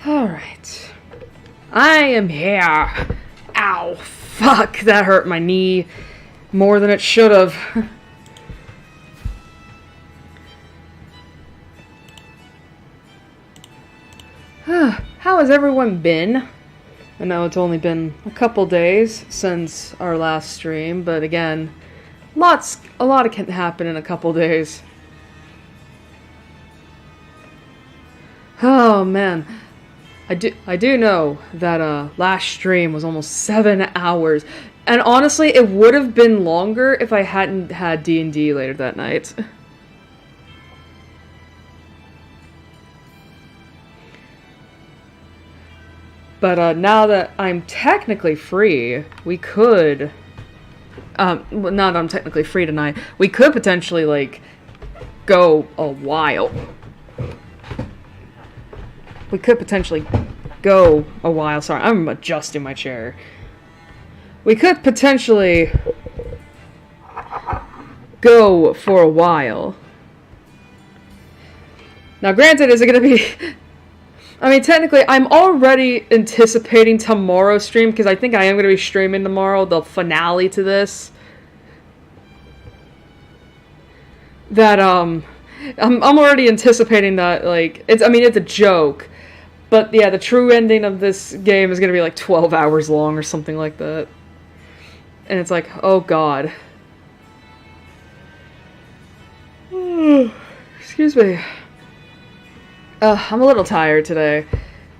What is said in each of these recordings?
Alright. I am here. Ow. Fuck, that hurt my knee more than it should have. How has everyone been? I know it's only been a couple days since our last stream, but again, a lot can happen in a couple days. Oh man, I do know that last stream was almost 7 hours, and honestly, it would have been longer if I hadn't had D&D later that night. But now that I'm technically free, we could... well, now that I'm technically free tonight, we could potentially, like, go a while. We could potentially go a while. Sorry, I'm adjusting my chair. We could potentially go for a while. Now, granted, is it going to be... I mean, technically, I'm already anticipating tomorrow's stream, because I think I am going to be streaming tomorrow, the finale to this. That, I'm already anticipating that, like, it's a joke. But, yeah, the true ending of this game is going to be, like, 12 hours long or something like that. And it's like, oh god. Excuse me. I'm a little tired today,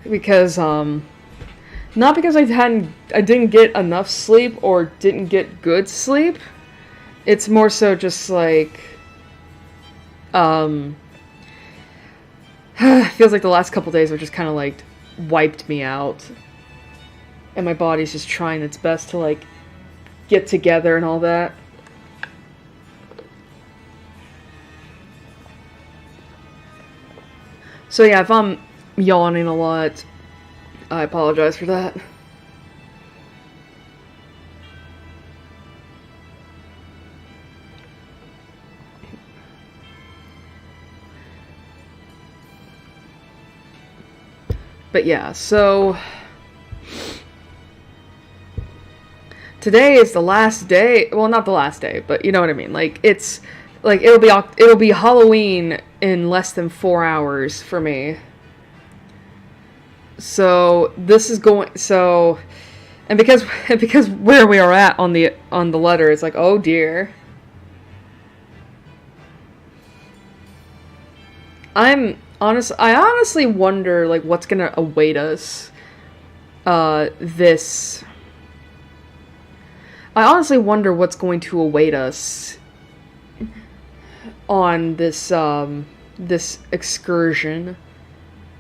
because, not because I didn't get enough sleep, or didn't get good sleep. It's more so just, like, feels like the last couple days were just kind of, like, wiped me out. And my body's just trying its best to, like, get together and all that. So yeah, if I'm yawning a lot, I apologize for that. But yeah, so today is the last day. Well, not the last day, but you know what I mean. Like, it's like it'll be Halloween in less than 4 hours for me. So this is going and because where we are at on the letter, it's like, oh dear. I honestly wonder, like, what's gonna await us. I honestly wonder what's going to await us on this this excursion,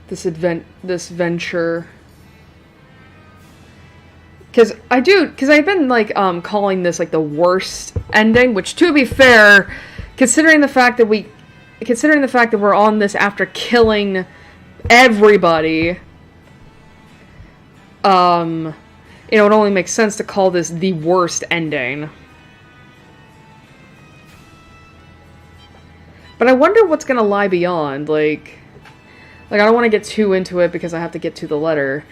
this venture. Because I've been, like, calling this, like, the worst ending, which, to be fair, considering the fact that we're on this after killing everybody, it only makes sense to call this the worst ending. But I wonder what's gonna lie beyond, like I don't want to get too into it because I have to get to the letter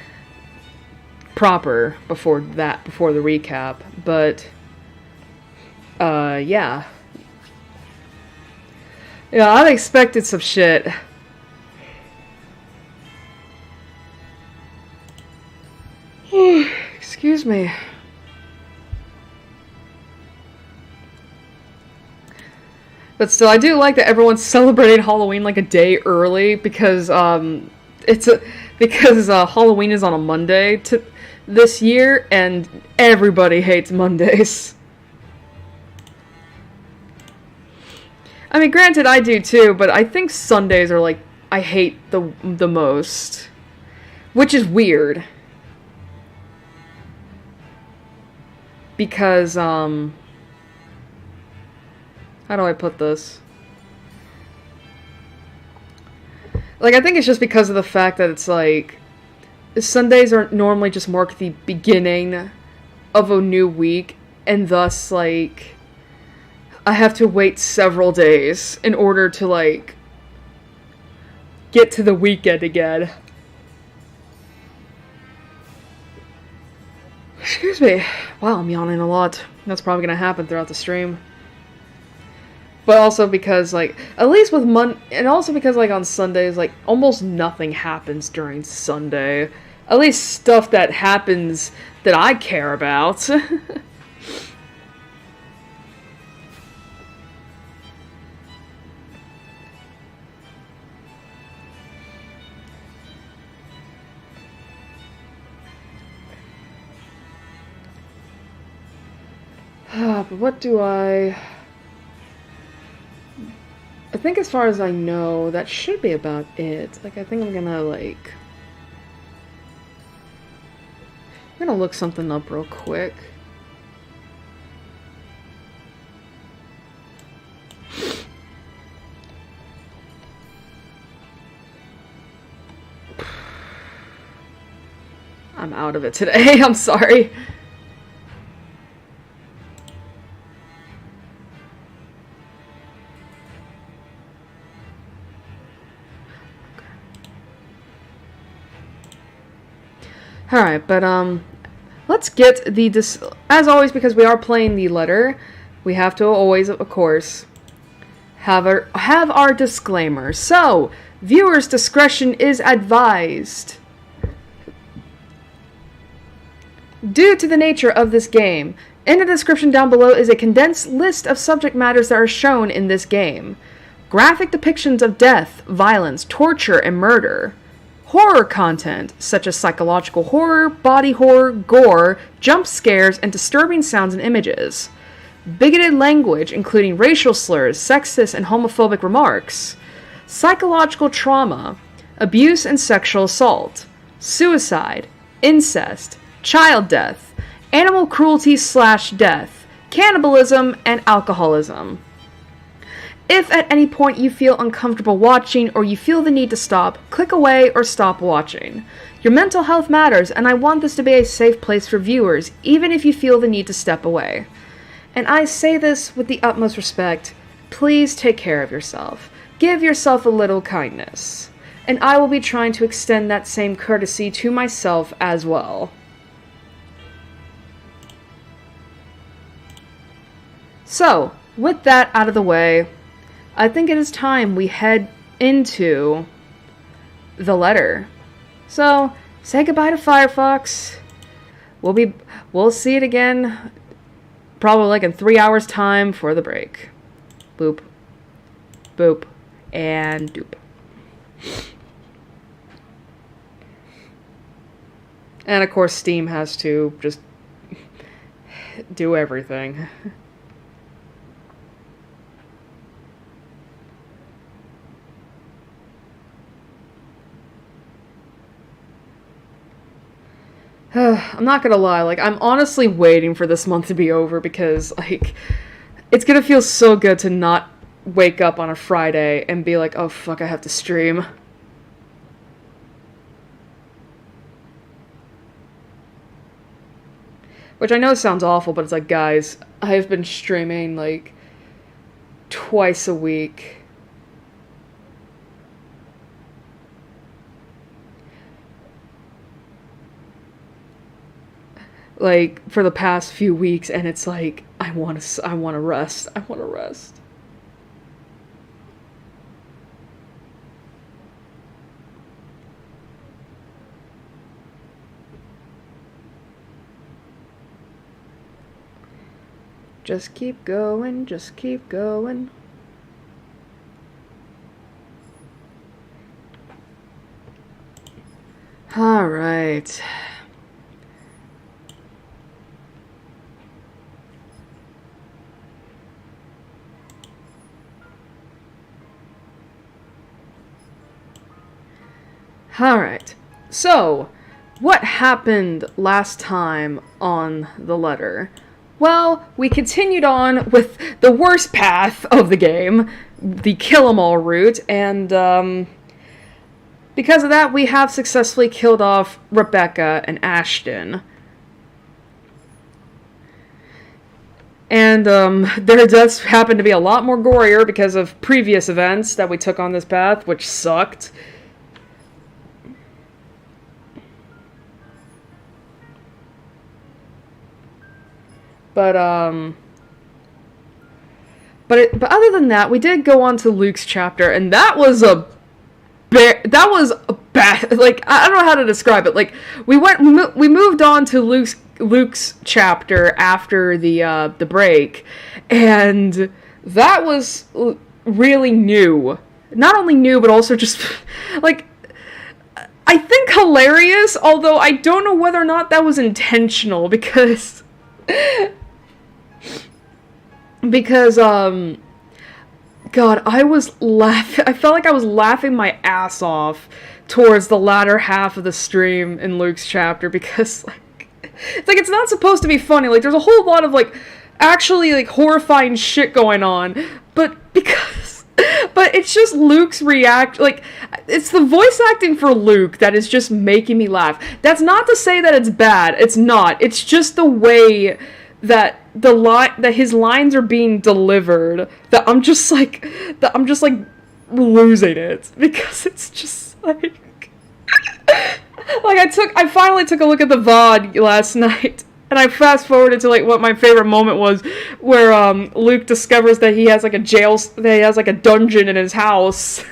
proper before the recap, but, yeah. Yeah, I've expected some shit. Excuse me. But still, I do like that everyone's celebrating Halloween like a day early, because Halloween is on a Monday this year, and everybody hates Mondays. I mean, granted, I do too, but I think Sundays are, like, I hate the most, which is weird. Because, how do I put this? Like, I think it's just because of the fact that it's, like, Sundays are normally just mark the beginning of a new week, and thus, like, I have to wait several days in order to, like, get to the weekend again. Excuse me. Wow, I'm yawning a lot. That's probably gonna happen throughout the stream. But also because, like, at least with and also because, like, on Sundays, like, almost nothing happens during Sunday. At least stuff that happens that I care about. But what do I think as far as I know, that should be about it. Like, I think I'm gonna, like... I'm gonna look something up real quick. I'm out of it today. I'm sorry. Alright, but, let's get the, as always, because we are playing the letter, we have to always, of course, have our disclaimer. So, viewers' discretion is advised. Due to the nature of this game, in the description down below is a condensed list of subject matters that are shown in this game. Graphic depictions of death, violence, torture, and murder. Horror content, such as psychological horror, body horror, gore, jump scares, and disturbing sounds and images. Bigoted language, including racial slurs, sexist and homophobic remarks. Psychological trauma, abuse and sexual assault. Suicide, incest, child death, animal cruelty / death, cannibalism, and alcoholism. If at any point you feel uncomfortable watching or you feel the need to stop, click away or stop watching. Your mental health matters, and I want this to be a safe place for viewers, even if you feel the need to step away. And I say this with the utmost respect. Please take care of yourself. Give yourself a little kindness. And I will be trying to extend that same courtesy to myself as well. So, with that out of the way, I think it is time we head into the letter. So, say goodbye to Firefox. We'll see it again probably like in 3 hours time for the break. Boop. Boop. And doop. And of course Steam has to just do everything. I'm not gonna lie, like, I'm honestly waiting for this month to be over because, like, it's gonna feel so good to not wake up on a Friday and be like, oh fuck, I have to stream. Which I know sounds awful, but it's like, guys, I've been streaming, like, twice a week. Like, for the past few weeks, and it's like, I want to rest. I want to rest. Just keep going, just keep going. All right. Alright, so, what happened last time on the letter? Well, we continued on with the worst path of the game, the kill 'em all route, and, because of that, we have successfully killed off Rebecca and Ashton. And, their deaths happened to be a lot more gorier because of previous events that we took on this path, which sucked. But but other than that, we did go on to Luke's chapter, and that was a bad, like, I don't know how to describe it. Like, we moved on to Luke's chapter after the break, and that was really new. Not only new, but also just, like, I think hilarious, although I don't know whether or not that was intentional, because God, I felt like I was laughing my ass off towards the latter half of the stream in Luke's chapter, because, like, it's not supposed to be funny. Like, there's a whole lot of, like, actually, like, horrifying shit going on, but it's just Luke's like, it's the voice acting for Luke that is just making me laugh. That's not to say that it's bad. It's not. It's just the way that that his lines are being delivered that I'm just like losing it, because it's just like I finally took a look at the VOD last night, and I fast forwarded to, like, what my favorite moment was, where Luke discovers that he has, like, a dungeon in his house.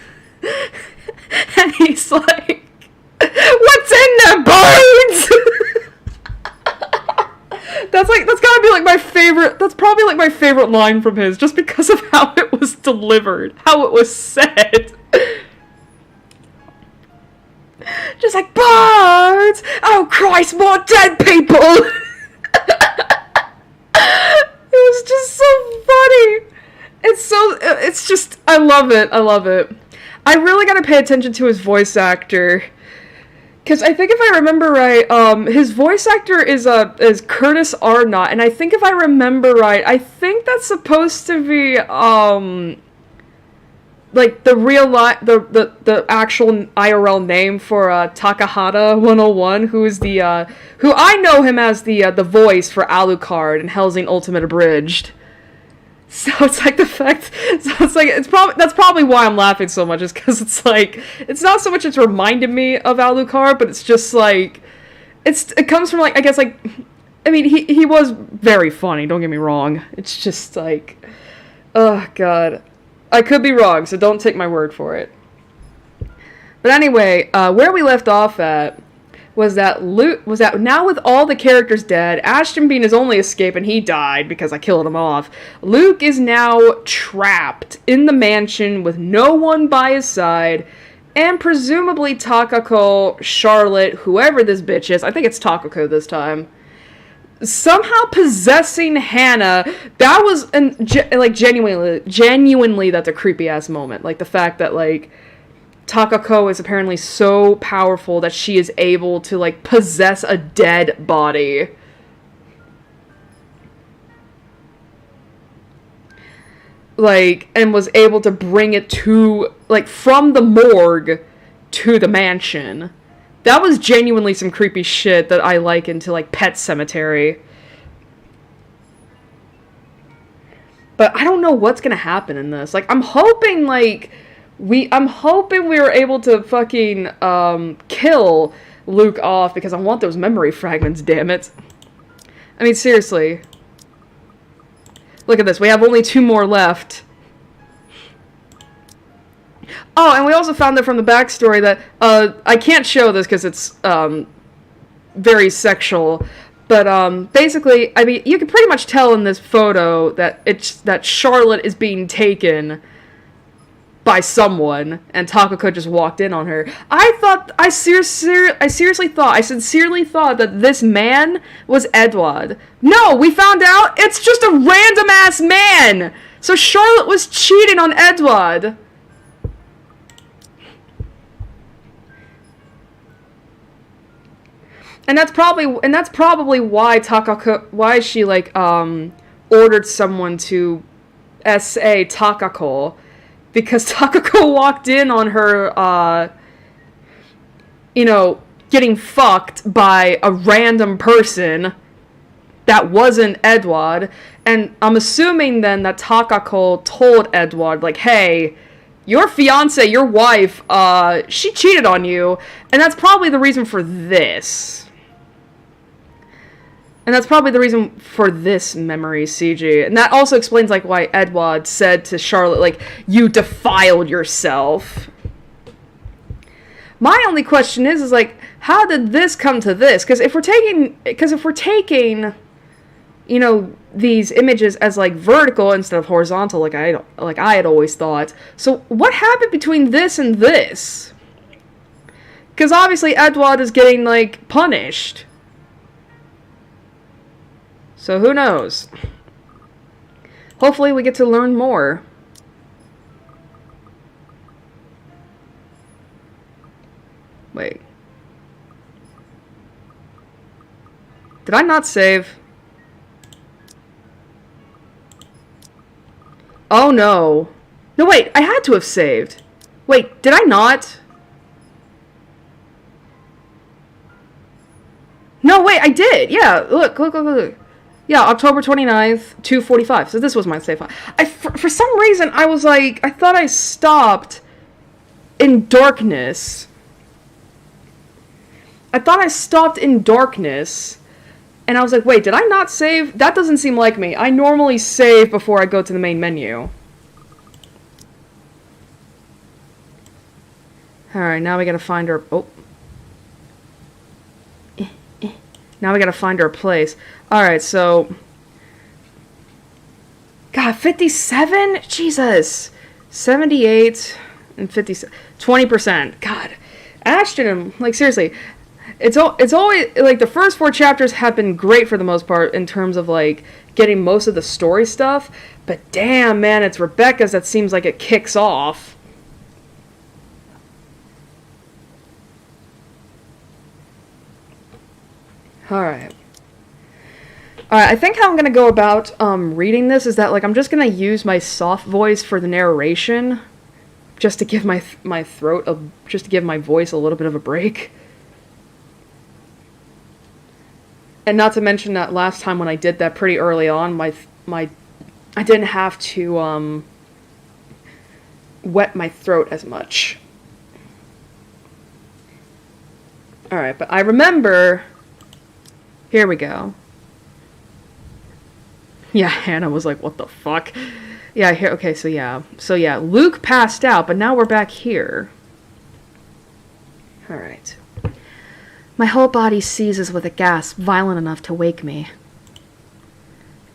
And he's like, "What's in the bones?" That's gotta be, like, my favorite, that's probably, like, my favorite line from his, just because of how it was delivered, how it was said. Just like, "Birds! Oh Christ, more dead people!" It was just so funny. It's just, I love it. I really gotta pay attention to his voice actor, because I think if I remember right, his voice actor is Curtis Arnott, and I think if I remember right, I think that's supposed to be, like, the real the actual IRL name for Takahata 101, who I know him as the voice for Alucard in Hellsing Ultimate Abridged. So it's like that's probably why I'm laughing so much, is because it's like, it's not so much it's reminded me of Alucard, but it's just like, it comes from, like, I guess, like, I mean, he was very funny, don't get me wrong. It's just like, oh God. I could be wrong, so don't take my word for it. But anyway, where we left off at was that now with all the characters dead, Ashton being his only escape, and he died because I killed him off, Luke is now trapped in the mansion with no one by his side, and presumably Takako, Charlotte, whoever this bitch is, I think it's Takako this time, somehow possessing Hannah. That was genuinely that's a creepy ass moment. Like, the fact that, like, Takako is apparently so powerful that she is able to, like, possess a dead body. Like, and was able to bring it to, like, from the morgue to the mansion. That was genuinely some creepy shit that I liken to, like, Pet Sematary. But I don't know what's gonna happen in this. Like, I'm hoping we were able to fucking, kill Luke off, because I want those memory fragments, damn it. I mean, seriously. Look at this, we have only 2 more left. Oh, and we also found out from the backstory that, I can't show this because it's, very sexual, but, basically, I mean, you can pretty much tell in this photo that Charlotte is being taken by someone, and Takako just walked in on her. I sincerely thought that this man was Edward. No, we found out it's just a random-ass man! So Charlotte was cheating on Edward. And that's probably why she, like, ordered someone to S.A. Takako, because Takako walked in on her, getting fucked by a random person that wasn't Edward, and I'm assuming then that Takako told Edward, like, hey, your fiance, your wife, she cheated on you, and that's probably the reason for this. And that's probably the reason for this memory CG. And that also explains, like, why Edward said to Charlotte, like, you defiled yourself. My only question is like, how did this come to this? Because if we're taking, you know, these images as, like, vertical instead of horizontal, like I had always thought. So what happened between this and this? Because obviously Edward is getting, like, punished. So who knows? Hopefully we get to learn more. Wait. Did I not save? Oh no. No, wait, I had to have saved. Wait, did I not? No, wait, I did. Yeah, look. Yeah, October 29th, 2:45. So this was my save file. For some reason, I was like, I thought I stopped in darkness. And I was like, wait, did I not save? That doesn't seem like me. I normally save before I go to the main menu. Alright, now we gotta find our... Oh. Now we gotta find our place. Alright, so... God, 57? Jesus. 78 and 57. 20%. God. Ashton, like, seriously. It's always... Like, the first 4 chapters have been great for the most part in terms of, like, getting most of the story stuff. But damn, man, it's Rebecca's that seems like it kicks off. Alright, I think how I'm going to go about reading this is that, like, I'm just going to use my soft voice for the narration, just to give my throat, just to give my voice a little bit of a break. And not to mention that last time when I did that pretty early on, I didn't have to wet my throat as much. Alright, but I remember... Here we go. Yeah, Hannah was like, what the fuck? Yeah, here, okay, so yeah. So yeah, Luke passed out, but now we're back here. Alright. My whole body seizes with a gasp violent enough to wake me.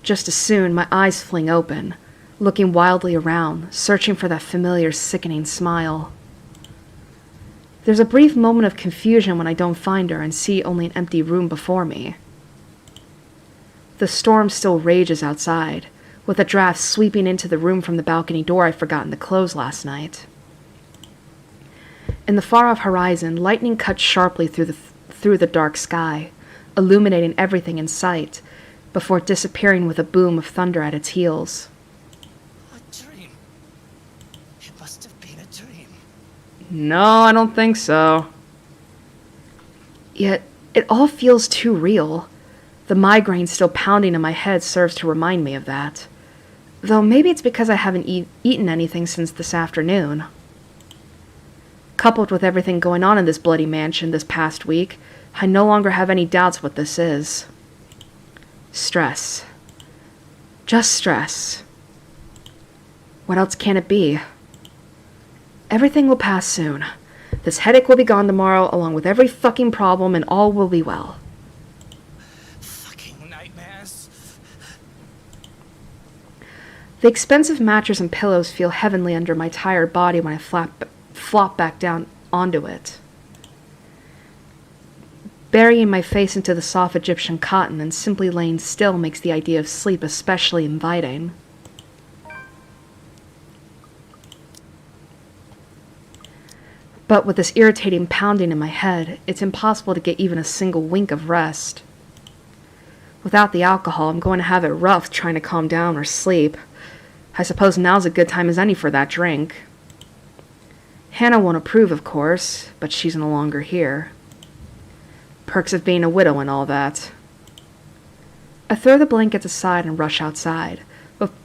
Just as soon, my eyes fling open, looking wildly around, searching for that familiar, sickening smile. There's a brief moment of confusion when I don't find her and see only an empty room before me. The storm still rages outside, with a draft sweeping into the room from the balcony door I'd forgotten to close last night. In the far-off horizon, lightning cuts sharply through the dark sky, illuminating everything in sight, before disappearing with a boom of thunder at its heels. A dream. It must have been a dream. No, I don't think so. Yet, it all feels too real. The migraine still pounding in my head serves to remind me of that. Though maybe it's because I haven't eaten anything since this afternoon. Coupled with everything going on in this bloody mansion this past week, I no longer have any doubts what this is. Stress. Just stress. What else can it be? Everything will pass soon. This headache will be gone tomorrow, along with every fucking problem, and all will be well. Fucking nightmares. The expensive mattress and pillows feel heavenly under my tired body when I flop back down onto it. Burying my face into the soft Egyptian cotton and simply laying still makes the idea of sleep especially inviting. But with this irritating pounding in my head, it's impossible to get even a single wink of rest. Without the alcohol, I'm going to have it rough trying to calm down or sleep. I suppose now's a good time as any for that drink. Hannah won't approve, of course, but she's no longer here. Perks of being a widow and all that. I throw the blankets aside and rush outside,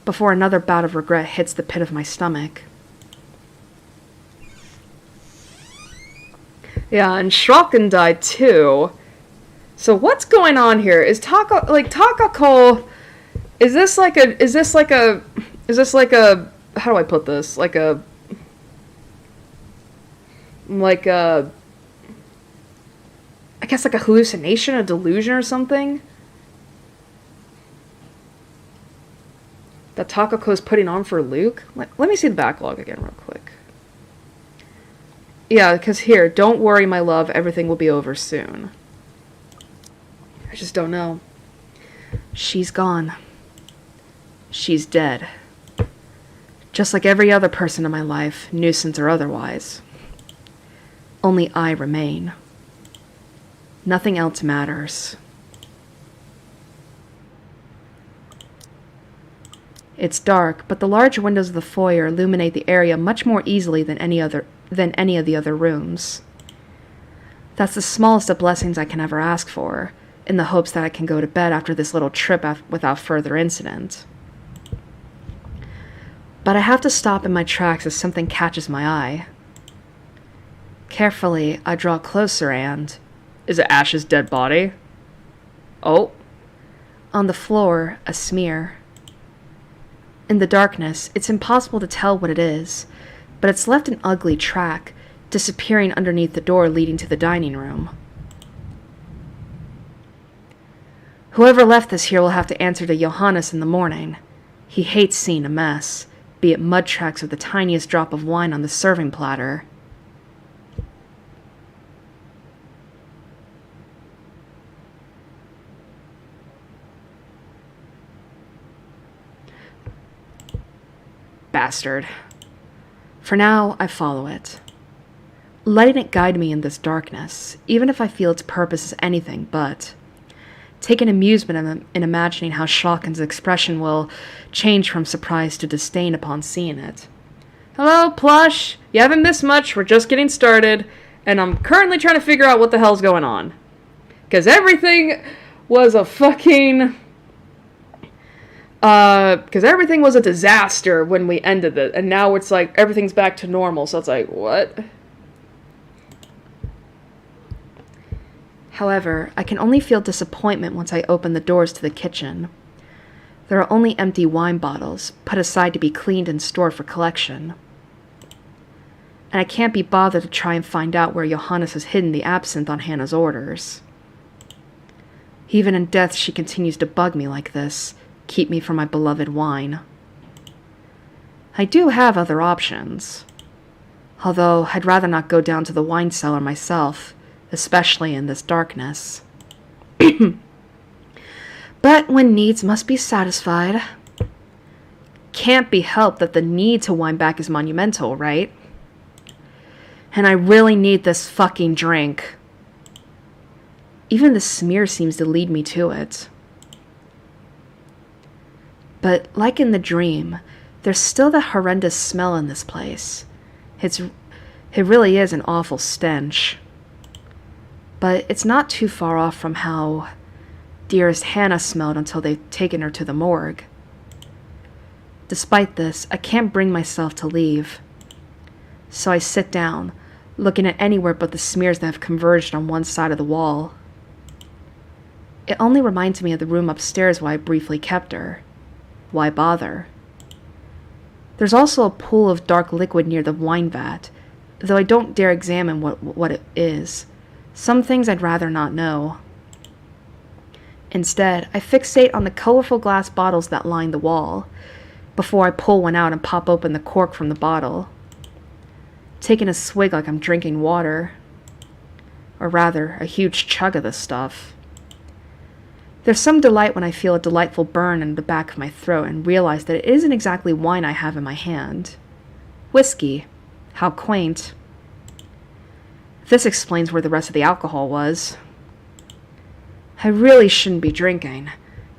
before another bout of regret hits the pit of my stomach. Yeah, and Shrocken died too. So what's going on here? Is Takako, is this like a, how do I put this? Like a, I guess like a hallucination, a delusion or something? That Takako is putting on for Luke? Let me see the backlog again real quick. Yeah, because here, don't worry, my love, everything will be over soon. I just don't know. She's gone. She's dead. Just like every other person in my life, nuisance or otherwise. Only I remain. Nothing else matters. It's dark, but the large windows of the foyer illuminate the area much more easily than any of the other rooms. That's the smallest of blessings I can ever ask for, in the hopes that I can go to bed after this little trip without further incident. But I have to stop in my tracks as something catches my eye. Carefully, I draw closer and... Is it Ash's dead body? Oh. On the floor, a smear. In the darkness, it's impossible to tell what it is, but it's left an ugly track, disappearing underneath the door leading to the dining room. Whoever left this here will have to answer to Johannes in the morning. He hates seeing a mess, be it mud tracks or the tiniest drop of wine on the serving platter. Bastard. For now, I follow it, letting it guide me in this darkness, even if I feel its purpose is anything but. Take an amusement in imagining how Schalken's expression will change from surprise to disdain upon seeing it. Hello, Plush! You haven't missed much, we're just getting started, and I'm currently trying to figure out what the hell's going on. Because everything was a fucking... because everything was a disaster when we ended it, and now it's like, everything's back to normal, so it's like, what? However, I can only feel disappointment once I open the doors to the kitchen. There are only empty wine bottles, put aside to be cleaned and stored for collection. And I can't be bothered to try and find out where Johannes has hidden the absinthe on Hannah's orders. Even in death, she continues to bug me like this, keep me from my beloved wine. I do have other options, although I'd rather not go down to the wine cellar myself, especially in this darkness. But when needs must be satisfied. Can't be helped that the need to wine back is monumental, right? And I really need this fucking drink. Even the smear seems to lead me to it. But like in the dream, there's still the horrendous smell in this place. It really is an awful stench. But it's not too far off from how dearest Hannah smelled until they've taken her to the morgue. Despite this, I can't bring myself to leave. So I sit down, looking at anywhere but the smears that have converged on one side of the wall. It only reminds me of the room upstairs where I briefly kept her. Why bother? There's also a pool of dark liquid near the wine vat, though I don't dare examine what it is. Some things I'd rather not know. Instead, I fixate on the colorful glass bottles that line the wall, before I pull one out and pop open the cork from the bottle, taking a swig like I'm drinking water. Or rather, a huge chug of the stuff. There's some delight when I feel a delightful burn in the back of my throat and realize that it isn't exactly wine I have in my hand. Whiskey. How quaint. This explains where the rest of the alcohol was. I really shouldn't be drinking.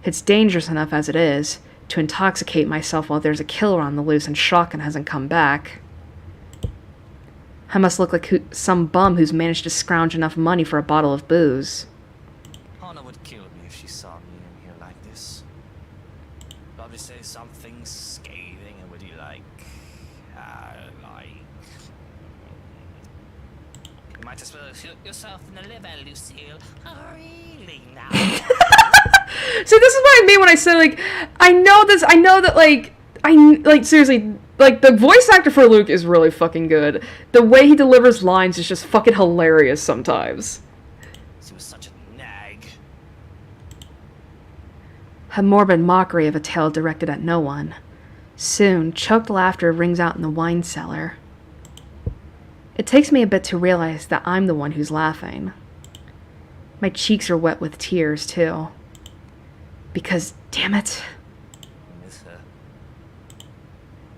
It's dangerous enough as it is, to intoxicate myself while there's a killer on the loose and Schalken hasn't come back. I must look like some bum who's managed to scrounge enough money for a bottle of booze. Hannah would kill me if she saw me in here like this. Probably say something scathing and would be like, Might as well shoot yourself in the liver, Lucille. Really now? See, this is what I mean when I say, like, I know that, seriously, like, the voice actor for Luke is really fucking good. The way he delivers lines is just fucking hilarious sometimes. She was such a nag. A morbid mockery of a tale directed at no one. Soon, choked laughter rings out in the wine cellar. It takes me a bit to realize that I'm the one who's laughing. My cheeks are wet with tears, too. Because, damn it, Miss her.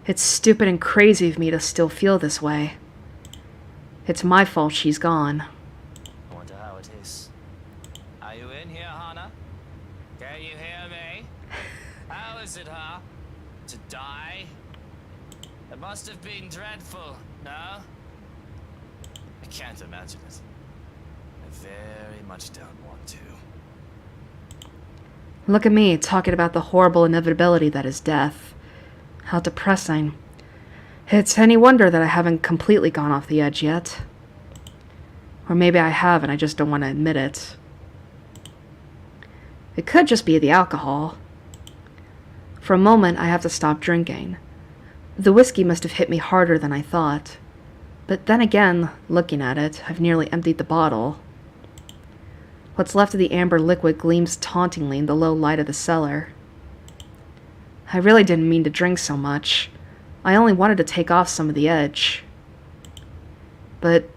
it's stupid and crazy of me to still feel this way. It's my fault she's gone. I wonder how it is. Are you in here, Hannah? Can you hear me? How is it, huh? To die? It must have been dreadful, no? I can't imagine it. I very much don't want to. Look at me, talking about the horrible inevitability that is death. How depressing. It's any wonder that I haven't completely gone off the edge yet. Or maybe I have and I just don't want to admit it. It could just be the alcohol. For a moment, I have to stop drinking. The whiskey must have hit me harder than I thought. But then again, looking at it, I've nearly emptied the bottle. What's left of the amber liquid gleams tauntingly in the low light of the cellar. I really didn't mean to drink so much. I only wanted to take off some of the edge. But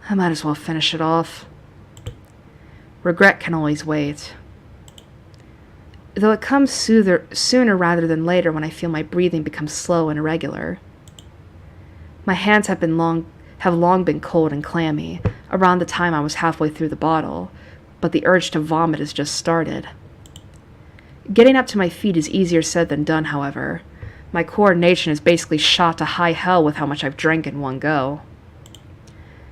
I might as well finish it off. Regret can always wait. Though it comes sooner rather than later when I feel my breathing become slow and irregular. My hands have long been cold and clammy, around the time I was halfway through the bottle, but the urge to vomit has just started. Getting up to my feet is easier said than done, however. My coordination is basically shot to high hell with how much I've drank in one go.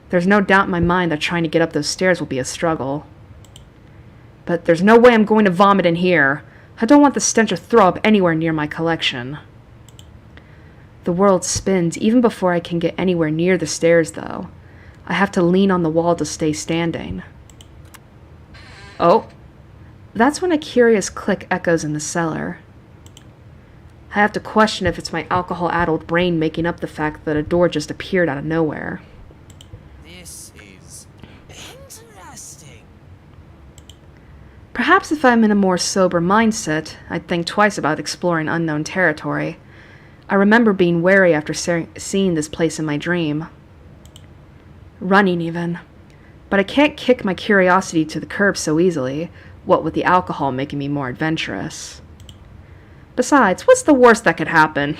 There's no doubt in my mind that trying to get up those stairs will be a struggle. But there's no way I'm going to vomit in here. I don't want the stench of throw up anywhere near my collection. The world spins even before I can get anywhere near the stairs, though. I have to lean on the wall to stay standing. Oh, that's when a curious click echoes in the cellar. I have to question if it's my alcohol-addled brain making up the fact that a door just appeared out of nowhere. This is interesting. Perhaps if I'm in a more sober mindset, I'd think twice about exploring unknown territory. I remember being wary after seeing this place in my dream. Running, even. But I can't kick my curiosity to the curb so easily, what with the alcohol making me more adventurous. Besides, what's the worst that could happen?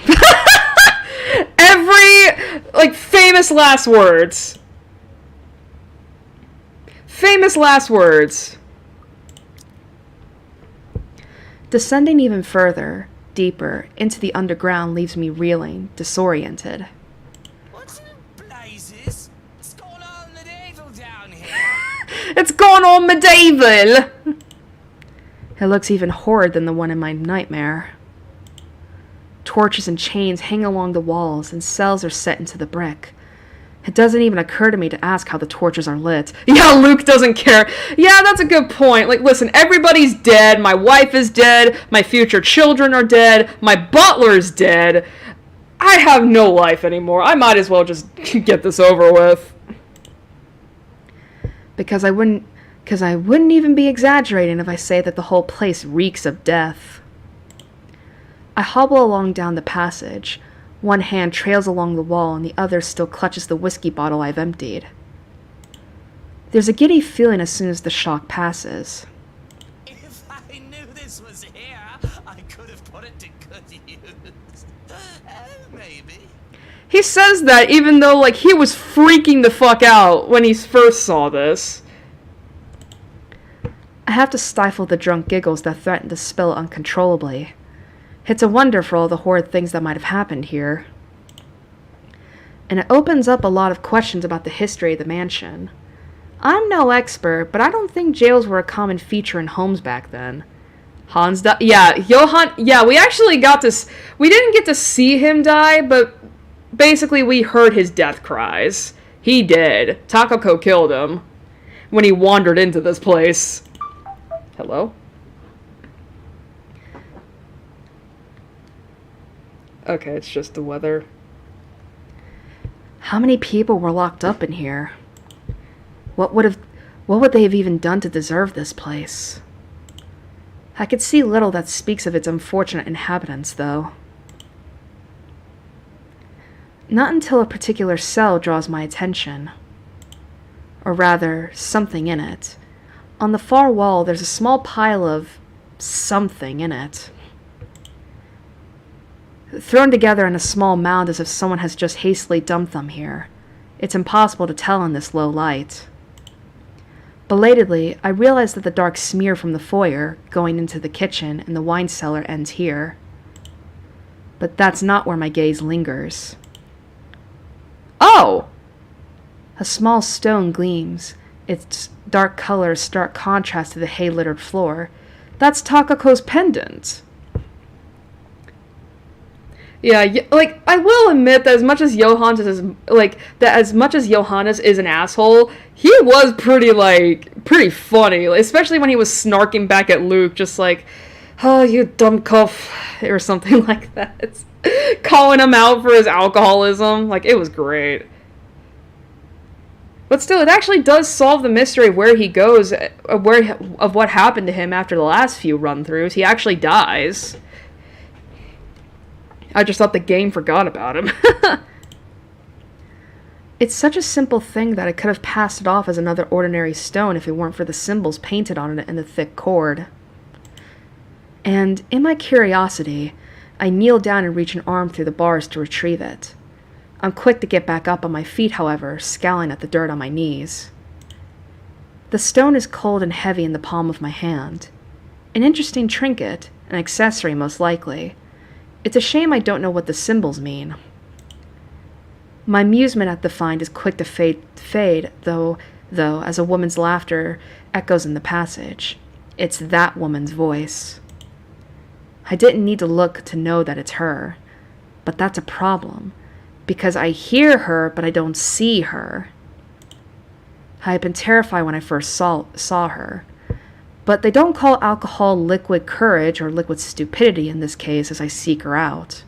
Famous last words. Famous last words. Descending even further, deeper, into the underground leaves me reeling, disoriented. What's in blazes? What's going on medieval down here? It's going on medieval! It looks even horrid than the one in my nightmare. Torches and chains hang along the walls, and cells are set into the brick. It doesn't even occur to me to ask how the torches are lit. Yeah, Luke doesn't care. Yeah, that's a good point. Like, listen, everybody's dead. My wife is dead. My future children are dead. My butler's dead. I have no life anymore. I might as well just get this over with. Because I wouldn't even be exaggerating if I say that the whole place reeks of death. I hobble along down the passage. One hand trails along the wall and the other still clutches the whiskey bottle I've emptied. There's a giddy feeling as soon as the shock passes. If I knew this was here, I could have put it to good use. Maybe. He says that even though, like, he was freaking the fuck out when he first saw this. I have to stifle the drunk giggles that threaten to spill uncontrollably. It's a wonder for all the horrid things that might have happened here. And it opens up a lot of questions about the history of the mansion. I'm no expert, but I don't think jails were a common feature in homes back then. Hans died. Yeah, Johann. Yeah, we actually got this. We didn't get to see him die, but basically we heard his death cries. He did. Takako killed him when he wandered into this place. Hello? Okay, it's just the weather. How many people were locked up in here? What would they have even done to deserve this place? I could see little that speaks of its unfortunate inhabitants, though. Not until a particular cell draws my attention. Or rather, something in it. On the far wall, there's a small pile of something in it. Thrown together in a small mound as if someone has just hastily dumped them here. It's impossible to tell in this low light. Belatedly, I realize that the dark smear from the foyer, going into the kitchen and the wine cellar, ends here. But that's not where my gaze lingers. Oh! A small stone gleams, its dark color a stark contrast to the hay-littered floor. That's Takako's pendant. Yeah, like, I will admit that as much as Johannes is an asshole, he was pretty funny, especially when he was snarking back at Luke, just like, oh, you dumb cuff, or something like that. Calling him out for his alcoholism. Like, it was great. But still, it actually does solve the mystery of where he goes, of what happened to him after the last few run-throughs. He actually dies. I just thought the game forgot about him. It's such a simple thing that I could have passed it off as another ordinary stone if it weren't for the symbols painted on it in the thick cord. And, in my curiosity, I kneel down and reach an arm through the bars to retrieve it. I'm quick to get back up on my feet, however, scowling at the dirt on my knees. The stone is cold and heavy in the palm of my hand. An interesting trinket, an accessory most likely. It's a shame I don't know what the symbols mean. My amusement at the find is quick to fade, though, as a woman's laughter echoes in the passage. It's that woman's voice. I didn't need to look to know that it's her. But that's a problem, because I hear her, but I don't see her. I had been terrified when I first saw her. But they don't call alcohol liquid courage or liquid stupidity in this case as I seek her out.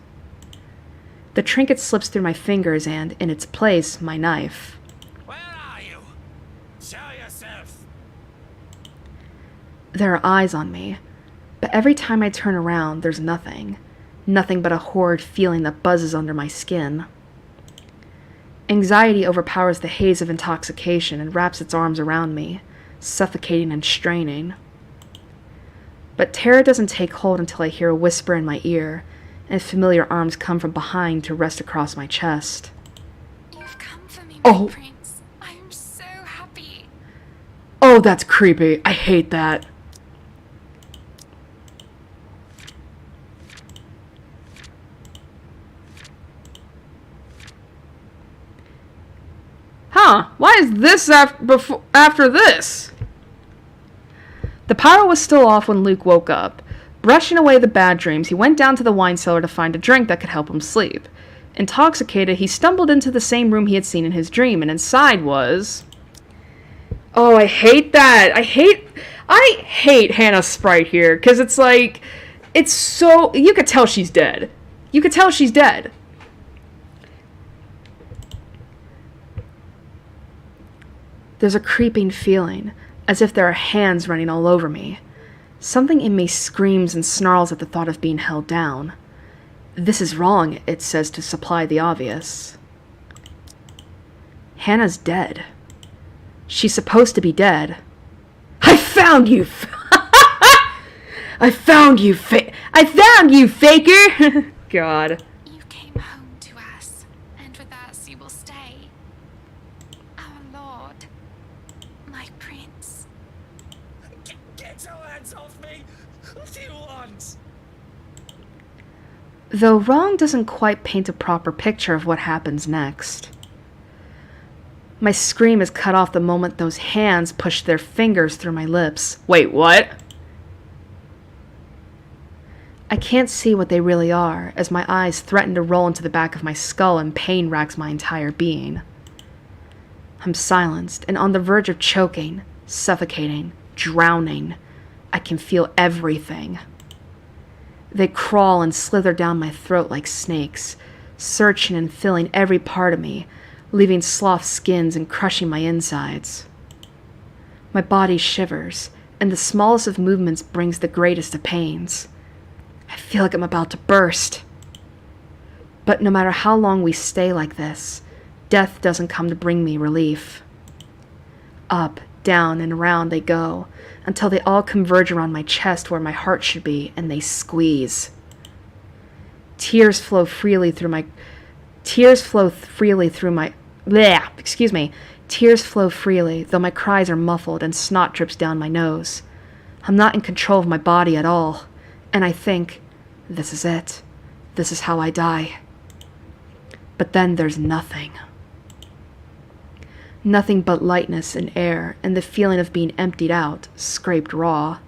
The trinket slips through my fingers and, in its place, my knife. Where are you? Show yourself. There are eyes on me, but every time I turn around, there's nothing. Nothing but a horrid feeling that buzzes under my skin. Anxiety overpowers the haze of intoxication and wraps its arms around me, suffocating and straining. But terror doesn't take hold until I hear a whisper in my ear, and familiar arms come from behind to rest across my chest. You've come for me, my prince. I am so happy. Oh, that's creepy. I hate that. Huh, why is this after this? The power was still off when Luke woke up. Brushing away the bad dreams, he went down to the wine cellar to find a drink that could help him sleep. Intoxicated, he stumbled into the same room he had seen in his dream, and inside was... Oh, I hate that. I hate Hannah's sprite here, because it's like... It's so... You could tell she's dead. You could tell she's dead. There's a creeping feeling, as if there are hands running all over me. Something in me screams and snarls at the thought of being held down. This is wrong, it says to supply the obvious. Hannah's dead. She's supposed to be dead. I found you! I found you, faker! God. You came home to us, and with us you will stay. Our lord, my prince. Get your hands off me! What do you want? Though wrong doesn't quite paint a proper picture of what happens next. My scream is cut off the moment those hands push their fingers through my lips. Wait, what? I can't see what they really are, as my eyes threaten to roll into the back of my skull and pain racks my entire being. I'm silenced and on the verge of choking, suffocating, drowning. I can feel everything. They crawl and slither down my throat like snakes, searching and filling every part of me, leaving sloughed skins and crushing my insides. My body shivers, and the smallest of movements brings the greatest of pains. I feel like I'm about to burst. But no matter how long we stay like this, death doesn't come to bring me relief. Up, down, and around they go, until they all converge around my chest where my heart should be, and they squeeze. Tears flow freely through my Tears flow freely, though my cries are muffled and snot drips down my nose. I'm not in control of my body at all, and I think, this is it. This is how I die. But then there's nothing. Nothing but lightness and air, and the feeling of being emptied out, scraped raw.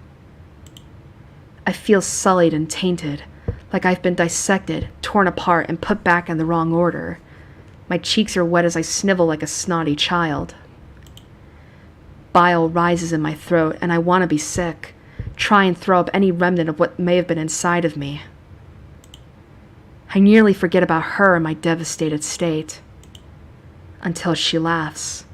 I feel sullied and tainted, like I've been dissected, torn apart, and put back in the wrong order. My cheeks are wet as I snivel like a snotty child. Bile rises in my throat, and I want to be sick, try and throw up any remnant of what may have been inside of me. I nearly forget about her in my devastated state, until she laughs.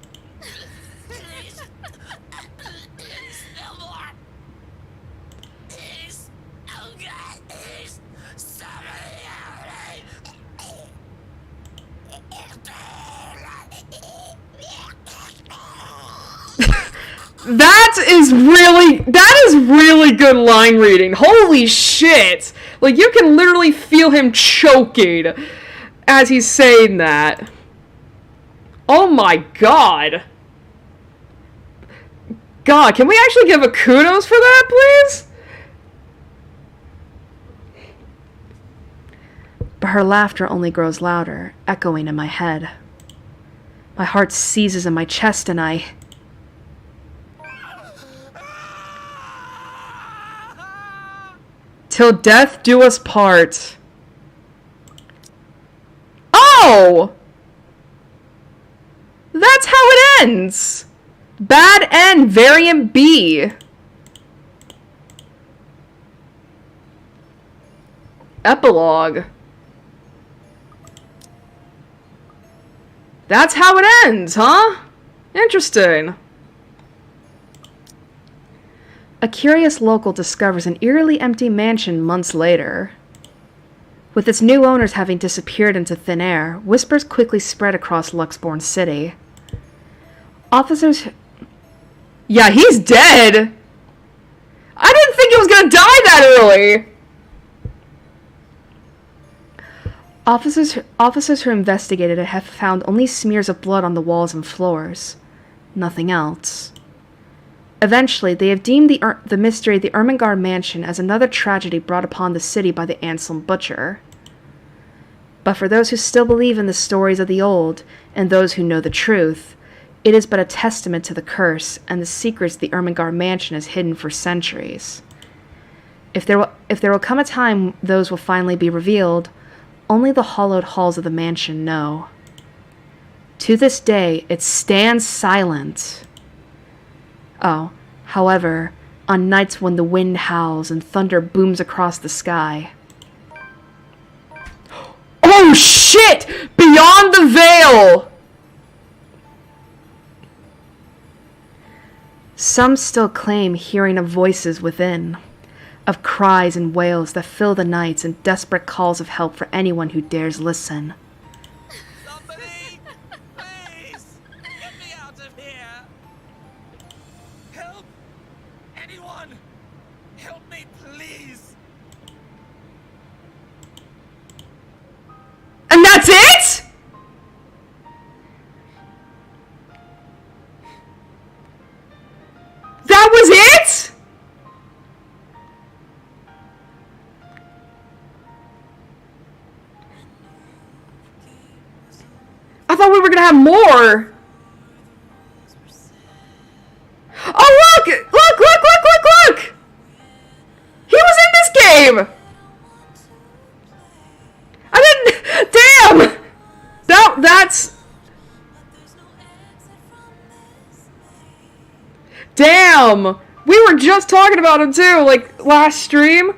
That is really good line reading. Holy shit. Like, you can literally feel him choking as he's saying that. Oh my god. God, can we actually give a kudos for that, please? But her laughter only grows louder, echoing in my head. My heart seizes in my chest and I... Till death do us part. Oh! That's how it ends! Bad end, variant B. Epilogue. That's how it ends, huh? Interesting. A curious local discovers an eerily empty mansion months later. With its new owners having disappeared into thin air, whispers quickly spread across Luxborn City. Officers... Yeah, he's dead! I didn't think he was gonna die that early! Officers who investigated it have found only smears of blood on the walls and floors. Nothing else. Eventually, they have deemed the mystery of the Ermengarde mansion as another tragedy brought upon the city by the Anselm Butcher. But for those who still believe in the stories of the old, and those who know the truth, it is but a testament to the curse and the secrets the Ermengarde mansion has hidden for centuries. If there will come a time those will finally be revealed, only the hallowed halls of the mansion know. To this day, it stands silent. Oh, however, on nights when the wind howls and thunder booms across the sky. Oh shit! Beyond the veil! Some still claim hearing of voices within, of cries and wails that fill the nights and desperate calls of help for anyone who dares listen. Somebody, please, get me out of here. Help! Anyone, help me, please. And that's it?! That was it?! I thought we were gonna have more! Oh look! Look! He was in this game! I didn't... Damn! That's... Damn! We were just talking about him too, like, last stream.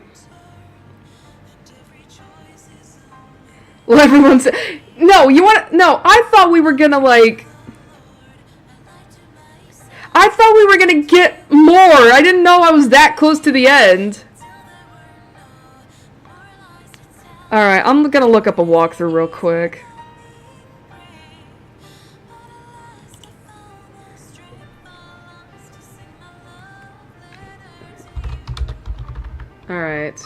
Well, everyone said... No, you want... No, I thought we were gonna, like... I thought we were gonna get more. I didn't know I was that close to the end. Alright, I'm gonna look up a walkthrough real quick. Alright,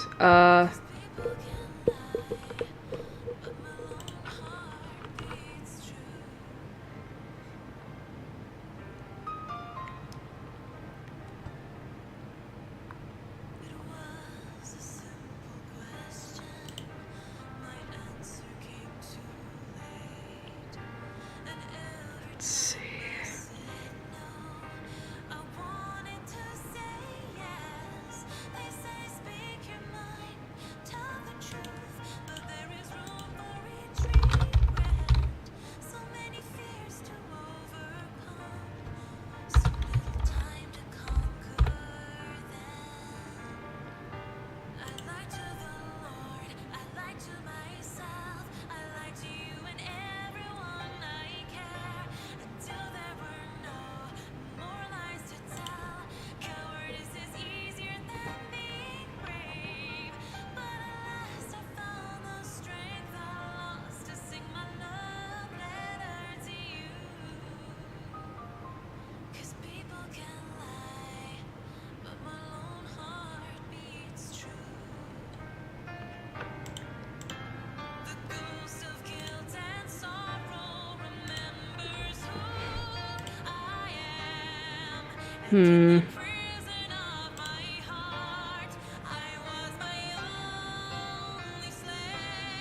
let's see.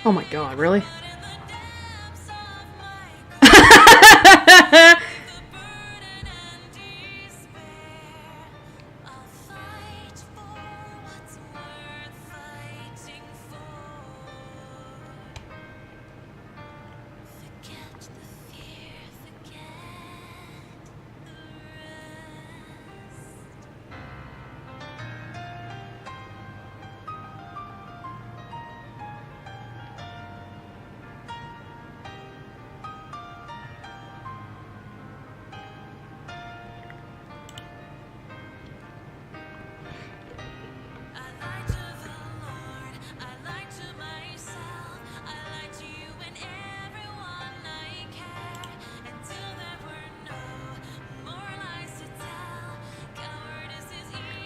Oh my god, really?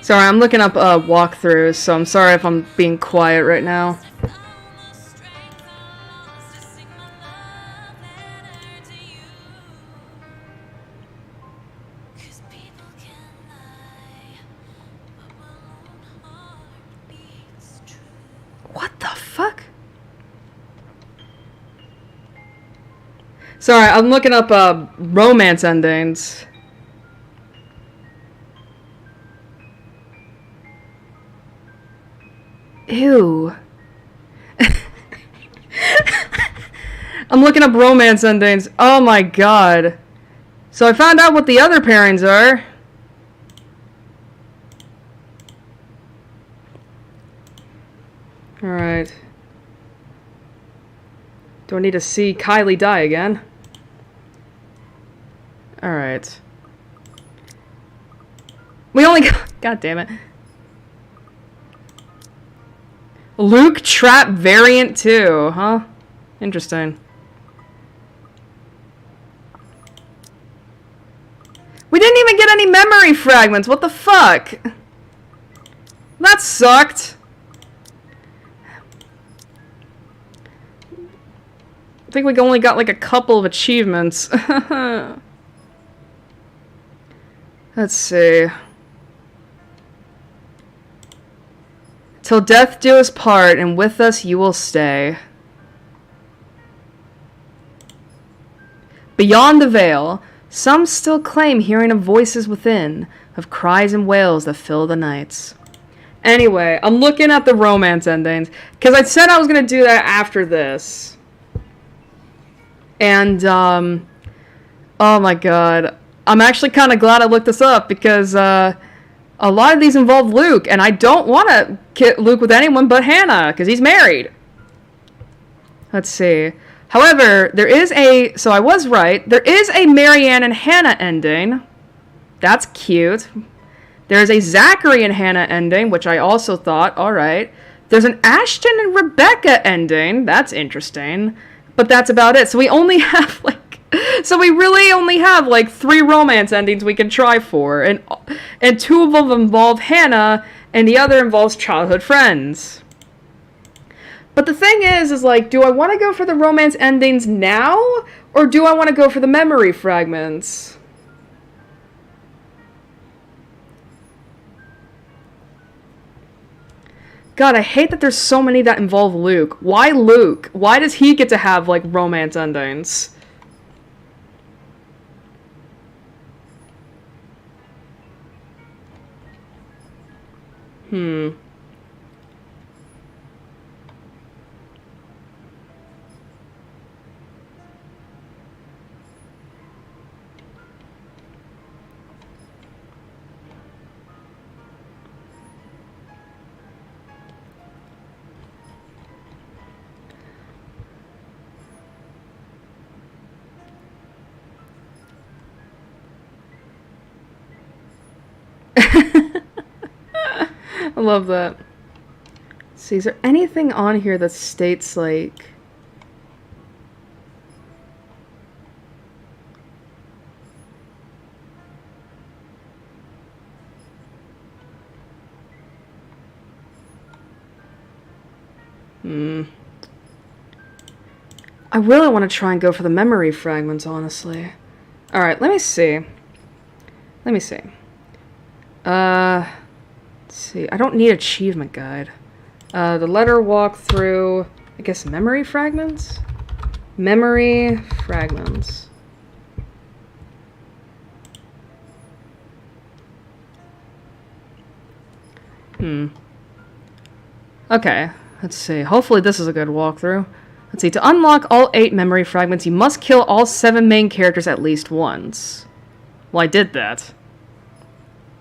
Sorry, I'm looking up walkthroughs, so I'm sorry if I'm being quiet right now. What the fuck? Sorry, I'm looking up romance endings. Ew. I'm looking up romance endings. Oh my god. So I found out what the other pairings are. Alright. Do I need to see Kylie die again? Alright. We only got... God damn it. Luke Trap variant 2, huh? Interesting. We didn't even get any memory fragments. What the fuck? That sucked. I think we only got like a couple of achievements. Let's see. Till death do us part, and with us you will stay. Beyond the veil, some still claim hearing of voices within, of cries and wails that fill the nights. Anyway, I'm looking at the romance endings, because I said I was going to do that after this. And, oh my god. I'm actually kind of glad I looked this up because a lot of these involve Luke, and I don't want to get Luke with anyone but Hannah because he's married. Let's see. However, there is a... So I was right. There is a Marianne and Hannah ending. That's cute. There's a Zachary and Hannah ending, which I also thought, alright. There's an Ashton and Rebecca ending. That's interesting. But that's about it. So we only have, like... So we really only have, like, 3 romance endings we can try for. And 2 of them involve Hannah, and the other involves childhood friends. But the thing is like, do I want to go for the romance endings now? Or do I want to go for the memory fragments? God, I hate that there's so many that involve Luke. Why Luke? Why does he get to have, like, romance endings? I love that. Let's see, is there anything on here that states, like... I really want to try and go for the memory fragments, honestly. Alright, let me see. Let's see. I don't need achievement guide. The letter walkthrough. I guess memory fragments? Memory fragments. Okay, let's see. Hopefully this is a good walkthrough. Let's see. To unlock all 8 memory fragments, you must kill all 7 main characters at least once. Well, I did that.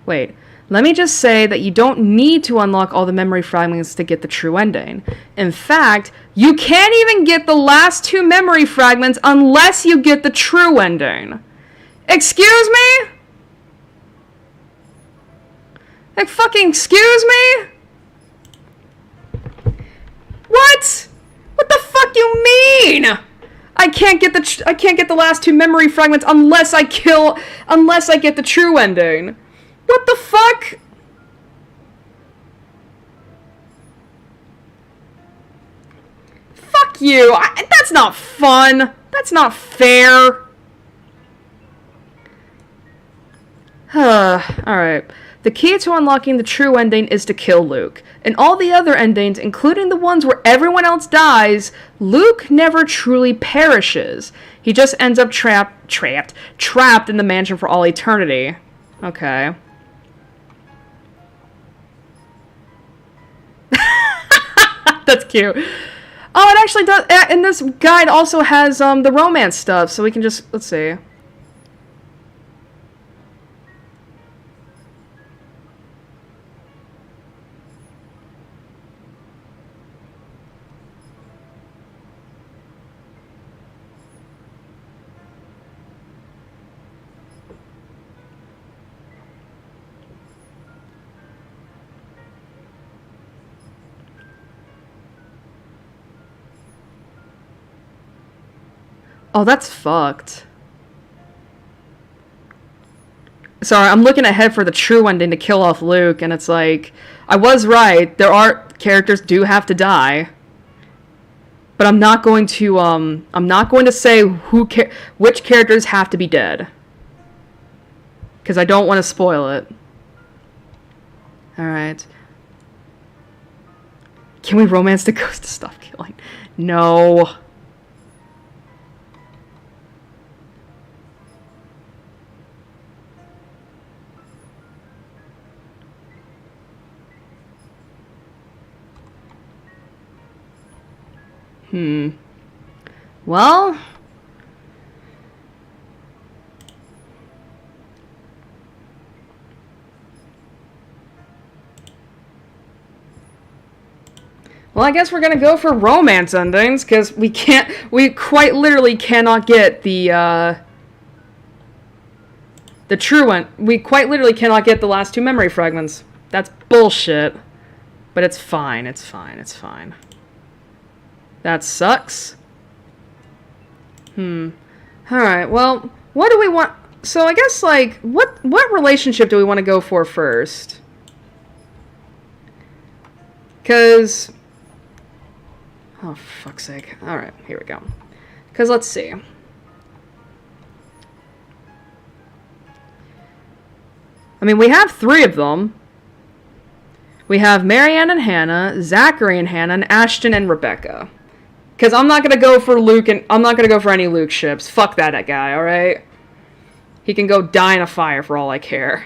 Wait. Let me just say that you don't need to unlock all the memory fragments to get the true ending. In fact, you can't even get the last 2 memory fragments unless you get the true ending. Excuse me? Like, fucking excuse me? What? What the fuck you mean? I can't get the last 2 memory fragments unless I get the true ending. What the fuck? Fuck you. That's not fun. That's not fair. Alright. The key to unlocking the true ending is to kill Luke. In all the other endings, including the ones where everyone else dies, Luke never truly perishes. He just ends up trapped in the mansion for all eternity. Okay. That's cute. Oh, it actually does. And this guide also has the romance stuff, so we can just, let's see. Oh, that's fucked. Sorry, I'm looking ahead for the true ending to kill off Luke, and it's like, I was right, characters do have to die. But I'm not going to say which characters have to be dead. Because I don't want to spoil it. Alright. Can we romance the ghost to stop killing? No. Well... Well, I guess we're gonna go for romance endings, because we quite literally cannot get the true one. We quite literally cannot get the last 2 memory fragments. That's bullshit. But it's fine, it's fine, it's fine. That sucks. Alright, well, what do we want? So I guess, like, what relationship do we want to go for first? Because... oh, fuck's sake. Alright, here we go. Because let's see. I mean, we have 3 of them. We have Marianne and Hannah, Zachary and Hannah, and Ashton and Rebecca. Because I'm not going to go for Luke, and I'm not going to go for any Luke ships. Fuck that guy, alright? He can go die in a fire for all I care.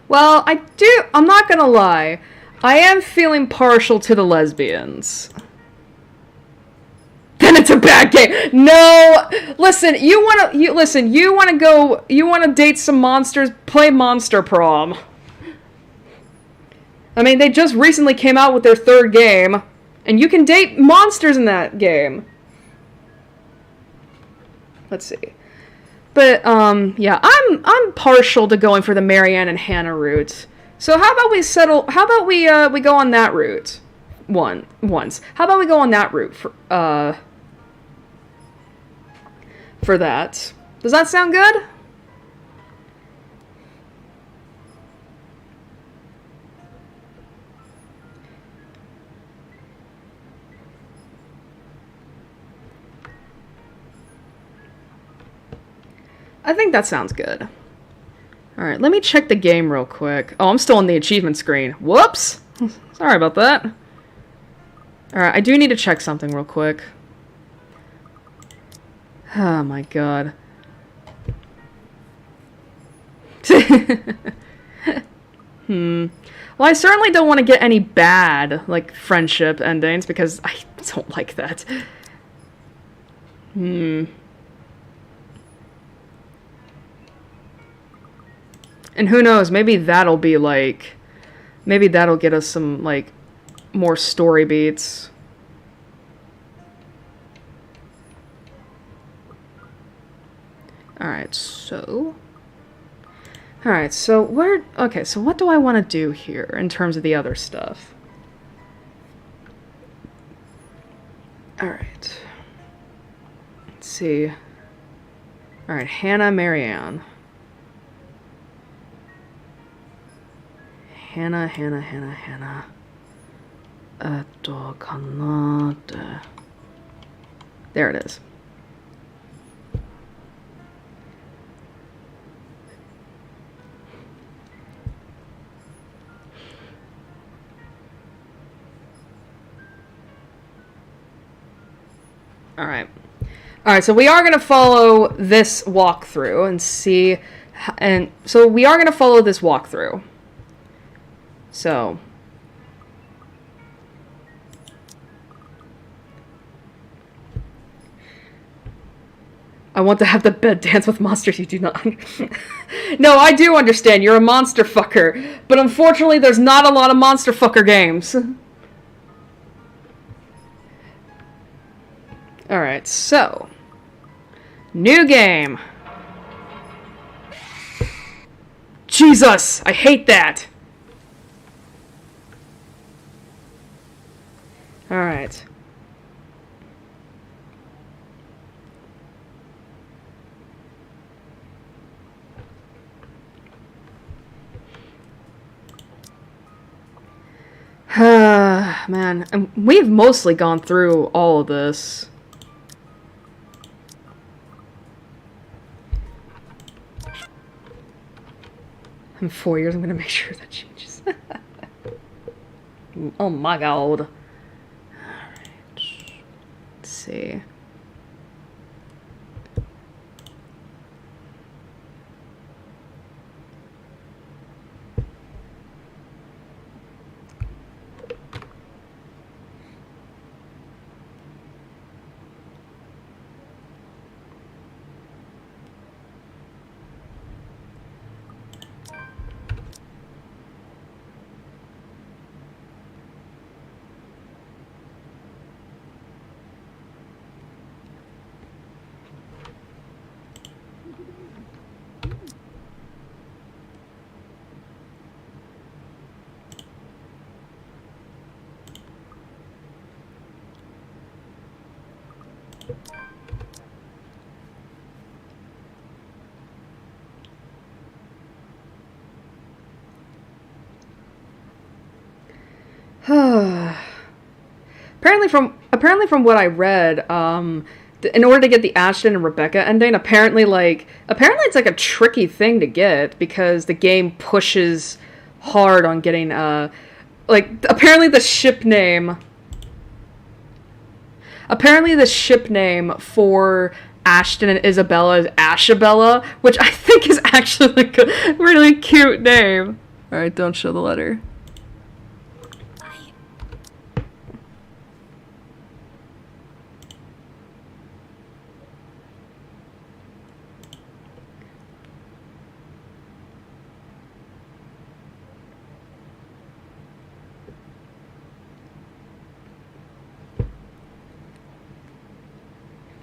Well, I'm not going to lie. I am feeling partial to the lesbians. Then it's a bad game. No, listen. You wanna date some monsters? Play Monster Prom. I mean, they just recently came out with their 3rd game, and you can date monsters in that game. Let's see. But yeah, I'm partial to going for the Marianne and Hannah route. So how about we settle? How about we go on that route once? How about we go on that route for that? Does that sound good? I think that sounds good. Alright, let me check the game real quick. Oh, I'm still on the achievement screen. Whoops! Sorry about that. Alright, I do need to check something real quick. Oh my god. Well, I certainly don't want to get any bad, like, friendship endings, because I don't like that. And who knows, maybe that'll be, like... maybe that'll get us some, like, more story beats. Alright, so... alright, so where... okay, so what do I want to do here in terms of the other stuff? Alright. Let's see. Alright, Hannah, Marianne. Hannah. There it is. Alright. Alright, so we are going to follow this walkthrough and see... and so we are going to follow this walkthrough. So... I want to have the bed dance with monsters you do not... No, I do understand. You're a monster fucker. But unfortunately, there's not a lot of monster fucker games. Alright, so... new game. Jesus! I hate that! Alright. Man, and we've mostly gone through all of this. In 4 years, I'm gonna make sure that changes. Oh my god. Alright. Let's see. Apparently from what I read, in order to get the Ashton and Rebecca ending, apparently it's like a tricky thing to get because the game pushes hard on getting apparently the ship name for Ashton and Isabella is Ashabella, which I think is actually like a really cute name. Alright, don't show the letter.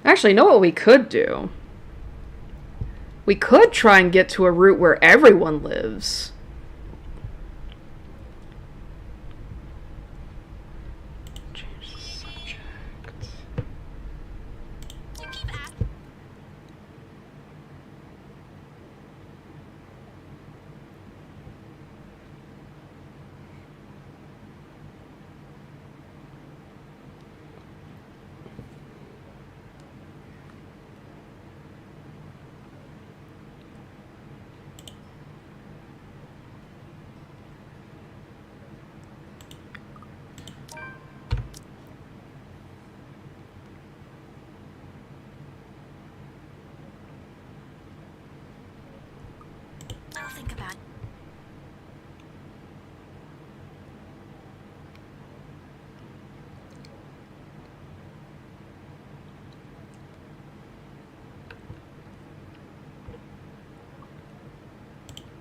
Actually, you know what we could do? We could try and get to a route where everyone lives. Change the subject. I'll think about it.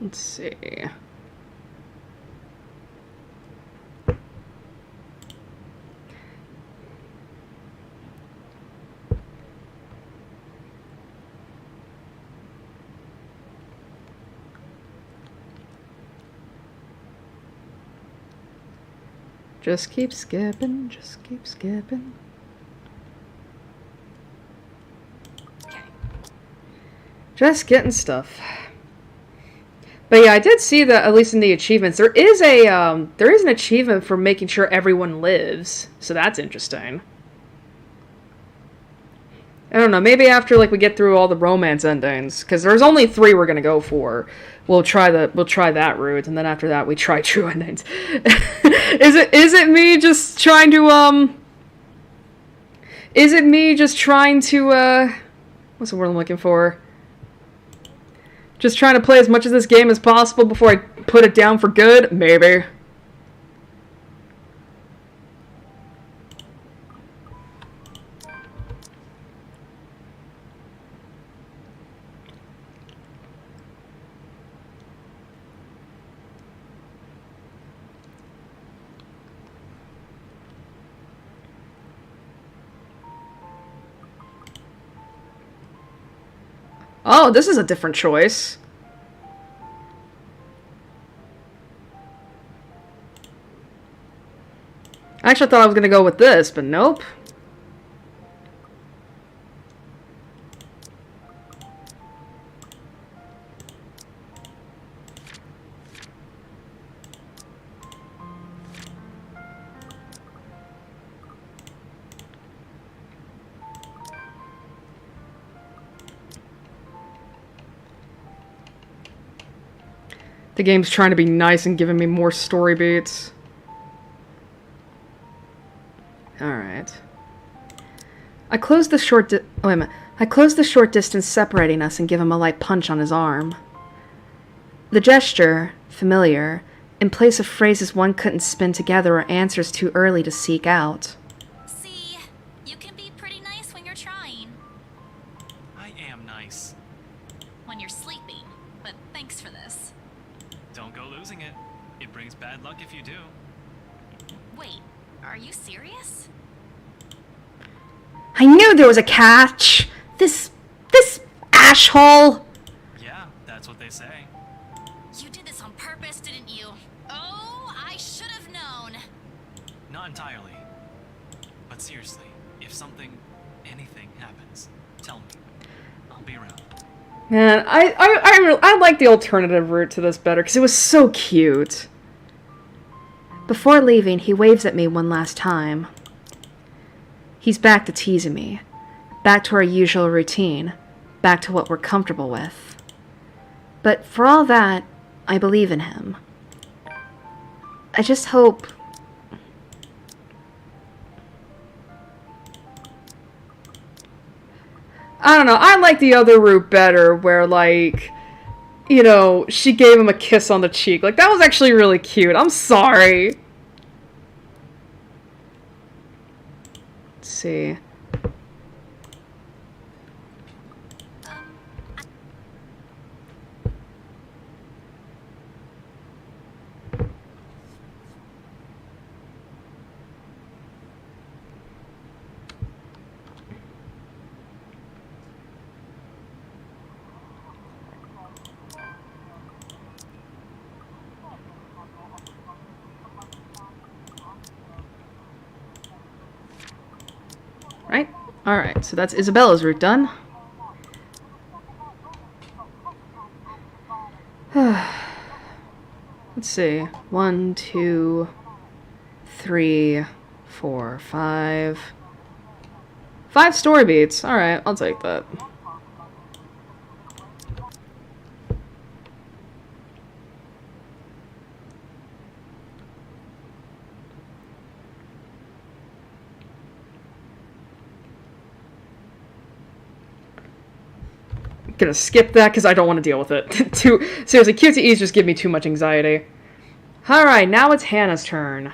Let's see. Just keep skipping, just keep skipping. Okay. Just getting stuff. But yeah, I did see that at least in the achievements, there is an achievement for making sure everyone lives. So that's interesting. I don't know, maybe after like we get through all the romance endings, because there's only 3 we're gonna go for. We'll try that route, and then after that we try true endings. Is it me just trying to what's the word I'm looking for? Just trying to play as much of this game as possible before I put it down for good? Maybe. Oh, this is a different choice. I actually thought I was going to go with this, but nope. The game's trying to be nice and giving me more story beats. Alright. I closed the short distance separating us and give him a light punch on his arm. The gesture, familiar, in place of phrases one couldn't spin together or answers too early to seek out. See, you can be pretty nice when you're trying. I am nice. When you're sleeping, but thanks for this. Don't go losing it. It brings bad luck if you do. Wait, are you serious? I knew there was a catch! This ashhole! Yeah, that's what they say. You did this on purpose, didn't you? Oh, I should have known. Not entirely. But seriously, if anything happens, tell me. I'll be around. Man, I like the alternative route to this better, because it was so cute. Before leaving, he waves at me one last time. He's back to teasing me. Back to our usual routine. Back to what we're comfortable with. But for all that, I believe in him. I just hope... I don't know, I like the other route better, where, like, you know, she gave him a kiss on the cheek. Like, that was actually really cute. I'm sorry. Let's see. Right? Alright, so that's Isabella's route done. Let's see. 1, 2, 3, 4, 5. 5 story beats. Alright, I'll take that. Gonna skip that because I don't want to deal with it. Seriously, QTEs just give me too much anxiety. Alright, now it's Hannah's turn.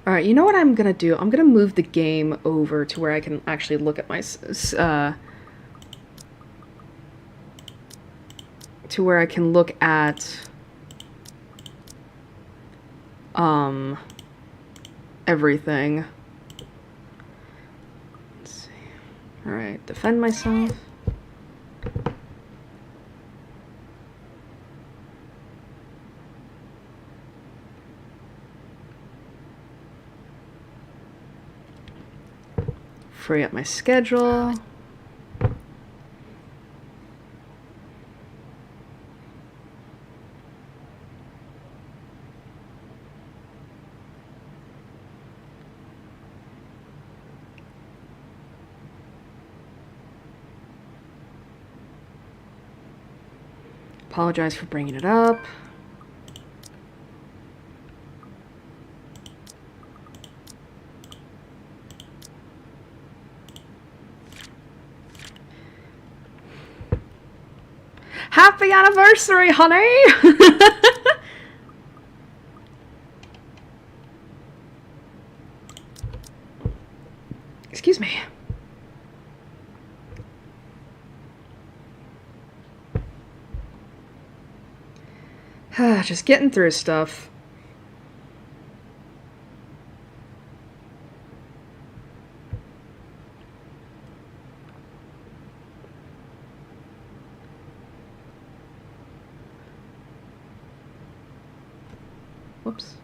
Alright, you know what I'm gonna do? I'm gonna move the game over to where I can actually look at my... to where I can look at... everything. Let's see. Alright, defend myself. Free up my schedule. Apologize for bringing it up. Happy anniversary, honey! Excuse me. Just getting through stuff. Whoops.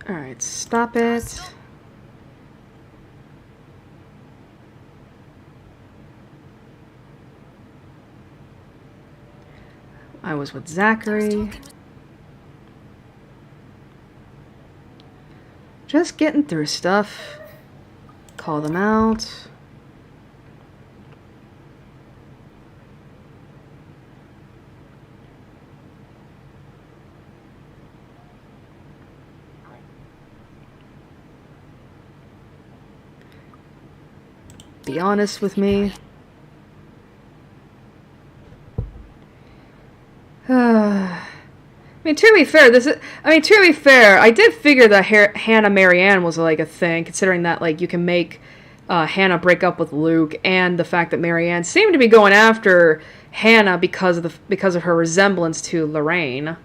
Alright, stop it. I was with Zachary. Just getting through stuff. Call them out. Be honest with me. I mean, to be fair, I did figure that Hannah Marianne was like a thing, considering that like you can make Hannah break up with Luke, and the fact that Marianne seemed to be going after Hannah because of her resemblance to Lorraine.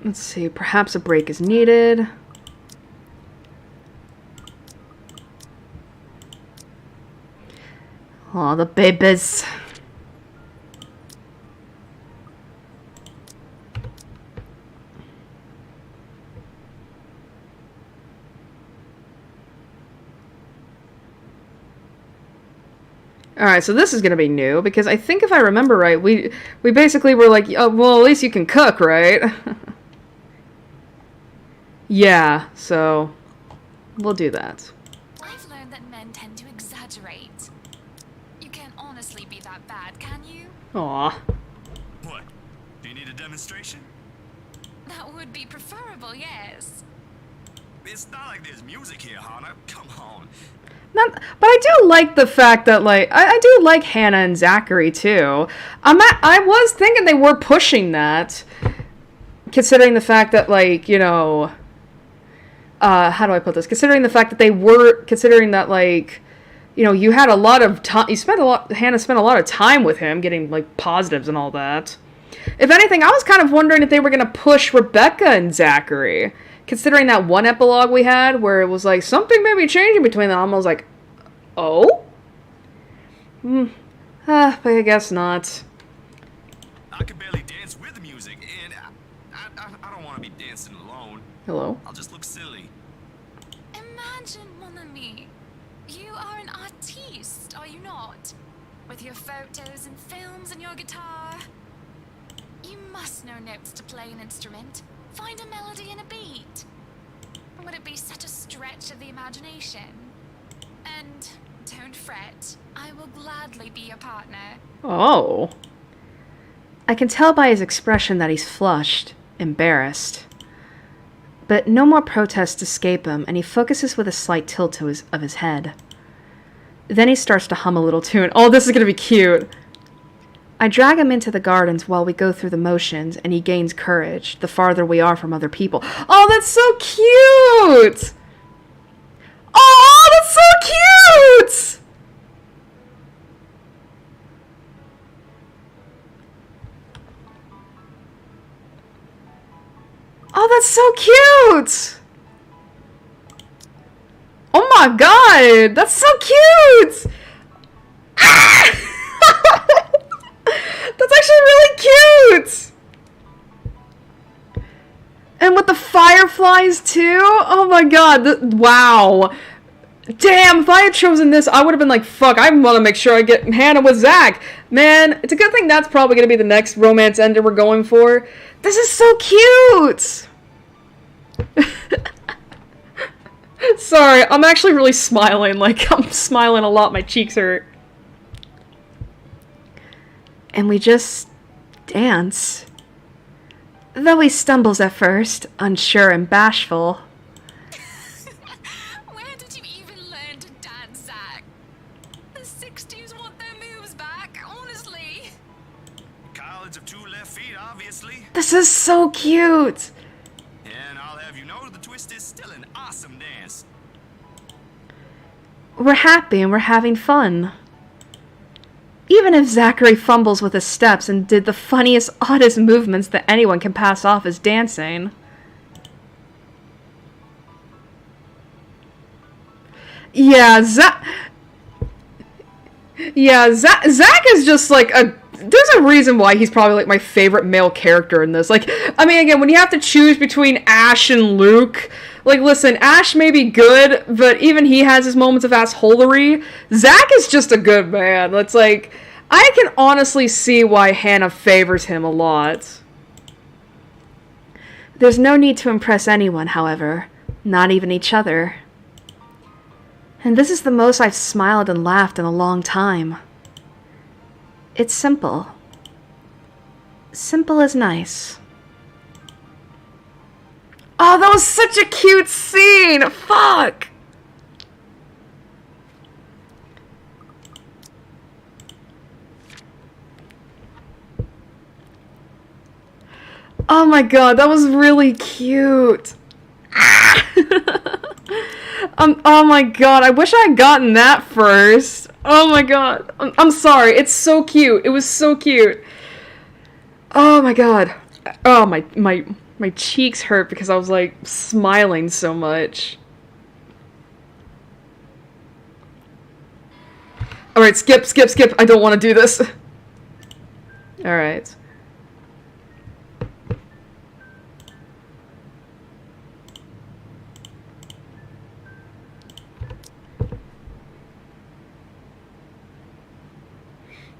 Let's see, perhaps a break is needed. Aw, the babies. Alright, so this is gonna be new, because I think if I remember right, we basically were like, oh, well, at least you can cook, right? Yeah, so we'll do that. I've learned that men tend to exaggerate. You can't honestly be that bad, can you? Aw. What? Do you need a demonstration? That would be preferable, yes. It's not like there's music here, Hannah. Come on. But I do like the fact that, like, I do like Hannah and Zachary, too. I was thinking they were pushing that, considering the fact that, like, you know, how do I put this? Considering the fact that considering that, like, you know, you had a lot of time, Hannah spent a lot of time with him, getting, like, positives and all that. If anything, I was kind of wondering if they were going to push Rebecca and Zachary. Considering that one epilogue we had where it was like, something may be changing between them, I was like, oh? But I guess not. I can barely dance with the music, and I don't want to be dancing alone. Hello? I'll just look silly. Imagine, mon ami. You are an artiste, are you not? With your photos and films and your guitar. You must know notes to play an instrument. Find a melody and a beat. Would it be such a stretch of the imagination? And don't fret, I will gladly be your partner. Oh. I can tell by his expression that he's flushed, embarrassed. But no more protests escape him, and he focuses with a slight tilt of his head. Then he starts to hum a little tune. Oh, this is gonna be cute. I drag him into the gardens while we go through the motions, and he gains courage, the farther we are from other people. Oh, that's so cute! Oh, that's so cute! Oh, that's so cute! Oh my god, that's so cute! Ah! That's actually really cute! And with the fireflies, too? Oh my god, wow. Damn, if I had chosen this, I would have been like, fuck, I want to make sure I get Hannah with Zach. Man, it's a good thing that's probably going to be the next romance ender we're going for. This is so cute! Sorry, I'm actually really smiling. Like, I'm smiling a lot, my cheeks hurt. And we just dance. Though he stumbles at first, unsure and bashful. Where did you even learn to dance, Zach? The 60s want their moves back, honestly. College of two left feet, obviously. This is so cute! And I'll have you know the twist is still an awesome dance. We're happy and we're having fun. Even if Zachary fumbles with his steps and did the funniest, oddest movements that anyone can pass off as dancing. Yeah, Zach is just like there's a reason why he's probably like my favorite male character in this. Like, I mean, again, when you have to choose between Ash and Luke, like, listen, Ash may be good, but even he has his moments of assholery. Zach is just a good man. It's like, I can honestly see why Hannah favors him a lot. There's no need to impress anyone, however. Not even each other. And this is the most I've smiled and laughed in a long time. It's simple. Simple as nice. Oh, that was such a cute scene! Fuck! Oh my god, that was really cute. Oh my god, I wish I had gotten that first. Oh my god. I'm sorry, it's so cute. It was so cute. Oh my god. Oh, my cheeks hurt because I was like smiling so much. Alright, skip. I don't want to do this. Alright.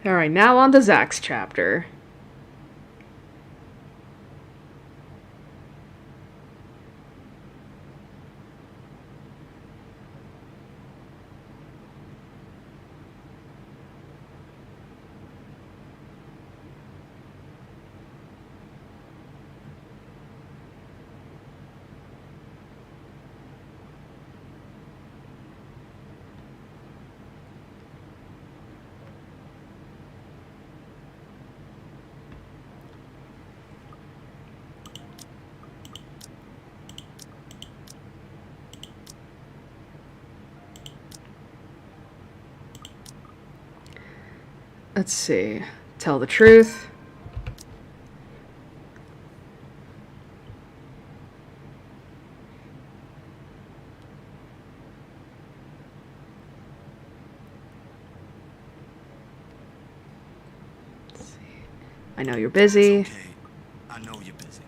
Alright, now on to Zach's chapter. Let's see. Tell the truth. Let's see. I know you're busy. Okay. I know you're busy.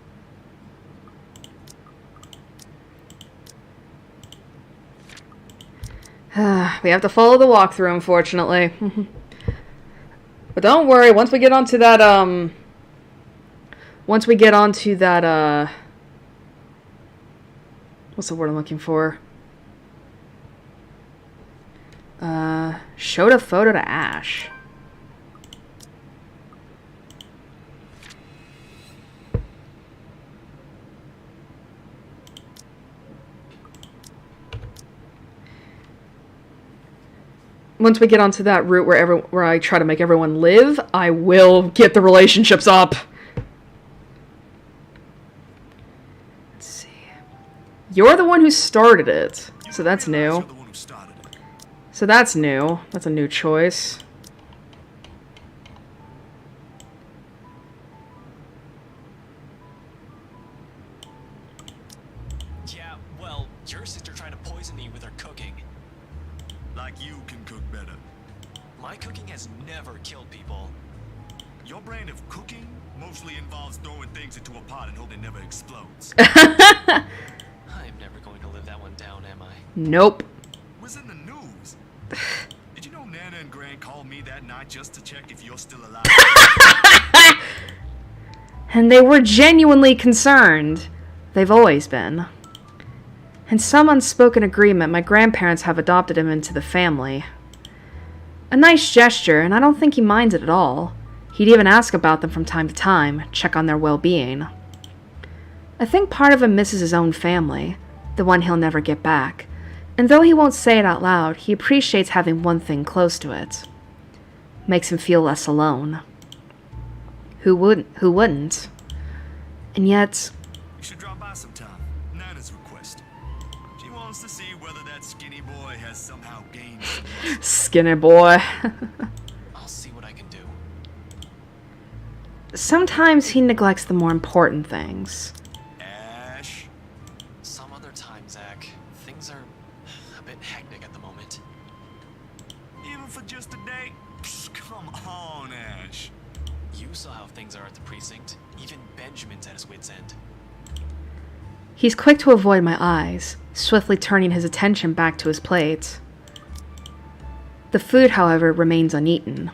We have to follow the walkthrough, unfortunately. But don't worry, once we get onto that, what's the word I'm looking for? Showed a photo to Ash. Once we get onto that route where I try to make everyone live, I will get the relationships up. Let's see. You're the one who started it, so that's new. You're the one who started it. So that's new. That's a new choice. Yeah, well, your sister tried to poison me with her cooking. Like you can cook better. My cooking has never killed people. Your brand of cooking mostly involves throwing things into a pot and hoping it never explodes. I'm never going to live that one down, am I? Nope. Was in the news. Did you know Nana and Gran called me that night just to check if you're still alive? And they were genuinely concerned. They've always been. In some unspoken agreement, my grandparents have adopted him into the family. A nice gesture, and I don't think he minds it at all. He'd even ask about them from time to time, check on their well-being. I think part of him misses his own family, the one he'll never get back. And though he won't say it out loud, he appreciates having one thing close to it. Makes him feel less alone. Who wouldn't? And yet... You should drop by sometime. Nana's request. She wants to see whether that skinny boy has somehow gained some muscle. Skinny boy. I'll see what I can do. Sometimes he neglects the more important things. Ash. Some other time, Zach. Things are a bit hectic at the moment. Even for just a day? Psst, come on, Ash. You saw how things are at the precinct. Even Benjamin's at his wit's end. He's quick to avoid my eyes, swiftly turning his attention back to his plate. The food, however, remains uneaten.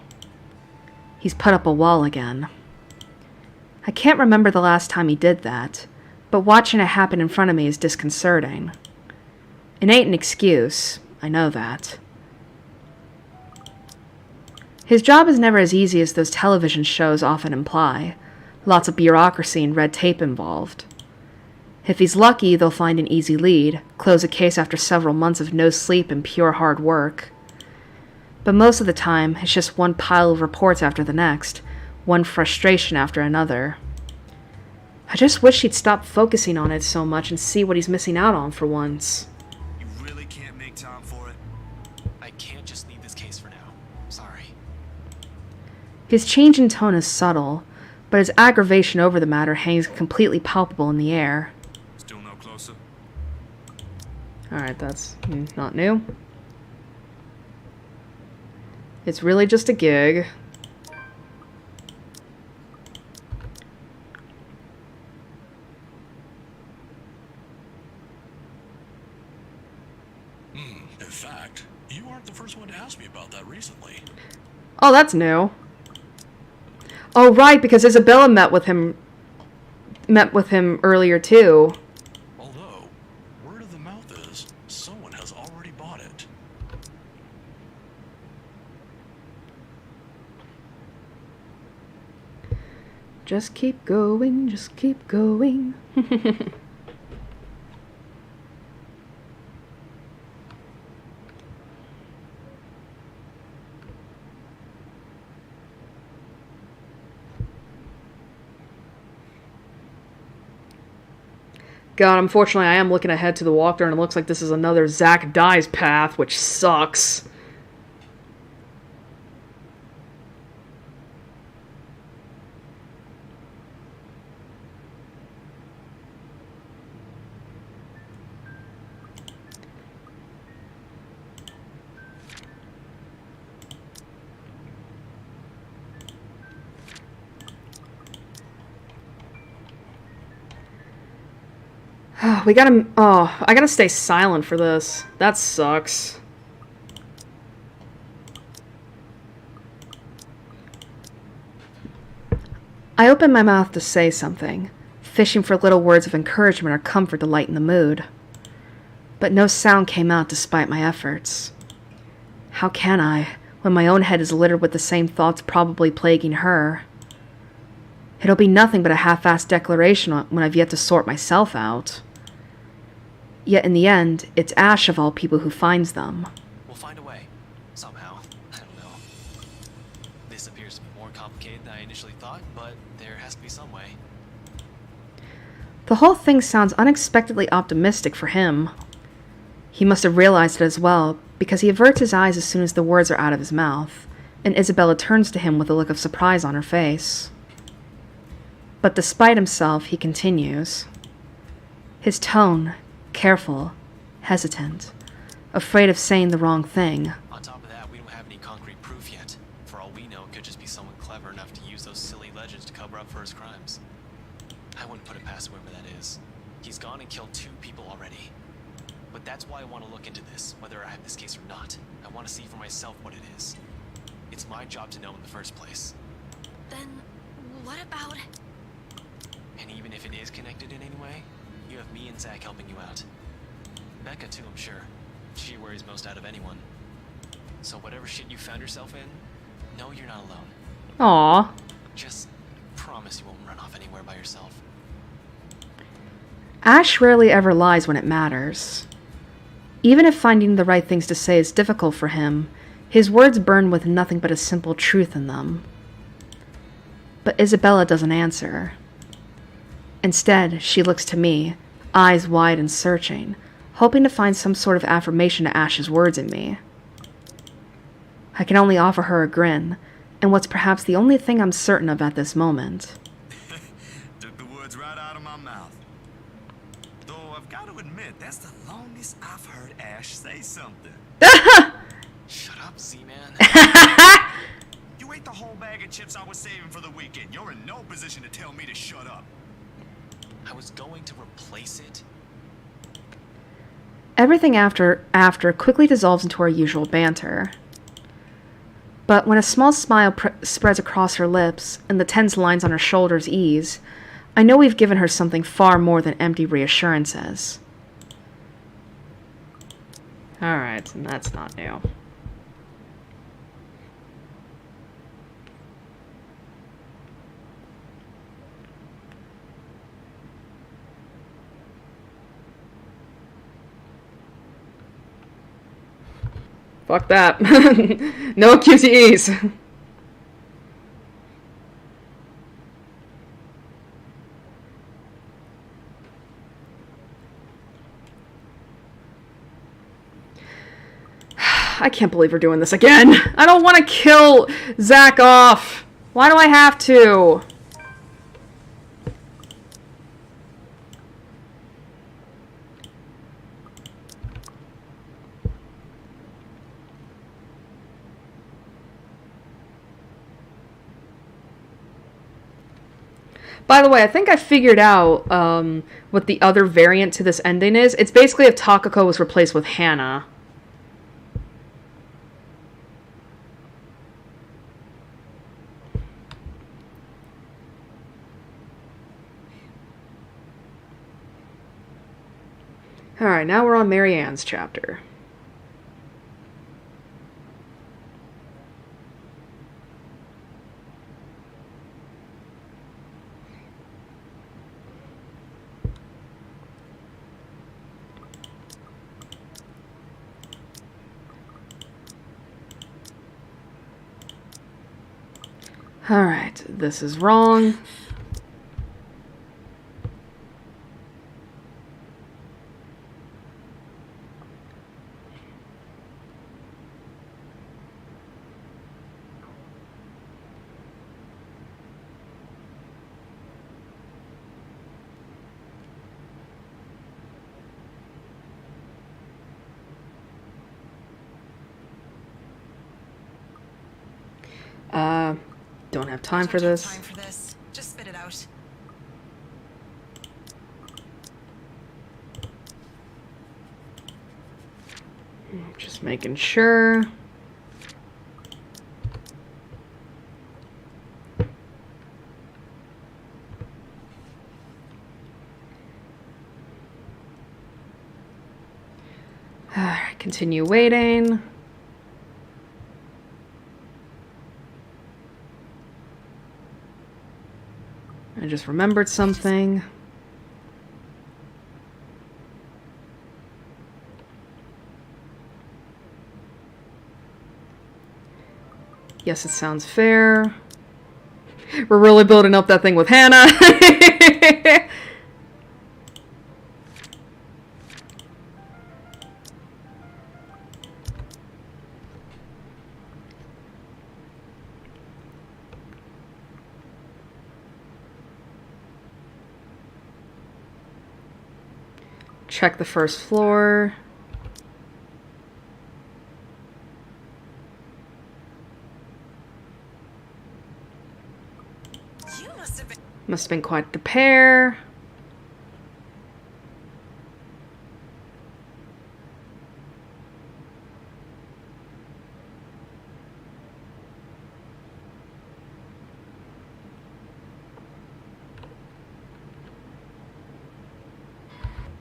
He's put up a wall again. I can't remember the last time he did that, but watching it happen in front of me is disconcerting. It ain't an excuse, I know that. His job is never as easy as those television shows often imply. Lots of bureaucracy and red tape involved. If he's lucky, they'll find an easy lead, close a case after several months of no sleep and pure hard work. But most of the time, it's just one pile of reports after the next, one frustration after another. I just wish he'd stop focusing on it so much and see what he's missing out on for once. You really can't make time for it? I can't just leave this case for now. Sorry. His change in tone is subtle, but his aggravation over the matter hangs completely palpable in the air. Still no closer? Alright, that's not new. It's really just a gig. In fact, you aren't the first one to ask me about that recently. Oh, that's new. Oh, right, because Isabella met with him earlier too. Although, word of the mouth is, someone has already bought it. Just keep going, just keep going. God, unfortunately, I am looking ahead to the walkthrough, and it looks like this is another Zack dies path, which sucks. We gotta... Oh, I gotta stay silent for this. That sucks. I opened my mouth to say something, fishing for little words of encouragement or comfort to lighten the mood. But no sound came out despite my efforts. How can I, when my own head is littered with the same thoughts probably plaguing her? It'll be nothing but a half-assed declaration when I've yet to sort myself out. Yet in the end, it's Ash of all people who finds them. We'll find a way. Somehow. I don't know. This appears to be more complicated than I initially thought, but there has to be some way. The whole thing sounds unexpectedly optimistic for him. He must have realized it as well, because he averts his eyes as soon as the words are out of his mouth, and Isabella turns to him with a look of surprise on her face. But despite himself, he continues. His tone, careful, hesitant, afraid of saying the wrong thing. On top of that, we don't have any concrete proof yet. For all we know, it could just be someone clever enough to use those silly legends to cover up for his crimes. I wouldn't put it past whoever that is. He's gone and killed 2 people already. But that's why I want to look into this, whether I have this case or not. I want to see for myself what it is. It's my job to know in the first place. Then, what about... And even if it is connected in any way, you have me and Zack helping you out. Becca too, I'm sure. She worries most out of anyone. So whatever shit you found yourself in, know you're not alone. Aww. Just promise you won't run off anywhere by yourself. Ash rarely ever lies when it matters. Even if finding the right things to say is difficult for him, his words burn with nothing but a simple truth in them. But Isabella doesn't answer. Instead, she looks to me, eyes wide and searching, hoping to find some sort of affirmation to Ash's words in me. I can only offer her a grin, and what's perhaps the only thing I'm certain of at this moment. Took the words right out of my mouth. Though I've got to admit, that's the longest I've heard Ash say something. Shut up, Z-Man. You ate the whole bag of chips I was saving for the weekend. You're in no position to tell me to shut up. I was going to replace it. Everything after quickly dissolves into our usual banter. But when a small smile spreads across her lips and the tense lines on her shoulders ease, I know we've given her something far more than empty reassurances. Alright, and that's not new. Fuck that. No QTEs. I can't believe we're doing this again. I don't want to kill Zack off. Why do I have to? By the way, I think I figured out what the other variant to this ending is. It's basically if Takako was replaced with Hannah. Alright, now we're on Marianne's chapter. Alright, this is wrong. Don't have time for this. Time for this. Just spit it out. Just making sure. Alright, continue waiting. I just remembered something. Yes, it sounds fair. We're really building up that thing with Hannah. Check the first floor. You must have been. Must have been quite the pair.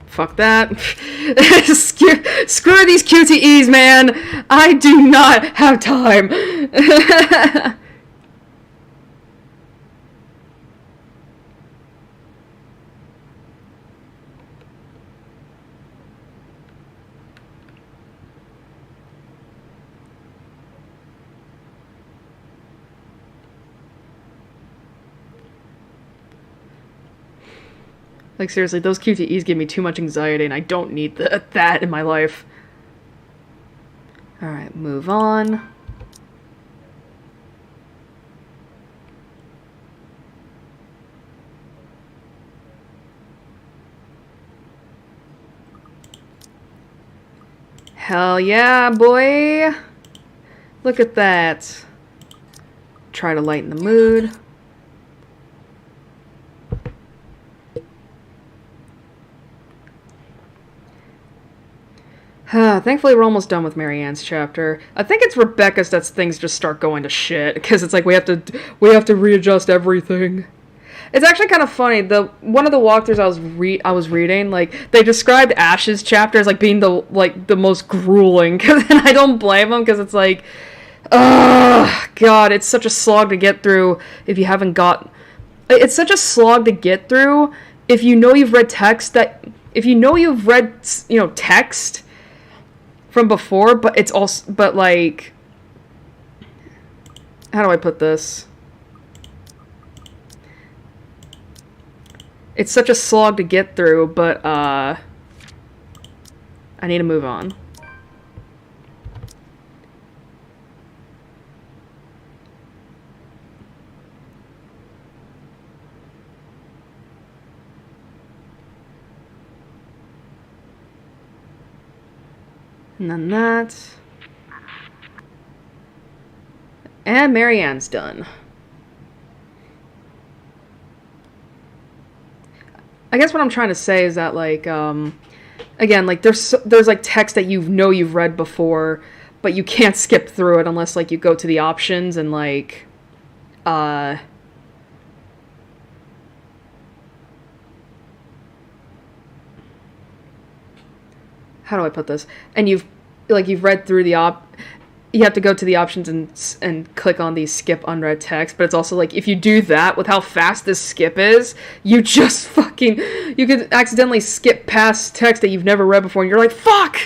Fuck that. Screw these QTEs, man. I do not have time. Like, seriously, those QTEs give me too much anxiety, and I don't need that in my life. Alright, move on. Hell yeah, boy! Look at that. Try to lighten the mood. Thankfully, we're almost done with Marianne's chapter. I think it's Rebecca's that things just start going to shit, because it's like we have to readjust everything. It's actually kind of funny. One of the walkthroughs I was reading, like, they described Ash's chapter as like being the most grueling, and I don't blame them, because it's like, ugh, God, it's such a slog to get through if you haven't got. It's such a slog to get through if you know you've read text text from before, but it's also, but like, how do I put this? It's such a slog to get through, but I need to move on. And then that. And Marianne's done. I guess what I'm trying to say is that, like, again, like, there's like text that you've read before, but you can't skip through it unless, like, you go to the options and, like, how do I put this? And you've read through you have to go to the options and click on the skip unread text, but it's also like, if you do that with how fast this skip is, you just you could accidentally skip past text that you've never read before, and you're like, fuck!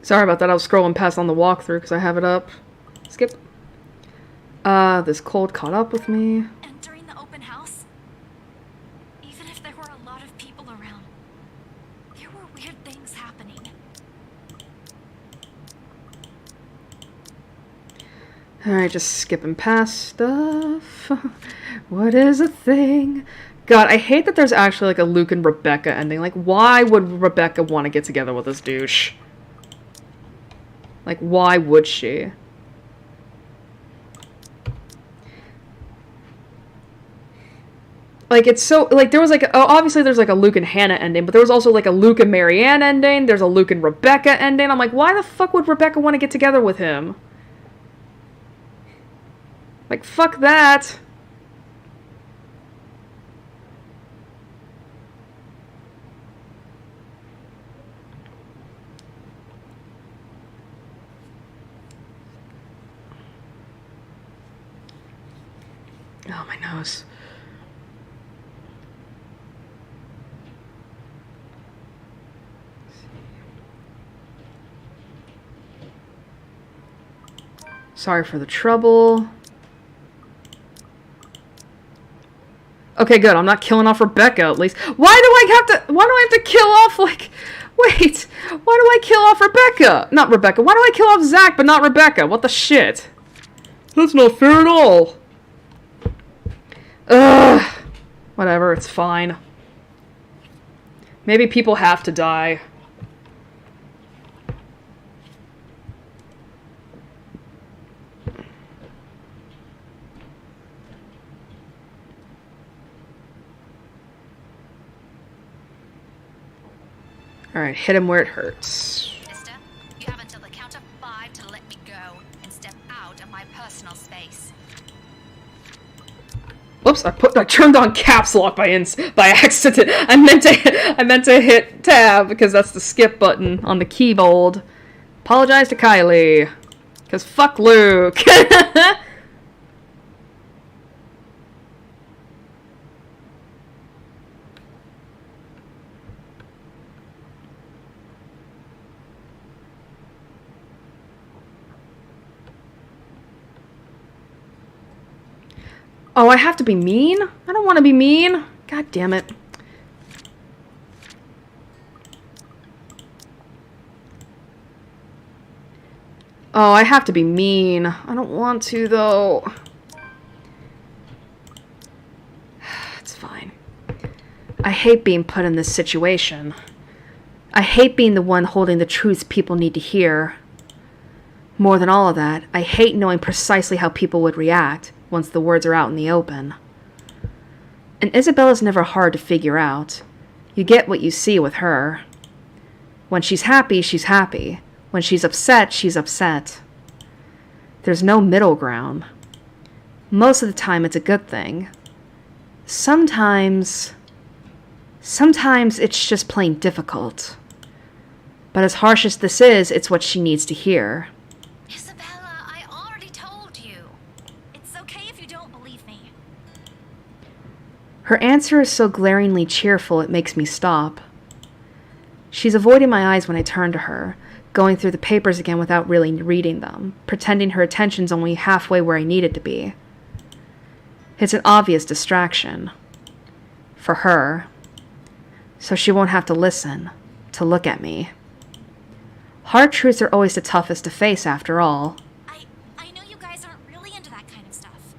Sorry about that, I was scrolling past on the walkthrough because I have it up. Skip. This cold caught up with me. And during the open house, even if there were a lot of people around, there were weird things happening. Alright, just skipping past stuff. What is a thing? God, I hate that there's actually like a Luke and Rebecca ending. Like, why would Rebecca want to get together with this douche? Like, why would she? Like, it's so, like, there was like, obviously there's like a Luke and Hannah ending, but there was also like a Luke and Marianne ending, there's a Luke and Rebecca ending. I'm like, why the fuck would Rebecca want to get together with him? Like, fuck that. Oh, my nose. Sorry for the trouble. Okay, good. I'm not killing off Rebecca, at least. Why do I have to kill off, like... Wait. Why do I kill off Rebecca? Not Rebecca. Why do I kill off Zach, but not Rebecca? What the shit? That's not fair at all. Ugh. Whatever, it's fine. Maybe people have to die. Alright, hit him where it hurts. Mister, you have until the count of 5 to let me go and step out of my personal space. Whoops! I turned on caps lock by accident. I meant to hit tab because that's the skip button on the keyboard. Apologize to Kylie, cause fuck Luke. Oh, I have to be mean? I don't want to be mean. God damn it. Oh, I have to be mean. I don't want to, though. It's fine. I hate being put in this situation. I hate being the one holding the truths people need to hear. More than all of that, I hate knowing precisely how people would react once the words are out in the open. And Isabella's never hard to figure out. You get what you see with her. When she's happy, she's happy. When she's upset, she's upset. There's no middle ground. Most of the time, it's a good thing. Sometimes it's just plain difficult. But as harsh as this is, it's what she needs to hear. Isabella, I already told you. It's okay if you don't believe me. Her answer is so glaringly cheerful it makes me stop. She's avoiding my eyes when I turn to her, going through the papers again without really reading them, pretending her attention's only halfway where I need it to be. It's an obvious distraction. For her. So she won't have to listen, to look at me. Hard truths are always the toughest to face, after all. I know you guys aren't really into that kind of stuff.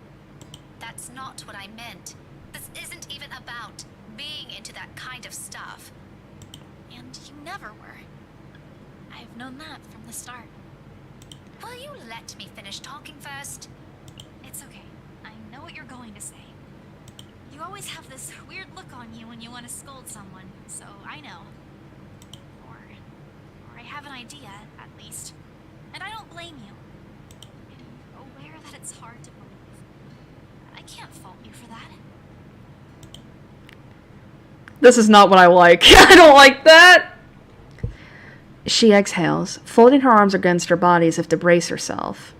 That's not what I meant. This isn't even about being into that kind of stuff. And you never were. I've known that from the start. Will you let me finish talking first? It's okay. I know what you're going to say. You always have this weird look on you when you want to scold someone, so I know. Or I have an idea, at least. And I don't blame you. I'm aware that it's hard to believe. I can't fault you for that. This is not what I like. I don't like that! She exhales, folding her arms against her body as if to brace herself.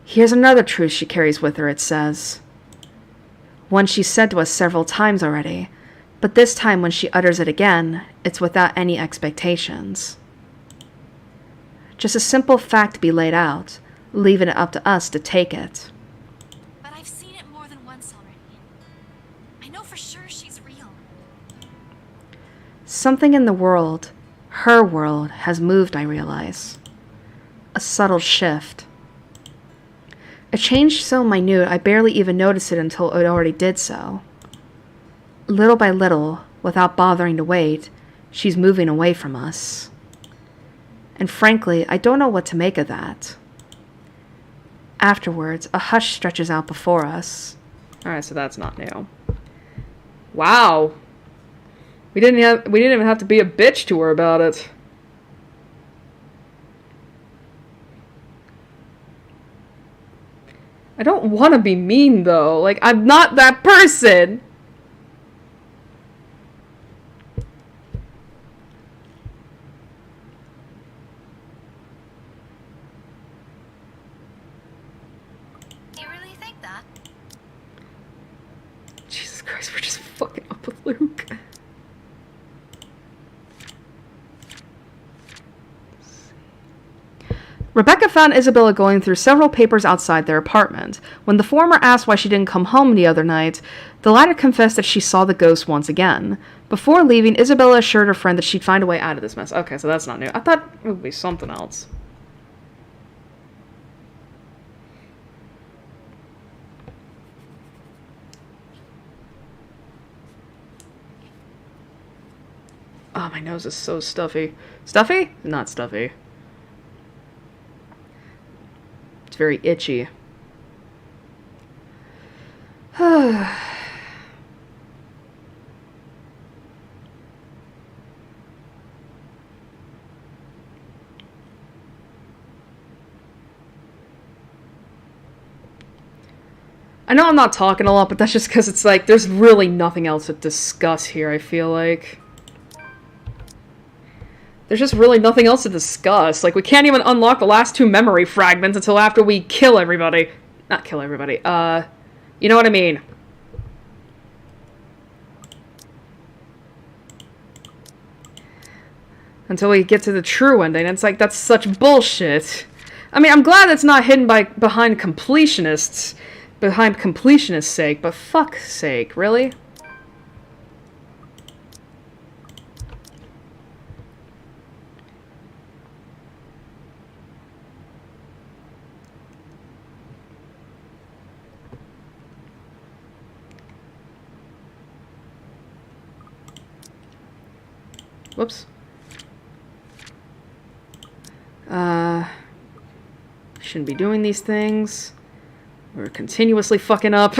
Here's another truth she carries with her, it says. One she's said to us several times already, but this time when she utters it again, it's without any expectations. Just a simple fact to be laid out, leaving it up to us to take it. But I've seen it more than once already. I know for sure she's real. Something in the world, her world, has moved, I realize. A subtle shift. A change so minute I barely even noticed it until it already did so. Little by little, without bothering to wait, she's moving away from us. And frankly, I don't know what to make of that. Afterwards, a hush stretches out before us. Alright, so that's not new. Wow. We didn't even have to be a bitch to her about it. I don't want to be mean, though. Like, I'm not that person! Do you really think that? Jesus Christ, we're just fucking up with Luke. Rebecca found Isabella going through several papers outside their apartment. When the former asked why she didn't come home the other night, the latter confessed that she saw the ghost once again. Before leaving, Isabella assured her friend that she'd find a way out of this mess. Okay, so that's not new. I thought it would be something else. Oh, my nose is so stuffy. Stuffy? Not stuffy. It's very itchy. I know I'm not talking a lot, but that's just because it's like, there's really nothing else to discuss here, I feel like. There's just really nothing else to discuss. Like, we can't even unlock the last 2 memory fragments until after we kill everybody. Not kill everybody. You know what I mean. Until we get to the true ending. It's like, that's such bullshit. I mean, I'm glad it's not hidden behind completionists. Behind completionist's sake, but fuck's sake, really? Whoops. Shouldn't be doing these things. We're continuously fucking up.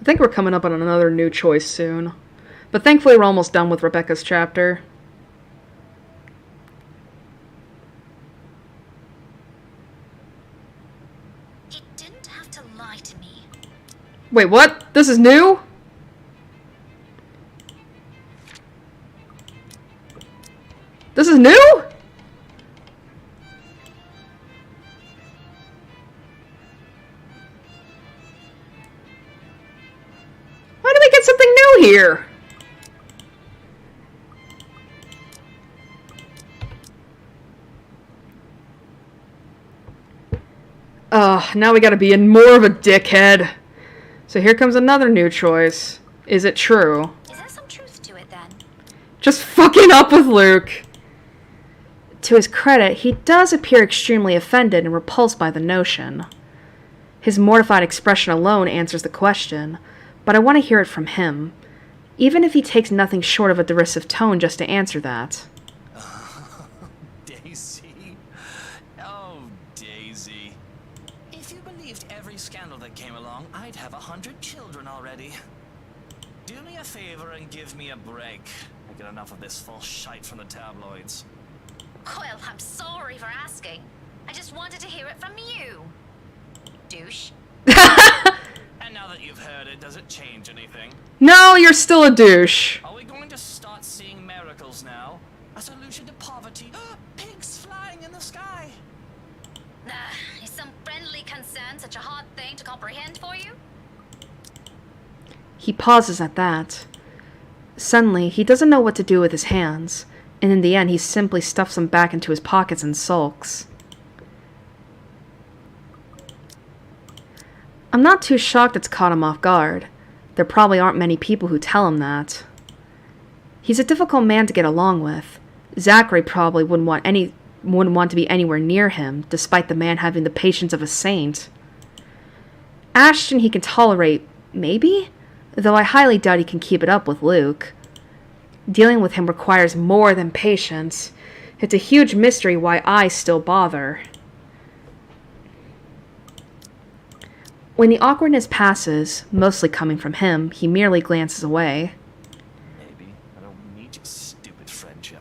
I think we're coming up on another new choice soon. But thankfully we're almost done with Rebecca's chapter. He didn't have to lie to me. Wait, what? This is new? This is new? here? Now we gotta be more of a dickhead. So here comes another new choice. Is it true? Is there some truth to it then? Just fucking up with Luke. To his credit, he does appear extremely offended and repulsed by the notion. His mortified expression alone answers the question, but I want to hear it from him, even if he takes nothing short of a derisive tone just to answer that. Daisy. Oh, Daisy. If you believed every scandal that came along, I'd have 100 children already. Do me a favor and give me a break. I get enough of this false shite from the tabloids. Well, I'm sorry for asking. I just wanted to hear it from you. Douche. And now that you've heard it, does it change anything? No, you're still a douche. Are we going to start seeing miracles now? A solution to poverty? Pigs flying in the sky? Is some friendly concern such a hard thing to comprehend for you? He pauses at that. Suddenly, he doesn't know what to do with his hands, and in the end he simply stuffs them back into his pockets and sulks. I'm not too shocked it's caught him off guard. There probably aren't many people who tell him that. He's a difficult man to get along with. Zachary probably wouldn't want to be anywhere near him, despite the man having the patience of a saint. Ashton he can tolerate, maybe? Though I highly doubt he can keep it up with Luke. Dealing with him requires more than patience. It's a huge mystery why I still bother. When the awkwardness passes, mostly coming from him, he merely glances away. Maybe. I don't need your stupid friendship.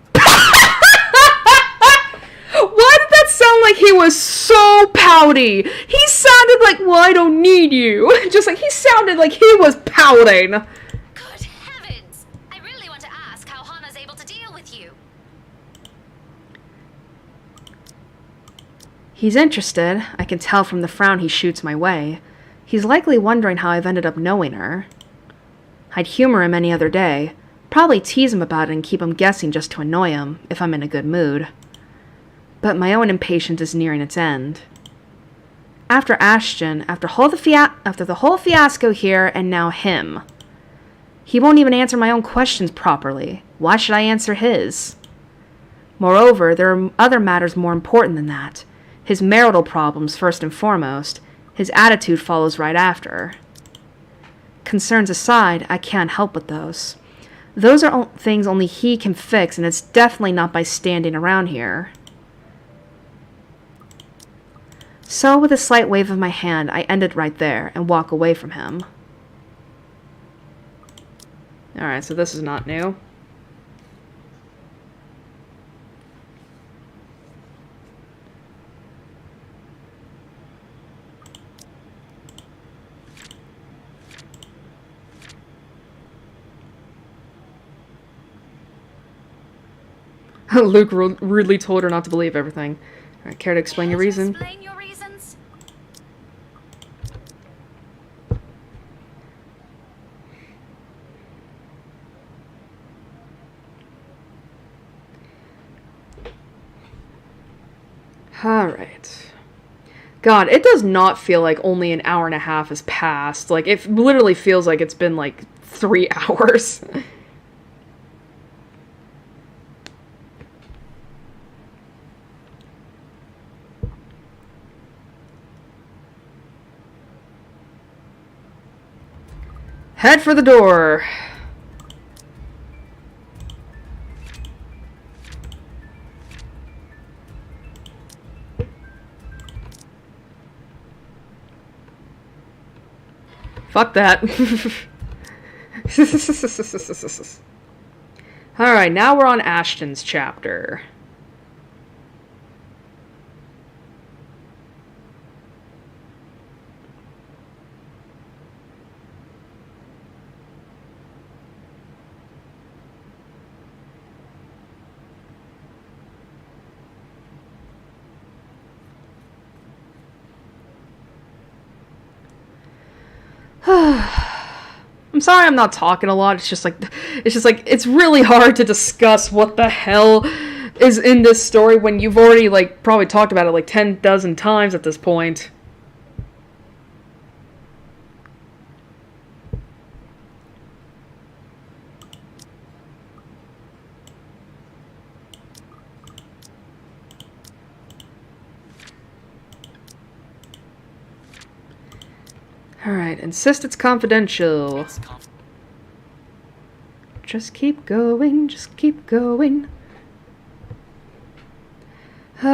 Why did that sound like he was so pouty? He sounded like, well, I don't need you. Just like he sounded like he was pouting. Good heavens! I really want to ask how Hana's able to deal with you. He's interested. I can tell from the frown he shoots my way. He's likely wondering how I've ended up knowing her. I'd humor him any other day. Probably tease him about it and keep him guessing just to annoy him, if I'm in a good mood. But my own impatience is nearing its end. After Ashton, after the whole fiasco here, and now him. He won't even answer my own questions properly. Why should I answer his? Moreover, there are other matters more important than that. His marital problems first and foremost. His attitude follows right after. Concerns aside, I can't help with those. Those are things only he can fix, and it's definitely not by standing around here. So, with a slight wave of my hand, I end it right there and walk away from him. Alright, so this is not new. Luke rudely told her not to believe everything. Alright, care to explain your reason? Explain your reasons? Alright. God, it does not feel like only an hour and a half has passed. Like, it literally feels like it's been, like, 3 hours. Head for the door. Fuck that. Alright, now we're on Ashton's chapter. I'm sorry I'm not talking a lot. It's just like it's really hard to discuss what the hell is in this story when you've already like probably talked about it like 10 dozen times at this point. Alright, insist it's confidential. Just keep going, just keep going. What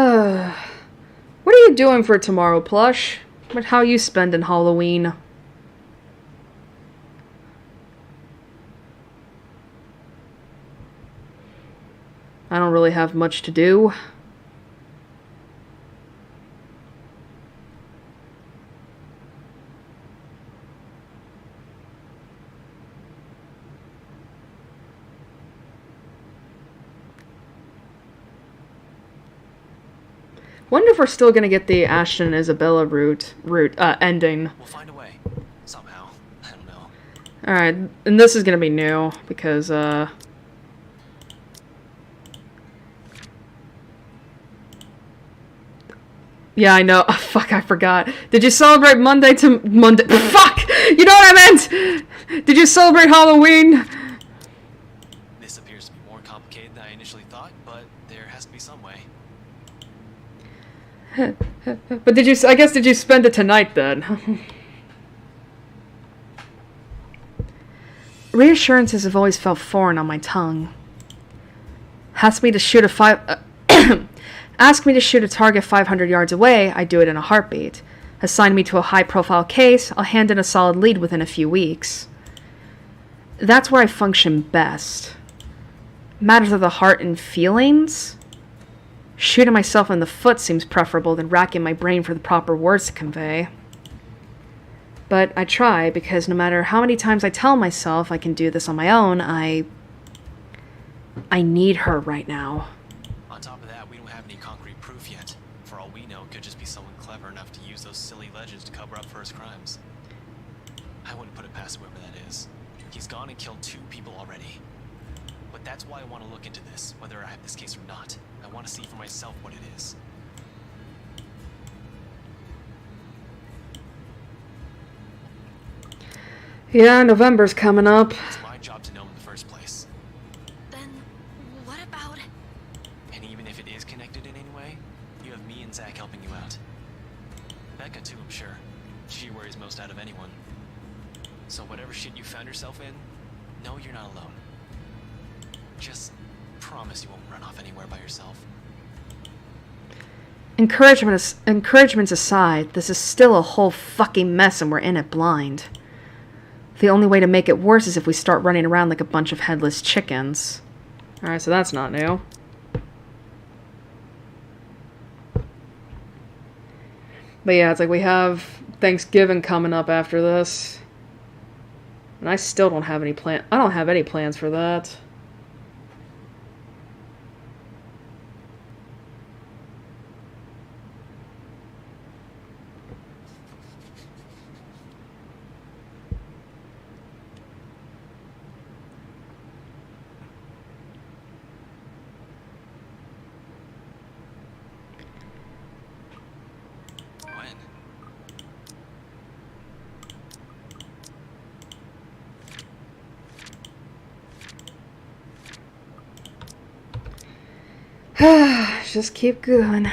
are you doing for tomorrow, Plush? How are you spending Halloween? I don't really have much to do. Wonder if we're still gonna get the Ashton and Isabella ending. We'll find a way. Somehow. I don't know. Alright, and this is gonna be new, because, yeah, I know. Oh, fuck, I forgot. Did you celebrate Monday? Fuck! You know what I meant! Did you celebrate Halloween? This appears to be more complicated than I initially thought, but there has to be some way. But did you spend it tonight then? Reassurances have always felt foreign on my tongue. Ask me to shoot a target 500 yards away, I do it in a heartbeat. Assign me to a high-profile case, I'll hand in a solid lead within a few weeks. That's where I function best. Matters of the heart and feelings? Shooting myself in the foot seems preferable than racking my brain for the proper words to convey. But I try, because no matter how many times I tell myself I can do this on my own, I need her right now. On top of that, we don't have any concrete proof yet. For all we know, it could just be someone clever enough to use those silly legends to cover up for his crimes. I wouldn't put it past whoever that is. He's gone and killed 2 people already. But that's why I want to look into this, whether I have this case or not. I want to see for myself what it is. Yeah, November's coming up. It's my job to know in the first place. Then, what about... And even if it is connected in any way, you have me and Zach helping you out. Becca too, I'm sure. She worries most out of anyone. So whatever shit you found yourself in, know you're not alone. Just promise you won't run off anywhere by yourself. Encouragements aside, this is still a whole fucking mess and we're in it blind. The only way to make it worse is if we start running around like a bunch of headless chickens. Alright, so that's not new. But yeah, it's like we have Thanksgiving coming up after this. And I still don't have any I don't have any plans for that. Just keep going.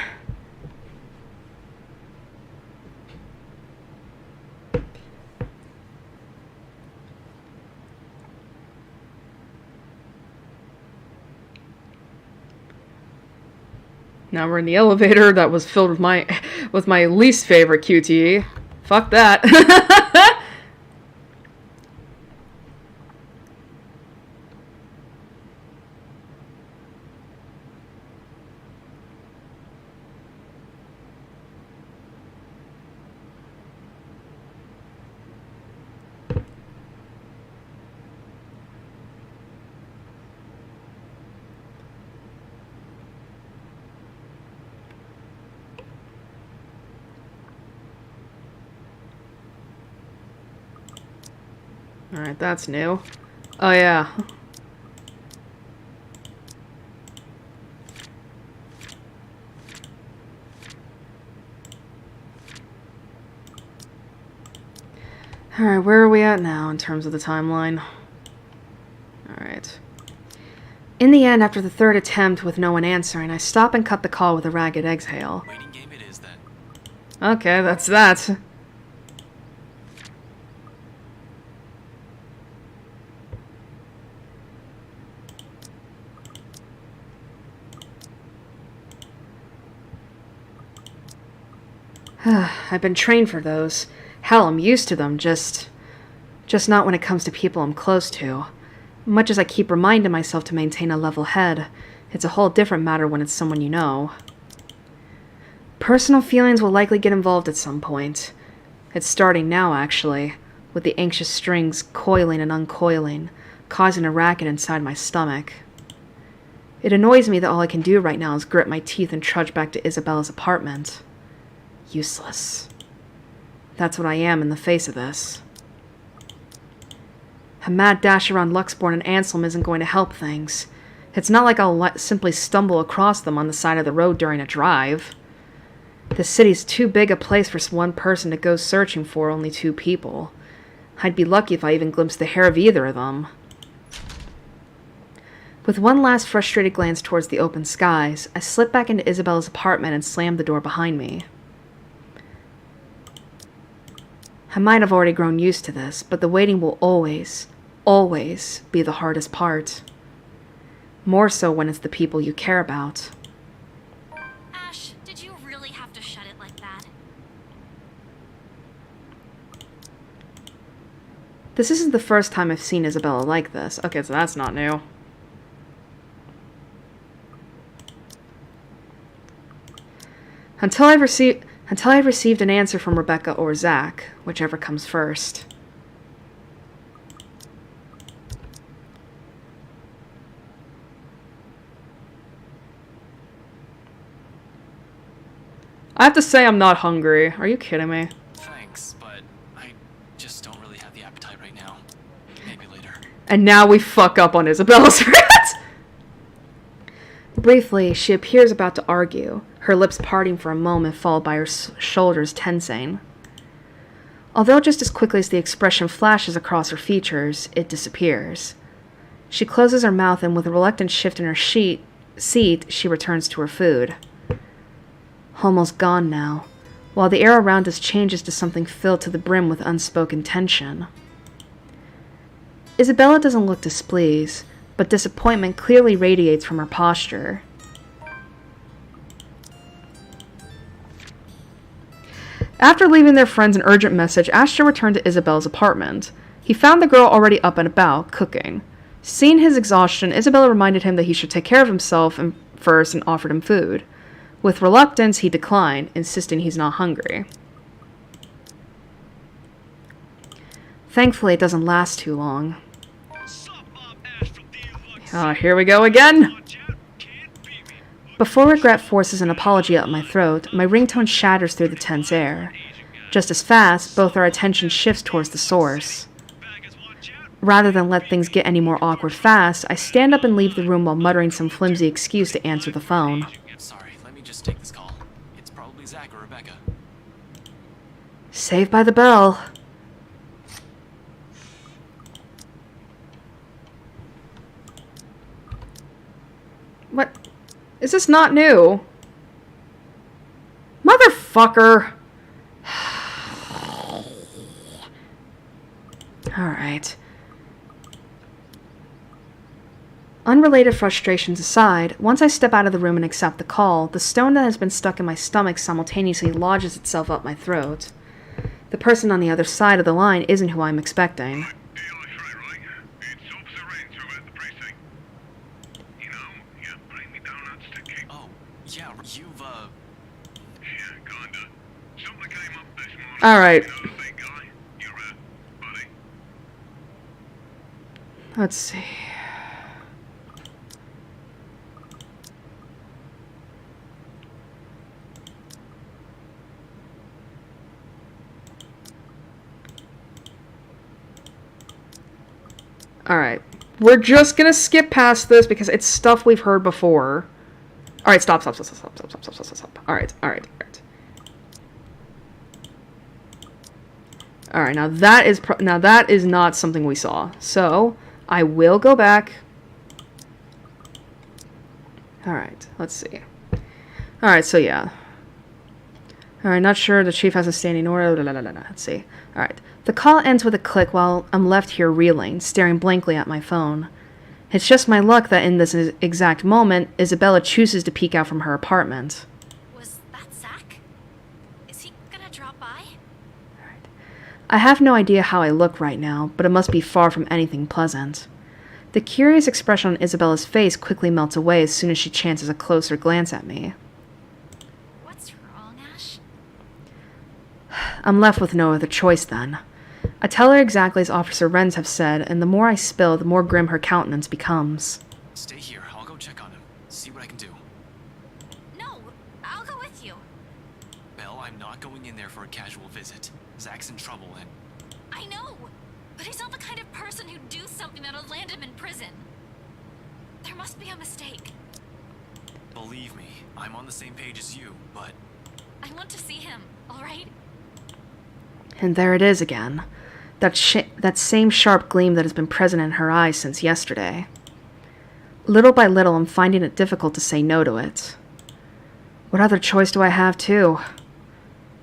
Now we're in the elevator that was filled with my least favorite QTE. Fuck that. Alright, that's new. Oh, yeah. Alright, where are we at now in terms of the timeline? Alright. In the end, after the third attempt with no one answering, I stop and cut the call with a ragged exhale. Waiting game it is then. Okay, that's that. I've been trained for those. Hell, I'm used to them, just not when it comes to people I'm close to. Much as I keep reminding myself to maintain a level head, it's a whole different matter when it's someone you know. Personal feelings will likely get involved at some point. It's starting now, actually, with the anxious strings coiling and uncoiling, causing a racket inside my stomach. It annoys me that all I can do right now is grit my teeth and trudge back to Isabella's apartment. Useless. That's what I am in the face of this. A mad dash around Luxborn and Anselm isn't going to help things. It's not like I'll simply stumble across them on the side of the road during a drive. The city's too big a place for one person to go searching for only two people. I'd be lucky if I even glimpsed the hair of either of them. With one last frustrated glance towards the open skies, I slipped back into Isabella's apartment and slammed the door behind me. I might have already grown used to this, but the waiting will always be the hardest part. More so when it's the people you care about. Ash, did you really have to shut it like that? This isn't the first time I've seen Isabella like this. Okay, so that's not new. Until I've received an answer from Rebecca or Zach, whichever comes first. I have to say I'm not hungry. Are you kidding me? Thanks, but I just don't really have the appetite right now. Maybe later. And now we fuck up on Isabella's rant. Briefly, she appears about to argue, her lips parting for a moment, followed by her shoulders tensing. Although just as quickly as the expression flashes across her features, it disappears. She closes her mouth and with a reluctant shift in her seat, she returns to her food. Almost gone now, while the air around us changes to something filled to the brim with unspoken tension. Isabella doesn't look displeased, but disappointment clearly radiates from her posture. After leaving their friends an urgent message, Asher returned to Isabella's apartment. He found the girl already up and about, cooking. Seeing his exhaustion, Isabella reminded him that he should take care of himself first and offered him food. With reluctance, he declined, insisting he's not hungry. Thankfully, it doesn't last too long. Here we go again! Before regret forces an apology up my throat, my ringtone shatters through the tense air. Just as fast, both our attention shifts towards the source. Rather than let things get any more awkward fast, I stand up and leave the room while muttering some flimsy excuse to answer the phone. Sorry, let me just take this call. It's probably Zach or Rebecca. Saved by the bell. What? Is this not new? Motherfucker! Alright. Unrelated frustrations aside, once I step out of the room and accept the call, the stone that has been stuck in my stomach simultaneously lodges itself up my throat. The person on the other side of the line isn't who I'm expecting. Alright. Let's see. Alright. We're just gonna skip past this because it's stuff we've heard before. Alright, stop. Alright. Alright, now that is not something we saw. So, I will go back. Alright, let's see. Alright, so yeah. Alright, not sure the chief has a standing order. Let's see. Alright. The call ends with a click while I'm left here reeling, staring blankly at my phone. It's just my luck that in this exact moment, Isabella chooses to peek out from her apartment. Was that Zach? Is he gonna drop by? Alright. I have no idea how I look right now, but it must be far from anything pleasant. The curious expression on Isabella's face quickly melts away as soon as she chances a closer glance at me. What's wrong, Ash? I'm left with no other choice then. I tell her exactly as Officer Renz have said, and the more I spill, the more grim her countenance becomes. Stay here. I'll go check on him. See what I can do. No, I'll go with you. Belle, I'm not going in there for a casual visit. Zach's in trouble and... I know, but he's not the kind of person who'd do something that'll land him in prison. There must be a mistake. Believe me, I'm on the same page as you, but... I want to see him, alright? And there it is again. That same sharp gleam that has been present in her eyes since yesterday. Little by little, I'm finding it difficult to say no to it. What other choice do I have, too?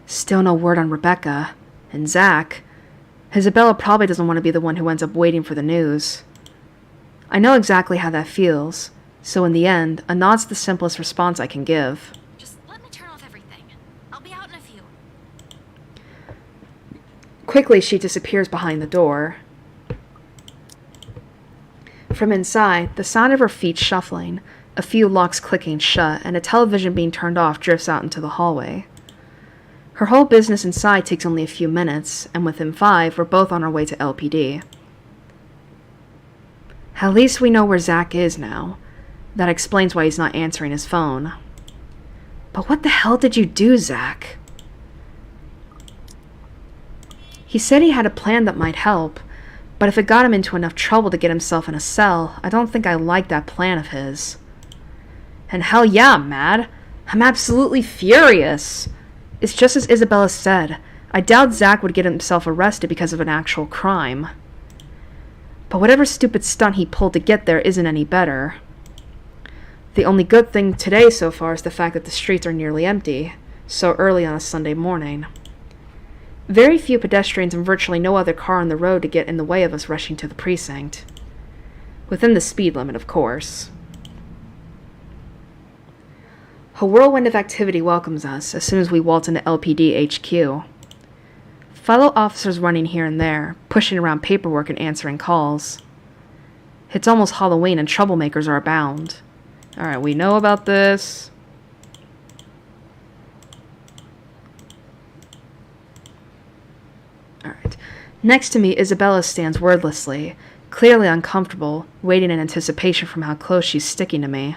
Still no word on Rebecca. And Zach. Isabella probably doesn't want to be the one who ends up waiting for the news. I know exactly how that feels, so in the end, a nod's the simplest response I can give. Just let me turn off everything. I'll be out in a few. Quickly, she disappears behind the door. From inside, the sound of her feet shuffling, a few locks clicking shut, and a television being turned off drifts out into the hallway. Her whole business inside takes only a few minutes, and within 5, we're both on our way to LPD. At least we know where Zach is now. That explains why he's not answering his phone. But what the hell did you do, Zach? He said he had a plan that might help, but if it got him into enough trouble to get himself in a cell, I don't think I like that plan of his. And hell yeah, I'm mad. I'm absolutely furious. It's just as Isabella said. I doubt Zach would get himself arrested because of an actual crime. But whatever stupid stunt he pulled to get there isn't any better. The only good thing today so far is the fact that the streets are nearly empty, so early on a Sunday morning. Very few pedestrians and virtually no other car on the road to get in the way of us rushing to the precinct. Within the speed limit, of course. A whirlwind of activity welcomes us as soon as we waltz into LPD HQ. Fellow officers running here and there, pushing around paperwork and answering calls. It's almost Halloween and troublemakers are abound. Alright, we know about this. Alright. Next to me, Isabella stands wordlessly, clearly uncomfortable, waiting in anticipation from how close she's sticking to me.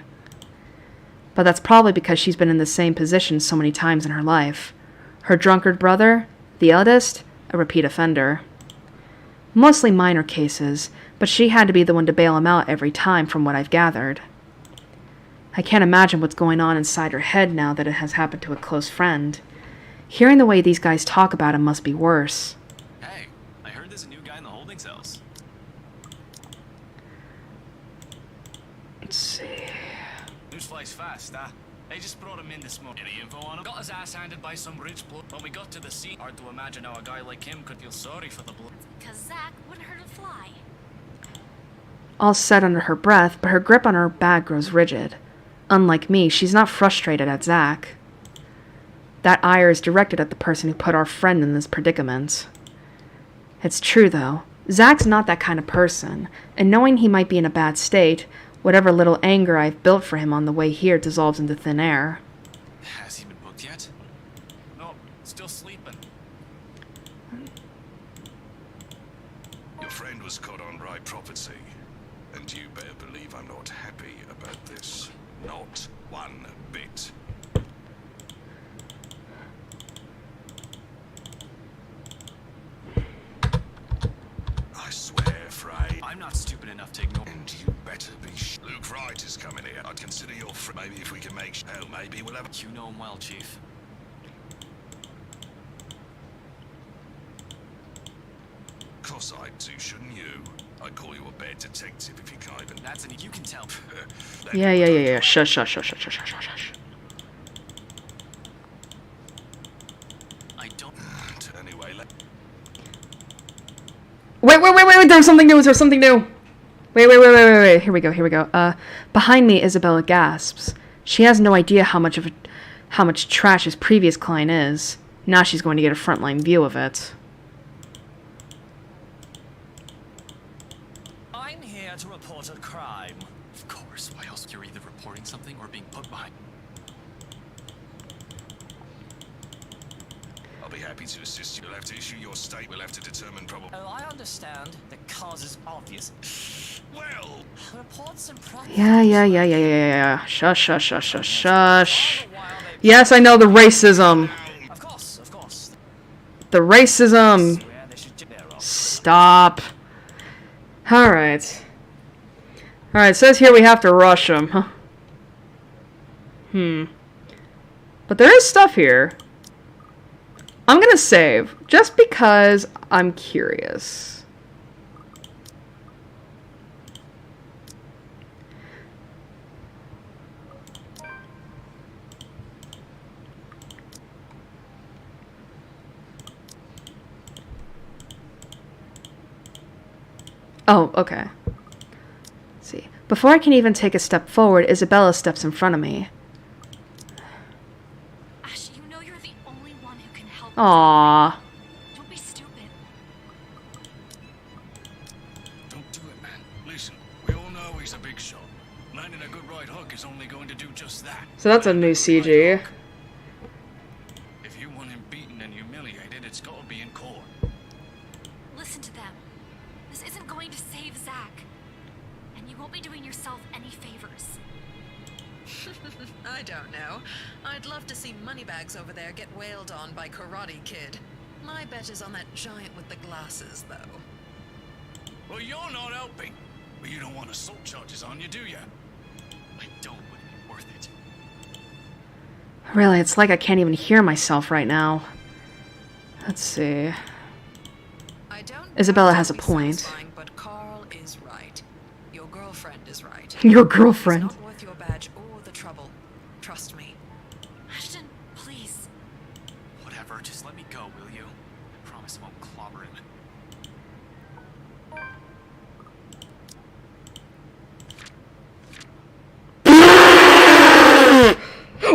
But that's probably because she's been in the same position so many times in her life. Her drunkard brother, the eldest, a repeat offender. Mostly minor cases, but she had to be the one to bail him out every time from what I've gathered. I can't imagine what's going on inside her head now that it has happened to a close friend. Hearing the way these guys talk about him must be worse. Hey, I heard there's a new guy in the holding cells. Let's see. News flies fast, huh? They just brought him in this morning. Any info on him? Got his ass handed by some rich bloke. When we got to the scene, hard to imagine how a guy like him could feel sorry for the bloke. Because Zach wouldn't hurt a fly. All said under her breath, but her grip on her bag grows rigid. Unlike me, she's not frustrated at Zach. That ire is directed at the person who put our friend in this predicament. It's true, though. Zach's not that kind of person, and knowing he might be in a bad state, whatever little anger I've built for him on the way here dissolves into thin air. Has he been booked yet? No, still sleeping. Your friend was caught on right property, and you better believe I'm not happy about this. Not one bit. I swear, Frey. I'm not stupid enough to ignore. And you better be Luke Wright is coming here. I'd consider your friend. Maybe if we can make hell, maybe we'll have You know him well, Chief. Of course I do, shouldn't you? I'd call you a bad detective if you can't even... That's an you can tell. Yeah. Shush. I don't. Anyway, Wait, there's something new, Wait, here we go. Behind me, Isabella gasps. She has no idea how much trash his previous client is. Now she's going to get a frontline view of it. I'm here to report a crime. Of course. Why else? You're either reporting something or being put behind. I'll be happy to assist you. You'll have to issue your state. We'll have to determine probable... Oh, I understand. The cause is obvious. Well... Reports and problems. Yeah. Shush. Yes, I know the racism. Of course. The racism. Swear they should do their own. Stop. Alright, it says here we have to rush him, huh? But there is stuff here. I'm gonna save, just because I'm curious. Oh, okay. Let's see. Before I can even take a step forward, Isabella steps in front of me. Ash, you know you're the only one who can help. Aww. Don't be stupid. Don't do it, man. Listen, we all know he's a big shot. Landing a good right hook is only going to do just that. So that's a new CG. If you want him beaten and humiliated, it's got to be in court. Listen to them. This isn't going to save Zach. And you won't be doing yourself any favors. I don't know. I'd love to see Moneybags over there get wailed on by Karate Kid. My bet is on that giant with the glasses, though. Well, you're not helping. But you don't want assault charges on you, do you? I don't. Wouldn't be worth it. Really, it's like I can't even hear myself right now. Let's see. I don't Isabella know has a if it's point. satisfying, but Carl is right. Your girlfriend is right. Your girlfriend. It's not worth your badge or the trouble. Trust me. Ashton, please. Whatever. Just let me go, will you? I promise I won't clobber him.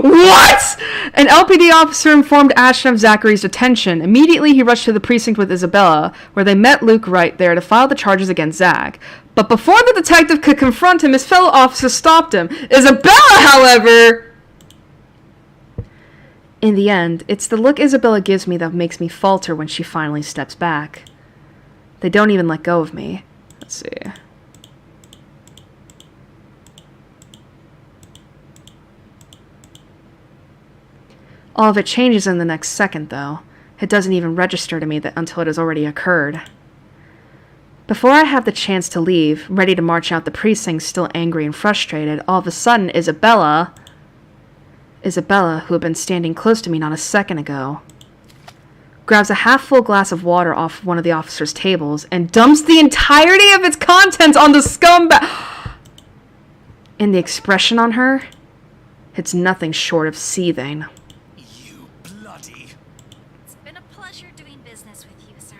What? An LPD officer informed Ashton of Zachary's detention. Immediately, he rushed to the precinct with Isabella, where they met Luke right there to file the charges against Zach. But before the detective could confront him, his fellow officer stopped him. Isabella, however... In the end, it's the look Isabella gives me that makes me falter when she finally steps back. They don't even let go of me. Let's see. All of it changes in the next second, though. It doesn't even register to me until it has already occurred. Before I have the chance to leave, ready to march out the precinct, still angry and frustrated, all of a sudden, Isabella, who had been standing close to me not a second ago, grabs a half-full glass of water off one of the officer's tables and dumps the entirety of its contents on the scumbag. And the expression on her, it's nothing short of seething. You bloody... It's been a pleasure doing business with you, sir.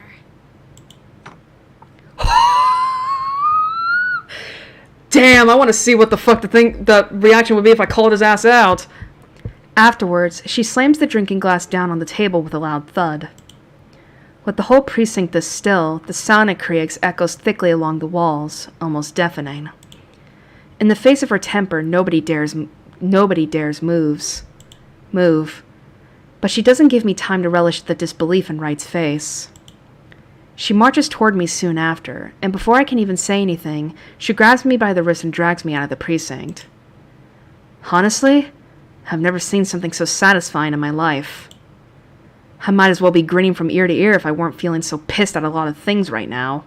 Damn, I want to see what the fuck the reaction would be if I called his ass out. Afterwards, she slams the drinking glass down on the table with a loud thud. With the whole precinct this still, the sound it creates echoes thickly along the walls, almost deafening. In the face of her temper, nobody dares move. But she doesn't give me time to relish the disbelief in Wright's face. She marches toward me soon after, and before I can even say anything, she grabs me by the wrist and drags me out of the precinct. Honestly, I've never seen something so satisfying in my life. I might as well be grinning from ear to ear if I weren't feeling so pissed at a lot of things right now.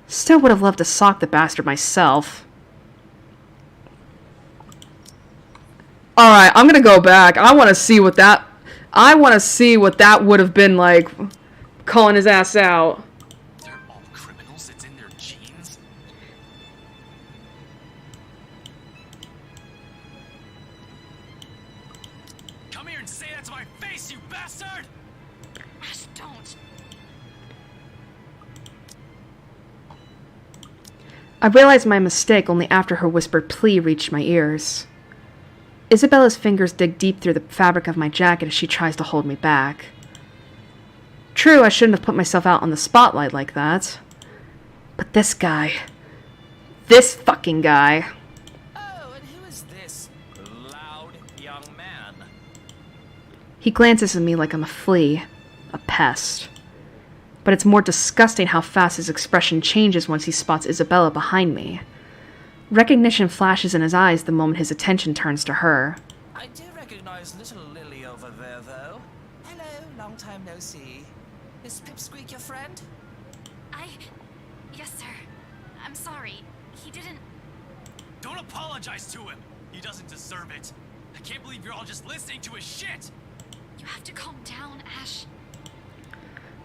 Still would have loved to sock the bastard myself. Alright, I'm gonna go back. I want to see what that would have been like, calling his ass out. They're all criminals. It's in their genes. Come here and say that to my face, you bastard! Ash, don't. I realized my mistake only after her whispered plea reached my ears. Isabella's fingers dig deep through the fabric of my jacket as she tries to hold me back. True, I shouldn't have put myself out on the spotlight like that. But this guy. This fucking guy. Oh, and who is this loud young man? He glances at me like I'm a flea. A pest. But it's more disgusting how fast his expression changes once he spots Isabella behind me. Recognition flashes in his eyes the moment his attention turns to her. I do recognize little Lily over there, though. Hello, long time no see. Is Pipsqueak your friend? Yes, sir. I'm sorry. He didn't... Don't apologize to him. He doesn't deserve it. I can't believe you're all just listening to his shit. You have to calm down, Ash.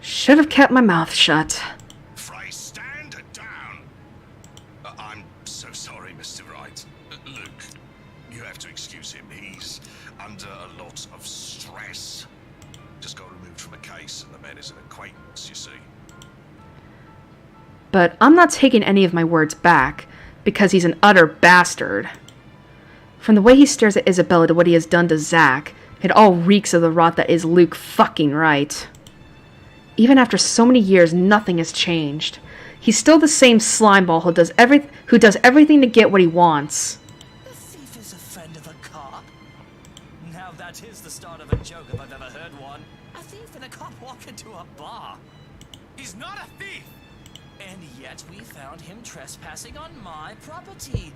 Should have kept my mouth shut. Frey, stand down. I'm so sorry, Mr. Wright. Luke, you have to excuse him. He's under a lot of stress. Just got removed from a case, and the man is an acquaintance, you see. But I'm not taking any of my words back, because he's an utter bastard. From the way he stares at Isabella to what he has done to Zach, it all reeks of the rot that is Luke fucking Wright. Even after so many years, nothing has changed. He's still the same slimeball who does everything to get what he wants. The thief is a friend of a cop? Now that is the start of a joke if I've ever heard one. A thief and a cop walk into a bar. He's not a thief. And yet we found him trespassing on my property.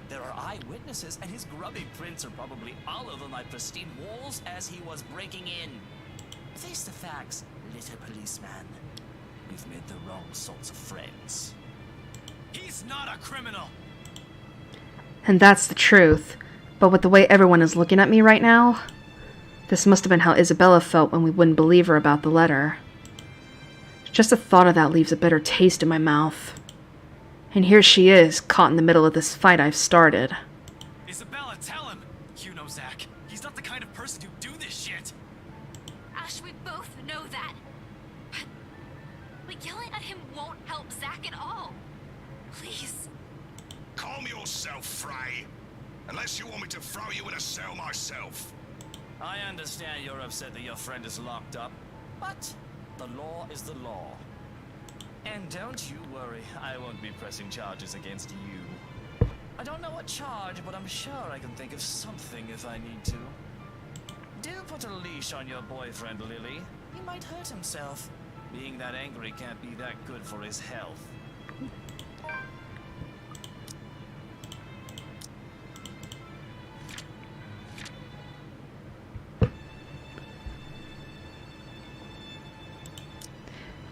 There are eyewitnesses, and his grubby prints are probably all over my pristine walls as he was breaking in. Face the facts, little policeman. We've made the wrong sorts of friends. He's not a criminal. And that's the truth. But with the way everyone is looking at me right now, this must have been how Isabella felt when we wouldn't believe her about the letter. Just the thought of that leaves a bitter taste in my mouth. And here she is, caught in the middle of this fight I've started. Isabella, tell him. You know Zach. He's not the kind of person who'd do this shit. Ash, we both know that. But yelling at him won't help Zach at all. Please. Calm yourself, Frey. Unless you want me to throw you in a cell myself. I understand you're upset that your friend is locked up, but the law is the law. And don't you worry, I won't be pressing charges against you. I don't know what charge, but I'm sure I can think of something if I need to. Do put a leash on your boyfriend, Lily. He might hurt himself. Being that angry can't be that good for his health.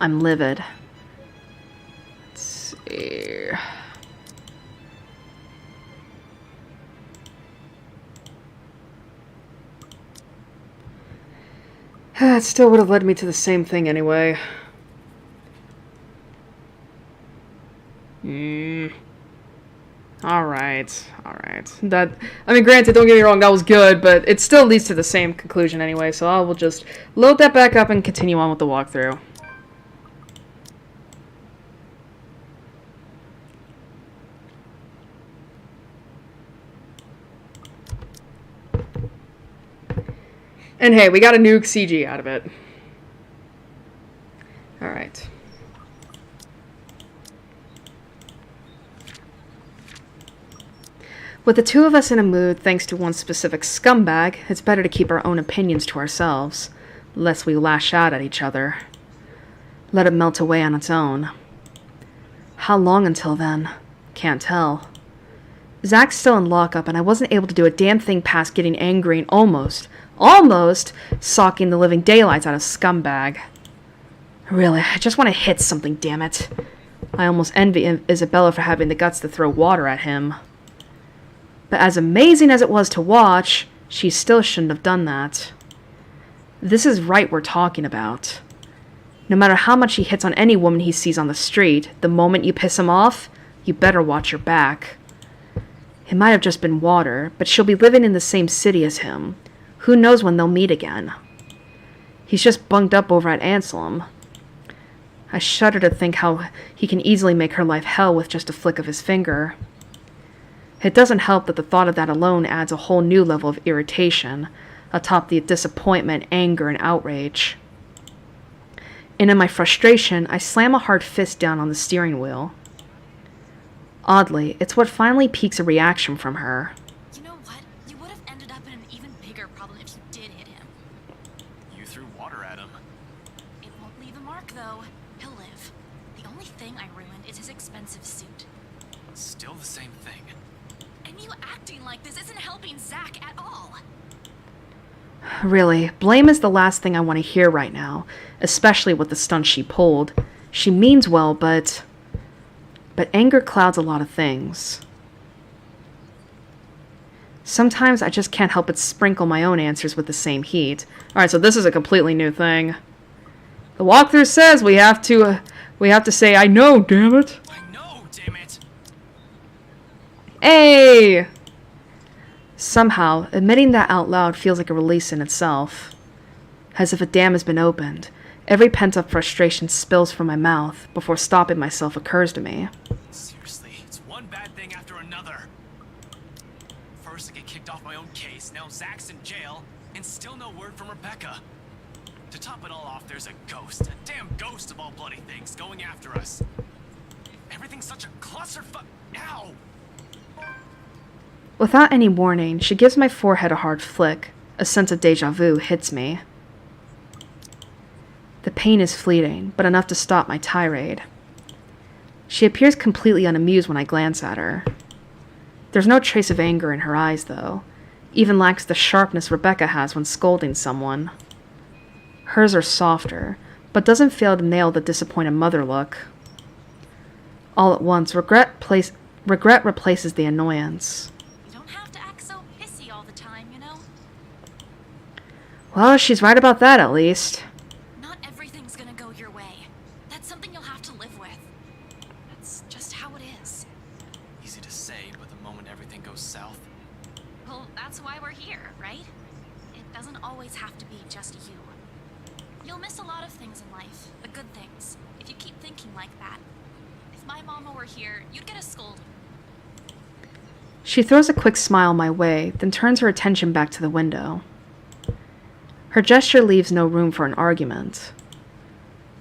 I'm livid. Let's see. It still would have led me to the same thing anyway. Alright. That, I mean, granted, don't get me wrong, that was good, but it still leads to the same conclusion anyway, so I will just load that back up and continue on with the walkthrough. And hey, we got a nuke CG out of it. Alright. With the two of us in a mood thanks to one specific scumbag, it's better to keep our own opinions to ourselves, lest we lash out at each other. Let it melt away on its own. How long until then? Can't tell. Zach's still in lockup, and I wasn't able to do a damn thing past getting angry and almost socking the living daylights out of scumbag. Really, I just want to hit something, damn it. I almost envy Isabella for having the guts to throw water at him. But as amazing as it was to watch, she still shouldn't have done that. This is right we're talking about. No matter how much he hits on any woman he sees on the street, the moment you piss him off, you better watch your back. It might have just been water, but she'll be living in the same city as him. Who knows when they'll meet again? He's just bunked up over at Anselm. I shudder to think how he can easily make her life hell with just a flick of his finger. It doesn't help that the thought of that alone adds a whole new level of irritation, atop the disappointment, anger, and outrage. And in my frustration, I slam a hard fist down on the steering wheel. Oddly, it's what finally piques a reaction from her. You know what? You would have ended up in an even bigger problem if you did hit him. You threw water at him. It won't leave a mark, though. He'll live. The only thing I ruined is his expensive suit. Still the same thing. And you acting like this isn't helping Zach at all. Really, blame is the last thing I want to hear right now, especially with the stunt she pulled. She means well, but anger clouds a lot of things. Sometimes I just can't help but sprinkle my own answers with the same heat. Alright, so this is a completely new thing. The walkthrough says we have to say, I know, damn it. I know, damn it. Hey! Somehow, admitting that out loud feels like a release in itself. As if a dam has been opened, every pent-up frustration spills from my mouth before stopping myself occurs to me. Seriously, it's one bad thing after another. First I get kicked off my own case, now Zach's in jail, and still no word from Rebecca. To top it all off, there's a ghost, a damn ghost of all bloody things, going after us. Everything's such a clusterfuck. Ow! Without any warning, she gives my forehead a hard flick. A sense of deja vu hits me. The pain is fleeting, but enough to stop my tirade. She appears completely unamused when I glance at her. There's no trace of anger in her eyes, though. Even lacks the sharpness Rebecca has when scolding someone. Hers are softer, but doesn't fail to nail the disappointed mother look. All at once, regret replaces the annoyance. You don't have to act so pissy all the time, you know? Well, she's right about that, at least. Not everything's gonna go your way. That's something you'll have to live with. That's just how it is. Easy to say, but the moment everything goes south. Well, that's why we're here, right? It doesn't always have to be just you. You'll miss a lot of things in life, the good things, if you keep thinking like that. If my mama were here, you'd get a scolding. She throws a quick smile my way, then turns her attention back to the window. Her gesture leaves no room for an argument.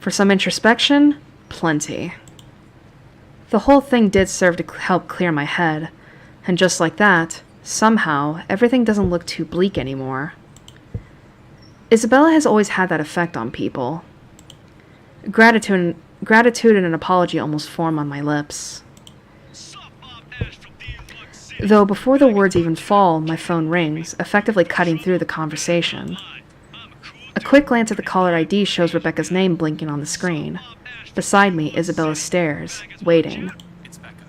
For some introspection, plenty. The whole thing did serve to help clear my head, and just like that, somehow, everything doesn't look too bleak anymore. Isabella has always had that effect on people. Gratitude and an apology almost form on my lips. Though before the words even fall, my phone rings, effectively cutting through the conversation. A quick glance at the caller ID shows Rebecca's name blinking on the screen. Beside me, Isabella stares, waiting. It's Becca.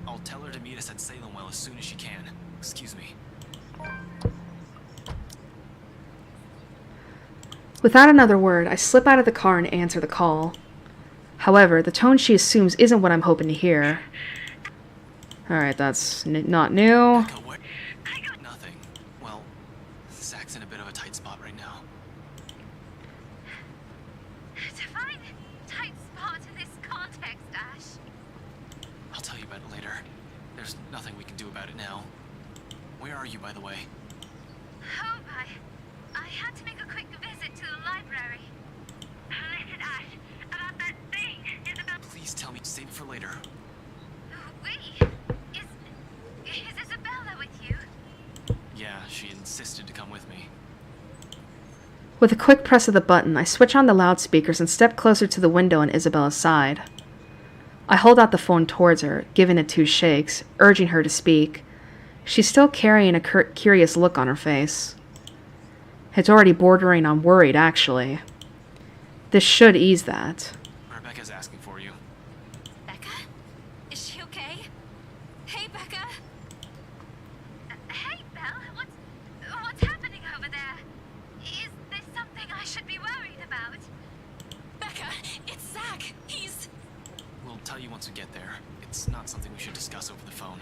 I'll tell her to meet us at Salem Well as soon as she can. Excuse me. Without another word, I slip out of the car and answer the call. However, the tone she assumes isn't what I'm hoping to hear. Alright, that's not new. Becca, what? Nothing. Well, Zach's in a bit of a tight spot right now. Define tight spot in this context, Ash. I'll tell you about it later. There's nothing we can do about it now. Where are you, by the way? Home, I had to make a quick visit to the library. Listen, Ash, about that thing, Isabel. Please tell me. Save it for later. We? Is Isabella with you? Yeah, she insisted to come with me. With a quick press of the button, I switch on the loudspeakers and step closer to the window on Isabella's side. I hold out the phone towards her, giving it 2 shakes, urging her to speak. She's still carrying a curious look on her face. It's already bordering on worried, actually. This should ease that. Rebecca's asking for you. you. Becca? Is she okay? Hey, Becca? Hey, Belle, what's happening over there? Is there something I should be worried about? Becca, it's Zach. He's... We'll tell you once we get there. It's not something we should discuss over the phone.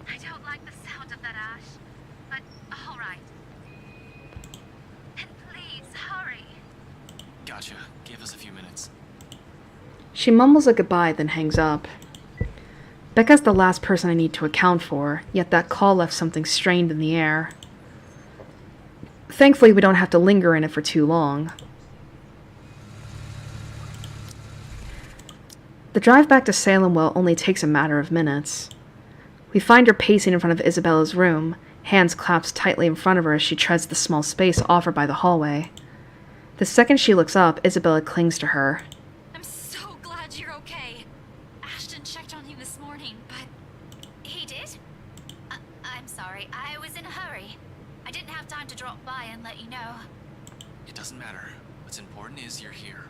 I don't like the sound of that, Ash. But, all right. And please, hurry. Gotcha. Give us a few minutes. She mumbles a goodbye, then hangs up. Becca's the last person I need to account for, yet that call left something strained in the air. Thankfully, we don't have to linger in it for too long. The drive back to Salemwell only takes a matter of minutes. We find her pacing in front of Isabella's room, hands clasped tightly in front of her as she treads the small space offered by the hallway. The second she looks up, Isabella clings to her. I'm so glad you're okay. Ashton checked on you this morning, but... He did? I'm sorry. I was in a hurry. I didn't have time to drop by and let you know. It doesn't matter. What's important is you're here.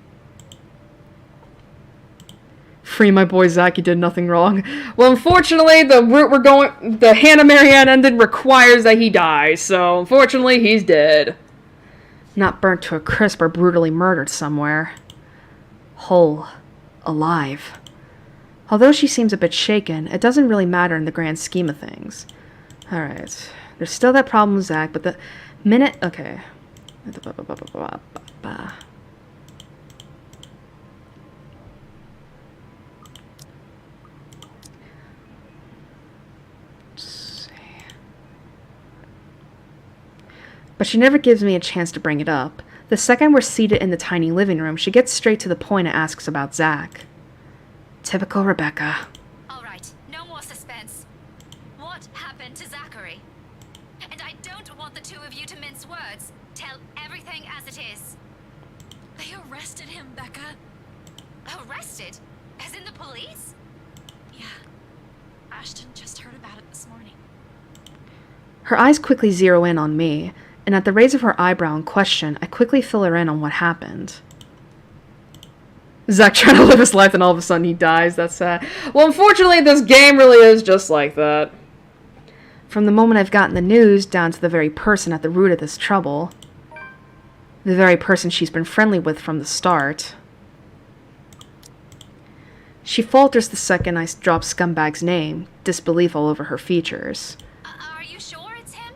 Free my boy Zach, he did nothing wrong. Well, unfortunately, the route we're going, the Hannah Marianne ended requires that he dies, so unfortunately, he's dead. Not burnt to a crisp or brutally murdered somewhere. Whole. Alive. Although she seems a bit shaken, it doesn't really matter in the grand scheme of things. Alright. There's still that problem with Zach, but the minute... Okay. But she never gives me a chance to bring it up. The second we're seated in the tiny living room, she gets straight to the point and asks about Zach. Typical Rebecca. All right, no more suspense. What happened to Zachary? And I don't want the two of you to mince words. Tell everything as it is. They arrested him, Becca. Arrested? As in the police? Yeah. Ashton just heard about it this morning. Her eyes quickly zero in on me, and at the raise of her eyebrow in question, I quickly fill her in on what happened. Zach trying to live his life and all of a sudden he dies, that's sad. Well, unfortunately, this game really is just like that. From the moment I've gotten the news down to the very person at the root of this trouble. The very person she's been friendly with from the start. She falters the second I drop Scumbag's name, disbelief all over her features. Are you sure it's him?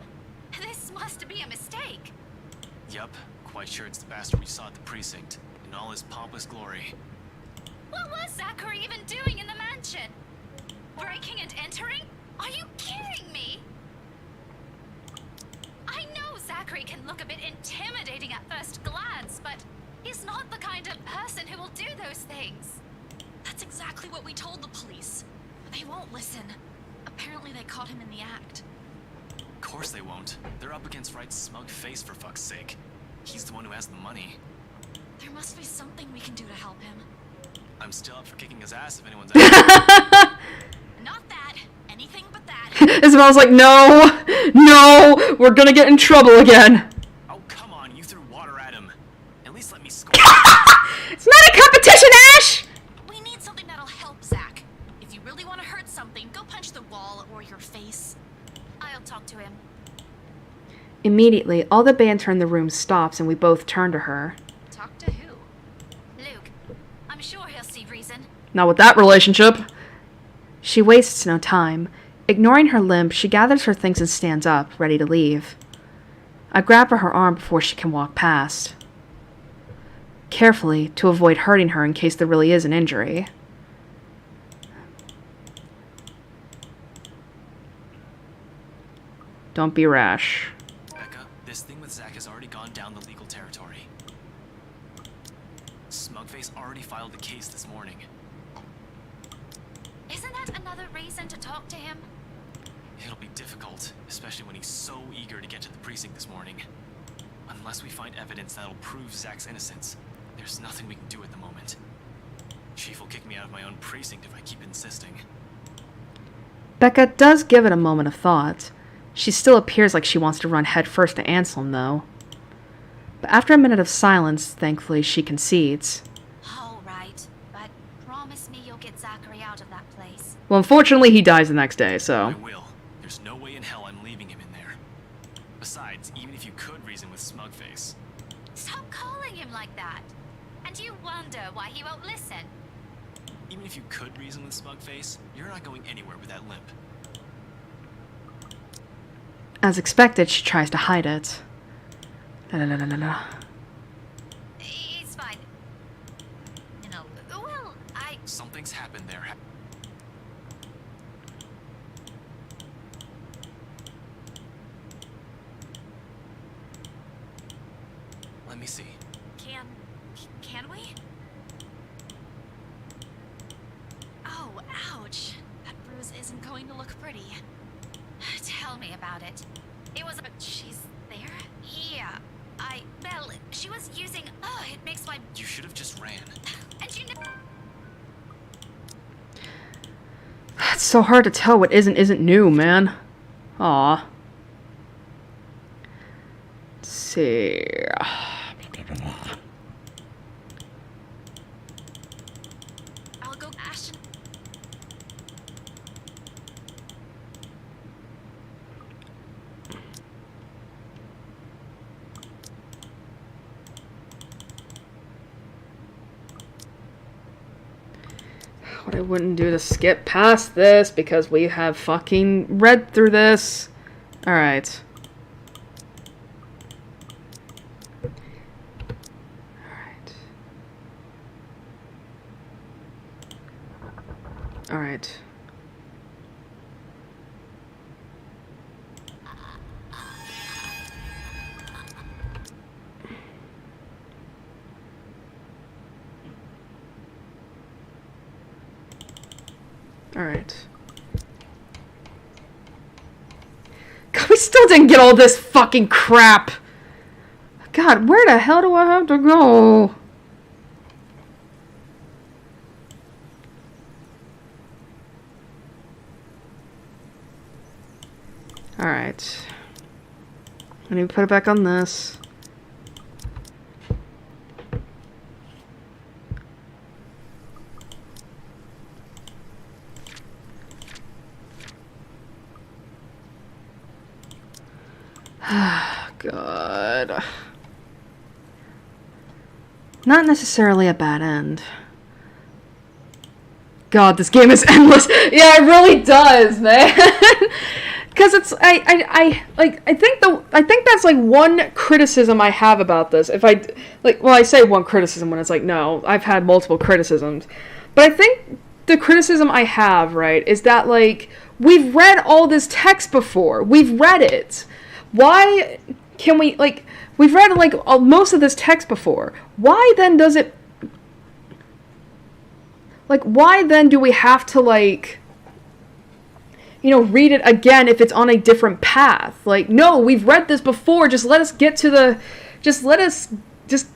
This must be a mistake. Yup, quite sure it's the bastard we saw at the precinct, in all his pompous glory. What was Zachary even doing in the mansion? Breaking and entering? Are you kidding me? I know Zachary can look a bit intimidating at first glance, but he's not the kind of person who will do those things. That's exactly what we told the police. But they won't listen. Apparently they caught him in the act. Of course they won't. They're up against Wright's smug face, for fuck's sake. He's the one who has the money. There must be something we can do to help him. I'm still up for kicking his ass if anyone's asking. Not that. Anything but that. Isabella's like, no, we're gonna get in trouble again. Oh, come on, you threw water at him. At least let me score. It's not a competition, Ash! We need something that'll help Zach. If you really want to hurt something, go punch the wall or your face. I'll talk to him. Immediately, all the banter in the room stops and we both turn to her. Talk to who? Luke. I'm sure he'll see reason. Not with that relationship. She wastes no time. Ignoring her limp, she gathers her things and stands up, ready to leave. I grab her arm before she can walk past. Carefully, to avoid hurting her in case there really is an injury. Don't be rash. Becca, this thing with Zach has already gone down the legal territory. Smugface already filed the case this morning. Isn't that another reason to talk to him? It'll be difficult, especially when he's so eager to get to the precinct this morning. Unless we find evidence that'll prove Zach's innocence, there's nothing we can do at the moment. Chief will kick me out of my own precinct if I keep insisting. Becca does give it a moment of thought. She still appears like she wants to run headfirst to Anselm, though. But after a minute of silence, thankfully, she concedes. All right, but promise me you'll get Zachary out of that place. Well, unfortunately, he dies the next day, so... I will. There's no way in hell I'm leaving him in there. Besides, even if you could reason with Smugface... Stop calling him like that. And you wonder why he won't listen. Even if you could reason with Smugface, you're not going anywhere with that limp. As expected, she tries to hide it. No. It's fine. Well, Something's happened there. Let me see. Can we? Oh, ouch. That bruise isn't going to look pretty. Tell me about it. It was she's there? Yeah. Well, she was using... Oh, it makes my... You should have just ran. And you know... It's so hard to tell what isn't new, man. Aw. Let's see... I'll go Ashton. What I wouldn't do to skip past this, because we have fucking read through this. Alright. Alright. Alright. God, we still didn't get all this fucking crap! God, where the hell do I have to go? Alright. I need to put it back on this. God. Not necessarily a bad end. God, this game is endless. Yeah, it really does, man. Because it's I think that's like one criticism I have about this. If I like, well, I say one criticism when it's like, no, I've had multiple criticisms. But I think the criticism I have, right, is that like we've read all this text before. We've read it. Why can we, like, we've read like most of this text before. Why then does it, like, why then do we have to, like, you know, read it again if it's on a different path? Like, no, we've read this before. Just let us get to the, just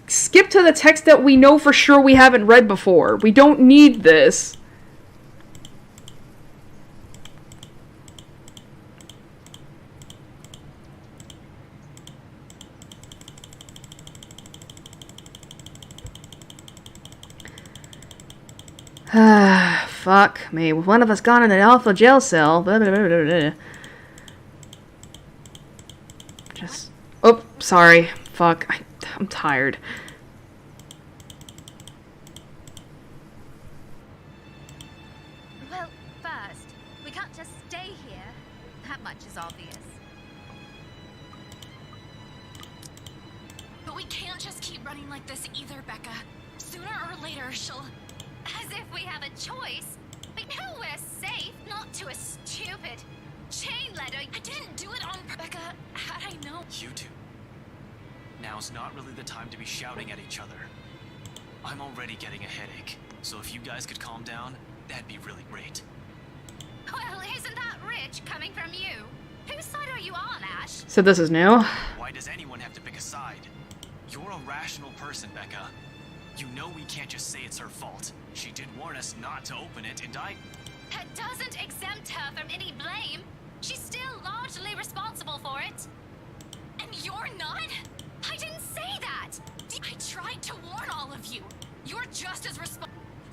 skip to the text that we know for sure we haven't read before. We don't need this. Fuck me. With one of us gone in an alpha jail cell. Blah, blah, blah, blah, blah. Just. Oh, sorry. Fuck. I'm tired. Well, first, we can't just stay here. That much is obvious. But we can't just keep running like this either, Becca. Sooner or later, she'll... As if we have a choice. We know we're safe, not to a stupid chain letter. I didn't do it on purpose, Becca. Had I known... You two. Now's not really the time to be shouting at each other. I'm already getting a headache, so if you guys could calm down, that'd be really great. Well, isn't that rich coming from you? Whose side are you on, Ash? So this is new. Why does anyone have to pick a side? You're a rational person, Becca. You know we can't just say it's her fault. She did warn us not to open it, and That doesn't exempt her from any blame. She's still largely responsible for it. And you're not? I didn't say that! that? I tried to warn all of you. You're just as responsible.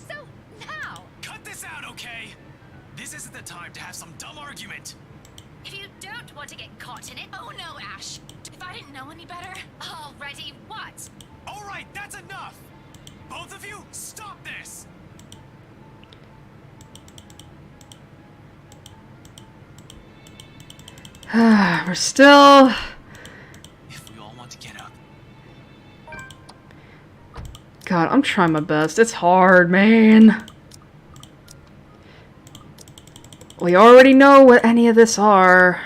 So now, Cut this out, okay? This isn't the time to have some dumb argument. if you don't want to get caught in it, oh no, Ash. If I didn't know any better, already what? All right, that's enough. Both of you, stop this. We're still... If we all want to get up. God, I'm trying my best. It's hard, man. We already know what any of this are.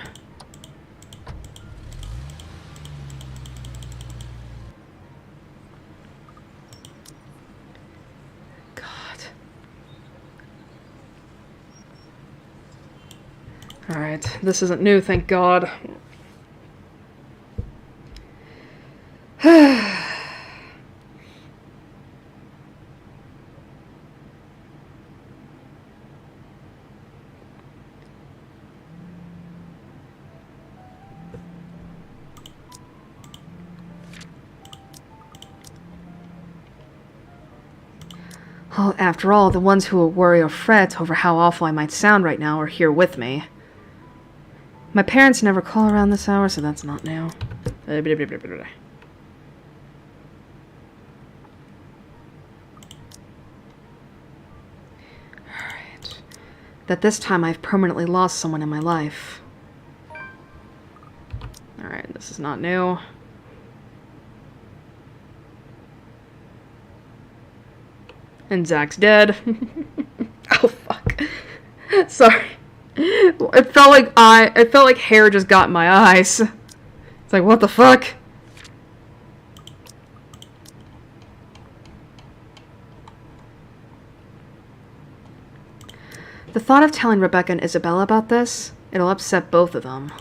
Alright, this isn't new, thank God. Well, after all, the ones who will worry or fret over how awful I might sound right now are here with me. My parents never call around this hour, so that's not new. Alright. That this time I've permanently lost someone in my life. Alright, this is not new. And Zach's dead. Oh, fuck. Sorry. It felt like hair just got in my eyes. It's like, what the fuck? The thought of telling Rebecca and Isabella about this, it'll upset both of them.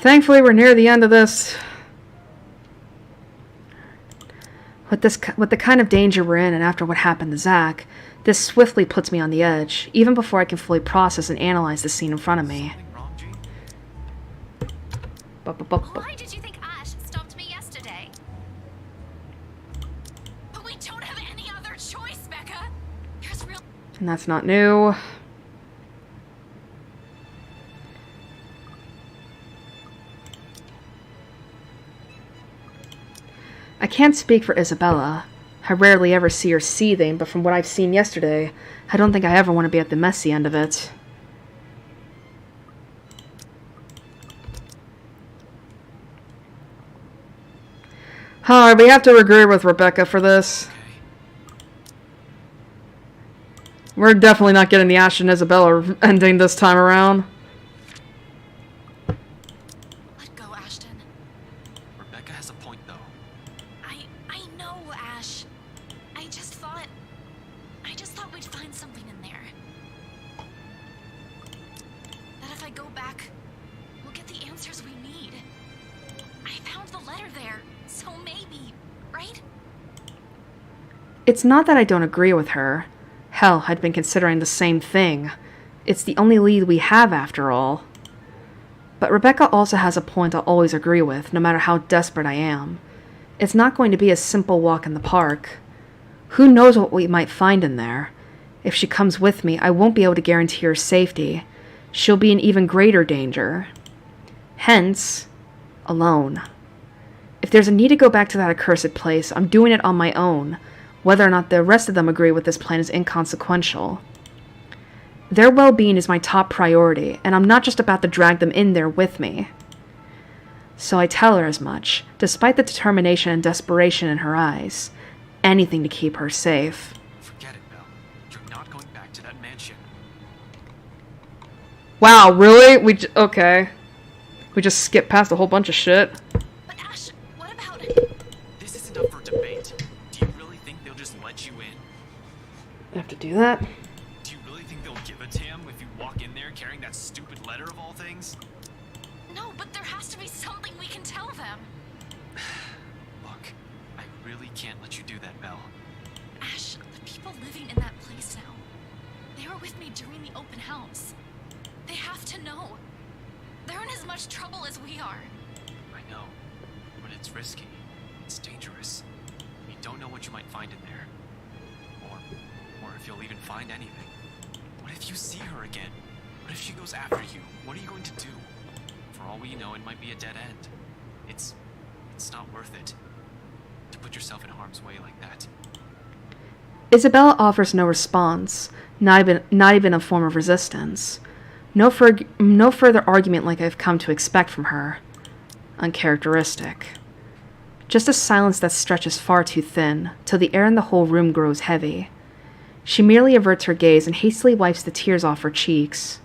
Thankfully, we're near the end of this. With the kind of danger we're in, and after what happened to Zach, this swiftly puts me on the edge, even before I can fully process and analyze the scene in front of me. Why did you think Ash stopped me yesterday? But we don't have any other choice, Becca. There's real... And that's not new. I can't speak for Isabella. I rarely ever see her seething, but from what I've seen yesterday, I don't think I ever want to be at the messy end of it. Alright, we have to agree with Rebecca for this. We're definitely not getting the Ash and Isabella ending this time around. Let go, Ashton. Rebecca has a point, though. I know, Ash. I just thought we'd find something in there. That if I go back, we'll get the answers we need. I found the letter there, so maybe, right? It's not that I don't agree with her. Hell, I'd been considering the same thing. It's the only lead we have, after all. But Rebecca also has a point I'll always agree with, no matter how desperate I am. It's not going to be a simple walk in the park. Who knows what we might find in there? If she comes with me, I won't be able to guarantee her safety. She'll be in even greater danger. Hence, alone. If there's a need to go back to that accursed place, I'm doing it on my own. Whether or not the rest of them agree with this plan is inconsequential. Their well-being is my top priority, and I'm not just about to drag them in there with me. So I tell her as much, despite the determination and desperation in her eyes. Anything to keep her safe. Forget it, Belle. You're not going back to that mansion. Wow, really? Okay. We just skipped past a whole bunch of shit. But Ash, what about... This isn't up for debate. Do you really think they'll just let you in? I have to do that? Do you really think they'll give a damn if you walk in there carrying that stupid letter of all things? No, but there has to be something we can tell them. Look, I really can't let you do that, Belle. Ash, the people living in that place now. They were with me during the open house. They have to know. They're in as much trouble as we are. I know, but it's risky. It's dangerous. You don't know what you might find in there. Or if you'll even find anything. What if you see her again? What if she goes after you? What are you going to do? For all we know, it might be a dead end. It's not worth it to put yourself in harm's way like that. Isabella offers no response, not even a form of resistance. No further argument like I've come to expect from her. Uncharacteristic. Just a silence that stretches far too thin, till the air in the whole room grows heavy. She merely averts her gaze and hastily wipes the tears off her cheeks,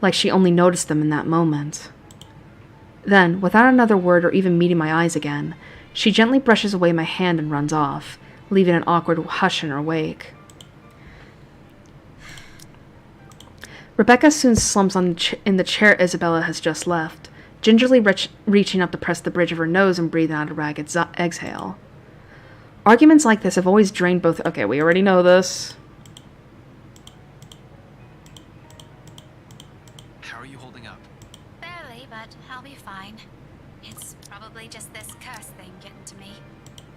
like she only noticed them in that moment. Then, without another word or even meeting my eyes again, she gently brushes away my hand and runs off, leaving an awkward hush in her wake. Rebecca soon slumps in the chair Isabella has just left, gingerly reaching up to press the bridge of her nose and breathing out a ragged exhale. Arguments like this have always drained both... Okay, we already know this. How are you holding up? Barely, but I'll be fine. It's probably just this curse thing getting to me.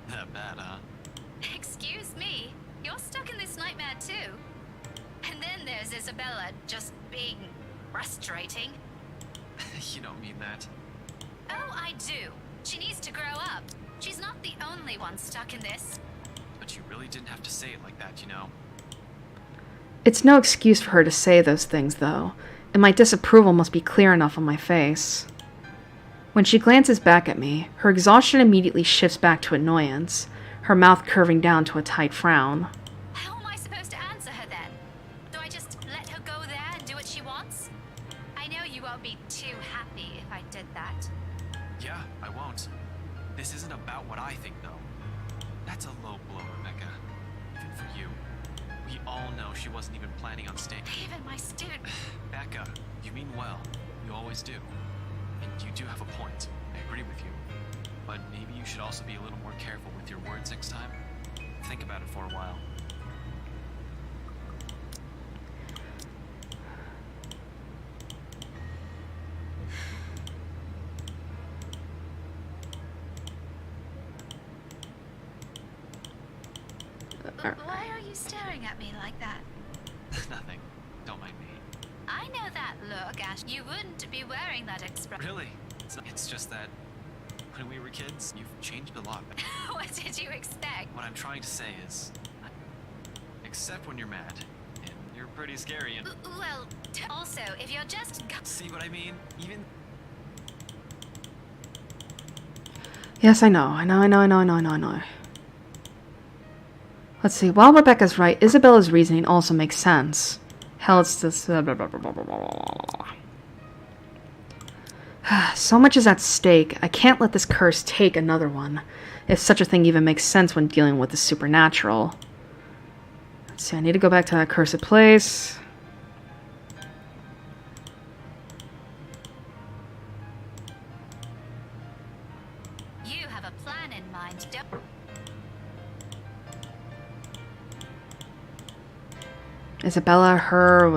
That bad, huh? Excuse me, you're stuck in this nightmare too. And then there's Isabella just being frustrating. You don't mean that. Oh, I do. She needs to grow up. She's not the only one stuck in this. But you really didn't have to say it like that, you know? It's no excuse for her to say those things, though, and my disapproval must be clear enough on my face. When she glances back at me, her exhaustion immediately shifts back to annoyance, her mouth curving down to a tight frown. How am I supposed to answer her then? Do I just let her go there and do what she wants? I know you won't be too happy if I did that. Yeah, I won't. This isn't about what I think, though. That's a low blow, Rebecca. Even for you. We all know she wasn't even planning on staying. Even my student. Becca, you mean well. You always do. And you do have a point. I agree with you. But maybe you should also be a little more careful with your words next time. Think about it for a while. Why are you staring at me like that? Nothing. Don't mind me. I know that look, Ash. You wouldn't be wearing that expression. Really? It's just that when we were kids, you've changed a lot. What did you expect? What I'm trying to say is, except when you're mad, and you're pretty scary and... Well, also, if you're just... See what I mean? Even... Yes, I know. Let's see, while Rebecca's right, Isabella's reasoning also makes sense. Hell, it's this... So much is at stake. I can't let this curse take another one, if such a thing even makes sense when dealing with the supernatural. Let's see, I need to go back to that cursed place. You have a plan in mind, don't... Isabella, her...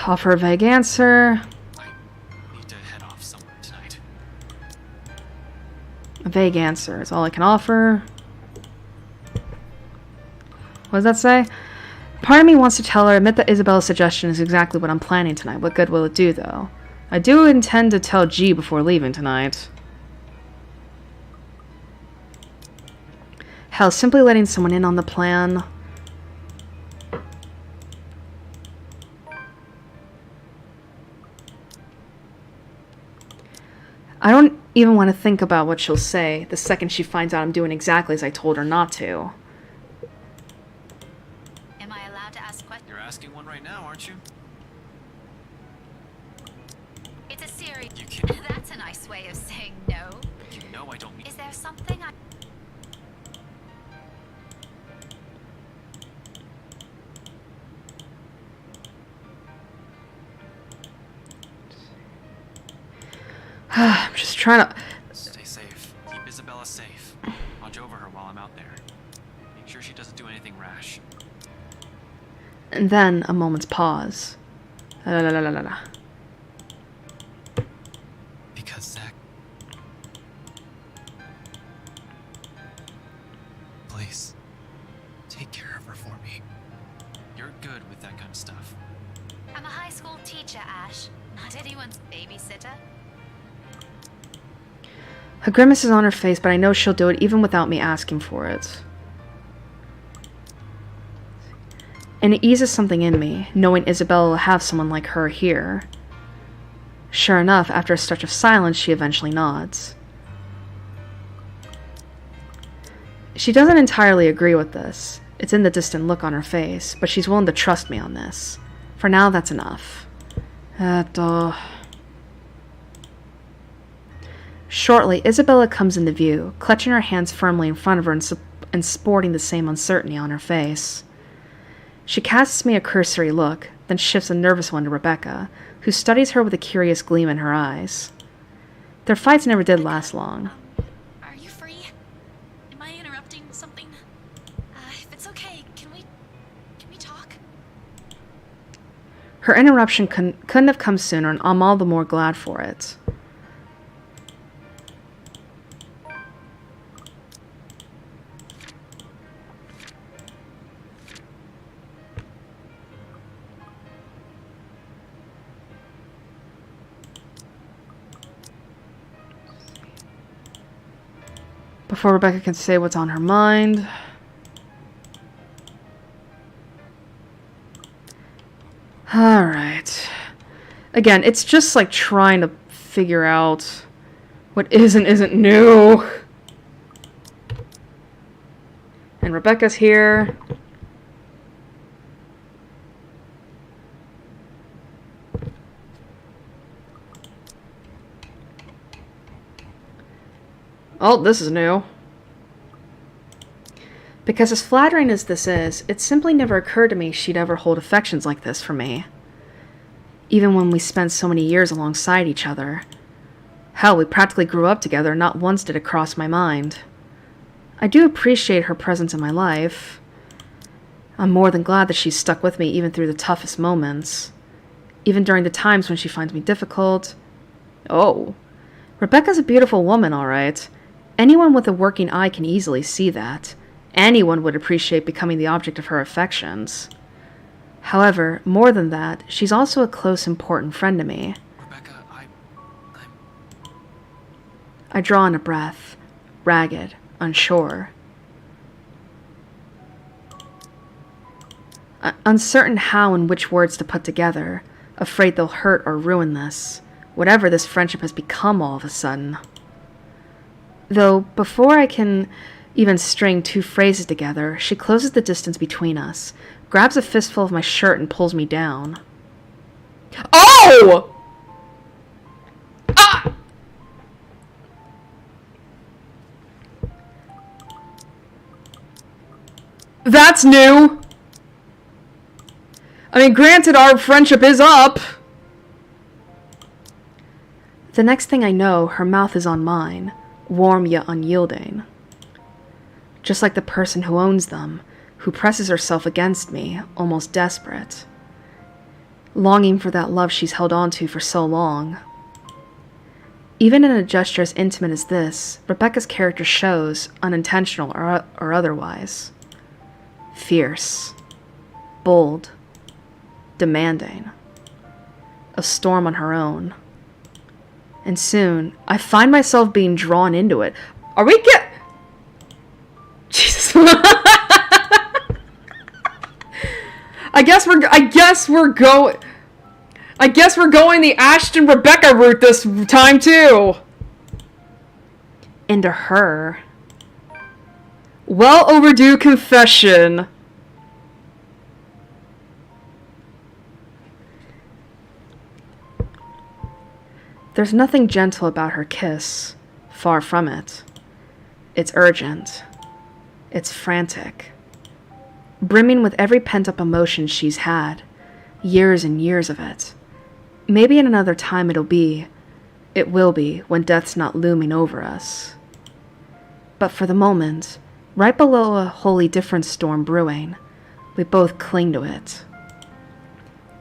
Offer a vague answer. I need to head off somewhere tonight. A vague answer is all I can offer. What does that say? Part of me wants to tell her, admit that Isabella's suggestion is exactly what I'm planning tonight. What good will it do, though? I do intend to tell G before leaving tonight. Hell, simply letting someone in on the plan... I don't even want to think about what she'll say the second she finds out I'm doing exactly as I told her not to. Am I allowed to ask questions? You're asking one right now, aren't you? It's a serious... You can't... That's a nice way of saying no. You know I don't mean... Is there something I... I'm just trying to... Stay safe. Keep Isabella safe. Watch over her while And then a moment's pause. La la la la la la. Because Zach... Please, take care of her for me. You're good with that kind of stuff. I'm a high school teacher, Ash. Not anyone's babysitter. A grimace is on her face, but I know she'll do it even without me asking for it. And it eases something in me, knowing Isabella will have someone like her here. Sure enough, after a stretch of silence, she eventually nods. She doesn't entirely agree with this. It's in the distant look on her face, but she's willing to trust me on this. For now, that's enough. Shortly, Isabella comes into view, clutching her hands firmly in front of her and sporting the same uncertainty on her face. She casts me a cursory look, then shifts a nervous one to Rebecca, who studies her with a curious gleam in her eyes. Their fights never did last long. Are you free? Am I interrupting something? If it's okay, can we talk? Her interruption couldn't have come sooner, and I'm all the more glad for it. Before Rebecca can say what's on her mind. Alright. Again, it's just like trying to figure out what is and isn't new. And Rebecca's here. Oh, this is new. Because as flattering as this is, it simply never occurred to me she'd ever hold affections like this for me. Even when we spent so many years alongside each other. Hell, we practically grew up together, not once did it cross my mind. I do appreciate her presence in my life. I'm more than glad that she's stuck with me even through the toughest moments. Even during the times when she finds me difficult. Oh, Rebecca's a beautiful woman, all right. Anyone with a working eye can easily see that. Anyone would appreciate becoming the object of her affections. However, more than that, she's also a close, important friend to me. Rebecca, I draw in a breath, ragged, unsure. Uncertain how and which words to put together, afraid they'll hurt or ruin this, whatever this friendship has become all of a sudden. Though, before I can even string two phrases together, she closes the distance between us, grabs a fistful of my shirt and pulls me down. Oh! Ah! That's new! I mean, granted, our friendship is up. The next thing I know, her mouth is on mine, warm yet unyielding. Just like the person who owns them, who presses herself against me, almost desperate. Longing for that love she's held on to for so long. Even in a gesture as intimate as this, Rebecca's character shows, unintentional or otherwise. Fierce. Bold. Demanding. A storm on her own. And soon, I find myself being drawn into it. Are we Jesus. I guess we're going the Ashton Rebecca route this time too. Into her. Well overdue confession. There's nothing gentle about her kiss. Far from it. It's urgent. It's frantic. Brimming with every pent-up emotion she's had. Years and years of it. Maybe in another time it will be, when death's not looming over us. But for the moment, right below a wholly different storm brewing, we both cling to it.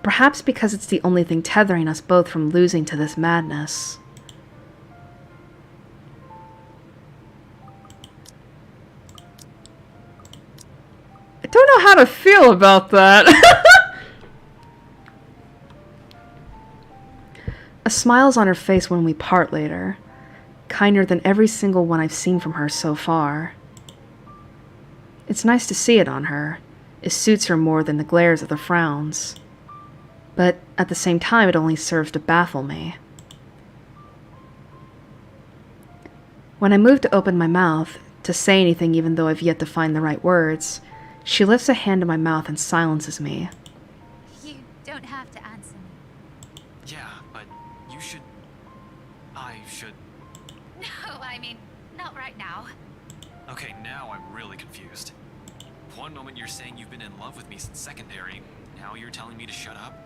Perhaps because it's the only thing tethering us both from losing to this madness. I don't know how to feel about that. A smile's on her face when we part later, kinder than every single one I've seen from her so far. It's nice to see it on her. It suits her more than the glares of the frowns. But at the same time, it only serves to baffle me. When I move to open my mouth, to say anything even though I've yet to find the right words, she lifts a hand to my mouth and silences me. You don't have to answer me. Yeah, but you should... I should... No, I mean, not right now. Okay, now I'm really confused. One moment you're saying you've been in love with me since secondary, now you're telling me to shut up?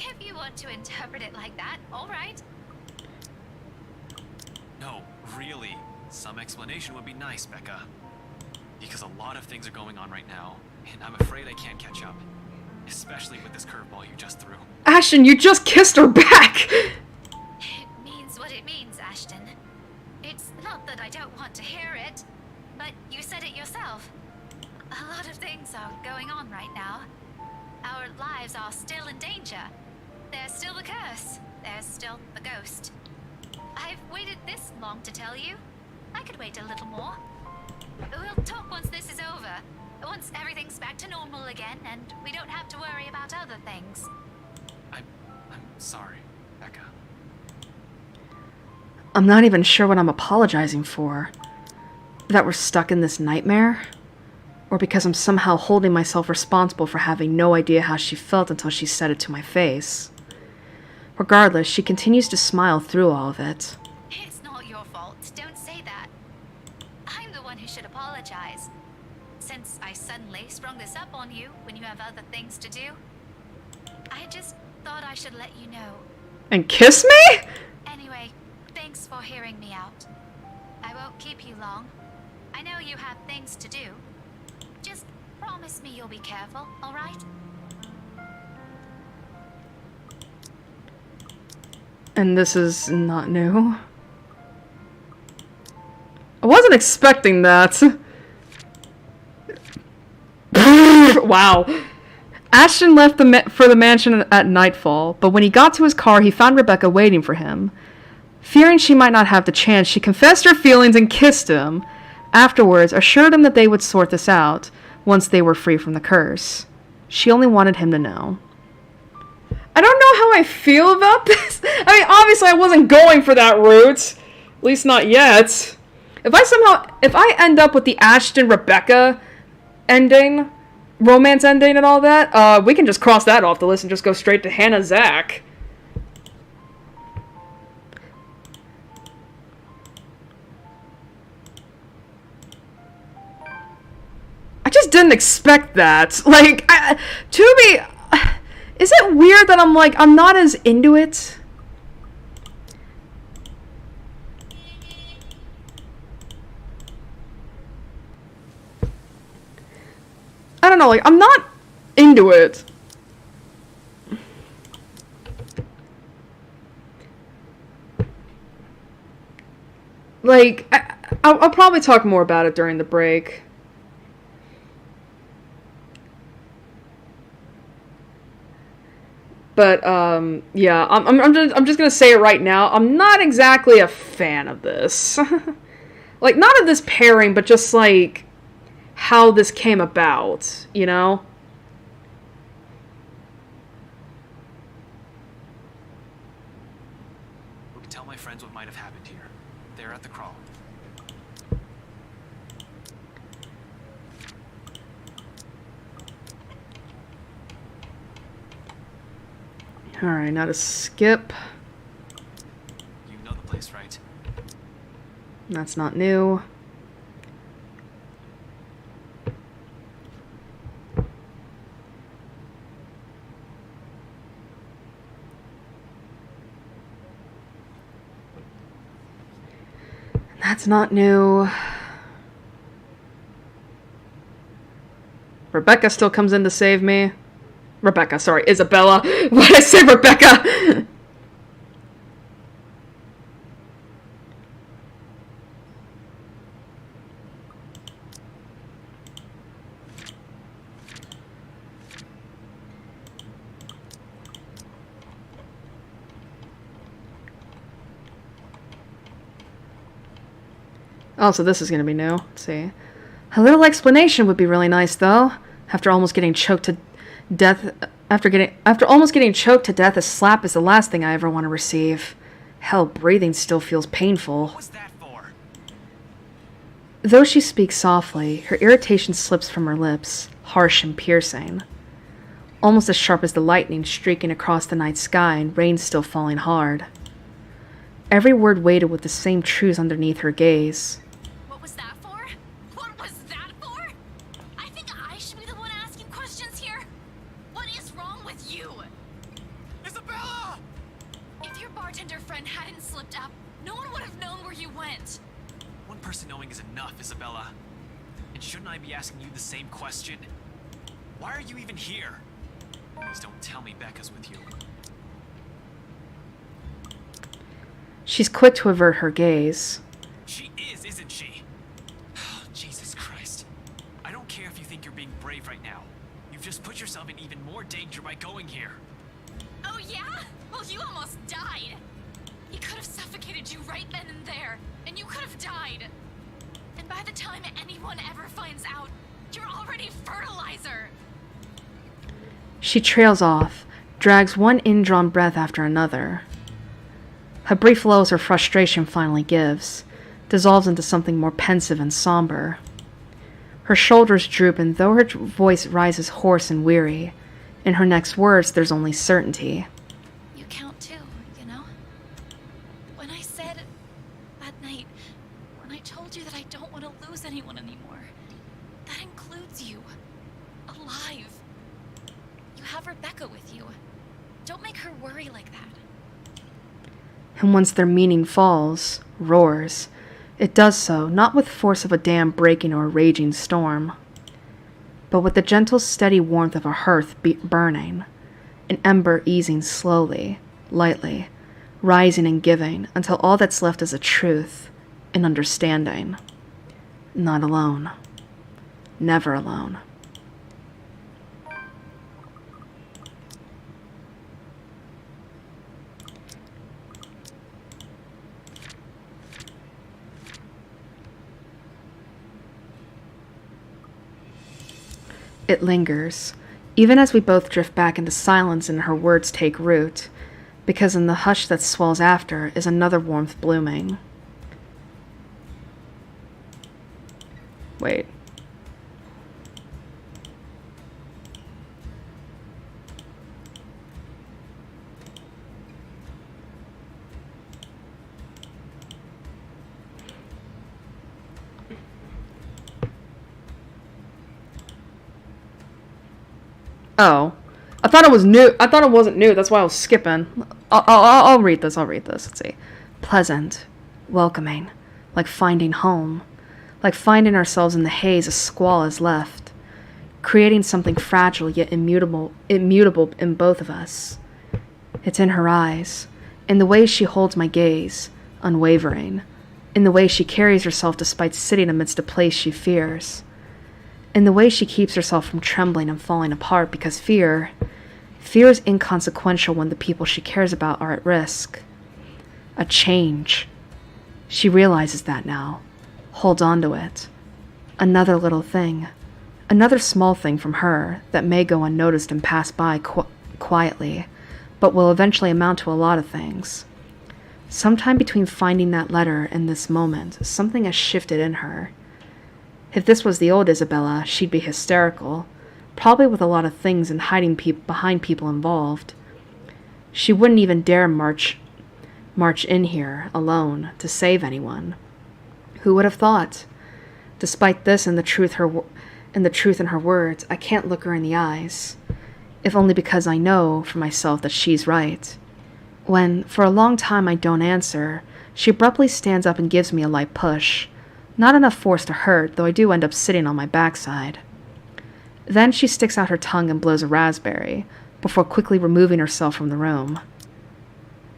If you want to interpret it like that, all right. No, really. Some explanation would be nice, Becca. Because a lot of things are going on right now, and I'm afraid I can't catch up. Especially with this curveball you just threw. Ashton, you just kissed her back! It means what it means, Ashton. It's not that I don't want to hear it, but you said it yourself. A lot of things are going on right now. Our lives are still in danger. There's still the curse. There's still the ghost. I've waited this long to tell you. I could wait a little more. We'll talk once this is over. Once everything's back to normal again, and we don't have to worry about other things. I'm sorry, Becca. I'm not even sure what I'm apologizing for. That we're stuck in this nightmare? Or because I'm somehow holding myself responsible for having no idea how she felt until she said it to my face. Regardless, she continues to smile through all of it. It's not your fault. Don't say that. I'm the one who should apologize. Since I suddenly sprung this up on you when you have other things to do, I just thought I should let you know. And kiss me? Anyway, thanks for hearing me out. I won't keep you long. I know you have things to do. Just promise me you'll be careful, all right? And this is not new. I wasn't expecting that. Wow. Ashton left for the mansion at nightfall, but when he got to his car, he found Rebecca waiting for him. Fearing she might not have the chance, she confessed her feelings and kissed him. Afterwards, assured him that they would sort this out once they were free from the curse. She only wanted him to know. I don't know how I feel about this. I mean, obviously I wasn't going for that route. At least not yet. If I end up with the Ashton-Rebecca ending, romance ending and all that, we can just cross that off the list and just go straight to Hannah-Zach. I just didn't expect that. Like, to me, is it weird that I'm not as into it? I don't know, like, I'm not into it. Like, I'll probably talk more about it during the break. But, yeah, I'm just gonna say it right now. I'm not exactly a fan of this. Like, not of this pairing, but just, like, how this came about, you know? Tell my friends what might have happened here. They're at the crawl. Alright, now to skip. You know the place, right? That's not new. That's not new. Rebecca still comes in to save me. Rebecca, sorry, Isabella. Why did I say Rebecca? Oh, so this is going to be new. Let's see. A little explanation would be really nice, though. After almost getting choked to death, after almost getting choked to death, a slap is the last thing I ever want to receive. Hell, breathing still feels painful. What was that for? Though she speaks softly, her irritation slips from her lips, harsh and piercing. Almost as sharp as the lightning streaking across the night sky and rain still falling hard. Every word weighted with the same truths underneath her gaze. What was that for? What was that for? I think I should be the one asking questions here. What is wrong with you? Isabella! If your bartender friend hadn't slipped up, no one would have known where you went. One person knowing is enough, Isabella. And shouldn't I be asking you the same question? Why are you even here? Please don't tell me Becca's with you. She's quick to avert her gaze. She is, isn't she? Oh, Jesus Christ. I don't care if you think you're being brave right now. You've just put yourself in even more danger by going here. Oh yeah? Well, you almost died. He could have suffocated you right then and there, and you could have died. And by the time anyone ever finds out, you're already fertilizer. She trails off, drags one indrawn breath after another. A brief lull as her frustration finally gives, dissolves into something more pensive and somber. Her shoulders droop, and though her voice rises hoarse and weary, in her next words there's only certainty. You count too, you know? When I said that night, when I told you that I don't want to lose anyone anymore, that includes you. Alive. You have Rebecca with you. Don't make her worry like that. And once their meaning falls, roars, it does so not with force of a dam breaking or a raging storm, but with the gentle, steady warmth of a hearth burning, an ember easing slowly, lightly, rising and giving until all that's left is a truth, an understanding. Not alone. Never alone. It lingers, even as we both drift back into silence and her words take root, because in the hush that swells after is another warmth blooming. Wait. Oh. I thought it was new. I thought it wasn't new. That's why I was skipping. I'll read this. Let's see. Pleasant. Welcoming. Like finding home. Like finding ourselves in the haze a squall has left. Creating something fragile yet immutable in both of us. It's in her eyes. In the way she holds my gaze. Unwavering. In the way she carries herself despite sitting amidst a place she fears. In the way she keeps herself from trembling and falling apart because fear is inconsequential when the people she cares about are at risk. A change. She realizes that now. Holds on to it. Another little thing. Another small thing from her that may go unnoticed and pass by quietly, but will eventually amount to a lot of things. Sometime between finding that letter and this moment, something has shifted in her. If this was the old Isabella, she'd be hysterical, probably with a lot of things and hiding behind people involved. She wouldn't even dare march in here alone to save anyone. Who would have thought? Despite this and the truth in her words, I can't look her in the eyes, if only because I know for myself that she's right. When, for a long time, I don't answer, she abruptly stands up and gives me a light push. Not enough force to hurt, though I do end up sitting on my backside. Then she sticks out her tongue and blows a raspberry, before quickly removing herself from the room.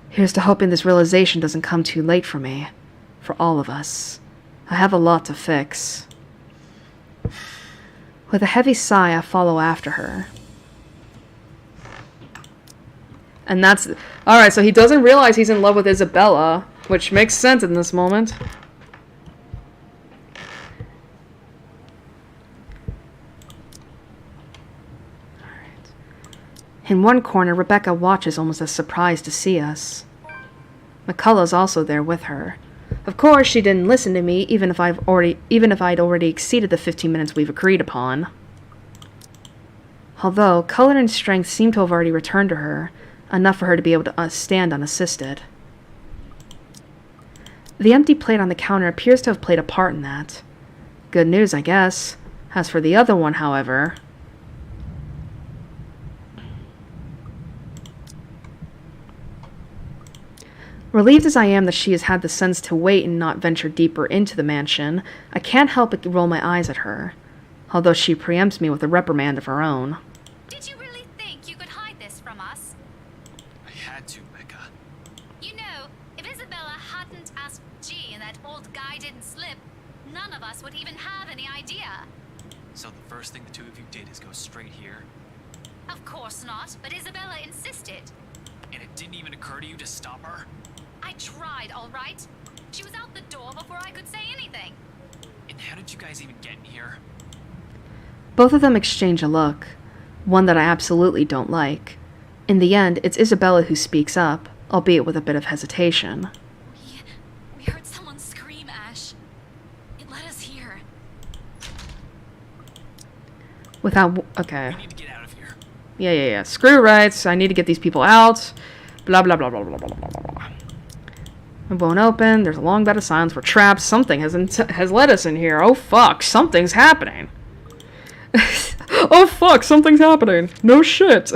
Here's to hoping this realization doesn't come too late for me. For all of us. I have a lot to fix. With a heavy sigh, I follow after her. And that's... Alright, so he doesn't realize he's in love with Isabella, which makes sense in this moment. In one corner, Rebecca watches almost as surprised to see us. McCullough's also there with her. Of course, she didn't listen to me, even if I'd already exceeded the 15 minutes we've agreed upon. Although, color and strength seem to have already returned to her, enough for her to be able to stand unassisted. The empty plate on the counter appears to have played a part in that. Good news, I guess. As for the other one, however... Relieved as I am that she has had the sense to wait and not venture deeper into the mansion, I can't help but roll my eyes at her, although she preempts me with a reprimand of her own. Did you really think you could hide this from us? I had to, Becca. You know, if Isabella hadn't asked G and that old guy didn't slip, none of us would even have any idea. So the first thing the two of you did is go straight here? Of course not, but Isabella insisted. And it didn't even occur to you to stop her? I tried, all right? She was out the door before I could say anything. And how did you guys even get in here? Both of them exchange a look, one that I absolutely don't like. In the end, it's Isabella who speaks up, albeit with a bit of hesitation. We heard someone scream, Ash. It led us here. Okay. We need to get out of here. Yeah. Screw rights. I need to get these people out. Blah, blah, blah, blah, blah, blah, blah, blah. It won't open. There's a long bed of silence. We're trapped. Something has led us in here. Oh, fuck. Something's happening. Oh, fuck. Something's happening. No shit.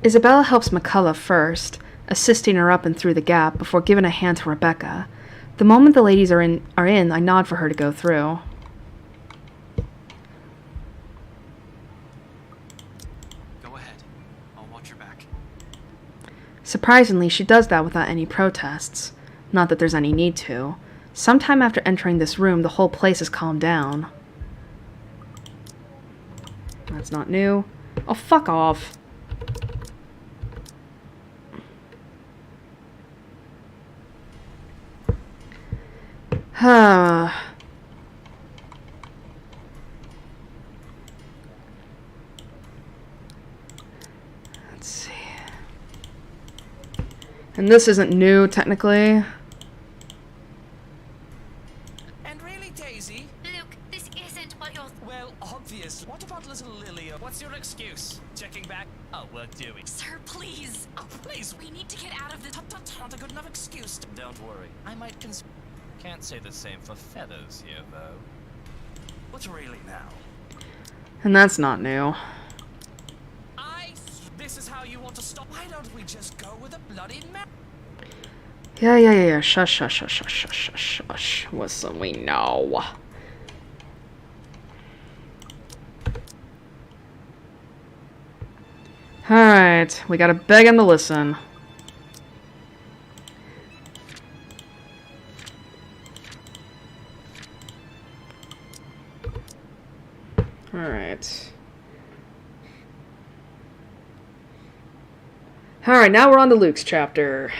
Isabella helps McCullough first, assisting her up and through the gap before giving a hand to Rebecca. The moment the ladies are in, I nod for her to go through. Go ahead. I'll watch your back. Surprisingly, she does that without any protests. Not that there's any need to. Sometime after entering this room, the whole place has calmed down. That's not new. Oh, fuck off. Let's see. And this isn't new, technically. And really, Daisy? Luke, this isn't what you're... Well, obvious. What about little Lily? What's your excuse? Checking back? Oh, we're doing. Sir, please. Oh, please. We need to get out of this. Not a good enough excuse. Don't worry. I might Can't say the same for feathers here, though. What's really now? And that's not new. This is how you want to stop. Why don't we just go with a bloody man? Yeah. Shush. Listen, we know. Alright, we gotta beg him to listen. Alright, now we're on to Luke's chapter.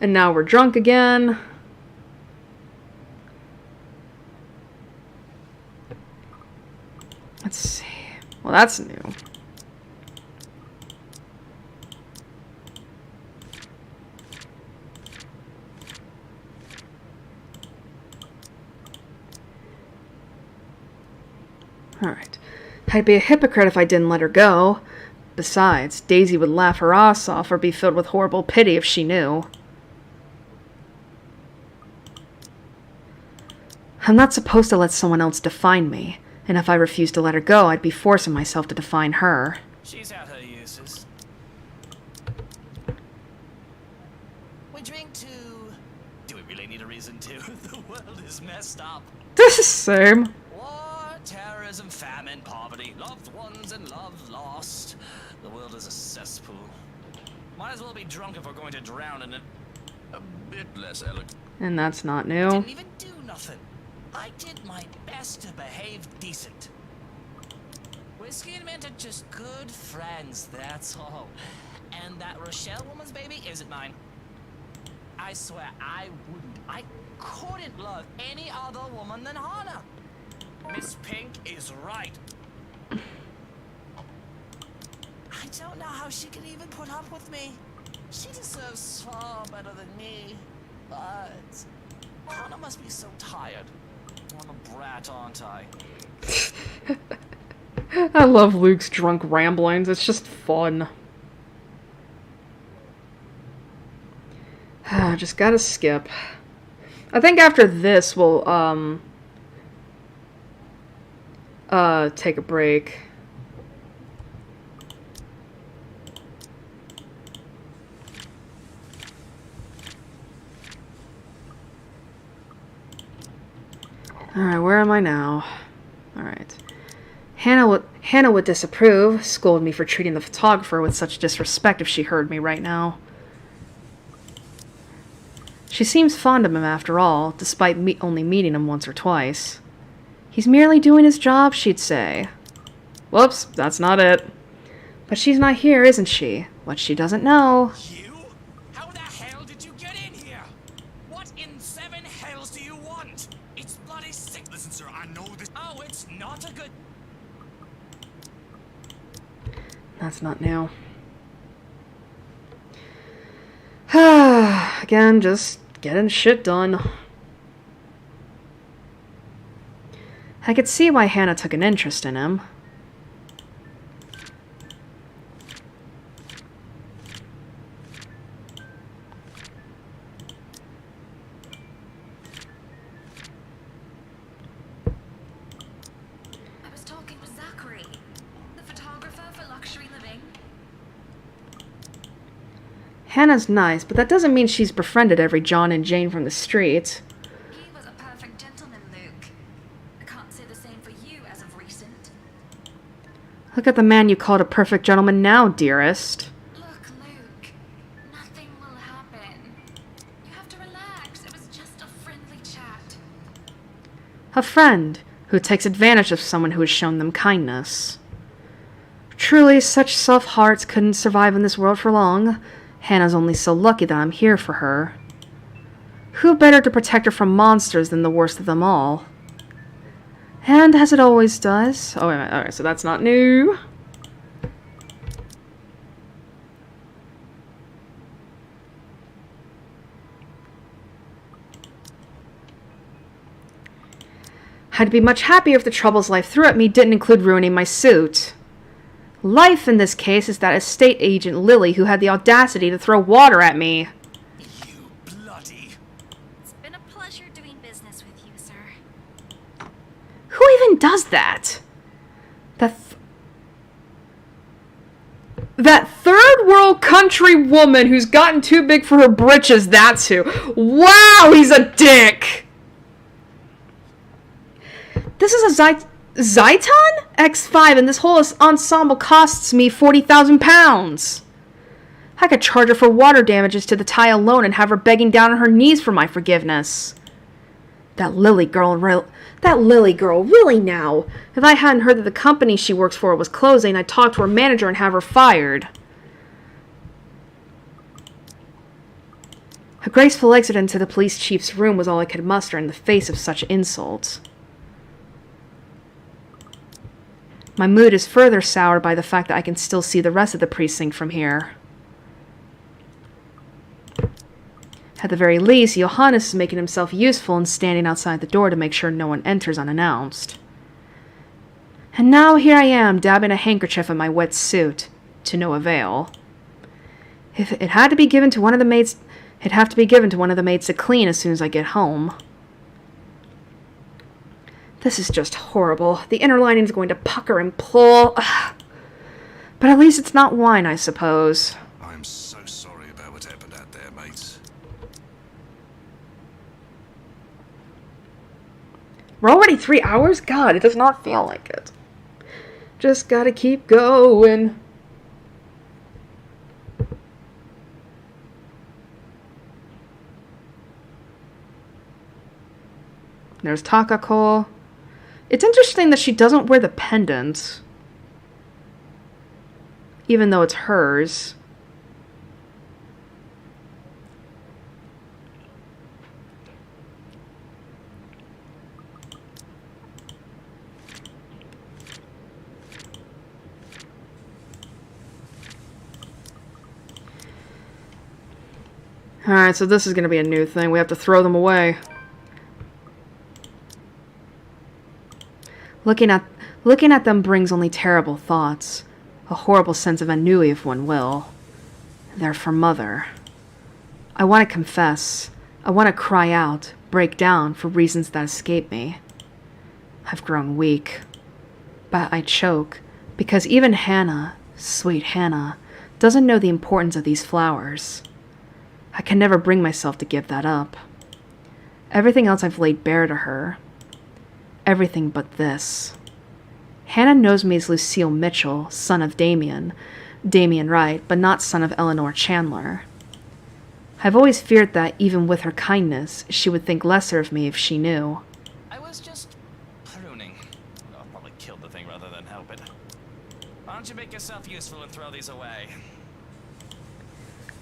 And now we're drunk again. Let's see. Well, that's new. Alright. I'd be a hypocrite if I didn't let her go. Besides, Daisy would laugh her ass off or be filled with horrible pity if she knew. I'm not supposed to let someone else define me, and if I refused to let her go, I'd be forcing myself to define her. She's had her uses. We drink to... Do we really need a reason to? The world is messed up. This is same. War, terrorism, famine, poverty, loved ones and love lost. The world is a cesspool. Might as well be drunk if we're going to drown in it. A bit less eloquent. And that's not new. Didn't even do nothing. I did my best to behave decent. Whiskey and mint are just good friends, that's all. And that Rochelle woman's baby isn't mine. I swear I couldn't love any other woman than Hannah. Miss Pink is right. I don't know how she could even put up with me. She deserves far better than me. But Hannah must be so tired. I'm a brat, aren't I? I love Luke's drunk ramblings. It's just fun. Just gotta skip. I think after this we'll take a break. Alright, where am I now? Alright. Hannah would disapprove, scold me for treating the photographer with such disrespect if she heard me right now. She seems fond of him after all, despite only meeting him once or twice. He's merely doing his job, she'd say. Whoops, that's not it. But she's not here, isn't she? What she doesn't know. You? How the hell did you get in here? What in seven hells do you want? It's bloody sick. Listen, sir, I know this. Oh, it's not a good... That's not new. Again, just getting shit done. I could see why Hannah took an interest in him. I was talking with Zachary, the photographer for luxury living. Hannah's nice, but that doesn't mean she's befriended every John and Jane from the street. He was a perfect gentleman, Luke. I can't say the same for you as of recent. Look at the man you called a perfect gentleman now, dearest. Look, Luke, nothing will happen. You have to relax. It was just a friendly chat. A friend who takes advantage of someone who has shown them kindness. Truly, such soft hearts couldn't survive in this world for long. Hannah's only so lucky that I'm here for her. Who better to protect her from monsters than the worst of them all? And as it always does... Oh, wait a minute. Alright, so that's not new. I'd be much happier if the troubles life threw at me didn't include ruining my suit. Life in this case is that estate agent Lily who had the audacity to throw water at me. You bloody... It's been a pleasure doing business with you, sir. Who even does that? That third world country woman who's gotten too big for her britches, that's who. Wow, he's a dick! This is a Zyton X5 and this whole ensemble costs me 40,000 pounds. I could charge her for water damages to the tie alone and have her begging down on her knees for my forgiveness. That Lily girl, really now. If I hadn't heard that the company she works for was closing, I'd talk to her manager and have her fired. A graceful exit into the police chief's room was all I could muster in the face of such insults. My mood is further soured by the fact that I can still see the rest of the precinct from here. At the very least, Johannes is making himself useful and standing outside the door to make sure no one enters unannounced. And now here I am, dabbing a handkerchief in my wet suit, to no avail. If it had to be given to one of the maids, it'd have to be given to one of the maids to clean as soon as I get home. This is just horrible. The inner lining's going to pucker and pull. Ugh. But at least it's not wine, I suppose. I'm so sorry about what happened out there, mates. We're already 3 hours? God, it does not feel like it. Just gotta keep going. There's Takako. It's interesting that she doesn't wear the pendant, even though it's hers. Alright, so this is going to be a new thing. We have to throw them away. Looking at them brings only terrible thoughts. A horrible sense of ennui, if one will. They're for Mother. I want to confess. I want to cry out, break down for reasons that escape me. I've grown weak. But I choke, because even Hannah, sweet Hannah, doesn't know the importance of these flowers. I can never bring myself to give that up. Everything else I've laid bare to her. Everything but this. Hannah knows me as Lucille Mitchell, son of Damien Wright, but not son of Eleanor Chandler. I've always feared that, even with her kindness, she would think lesser of me if she knew. I was just pruning. I'll probably kill the thing rather than help it. Why don't you make yourself useful and throw these away?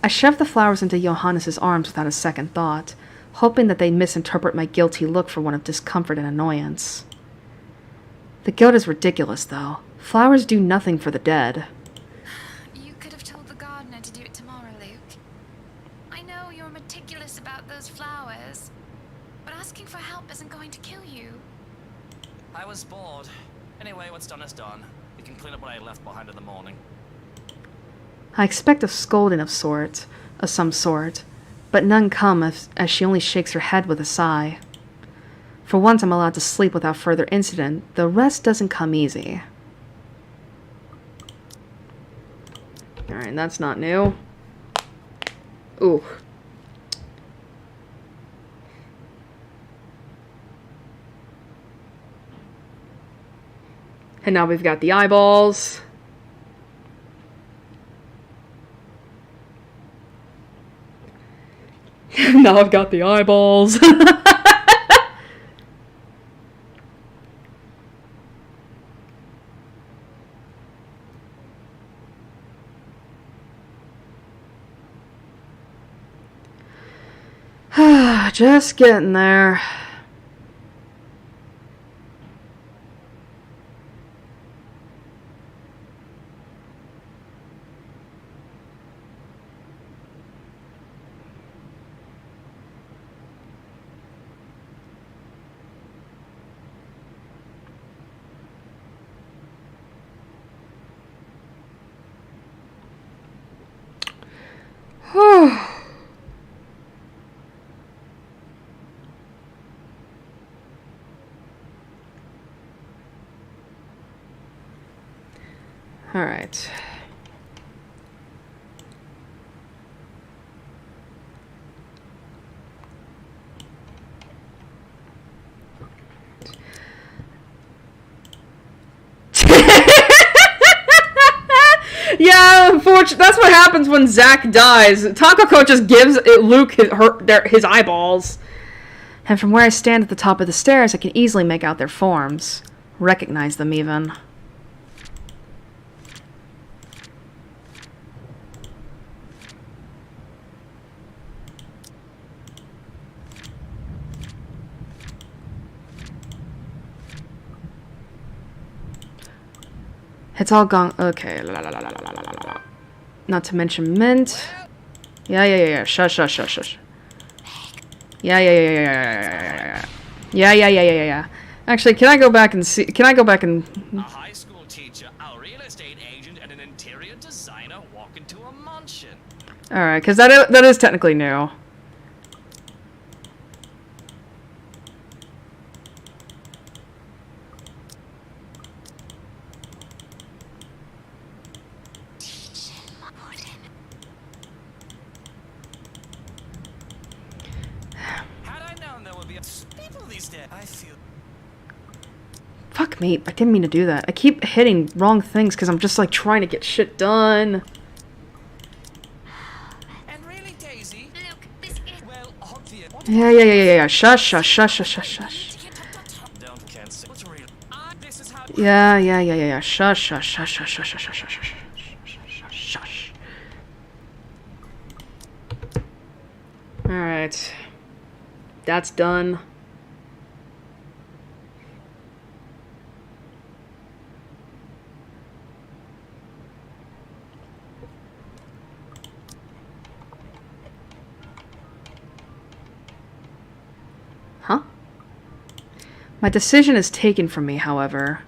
I shoved the flowers into Johannes's arms without a second thought, hoping that they'd misinterpret my guilty look for one of discomfort and annoyance. The guilt is ridiculous, though. Flowers do nothing for the dead. You could have told the gardener to do it tomorrow, Luke. I know you're meticulous about those flowers, but asking for help isn't going to kill you. I was bored. Anyway, what's done is done. We can clean up what I left behind in the morning. I expect a scolding of some sort, but none come as she only shakes her head with a sigh. For once I'm allowed to sleep without further incident, the rest doesn't come easy. Alright, that's not new. Ooh. And now we've got the eyeballs. Now I've got the eyeballs. Just getting there. All right. Yeah, unfortunately, that's what happens when Zack dies. Takako just gives Luke his eyeballs. And from where I stand at the top of the stairs, I can easily make out their forms. Recognize them, even. It's all gone. Okay. Not to mention mint. Yeah. Shush. Yeah. Actually, can I go back and see? Can I go back and... A high school teacher, a real estate agent, and an interior designer walk into a mansion. Alright, because that is technically new. Had I known there would be people these days, I feel. Fuck me, I didn't mean to do that. I keep hitting wrong things because I'm just like trying to get shit done. And really, Daisy? Look, this is... Well, obvious. Yeah. Shush. Don't cancel. What's real? This is how. Yeah. Shush. Alright. That's done. Huh? My decision is taken from me, however.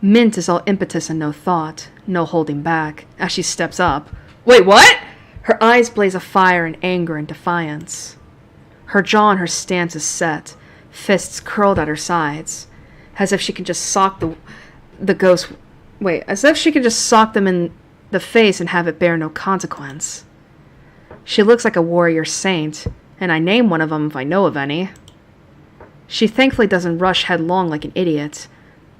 Mint is all impetus and no thought, no holding back, as she steps up. Wait, what? Her eyes blaze a fire in anger and defiance. Her jaw and her stance is set, fists curled at her sides, as if she can just sock the ghost... Wait, as if she can just sock them in the face and have it bear no consequence. She looks like a warrior saint, and I name one of them if I know of any. She thankfully doesn't rush headlong like an idiot,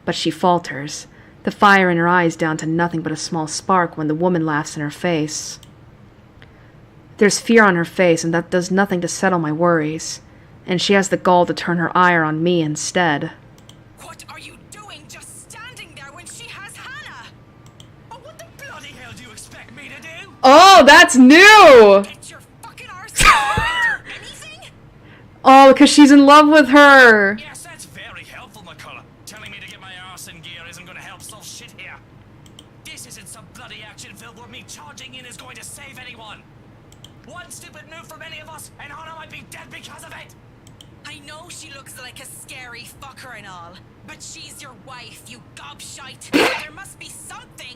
but she falters, the fire in her eyes down to nothing but a small spark when the woman laughs in her face. There's fear on her face, and that does nothing to settle my worries, and she has the gall to turn her ire on me instead. What are you doing just standing there when she has Hannah? Oh, what the bloody hell do you expect me to do? Oh, that's new! Get your fucking arse or anything? Oh, because she's in love with her! Yes, that's very helpful, McCullough. Telling me to get my arse in gear isn't going to help solve shit here. This isn't some bloody action film where me charging in is going to save anyone. One stupid move from any of us, and Hannah might be dead because of it! I know she looks like a scary fucker and all, but she's your wife, you gobshite. There must be something.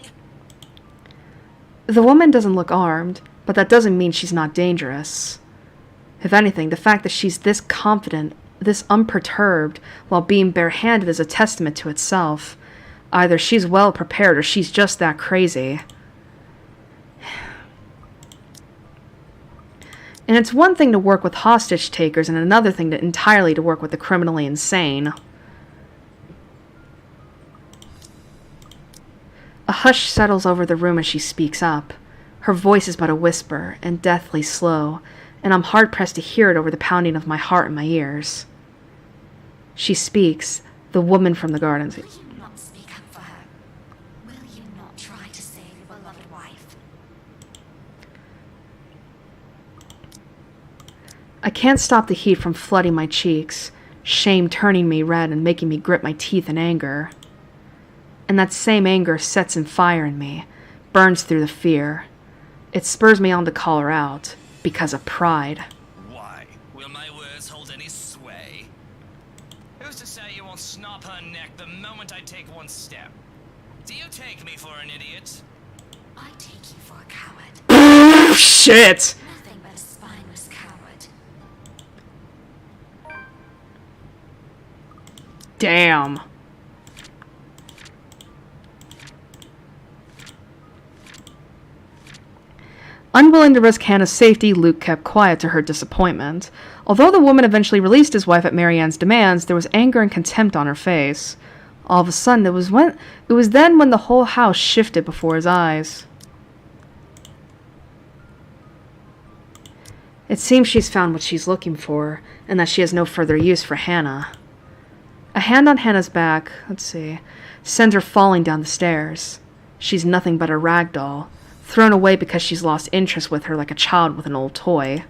The woman doesn't look armed, but that doesn't mean she's not dangerous. If anything, the fact that she's this confident, this unperturbed, while being barehanded is a testament to itself. Either she's well prepared or she's just that crazy. And it's one thing to work with hostage takers and another thing to entirely to work with the criminally insane. A hush settles over the room as she speaks up. Her voice is but a whisper, and deathly slow, and I'm hard-pressed to hear it over the pounding of my heart in my ears. She speaks, the woman from the gardens. Will you not speak up for her? Will you not try to save your beloved wife? I can't stop the heat from flooding my cheeks, shame turning me red and making me grip my teeth in anger. And that same anger sets in fire in me, burns through the fear. It spurs me on to call her out, because of pride. Why? Will my words hold any sway? Who's to say you won't snap her neck the moment I take one step? Do you take me for an idiot? I take you for a coward. Shit! Nothing but a spineless coward. Damn. Unwilling to risk Hannah's safety, Luke kept quiet to her disappointment. Although the woman eventually released his wife at Marianne's demands, there was anger and contempt on her face. All of a sudden, it was then when the whole house shifted before his eyes. It seems she's found what she's looking for, and that she has no further use for Hannah. A hand on Hannah's back, sends her falling down the stairs. She's nothing but a rag doll, thrown away because she's lost interest with her like a child with an old toy.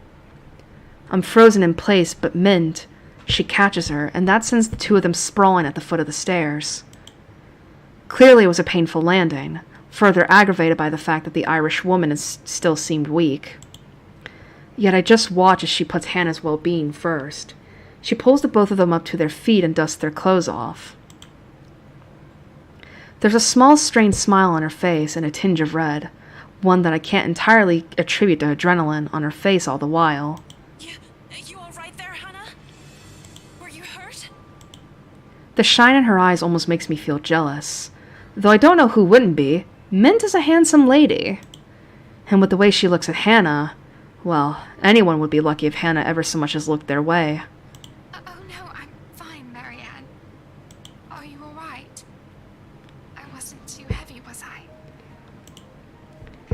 I'm frozen in place, but Mint, she catches her, and that sends the two of them sprawling at the foot of the stairs. Clearly it was a painful landing, further aggravated by the fact that the Irish woman still seemed weak. Yet I just watch as she puts Hannah's well-being first. She pulls the both of them up to their feet and dusts their clothes off. There's a small strained smile on her face and a tinge of red, one that I can't entirely attribute to adrenaline on her face all the while. You all right there, Hannah? Were you hurt? The shine in her eyes almost makes me feel jealous. Though I don't know who wouldn't be. Mint is a handsome lady. And with the way she looks at Hannah, well, anyone would be lucky if Hannah ever so much as looked their way. Oh no, I'm fine, Marianne. Are you alright? I wasn't too heavy, was I?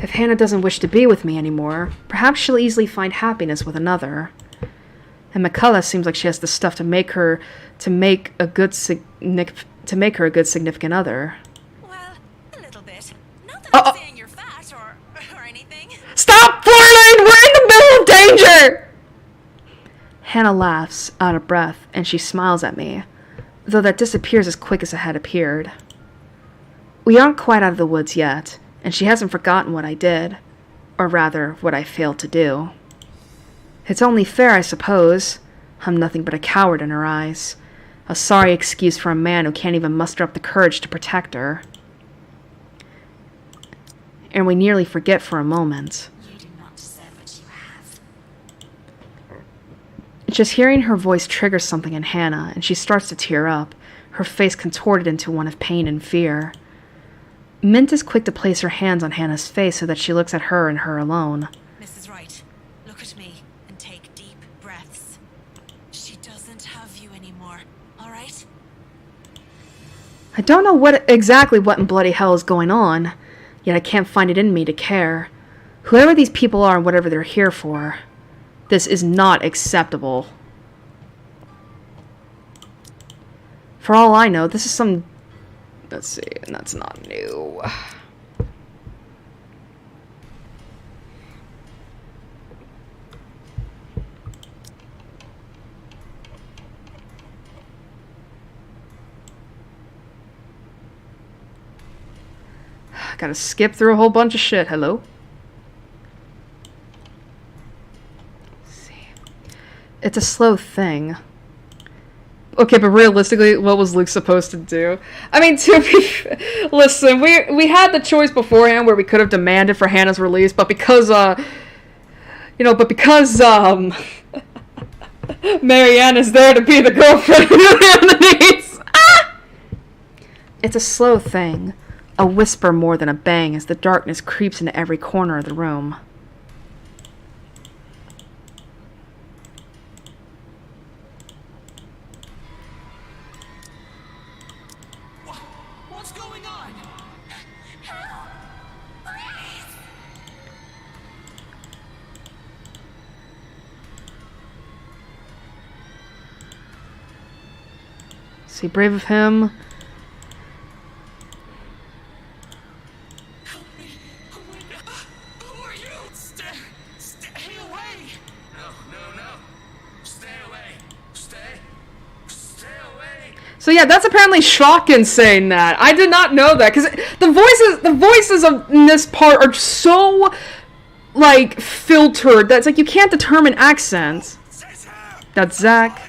If Hannah doesn't wish to be with me anymore, perhaps she'll easily find happiness with another. And McCullough seems like she has the stuff to make her a good significant other. Well, a little bit. Not that I'm saying you're fat or anything. Stop flirting! We're in the middle of danger! Hannah laughs, out of breath, and she smiles at me, though that disappears as quick as it had appeared. We aren't quite out of the woods yet, and she hasn't forgotten what I did, or rather, what I failed to do. It's only fair, I suppose. I'm nothing but a coward in her eyes. A sorry excuse for a man who can't even muster up the courage to protect her. And we nearly forget for a moment. You do not deserve what you have. Just hearing her voice triggers something in Hannah, and she starts to tear up, her face contorted into one of pain and fear. Mint is quick to place her hands on Hannah's face so that she looks at her and her alone. Mrs. Wright, look at me and take deep breaths. She doesn't have you anymore, all right? I don't know exactly what in bloody hell is going on, yet I can't find it in me to care. Whoever these people are and whatever they're here for, this is not acceptable. For all I know, this is some... Let's see, and that's not new. Gotta skip through a whole bunch of shit. Hello? Let's see. It's a slow thing. Okay, but realistically, what was Luke supposed to do? I mean, listen, we had the choice beforehand where we could have demanded for Hannah's release, but because, Marianne is there to be the girlfriend on the knees. Ah! It's a slow thing. A whisper more than a bang as the darkness creeps into every corner of the room. What's going on? See, brave of him. Who are you? Stay away! No. Stay away. Stay away. So yeah, that's apparently Shotgun saying that. I did not know that, because the voices in this part are so, like, filtered that's like you can't determine accents. That's Zach.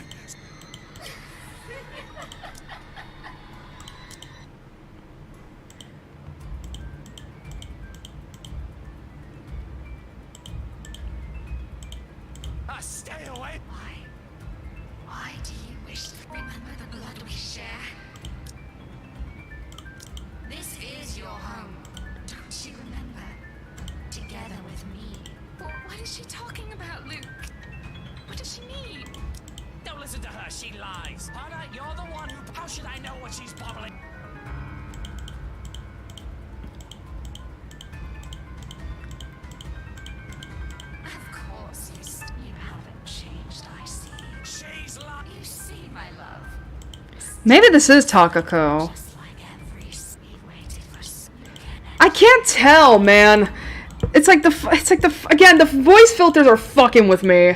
Stay away. Why do you wish to remember the blood we share? This is your home. Don't you remember? Together with me. What is she talking about, Luke? What does she mean? Don't listen to her. She lies. Hannah, you're the one who... How should I know what she's bubbling? Of course, you haven't changed, I see. She's lying. You see, my love. Maybe this is Takako. Just like every we waited for I can't tell, man. It's like again, the voice filters are fucking with me.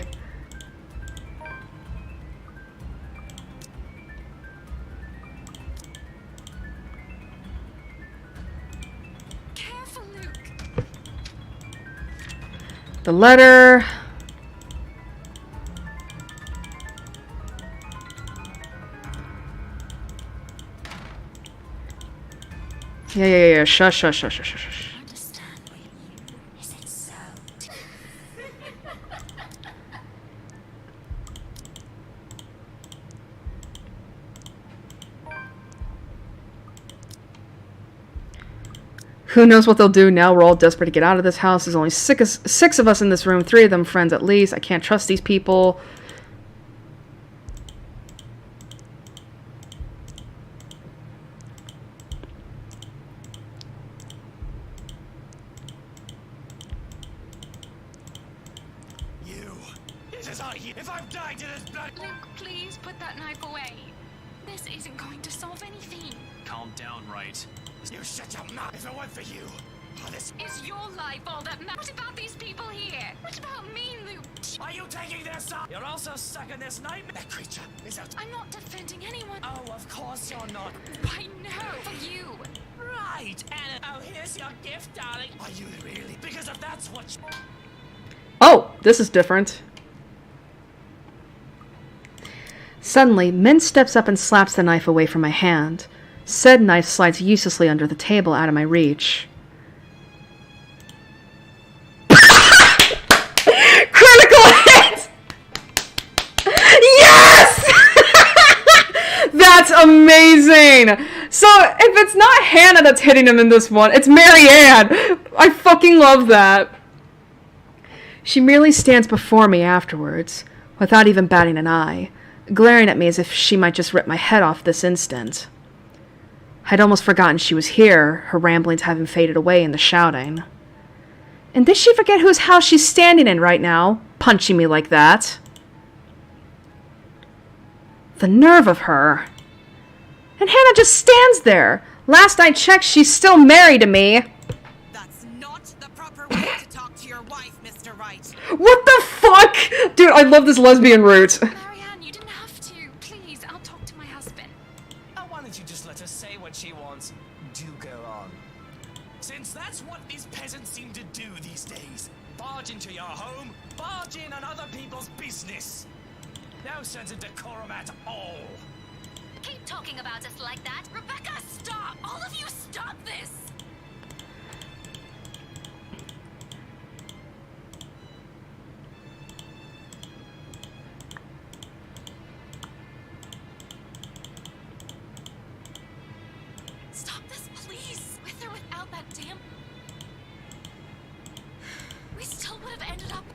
Careful, Luke. The letter. Yeah. Shush. Understand what you mean. Is it so? Who knows what they'll do now? We're all desperate to get out of this house. There's only six of us in this room. 3 of them friends at least. I can't trust these people. If I'm dying to this blood. Luke, please put that knife away. This isn't going to solve anything. Calm down, right? You shut your mouth. If it weren't for you, this Is your life all that matters? What about these people here? What about me, Luke? Are you taking their side? You're also stuck in this nightmare. That creature is out. I'm not defending anyone. Oh, of course you're not. I know. For you. Right, Anna. Oh, here's your gift, darling. Are you really? Because if that's what you... Oh, this is different. Suddenly, Min steps up and slaps the knife away from my hand. Said knife slides uselessly under the table out of my reach. Critical hit! Yes! That's amazing! So, if it's not Hannah that's hitting him in this one, it's Marianne! I fucking love that. She merely stands before me afterwards, without even batting an eye, glaring at me as if she might just rip my head off this instant. I'd almost forgotten she was here, her ramblings having faded away in the shouting. And did she forget whose house she's standing in right now, punching me like that? The nerve of her. And Hannah just stands there. Last I checked, she's still married to me. That's not the proper way to talk to your wife, Mr. Wright. What the fuck? Dude, I love this lesbian route. Marianne, you didn't have to. Please, I'll talk to my husband. Why don't you just let her say what she wants? Do go on. Since that's what these peasants seem to do these days. Barge into your home, barge in on other people's business. No sense of decorum at all. Keep talking about us like that. Rebecca, stop! All of you, stop this! Stop this, please! With or without that damn... We still would have ended up...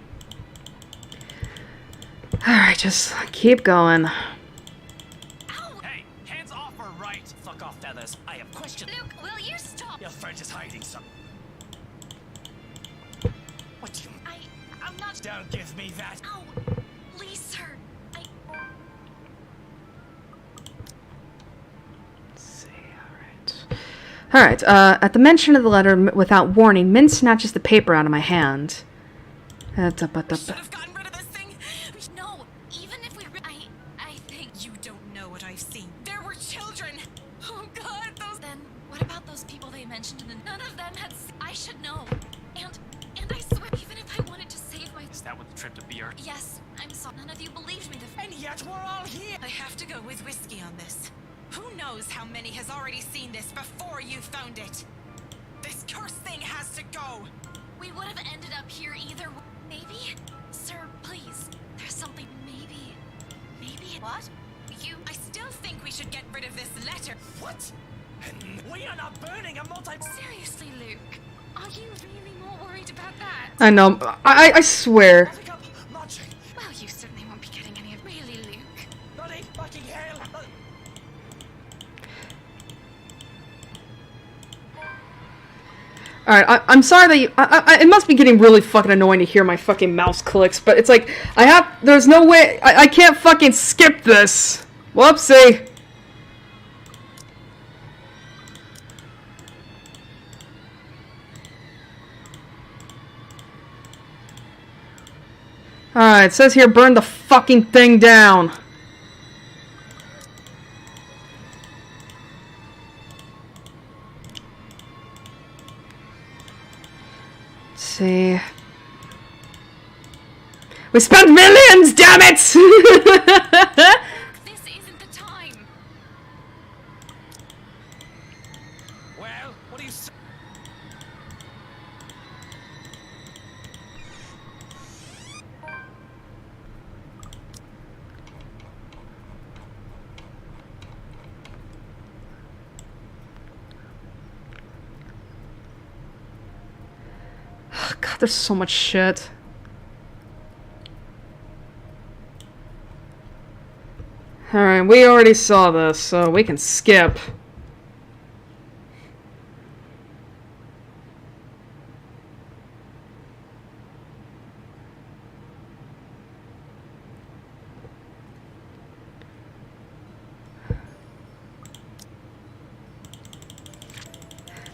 Alright, just keep going. Hey, hands off her, right? Fuck off, feathers. I have questions. Luke, will you stop? Your friend is hiding something. What do you... I'm not... Don't give me that. Ow! Please, sir. Alright, at the mention of the letter, without warning, Min snatches the paper out of my hand. Should have gotten rid of this thing. No, even if we... I think... You don't know what I've seen. There were children. Oh, God, those... Then, what about those people they mentioned in the... None of them had... I should know. And I swear, even if I wanted to save my... Is that what the trip to BR? Yes, I'm sorry. None of you believed me And yet we're all here. I have to go with whiskey on this. Who knows how many has already seen this before you found it? This cursed thing has to go. We would have ended up here either way. Maybe? Sir, please. There's something maybe... What? I still think we should get rid of this letter. What? And we are not burning a Seriously, Luke. Are you really more worried about that? I know, I swear. Well, you certainly won't be getting any of... Really, Luke? Bloody fucking hell! Alright, I'm sorry that you... it must be getting really fucking annoying to hear my fucking mouse clicks, but it's like, there's no way... I can't fucking skip this. Whoopsie. Alright, it says here, burn the fucking thing down. Let's see. We spent millions, damn it! This isn't the time. Well, there's so much shit. Alright, we already saw this, so we can skip.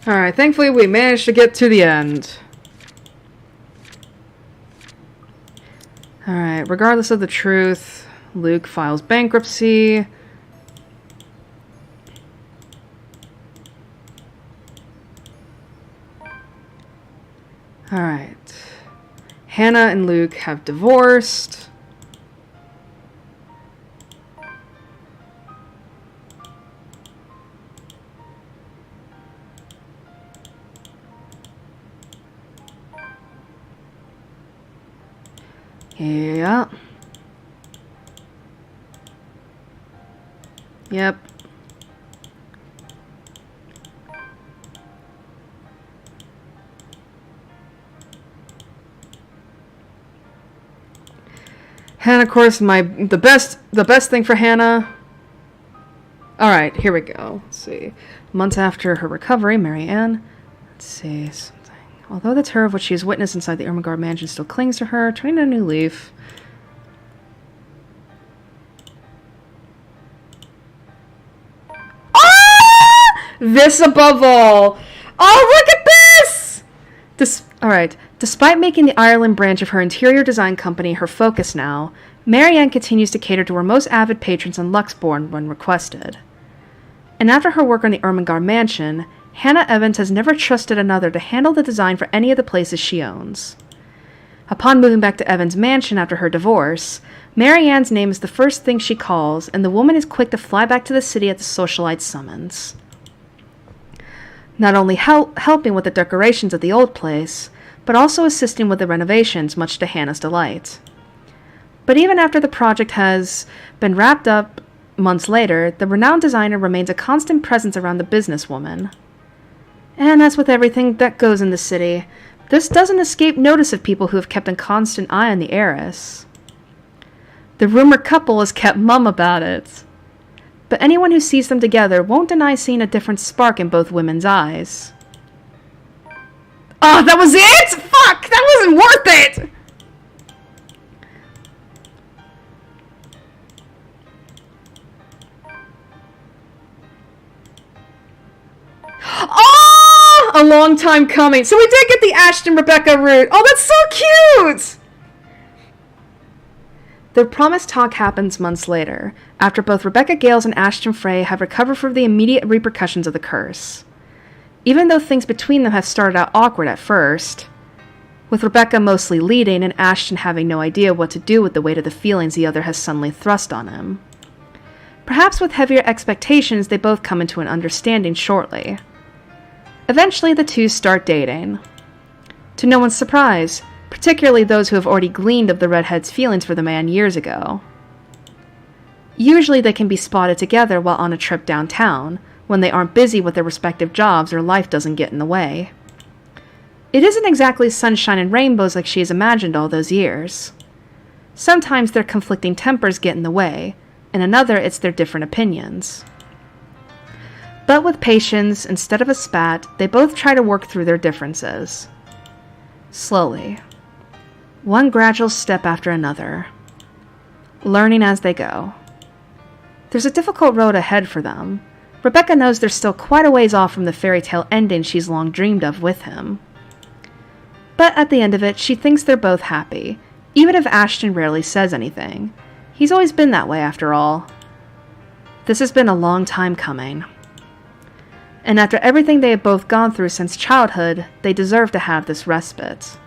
Alright, thankfully we managed to get to the end. Alright, regardless of the truth, Luke files bankruptcy. Alright. Hannah and Luke have divorced. Yeah. Yep. Hannah, of course, the best thing for Hannah. Alright, here we go. Let's see. Months after her recovery, Mary Ann. Let's see something. Although the terror of what she has witnessed inside the Ermengarde mansion still clings to her, turning a new leaf. This above all. Oh, look at this! Alright. Despite making the Ireland branch of her interior design company her focus now, Mary Ann continues to cater to her most avid patrons in Luxbourne when requested. And after her work on the Ermengarde mansion, Hannah Evans has never trusted another to handle the design for any of the places she owns. Upon moving back to Evans' mansion after her divorce, Mary Ann's name is the first thing she calls, and the woman is quick to fly back to the city at the socialite's summons. Not only helping with the decorations of the old place, but also assisting with the renovations, much to Hannah's delight. But even after the project has been wrapped up months later, the renowned designer remains a constant presence around the businesswoman. And as with everything that goes in the city, this doesn't escape notice of people who have kept a constant eye on the heiress. The rumored couple has kept mum about it. But anyone who sees them together won't deny seeing a different spark in both women's eyes. Oh, that was it? Fuck! That wasn't worth it! Oh! A long time coming. So we did get the Ashton Rebecca route. Oh, that's so cute! The promised talk happens months later, after both Rebecca Gales and Ashton Frey have recovered from the immediate repercussions of the curse. Even though things between them have started out awkward at first, with Rebecca mostly leading and Ashton having no idea what to do with the weight of the feelings the other has suddenly thrust on him. Perhaps with heavier expectations, they both come into an understanding shortly. Eventually, the two start dating. To no one's surprise, particularly those who have already gleaned of the redhead's feelings for the man years ago. Usually they can be spotted together while on a trip downtown, when they aren't busy with their respective jobs or life doesn't get in the way. It isn't exactly sunshine and rainbows like she has imagined all those years. Sometimes their conflicting tempers get in the way, and another it's their different opinions. But with patience, instead of a spat, they both try to work through their differences. Slowly. One gradual step after another. Learning as they go. There's a difficult road ahead for them. Rebecca knows they're still quite a ways off from the fairy tale ending she's long dreamed of with him. But at the end of it, she thinks they're both happy, even if Ashton rarely says anything. He's always been that way after all. This has been a long time coming. And after everything they have both gone through since childhood, they deserve to have this respite.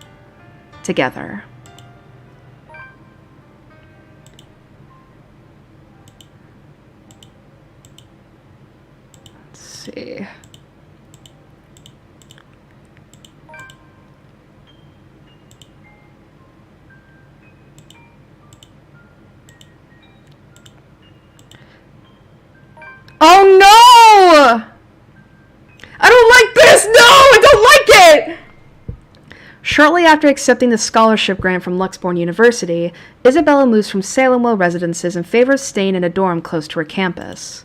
Together. Let's see. Oh no! I don't like this! No! I don't like it! Shortly after accepting the scholarship grant from Luxbourne University, Isabella moves from Salemwell residences in favor of staying in a dorm close to her campus.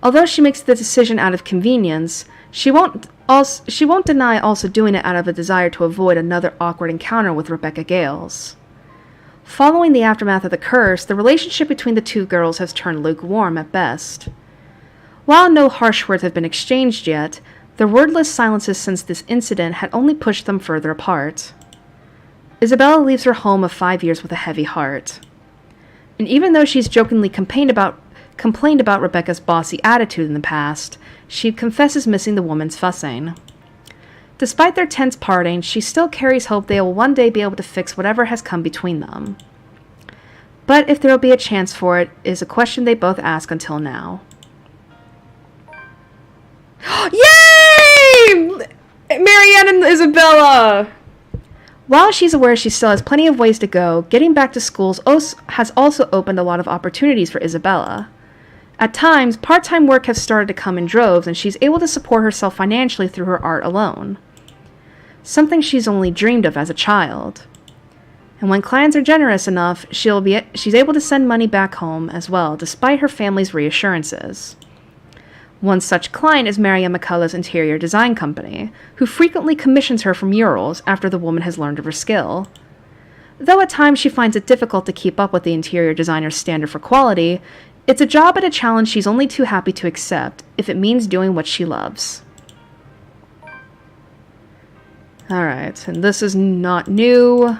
Although she makes the decision out of convenience, she won't deny also doing it out of a desire to avoid another awkward encounter with Rebecca Gales. Following the aftermath of the curse, the relationship between the two girls has turned lukewarm at best. While no harsh words have been exchanged yet, the wordless silences since this incident had only pushed them further apart. Isabella leaves her home of 5 years with a heavy heart. And even though she's jokingly complained about Rebecca's bossy attitude in the past, she confesses missing the woman's fussing. Despite their tense parting, she still carries hope they will one day be able to fix whatever has come between them. But if there will be a chance for it is a question they both ask until now. Yay! Marianne and Isabella! While she's aware she still has plenty of ways to go, getting back to schools has also opened a lot of opportunities for Isabella. At times, part-time work has started to come in droves, and she's able to support herself financially through her art alone. Something she's only dreamed of as a child. And when clients are generous enough, she's able to send money back home as well, despite her family's reassurances. One such client is Marianne McCullough's interior design company, who frequently commissions her for murals after the woman has learned of her skill. Though at times she finds it difficult to keep up with the interior designer's standard for quality, it's a job and a challenge she's only too happy to accept if it means doing what she loves. Alright, and this is not new.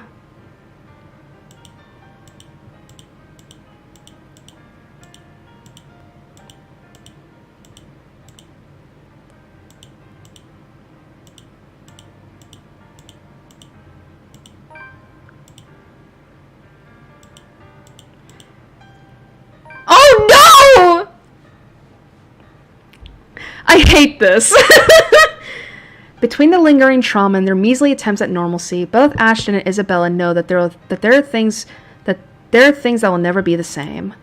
Oh no! I hate this. Between the lingering trauma and their measly attempts at normalcy, both Ashton and Isabella know that there are things that will never be the same.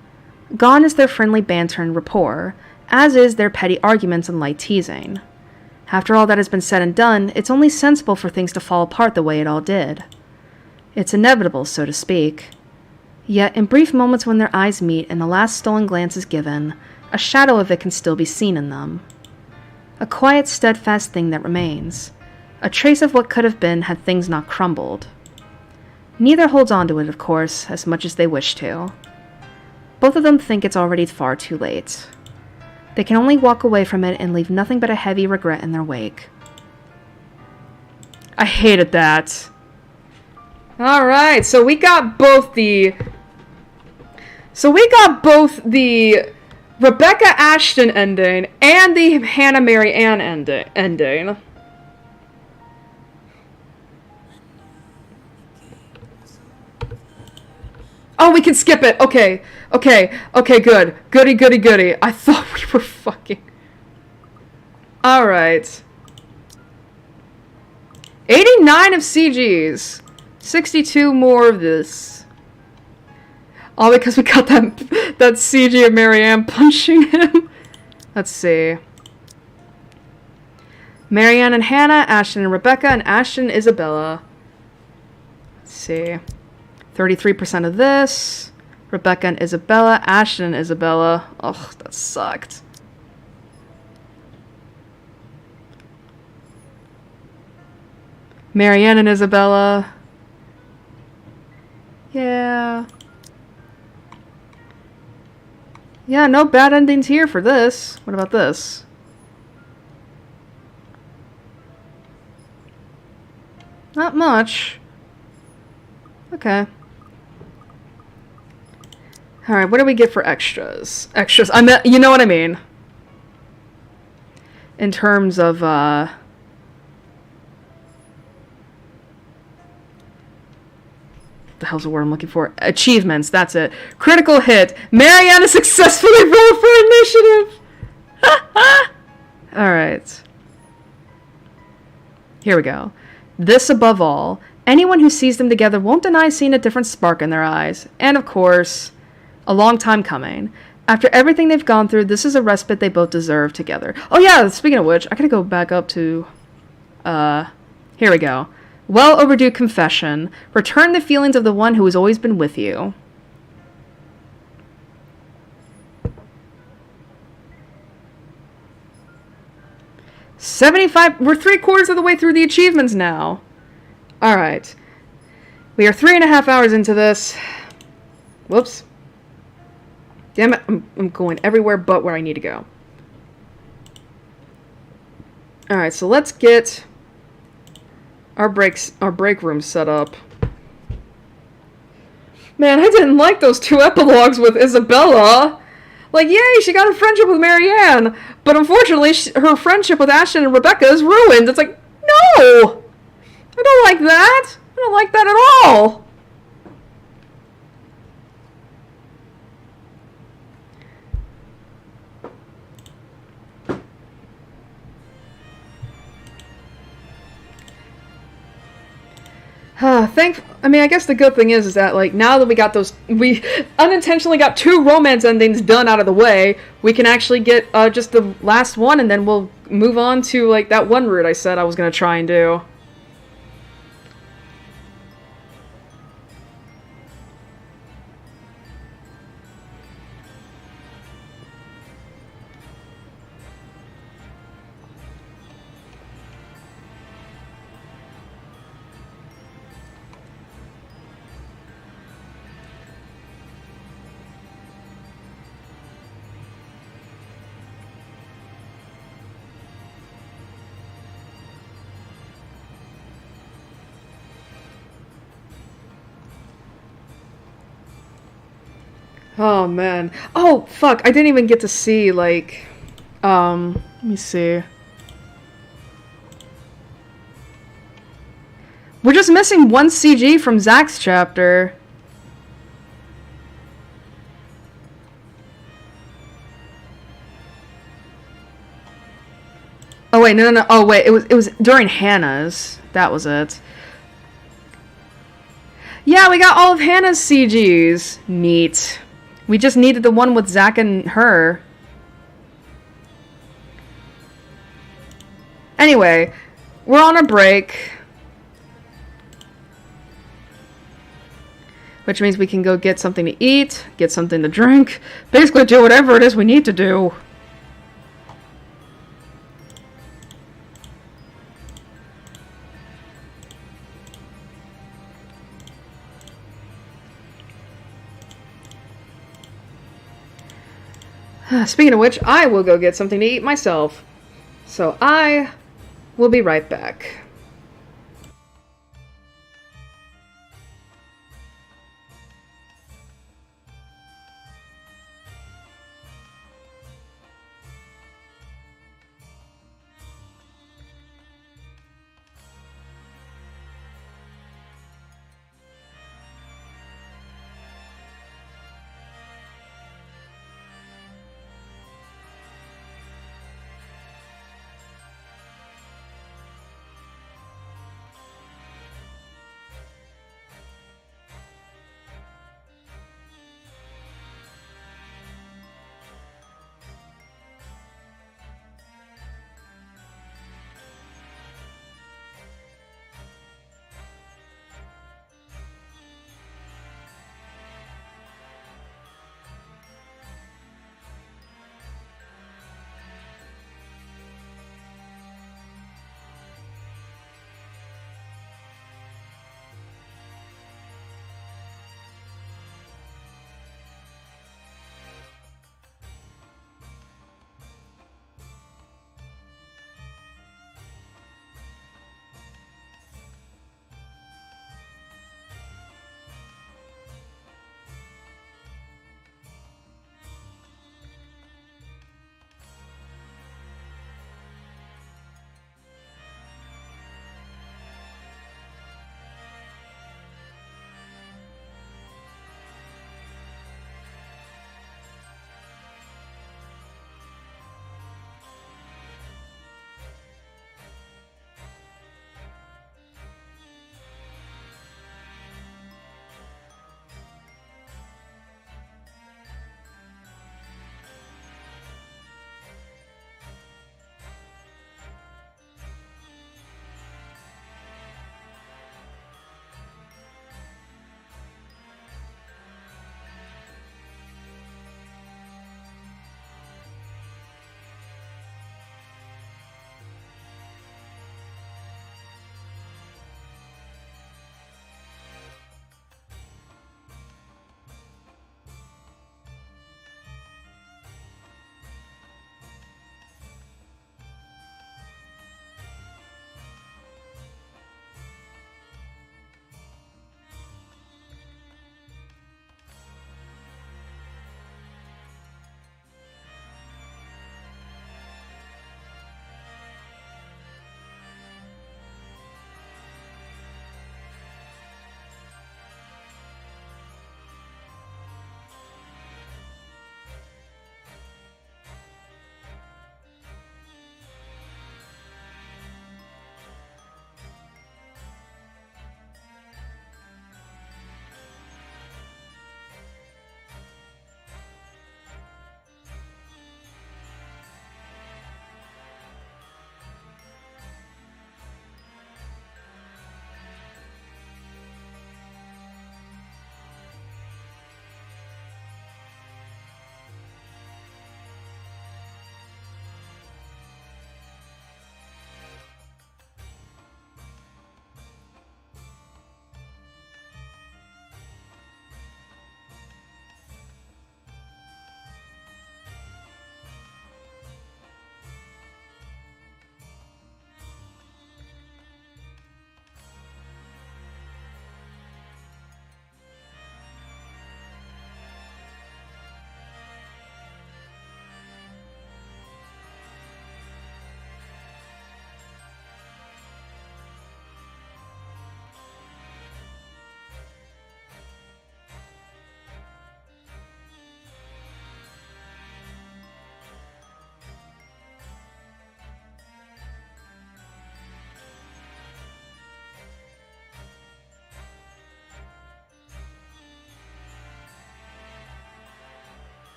Gone is their friendly banter and rapport, as is their petty arguments and light teasing. After all that has been said and done, it's only sensible for things to fall apart the way it all did. It's inevitable, so to speak. Yet, in brief moments when their eyes meet and the last stolen glance is given, a shadow of it can still be seen in them. A quiet, steadfast thing that remains. A trace of what could have been had things not crumbled. Neither holds on to it, of course, as much as they wish to. Both of them think it's already far too late. They can only walk away from it and leave nothing but a heavy regret in their wake. I hated that. Alright, so we got both the Rebecca Ashton ending and the Hannah Marianne ending. Oh, we can skip it. Okay, good. Goody. I thought we were fucking... Alright. 89 of CGs. 62 more of this. All because we got that CG of Marianne punching him. Let's see. Marianne and Hannah, Ashton and Rebecca, and Ashton and Isabella. Let's see. 33% of this. Rebecca and Isabella, Ashton and Isabella. Ugh, that sucked. Marianne and Isabella. Yeah. Yeah, no bad endings here for this. What about this? Not much. Okay. Alright, what do we get for extras? Extras, you know what I mean. In terms of, the hell's the word I'm looking for? Achievements, that's it. Critical hit. Marianne successfully rolled for initiative! Alright. Here we go. This above all, anyone who sees them together won't deny seeing a different spark in their eyes. And of course, a long time coming. After everything they've gone through, this is a respite they both deserve together. Oh yeah, speaking of which, I gotta go back up to, here we go. Well overdue confession. Return the feelings of the one who has always been with you. $75. We're 3/4 of the way through the achievements now. Alright. We are 3.5 hours into this. Whoops. Damn it. I'm going everywhere but where I need to go. Alright, so let's get our break room set up. Man, I didn't like those 2 epilogues with Isabella. Like, yay, she got a friendship with Marianne, but unfortunately, her friendship with Ashton and Rebecca is ruined. It's like, no! I don't like that. I don't like that at all. I mean, I guess the good thing is that, like, now that we unintentionally got 2 romance endings done out of the way, we can actually get, just the last one, and then we'll move on to, like, that one route I said I was gonna try and do. Oh, man. Oh, fuck. I didn't even get to see, like... let me see. We're just missing 1 CG from Zach's chapter. Oh, wait. No. Oh, wait. It was during Hannah's. That was it. Yeah, we got all of Hannah's CGs. Neat. We just needed the one with Zach and her. Anyway, we're on a break. Which means we can go get something to eat, get something to drink, basically do whatever it is we need to do. Speaking of which, I will go get something to eat myself. So I will be right back.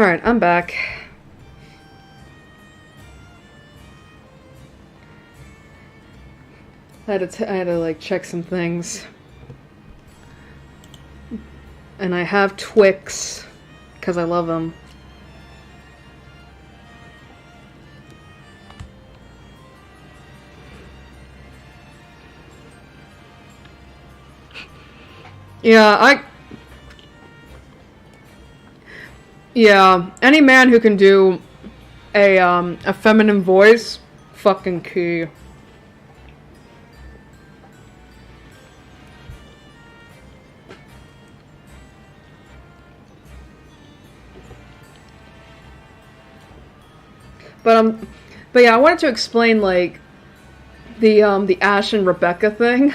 Alright, I'm back. I had to like check some things. And I have Twix, because I love them. Yeah, any man who can do a feminine voice, fucking key. But yeah, I wanted to explain like the Ash and Rebecca thing.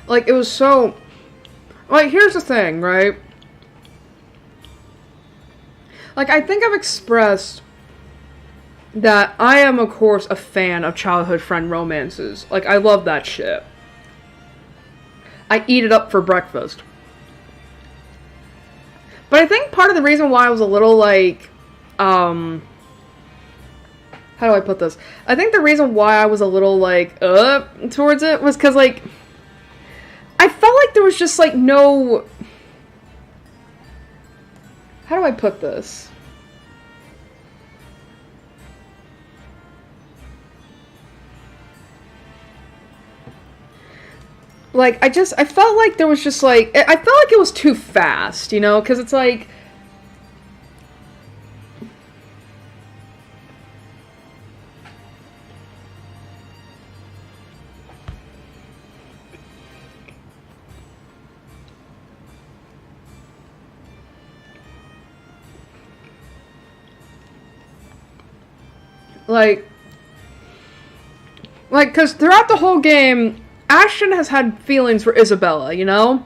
Like, it was so... Like, here's the thing, right? Like, I think I've expressed that I am, of course, a fan of childhood friend romances. Like, I love that shit. I eat it up for breakfast. But I think part of the reason why I was a little, like, how do I put this? I think the reason why I was a little, like, towards it was because, like, I felt like there was just, like, no... How do I put this? Like, I felt like there was just, like... I felt like it was too fast, you know? Because it's, like... Like, because throughout the whole game, Ashton has had feelings for Isabella, you know?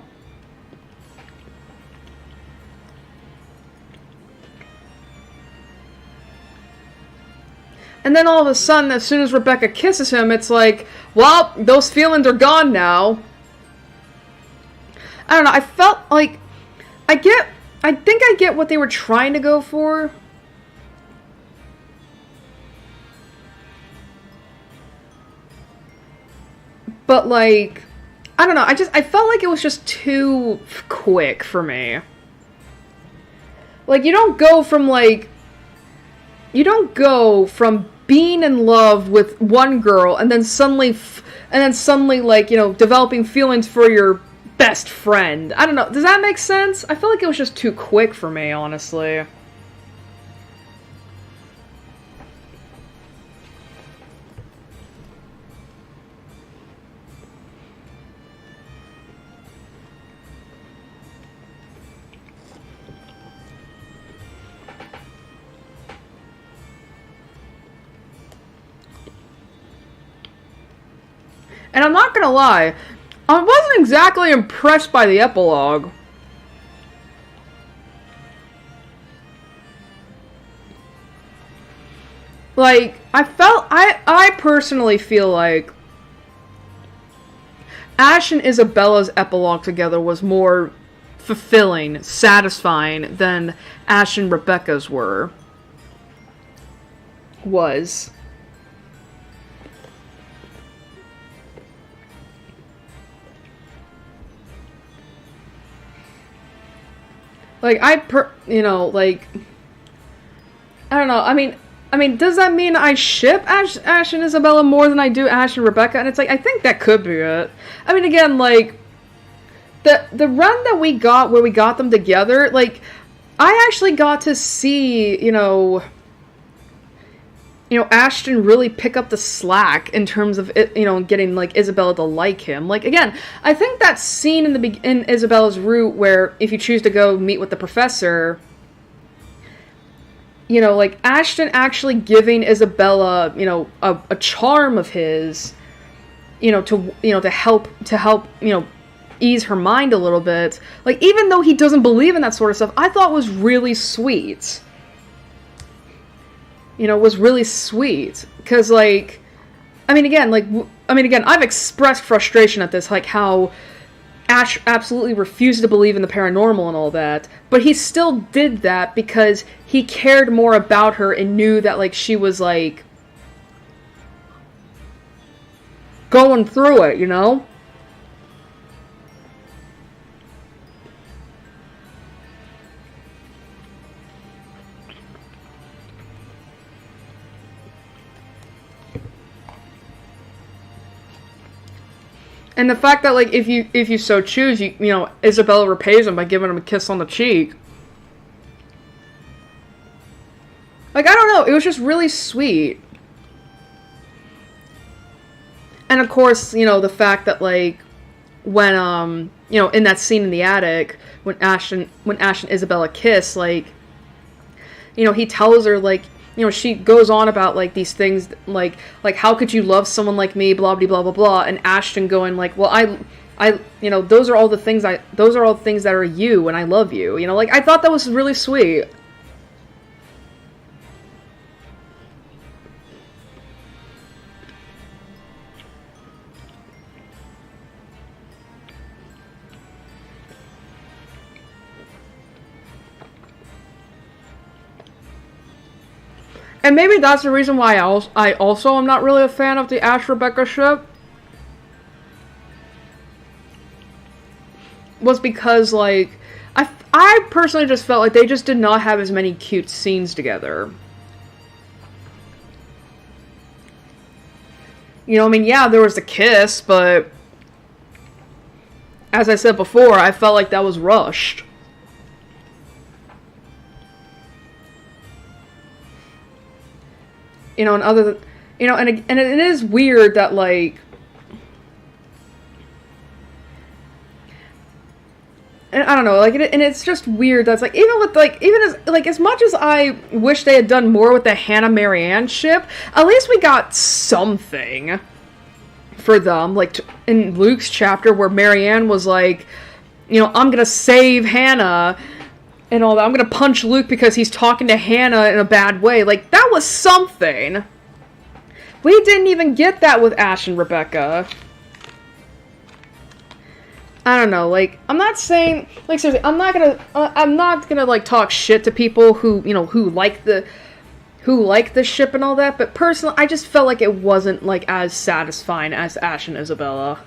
And then all of a sudden, as soon as Rebecca kisses him, it's like, well, those feelings are gone now. I don't know, I felt like, I think I get what they were trying to go for. But, like, I don't know, I felt like it was just too quick for me. Like, you don't go from, being in love with one girl and then suddenly, like, you know, developing feelings for your best friend. I don't know, does that make sense? I feel like it was just too quick for me, honestly. And I'm not gonna lie, I wasn't exactly impressed by the epilogue. Like, I personally feel like Ash and Isabella's epilogue together was more fulfilling, satisfying than Ash and Rebecca's was. Like, you know, like, I don't know, I mean, does that mean I ship Ash and Isabella more than I do Ash and Rebecca? And it's like, I think that could be it. I mean, again, like, the run that we got, where we got them together, like, I actually got to see, you know, Ashton really pick up the slack in terms of, you know, getting, like, Isabella to like him. Like, again, I think that scene in Isabella's route where if you choose to go meet with the professor, you know, like, Ashton actually giving Isabella, you know, a charm of his, you know, to help, you know, ease her mind a little bit. Like, even though he doesn't believe in that sort of stuff, I thought was really sweet. You know, was really sweet. Because, like, again, I've expressed frustration at this, like, how Ash absolutely refused to believe in the paranormal and all that, but he still did that because he cared more about her and knew that, like, she was, like, going through it, you know? And the fact that, like, if you so choose, you know, Isabella repays him by giving him a kiss on the cheek. Like, I don't know, it was just really sweet. And of course, you know, the fact that, like, when, you know, in that scene in the attic, when Ash and Isabella kiss, like, you know, he tells her, like, you know, she goes on about, like, these things, like, how could you love someone like me, blah, blah, blah, blah, blah, and Ashton going, like, well, I, you know, those are all the things that are you, and I love you, you know, like, I thought that was really sweet. And maybe that's the reason why I also am not really a fan of the Ash-Rebecca ship. Was because, like, I personally just felt like they just did not have as many cute scenes together. You know, I mean, yeah, there was the kiss, but as I said before, I felt like that was rushed. You know, and other than, you know, and it is weird that, like, and I don't know, like, and it's just weird that's, like, even as much as I wish they had done more with the Hannah Marianne ship, at least we got something for them, like, in Luke's chapter where Marianne was like, you know, I'm gonna save Hannah, and all that. I'm gonna punch Luke because he's talking to Hannah in a bad way. Like, that was something. We didn't even get that with Ash and Rebecca. I don't know, like, I'm not saying, like, seriously, I'm not gonna, like, talk shit to people who, you know, who like the ship and all that, but personally, I just felt like it wasn't, like, as satisfying as Ash and Isabella.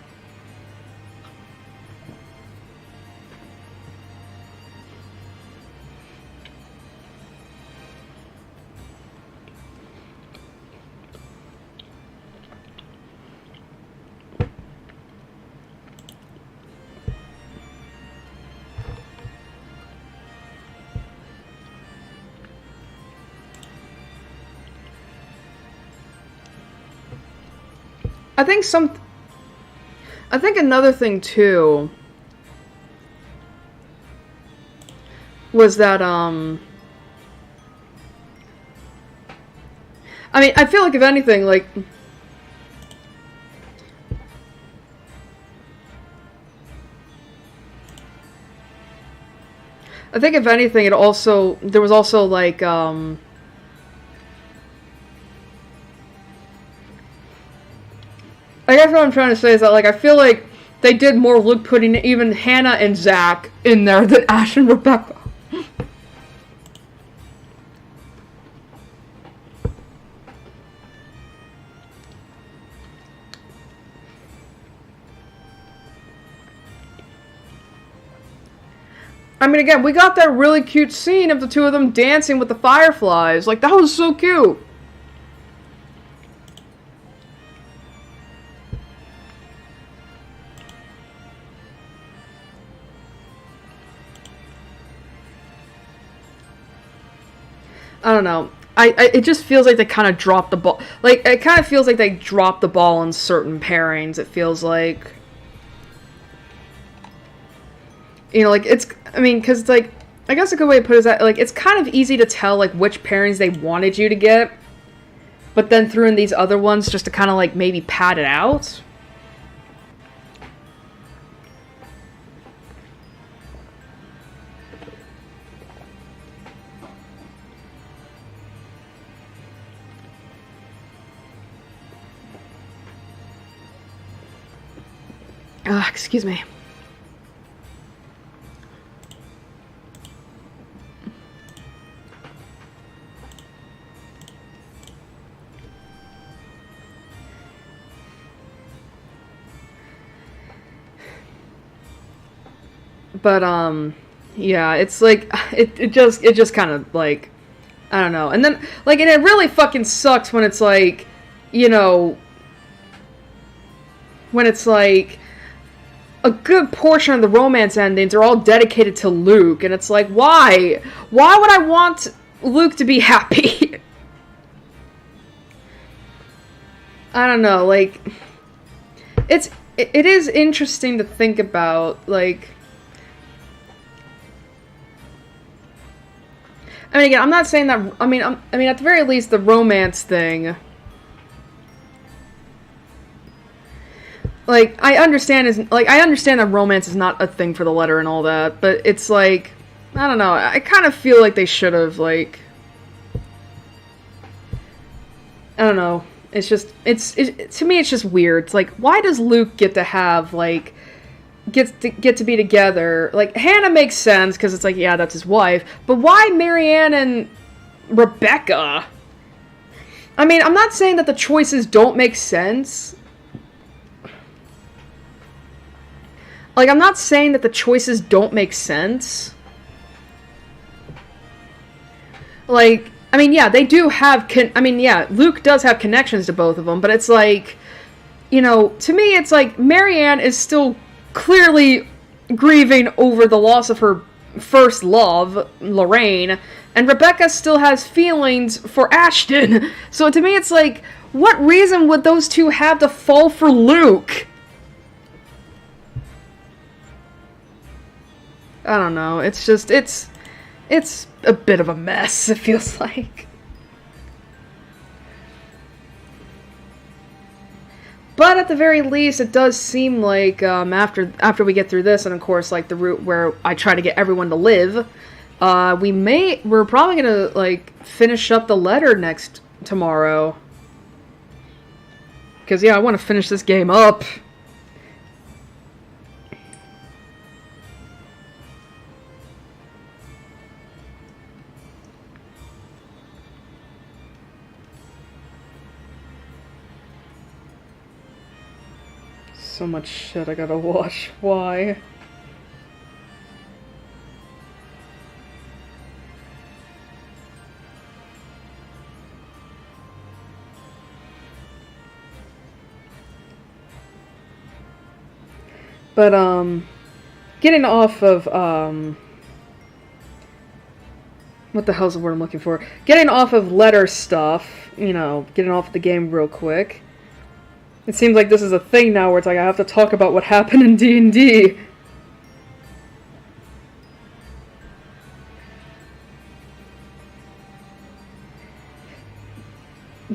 I think another thing, too, was that, I mean, I feel like, if anything, like, I think, if anything, there was also, like, I guess what I'm trying to say is that, like, I feel like they did more Luke putting even Hannah and Zach in there than Ash and Rebecca. I mean, again, we got that really cute scene of the two of them dancing with the fireflies. Like, that was so cute. I don't know. It just feels like they kind of dropped the ball. Like, it kind of feels like they dropped the ball in certain pairings, it feels like. You know, like, it's, I mean, because it's like, I guess a good way to put it is that, like, it's kind of easy to tell, like, which pairings they wanted you to get, but then threw in these other ones just to kind of, like, maybe pad it out. Excuse me. But, yeah, it's like, it just kind of, like, I don't know. And then, like, and it really fucking sucks when it's like, you know, when it's like, a good portion of the romance endings are all dedicated to Luke, and it's like, why? Why would I want Luke to be happy? I don't know, like, it is interesting to think about, like, I mean, again, I'm not saying that, I mean, at the very least, the romance thing, like, I understand that romance is not a thing for the letter and all that, but it's like, I don't know, I kind of feel like they should have, like, I don't know, it's just, to me, it's just weird. It's like, why does Luke get to have, like, get to be together? Like, Hannah makes sense, because it's like, yeah, that's his wife, but why Marianne and Rebecca? I mean, I'm not saying that the choices don't make sense. Like, I'm not saying that the choices don't make sense. Like, I mean, yeah, they do have, yeah, Luke does have connections to both of them, but it's like, you know, to me, it's like, Marianne is still clearly grieving over the loss of her first love, Lorraine, and Rebecca still has feelings for Ashton. So to me, it's like, what reason would those two have to fall for Luke? I don't know, it's just, it's a bit of a mess, it feels like. But at the very least, it does seem like, after we get through this, and of course, like, the route where I try to get everyone to live, we're probably gonna, like, finish up the letter tomorrow. Because, yeah, I want to finish this game up. So much shit I gotta watch. Why? But, getting off of, what the hell's the word I'm looking for? Getting off of letter stuff, you know, getting off the game real quick. It seems like this is a thing now where it's like I have to talk about what happened in D&D.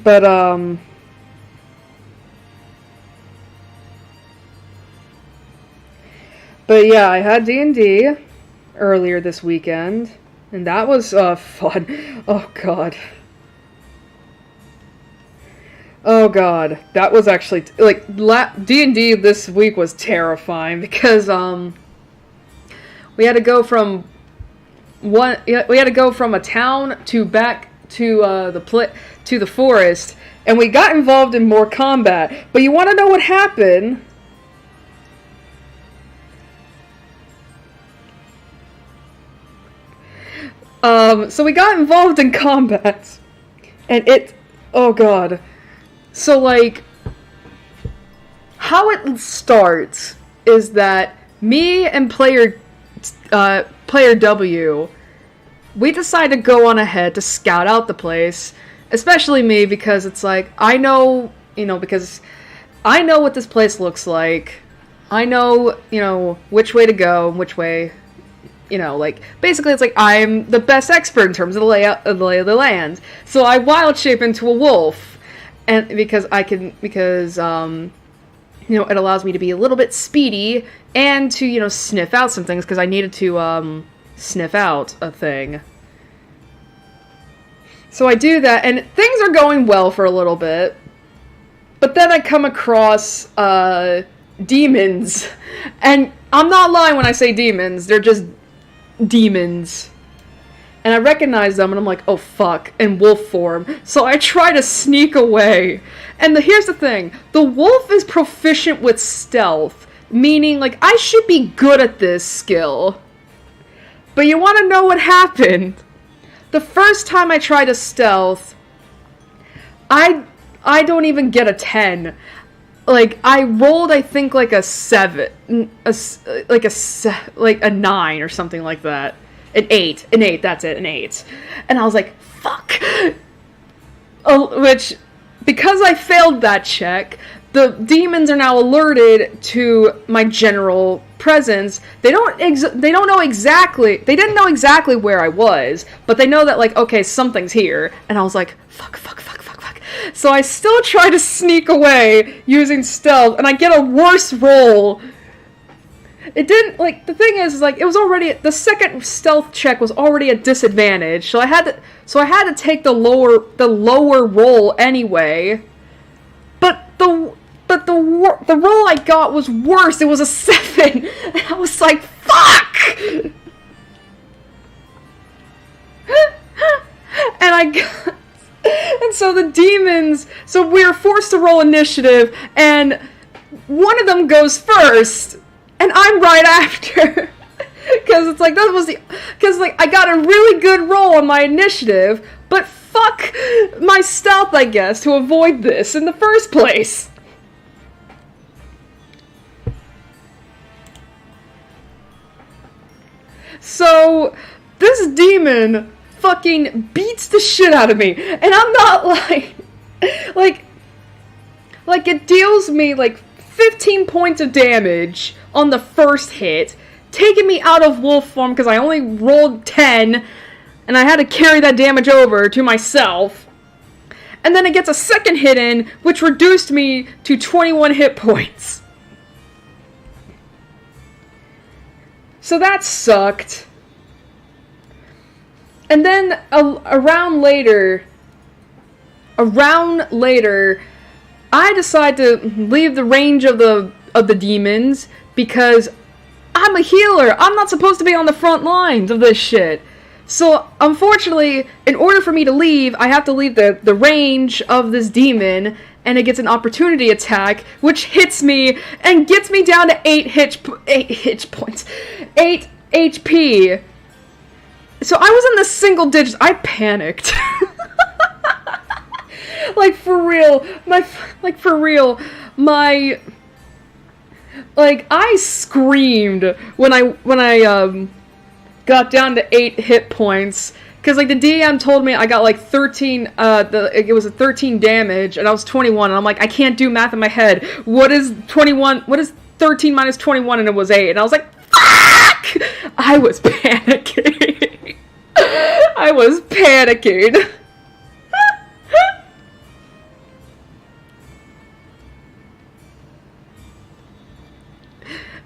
But, yeah, I had D&D earlier this weekend, and that was, fun. Oh, God. Oh god, that was actually, like, D&D this week was terrifying, because, we had to go from a town to back to, the forest, and we got involved in more combat. But you want to know what happened? So we got involved in combat, and oh god. So, like, how it starts is that me and player W, we decide to go on ahead to scout out the place, especially me, because it's like, I know, you know, because I know what this place looks like, I know, you know, which way to go, which way, you know, like, basically it's like, I'm the best expert in terms of the layout of the lay of the land, so I wild shape into a wolf. And because you know, it allows me to be a little bit speedy and to, you know, sniff out some things, because I needed to, sniff out a thing. So I do that, and things are going well for a little bit. But then I come across, demons. And I'm not lying when I say demons. They're just demons. And I recognize them, and I'm like, oh fuck, in wolf form. So I try to sneak away. And here's the thing. The wolf is proficient with stealth. Meaning, like, I should be good at this skill. But you want to know what happened? The first time I tried to stealth, I don't even get a 10. Like, I rolled, I think, like a 7. Like a 9 or something like that. An 8, that's it, an 8. And I was like, fuck! Which, because I failed that check, the demons are now alerted to my general presence. They didn't know exactly where I was, but they know that, like, okay, something's here. And I was like, fuck. So I still try to sneak away using stealth, and I get a worse roll. It didn't, like, the thing is, like, it was already, the second stealth check was already a disadvantage, so I had to take the lower roll anyway. But the roll I got was worse. It was a 7. And I was like, fuck! And so the demons, so we were forced to roll initiative, and one of them goes first, and I'm right after. Because it's like, I got a really good roll on my initiative, but fuck my stealth, I guess, to avoid this in the first place. So, this demon fucking beats the shit out of me, and I'm not like it deals me like 15 points of damage on the first hit, taking me out of wolf form because I only rolled 10, and I had to carry that damage over to myself. And then it gets a second hit in, which reduced me to 21 hit points. So that sucked. And then a round later, I decide to leave the range of the demons because I'm a healer. I'm not supposed to be on the front lines of this shit. So, unfortunately, in order for me to leave, I have to leave the range of this demon, and it gets an opportunity attack, which hits me and gets me down to 8 HP. So I was in the single digits. I panicked. I screamed when I got down to 8 hit points, because, like, the DM told me I got, like, 13, it was a 13 damage, and I was 21, and I'm like, I can't do math in my head. What is 13 minus 21? And it was 8, and I was like, fuck! I was panicking.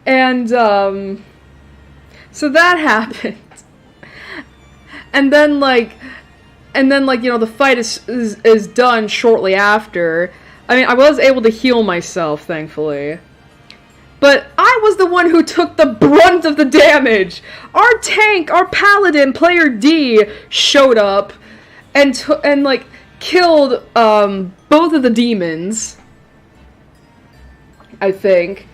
And, so that happened. And then, you know, the fight is done shortly after. I mean, I was able to heal myself, thankfully. But I was the one who took the brunt of the damage. Our tank, our paladin, player D, showed up and killed both of the demons, I think.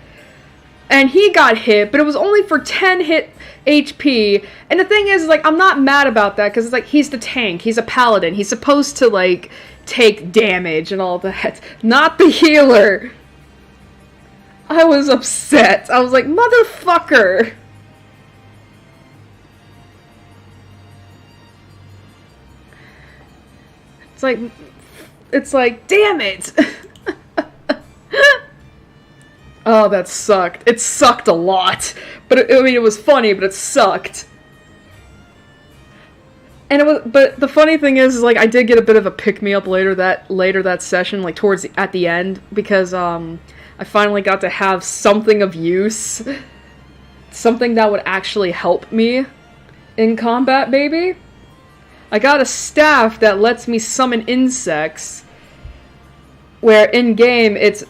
And he got hit, but it was only for 10 hit HP. And the thing is, like, I'm not mad about that, because it's like, he's the tank, he's a paladin, he's supposed to, like, take damage and all that. Not the healer. I was upset. I was like, motherfucker! It's like, damn it! Oh, that sucked. It sucked a lot. But it was funny, but it sucked. And but the funny thing is like, I did get a bit of a pick-me-up later that session, like at the end, because I finally got to have something of use. Something that would actually help me in combat, baby. I got a staff that lets me summon insects. where in game it's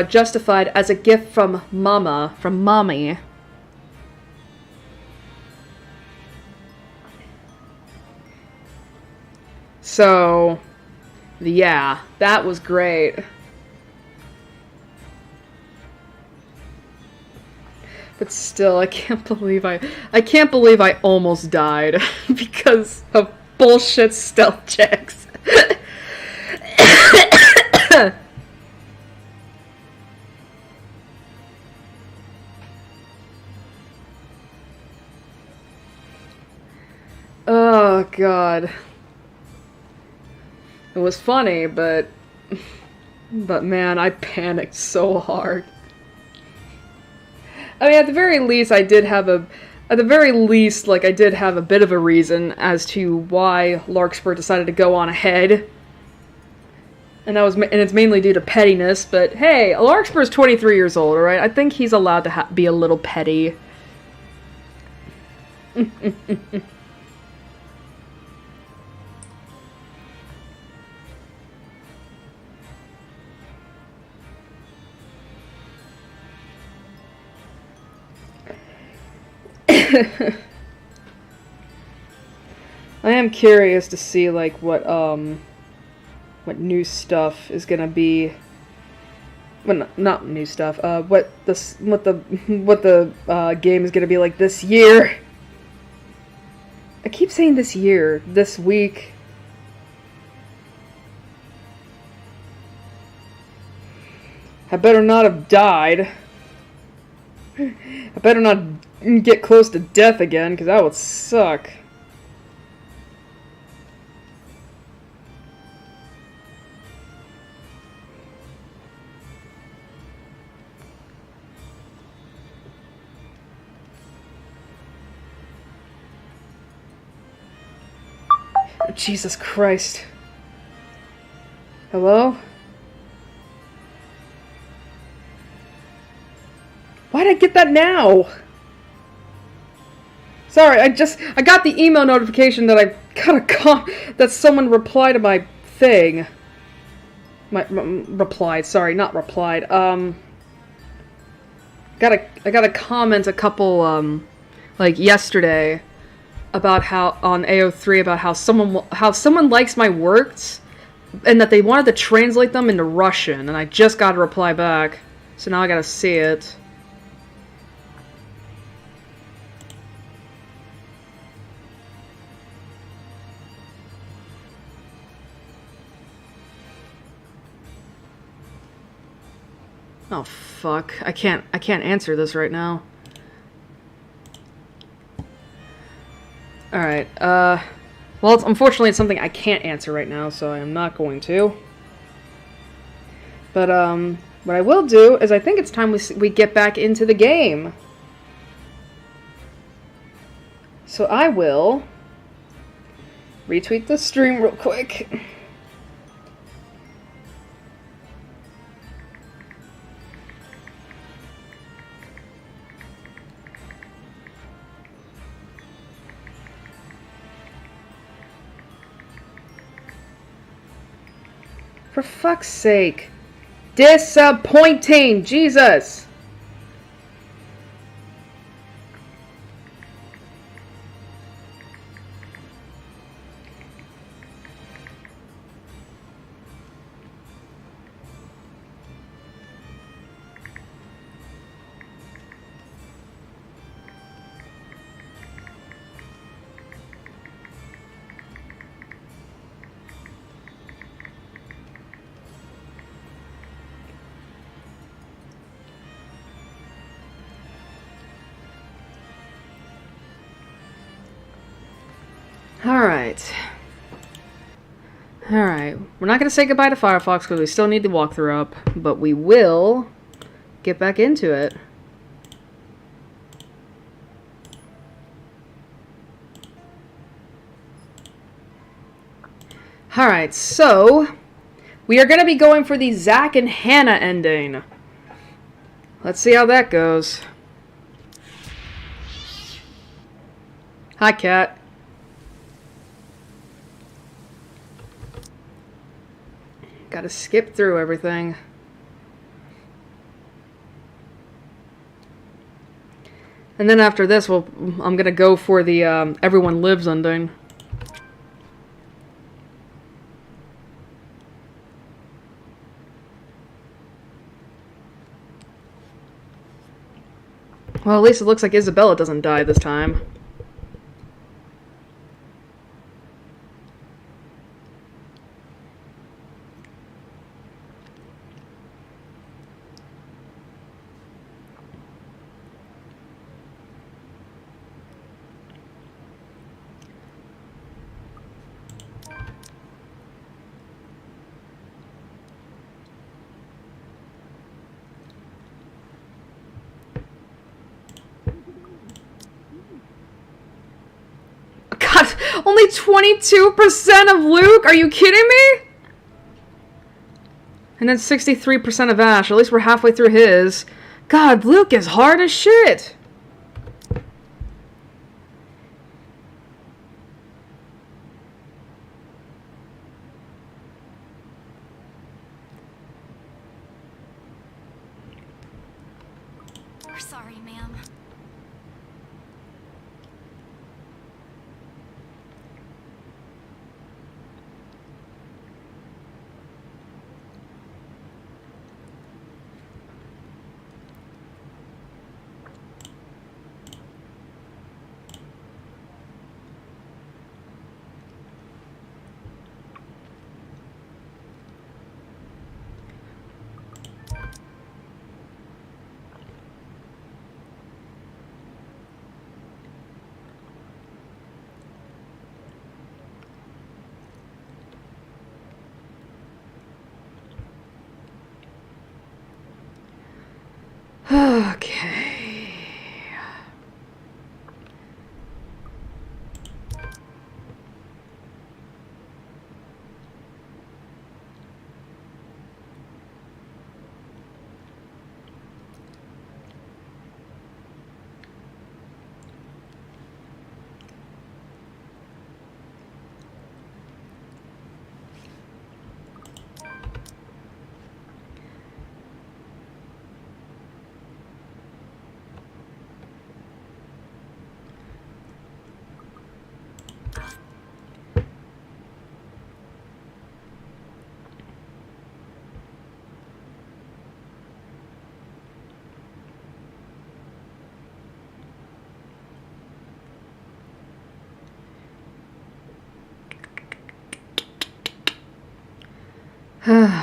justified as a gift from Mama, from Mommy. So, yeah, that was great. But still, I can't believe I almost died because of bullshit stealth checks. Oh god. It was funny, but man, I panicked so hard. I mean, at the very least, I did have a bit of a reason as to why Larkspur decided to go on ahead. And it's mainly due to pettiness, but hey, Larkspur's 23 years old, alright? I think he's allowed to be a little petty. I am curious to see like what new stuff is gonna be. Well, not new stuff. What the game is gonna be like this year. I keep saying this year, this week. I better not have died. I better not get close to death again, because that would suck. Jesus Christ. Hello? Why'd I get that now? Sorry, I got the email notification that I got that someone replied to my thing. Replied, sorry, not replied. I got a comment a couple, like yesterday about how, on AO3, about how someone likes my works and that they wanted to translate them into Russian, and I just got a reply back. So now I gotta see it. Oh fuck. I can't answer this right now. Alright, well, unfortunately it's something I can't answer right now, so I am not going to. But, what I will do is I think it's time we get back into the game. So I will retweet the stream real quick. For fuck's sake. Disappointing! Jesus! Alright, we're not going to say goodbye to Firefox because we still need the walkthrough up, but we will get back into it. Alright, so we are going to be going for the Zack and Hannah ending. Let's see how that goes. Hi, Cat. Gotta skip through everything. And then after this, I'm gonna go for the Everyone Lives ending. Well, at least it looks like Isabella doesn't die this time. God, only 22% of Luke? Are you kidding me? And then 63% of Ash. At least we're halfway through his. God, Luke is hard as shit. We're sorry, ma'am. Okay.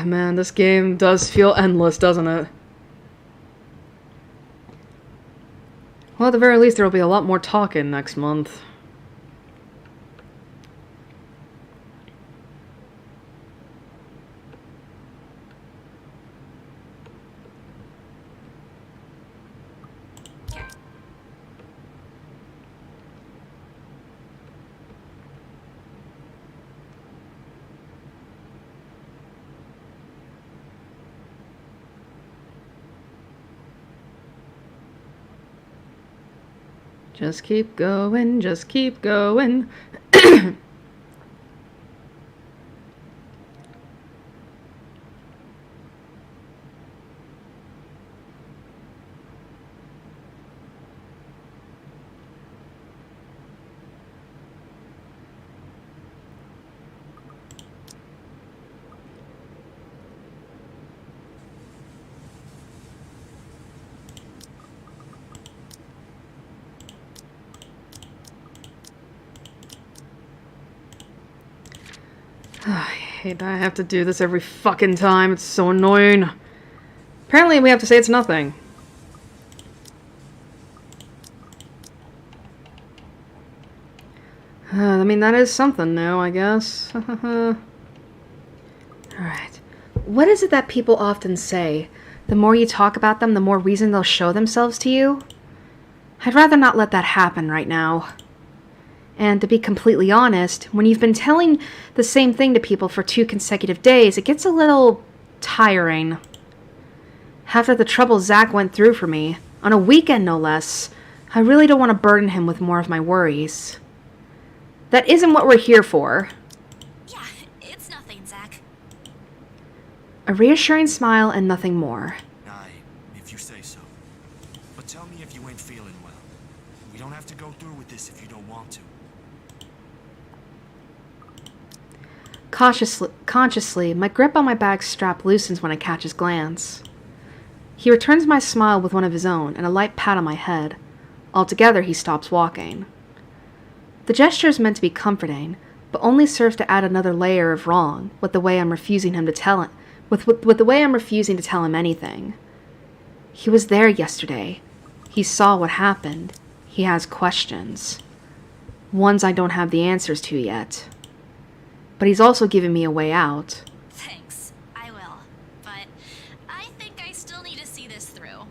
Man, this game does feel endless, doesn't it? Well, at the very least, there will be a lot more talking next month. Just keep going, just keep going. I hate that I have to do this every fucking time. It's so annoying. Apparently we have to say it's nothing. I mean, that is something new, I guess. Alright. What is it that people often say? The more you talk about them, the more reason they'll show themselves to you? I'd rather not let that happen right now. And to be completely honest, when you've been telling the same thing to people for 2 consecutive days, it gets a little tiring. After the trouble Zach went through for me, on a weekend no less, I really don't want to burden him with more of my worries. That isn't what we're here for. Yeah, it's nothing, Zach. A reassuring smile and nothing more. Aye, if you say so. But tell me if you ain't feeling well. We don't have to go through with this if you don't want to. Consciously, my grip on my bag strap loosens when I catch his glance. He returns my smile with one of his own and a light pat on my head. Altogether, he stops walking. The gesture is meant to be comforting, but only serves to add another layer of wrong with the way I'm refusing him to tell him, with the way I'm refusing to tell him anything. He was there yesterday. He saw what happened. He has questions. Ones I don't have the answers to yet. But he's also given me a way out. Thanks, I will. But I think I still need to see this through.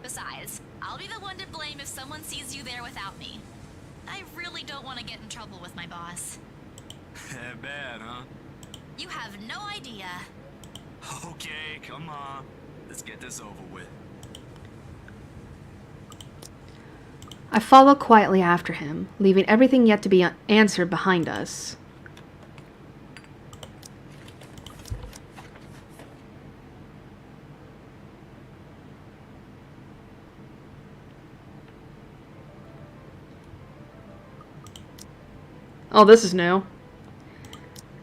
Besides, I'll be the one to blame if someone sees you there without me. I really don't want to get in trouble with my boss. Bad, huh? You have no idea. Okay, come on. Let's get this over with. I follow quietly after him, leaving everything yet to be answered behind us. Oh, this is new.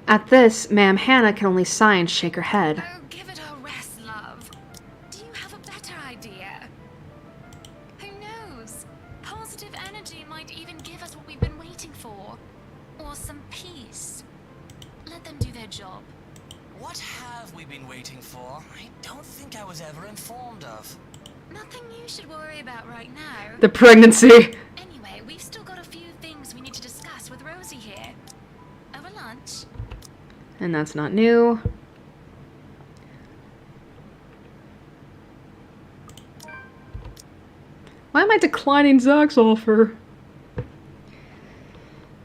At this, Ma'am Hannah can only sigh and shake her head. Oh, give it a rest, love. Do you have a better idea? Who knows? Positive energy might even give us what we've been waiting for. Or some peace. Let them do their job. What have we been waiting for? I don't think I was ever informed of. Nothing you should worry about right now. The pregnancy. Anyway, we've still got a few things we need to discuss with Rosie here. Over lunch? And that's not new. Why am I declining Zach's offer?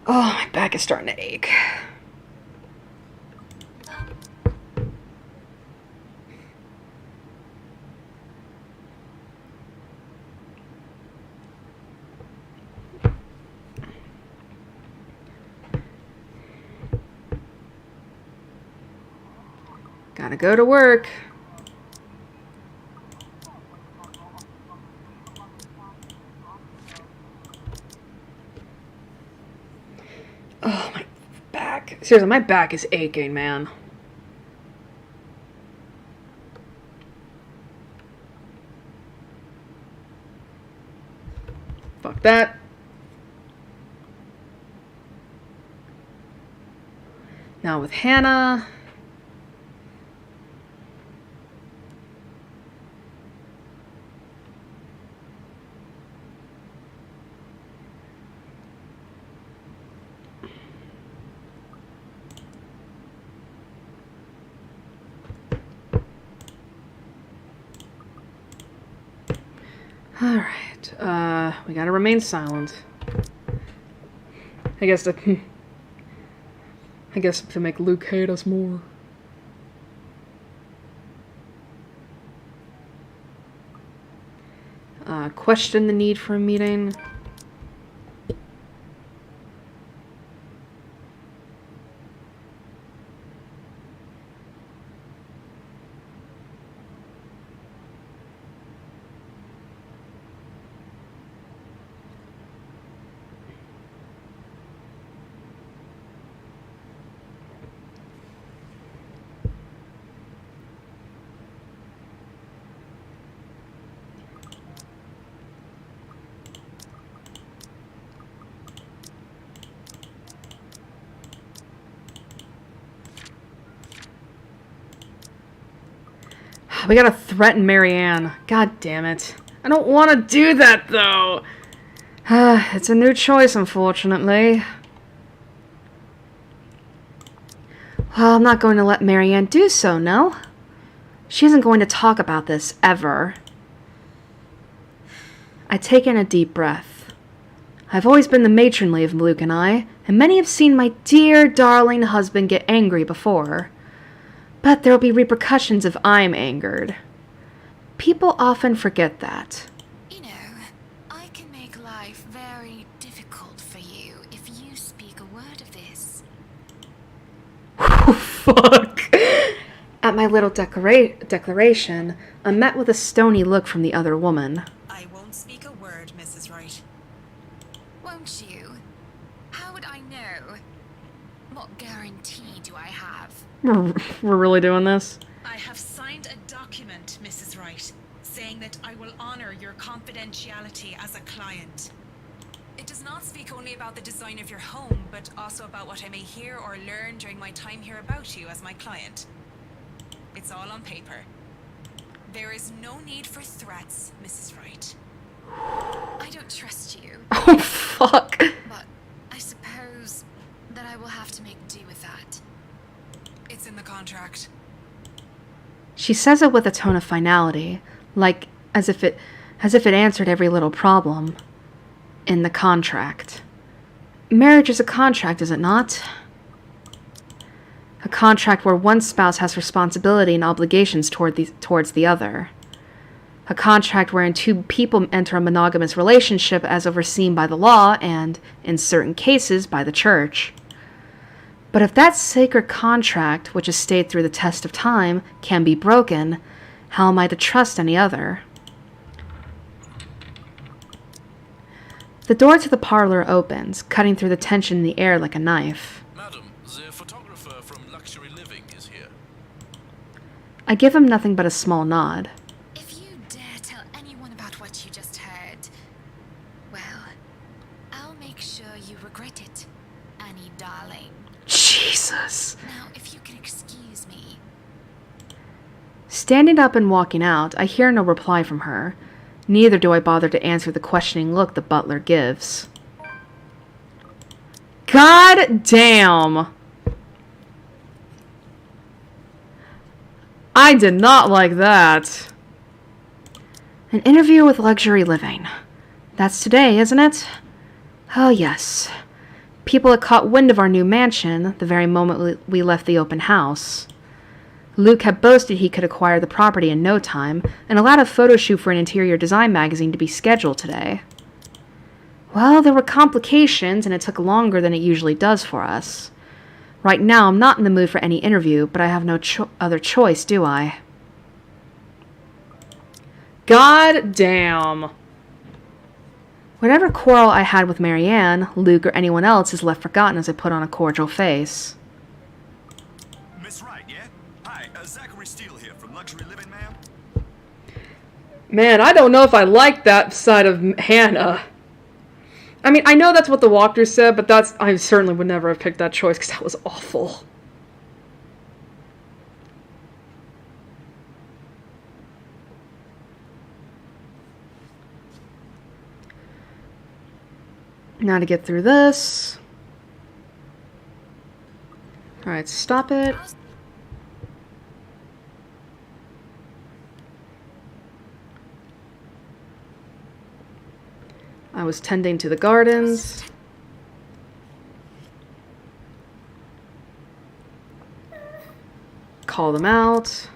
Oh, my back is starting to ache. Gotta go to work. Oh, my back. Seriously, my back is aching, man. Fuck that. Now with Hannah. Alright, we gotta remain silent. I guess to make Luke hate us more. Question the need for a meeting. We gotta threaten Marianne. God damn it. I don't want to do that, though. It's a new choice, unfortunately. Well, I'm not going to let Marianne do so, no? She isn't going to talk about this, ever. I take in a deep breath. I've always been the matronly of Luke and I, and many have seen my dear, darling husband get angry before. But there will be repercussions if I'm angered. People often forget that. You know, I can make life very difficult for you if you speak a word of this. Fuck. At my little declaration, I'm met with a stony look from the other woman. I won't speak a word, Mrs. Wright. Won't you? How would I know? What guarantee do I have? We're really doing this? I have signed a document, Mrs. Wright, saying that I will honor your confidentiality as a client. It does not speak only about the design of your home, but also about what I may hear or learn during my time here about you as my client. It's all on paper. There is no need for threats, Mrs. Wright. I don't trust you, Oh, fuck. but I suppose that I will have to make do with that. It's in the contract. She says it with a tone of finality, like as if it answered every little problem. In the contract. Marriage is a contract, is it not? A contract where one spouse has responsibility and obligations towards the other. A contract wherein two people enter a monogamous relationship as overseen by the law and, in certain cases, by the church. But if that sacred contract, which has stayed through the test of time, can be broken, how am I to trust any other? The door to the parlor opens, cutting through the tension in the air like a knife. Madam, the photographer from Luxury Living is here. I give him nothing but a small nod. If you dare tell anyone about what you just heard, well, I'll make sure you regret it, Annie darling. Jesus. Now, if you can excuse me. Standing up and walking out, I hear no reply from her. Neither do I bother to answer the questioning look the butler gives. God damn! I did not like that. An interview with Luxury Living. That's today, isn't it? Oh, yes. People had caught wind of our new mansion the very moment we left the open house. Luke had boasted he could acquire the property in no time, and allowed a photo shoot for an interior design magazine to be scheduled today. Well, there were complications, and it took longer than it usually does for us. Right now, I'm not in the mood for any interview, but I have no other choice, do I? God damn. Whatever quarrel I had with Marianne, Luke, or anyone else is left forgotten as I put on a cordial face. Miss Wright, yeah? Hi, Zachary Steele here from Luxury Living, ma'am. Man, I don't know if I like that side of Hannah. I mean, I know that's what the walkthrough said, but I certainly would never have picked that choice because that was awful. Now to get through this. Alright, stop it. I was tending to the gardens. Call them out.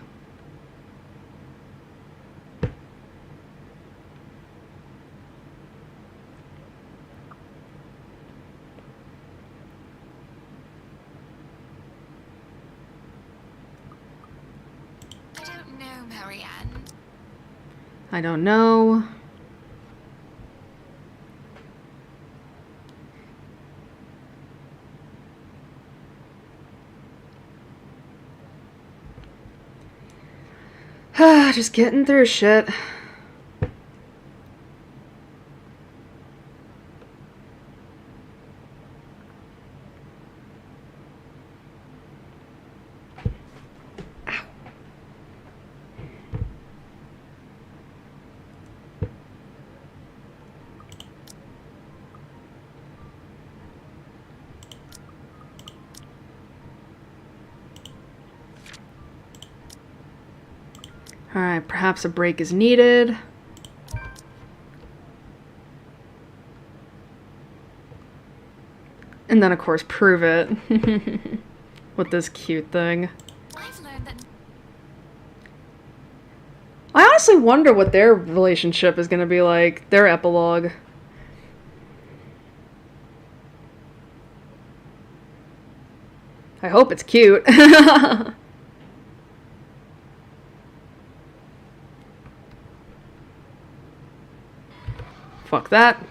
I don't know, Marianne. I don't know. Just getting through shit. Alright, perhaps a break is needed. And then, of course, prove it. With this cute thing. I've learned that I honestly wonder what their relationship is gonna be like. Their epilogue. I hope it's cute. Fuck that.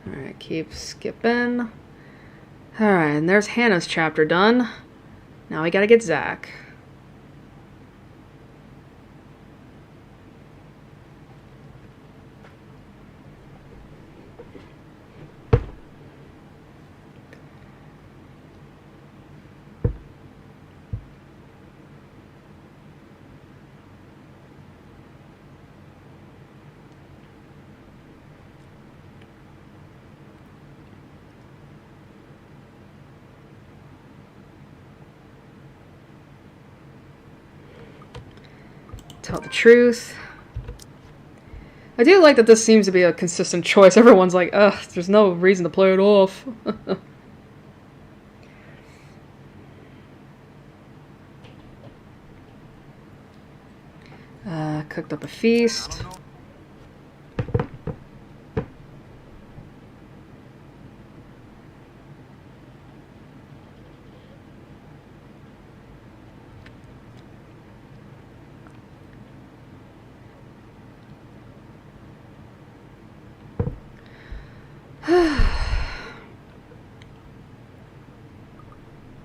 Alright, keep skipping. Alright, and there's Hannah's chapter done. Now we gotta get Zach. Tell the truth. I do like that this seems to be a consistent choice. Everyone's like, ugh, there's no reason to play it off. Cooked up a feast.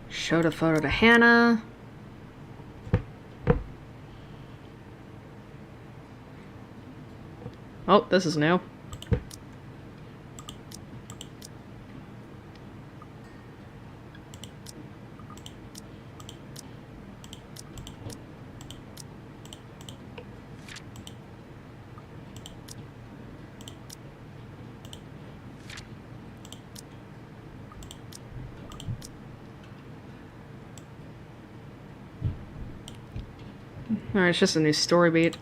Showed a photo to Hannah. Oh, this is new. Alright, it's just a new story beat.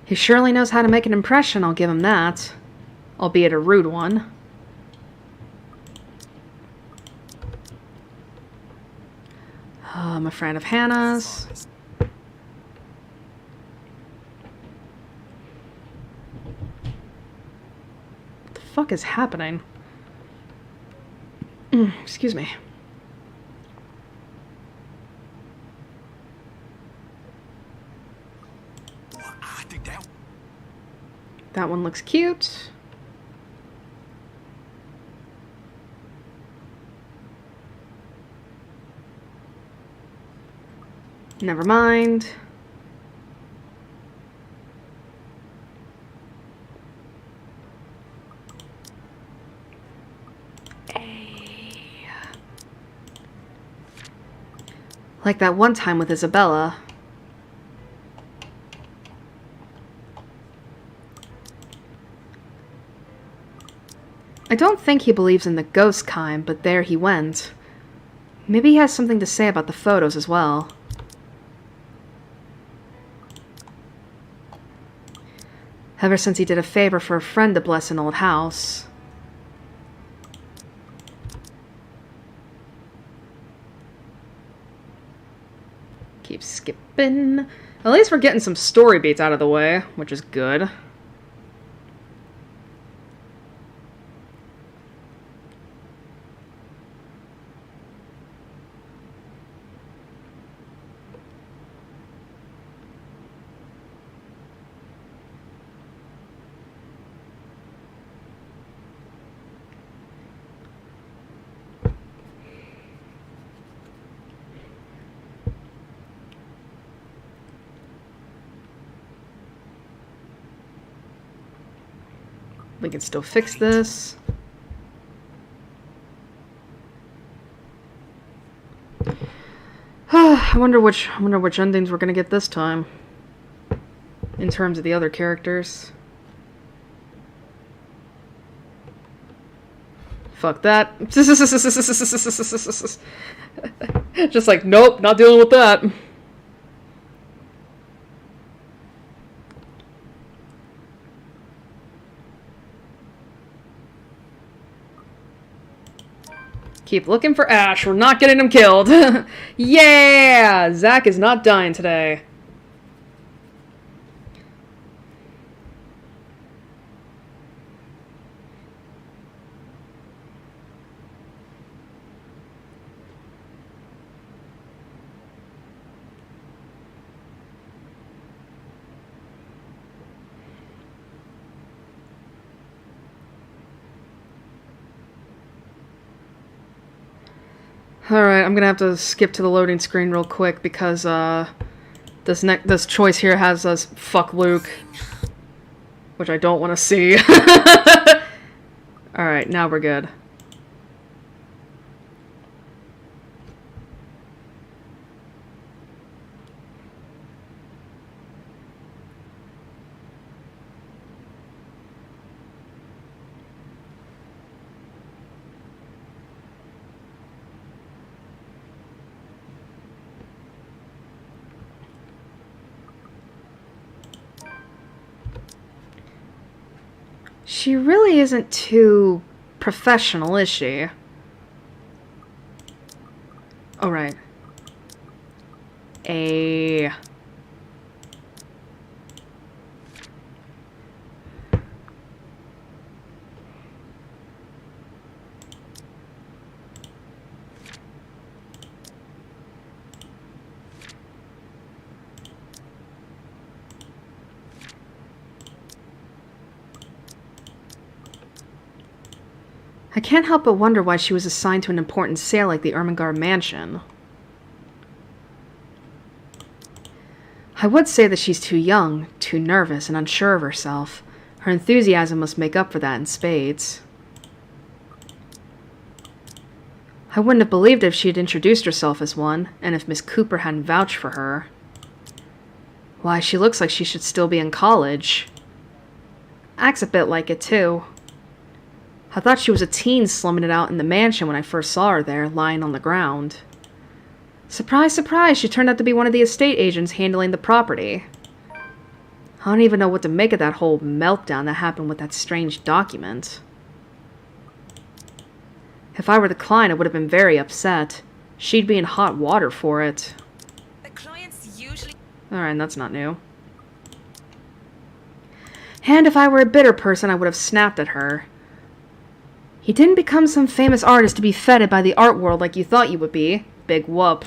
He surely knows how to make an impression, I'll give him that. Albeit a rude one. I'm a friend of Hannah's. What the fuck is happening? Excuse me. That one looks cute. Never mind. Like that one time with Isabella. I don't think he believes in the ghost kind, but there he went. Maybe he has something to say about the photos as well. Ever since he did a favor for a friend to bless an old house. Keep skipping. At least we're getting some story beats out of the way, which is good. We can still fix this. I wonder which endings we're gonna get this time. In terms of the other characters. Fuck that. Just like, nope, not dealing with that. Keep looking for Ash. We're not getting him killed. Yeah! Zach is not dying today. Alright, I'm gonna have to skip to the loading screen real quick because, this choice here has us fuck Luke. Which I don't want to see. Alright, now we're good. She really isn't too professional, is she? Oh, right. I can't help but wonder why she was assigned to an important sale like the Ermengarde mansion. I would say that she's too young, too nervous, and unsure of herself. Her enthusiasm must make up for that in spades. I wouldn't have believed it if she had introduced herself as one, and if Miss Cooper hadn't vouched for her. Why, she looks like she should still be in college. Acts a bit like it, too. I thought she was a teen slumming it out in the mansion when I first saw her there, lying on the ground. Surprise, surprise, she turned out to be one of the estate agents handling the property. I don't even know what to make of that whole meltdown that happened with that strange document. If I were the client, I would have been very upset. She'd be in hot water for it. The clients usually... Alright, that's not new. And if I were a bitter person, I would have snapped at her. You didn't become some famous artist to be feted by the art world like you thought you would be. Big whoop.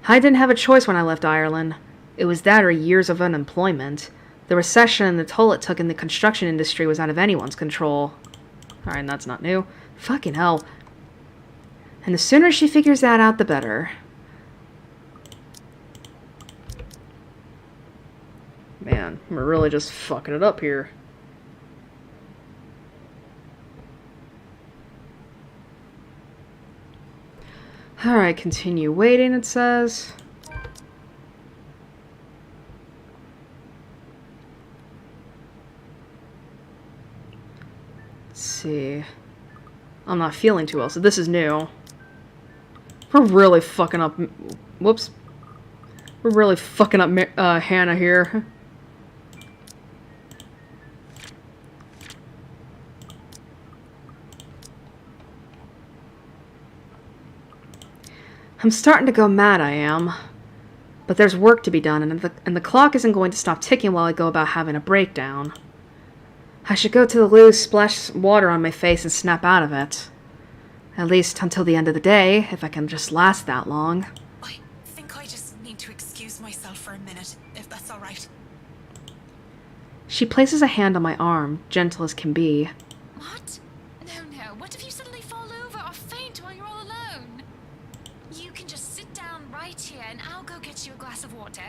I didn't have a choice when I left Ireland. It was that or years of unemployment. The recession and the toll it took in the construction industry was out of anyone's control. Alright, that's not new. Fucking hell. And the sooner she figures that out, the better. Man, we're really just fucking it up here. Alright, continue waiting, it says. Let's see. I'm not feeling too well, so this is new. We're really fucking up... Whoops. We're really fucking up Hannah here. I'm starting to go mad, I am. But there's work to be done, and the clock isn't going to stop ticking while I go about having a breakdown. I should go to the loo, splash water on my face, and snap out of it. At least until the end of the day, if I can just last that long. I think I just need to excuse myself for a minute, if that's all right. She places a hand on my arm, gentle as can be. What? No. What if you suddenly fall over or faint while you're all alone? You can just sit down right here and I'll go get you a glass of water.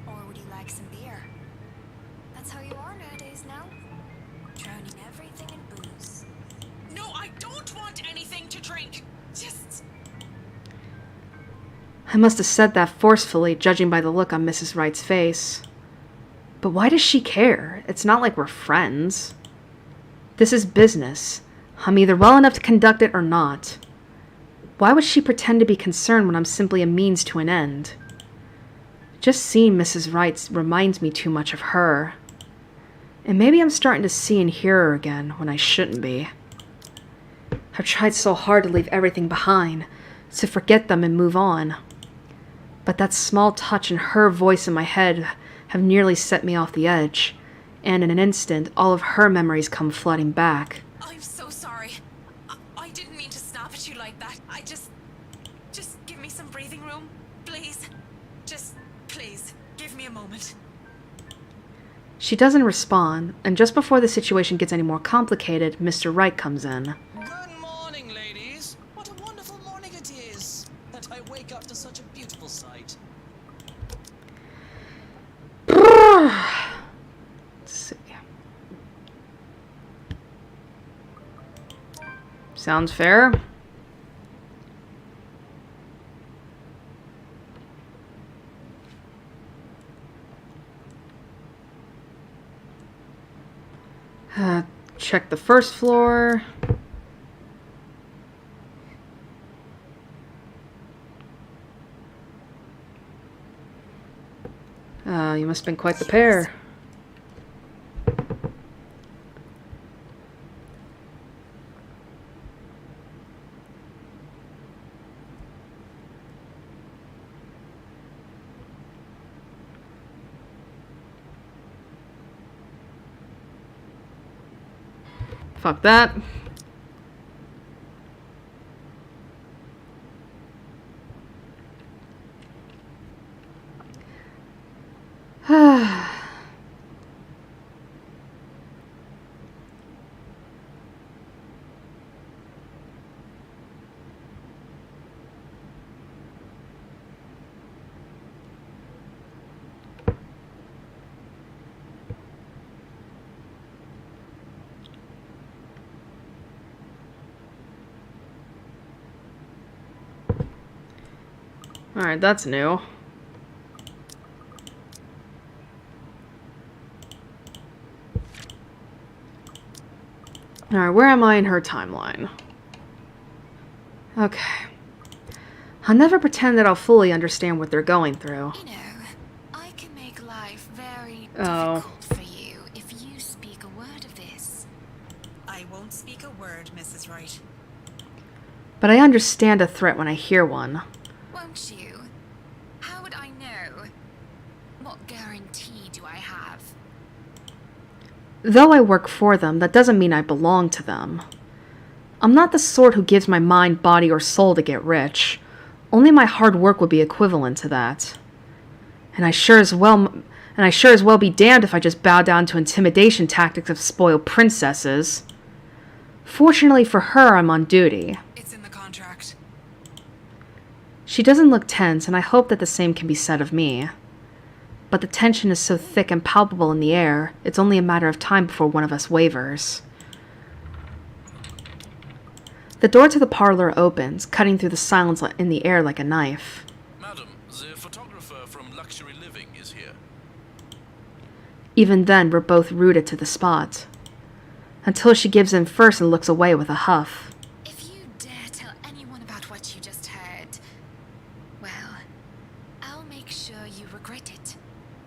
Or would you like some beer? That's how you are nowadays now. Drowning everything in booze. No, I don't want anything to drink. Just... I must have said that forcefully, judging by the look on Mrs. Wright's face. But why does she care? It's not like we're friends. This is business. I'm either well enough to conduct it or not. Why would she pretend to be concerned when I'm simply a means to an end? Just seeing Mrs. Wright reminds me too much of her. And maybe I'm starting to see and hear her again when I shouldn't be. I've tried so hard to leave everything behind, to forget them and move on. But that small touch and her voice in my head have nearly set me off the edge, and in an instant, all of her memories come flooding back. I'm so sorry. I didn't mean to snap at you like that. Just give me some breathing room, please. Just, please, give me a moment. She doesn't respond, and just before the situation gets any more complicated, Mr. Wright comes in. Good morning, ladies. What a wonderful morning that I wake up to such a beautiful sight. Let's see. Sounds fair. Check the first floor. You must have been quite the pair. Fuck that. Alright, that's new. Alright, where am I in her timeline? Okay. I'll never pretend that I'll fully understand what they're going through. You know, I can make life very Oh. difficult for you if you speak a word of this. I won't speak a word, Mrs. Wright. But I understand a threat when I hear one. Won't you? How would I know? What guarantee do I have? Though I work for them, that doesn't mean I belong to them. I'm not the sort who gives my mind, body, or soul to get rich. Only my hard work would be equivalent to that. And I sure as well be damned if I just bow down to intimidation tactics of spoiled princesses. Fortunately for her, I'm on duty. It's in the contract. She doesn't look tense, and I hope that the same can be said of me. But the tension is so thick and palpable in the air, it's only a matter of time before one of us wavers. The door to the parlor opens, cutting through the silence in the air like a knife. Madam, the photographer from Luxury Living is here. Even then, we're both rooted to the spot. Until she gives in first and looks away with a huff. If you dare tell anyone about what you just heard, well, I'll make sure you regret it,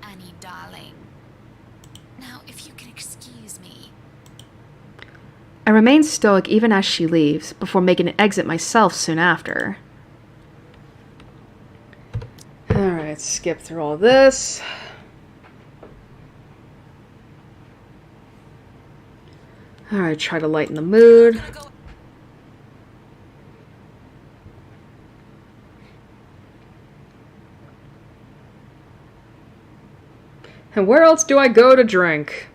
Annie darling. Now, if you can excuse me. I remain stoic even as she leaves, before making an exit myself soon after. Alright, skip through all this. Alright, try to lighten the mood. And where else do I go to drink?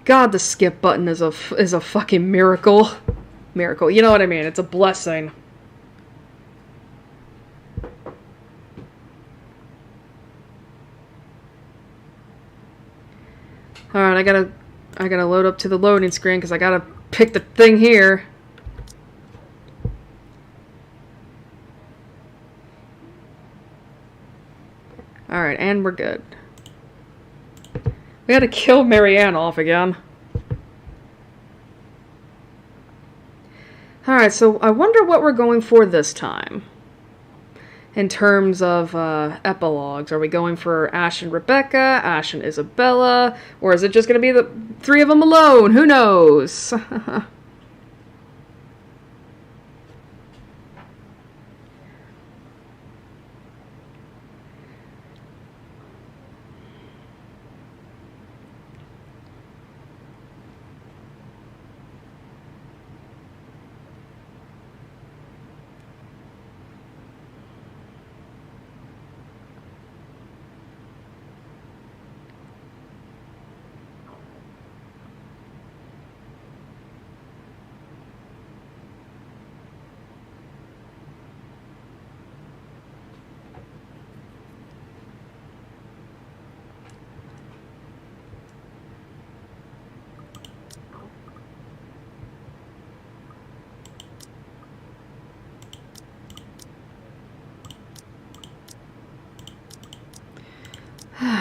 God, the skip button is a fucking miracle. Miracle, you know what I mean? It's a blessing. Alright, I gotta load up to the loading screen because I gotta pick the thing here. Alright, and we're good. We gotta kill Marianne off again. Alright, so I wonder what we're going for this time. In terms of epilogues. Are we going for Ash and Rebecca, Ash and Isabella, or is it just gonna be the three of them alone? Who knows?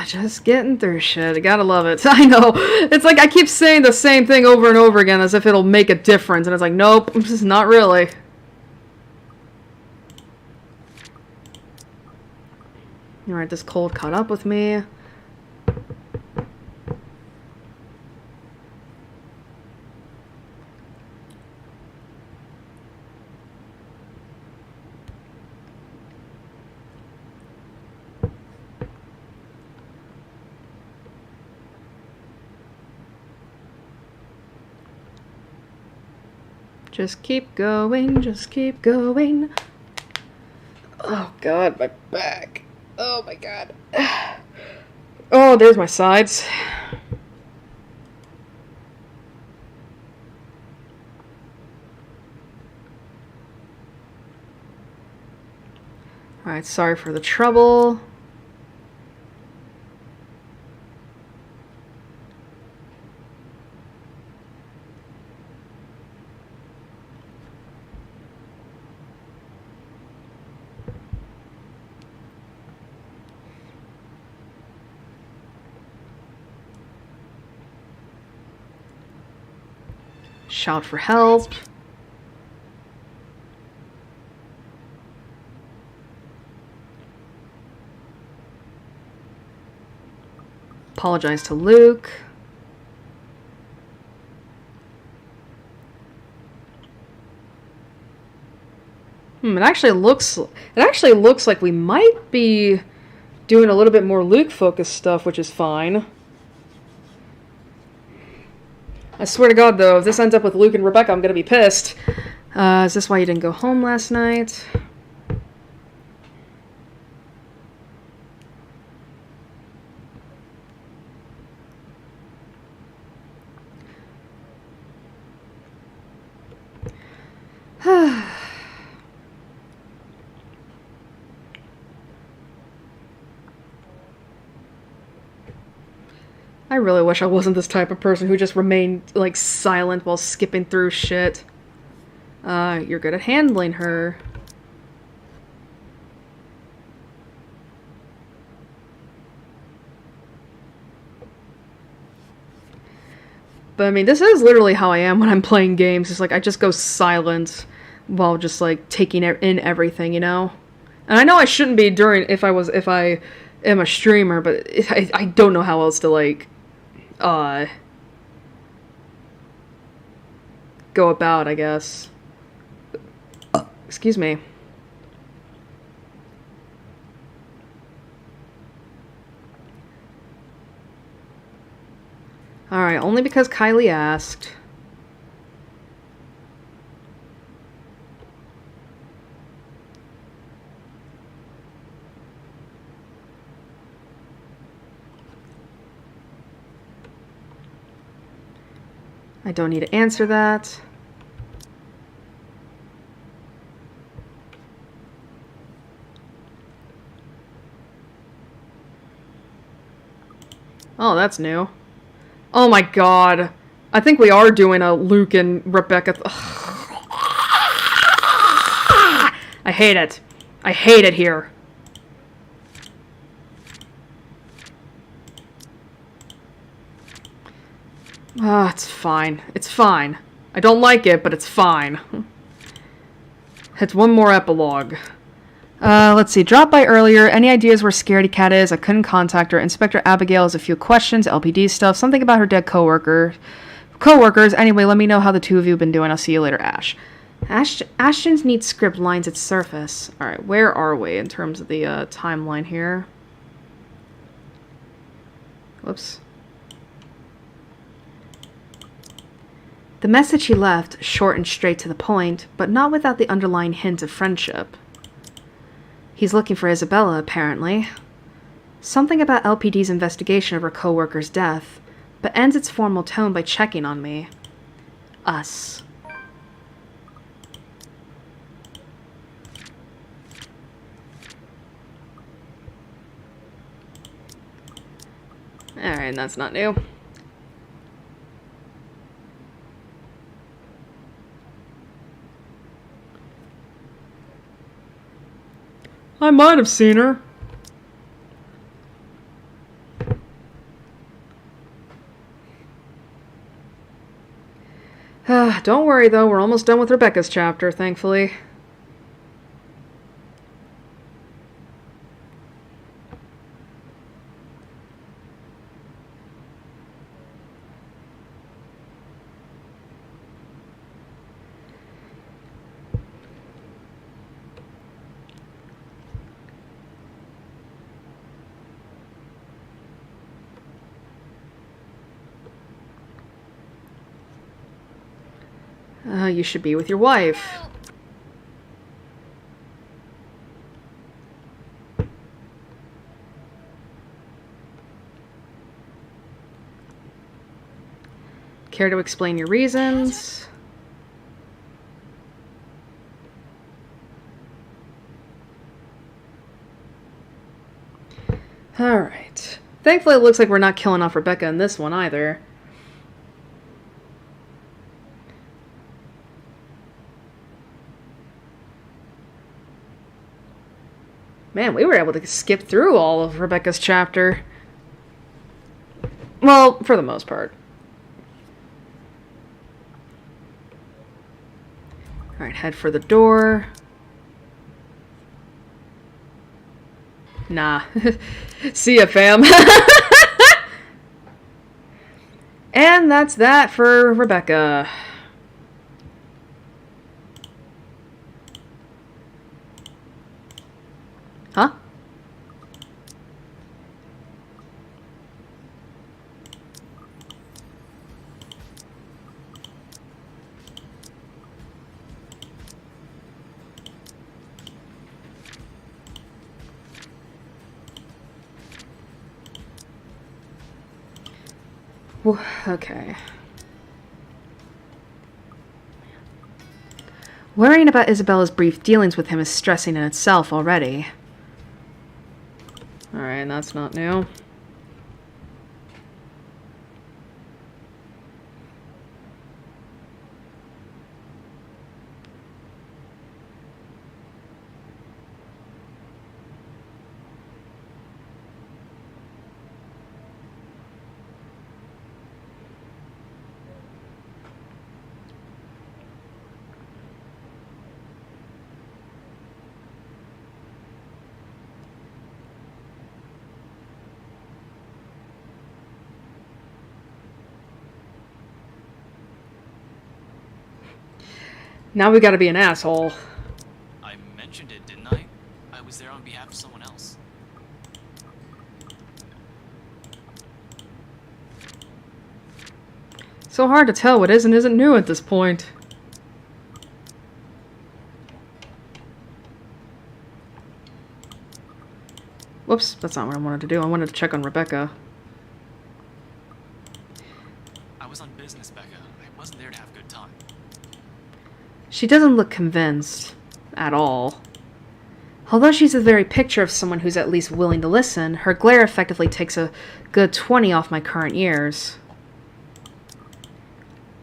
Just getting through shit. I gotta love it. I know. It's like I keep saying the same thing over and over again as if it'll make a difference. And it's like, nope, this is not really. Alright, this cold caught up with me. Just keep going, just keep going. Oh god, my back. Oh my god. Oh, there's my sides. Alright, sorry for the trouble. Shout for help. Apologize to Luke. It actually looks like we might be doing a little bit more Luke-focused stuff, which is fine. I swear to God, though, if this ends up with Luke and Rebecca, I'm gonna be pissed. Is this why you didn't go home last night? I really wish I wasn't this type of person who just remained, like, silent while skipping through shit. You're good at handling her. But, I mean, this is literally how I am when I'm playing games. It's like, I just go silent while just, like, taking in everything, you know? And I know I shouldn't be if I am a streamer, but I don't know how else to, like, go about, I guess. Excuse me. Alright, only because Kylie asked. I don't need to answer that. Oh, that's new. Oh my god. I think we are doing a Luke and Rebecca. I hate it. I hate it here. Ah, it's fine. It's fine. I don't like it, but it's fine. It's one more epilogue. Let's see. Dropped by earlier. Any ideas where Scaredy Cat is? I couldn't contact her. Inspector Abigail has a few questions. LPD stuff. Something about her dead coworkers. Anyway, let me know how the two of you have been doing. I'll see you later, Ash. Ashton's neat script lines its surface. Alright, where are we in terms of the timeline here? Whoops. The message he left, short and straight to the point, but not without the underlying hint of friendship. He's looking for Isabella, apparently. Something about LPD's investigation of her co-worker's death, but ends its formal tone by checking on me. Us. Alright, that's not new. I might have seen her. Don't worry, though. We're almost done with Rebecca's chapter, thankfully. You should be with your wife. Care to explain your reasons? Alright. Thankfully, it looks like we're not killing off Rebecca in this one either. Man, we were able to skip through all of Rebecca's chapter. Well, for the most part. Alright, head for the door. Nah. See ya, fam. And that's that for Rebecca. Huh? Okay. Worrying about Isabella's brief dealings with him is stressing in itself already. Alright, that's not new. Now we gotta be an asshole. I mentioned it, didn't I? I was there on behalf of someone else. So hard to tell what is and isn't new at this point. Whoops, that's not what I wanted to do. I wanted to check on Rebecca. I was on business, Becca. I wasn't there to have a good time. She doesn't look convinced. At all. Although she's the very picture of someone who's at least willing to listen, her glare effectively takes a good 20 off my current years.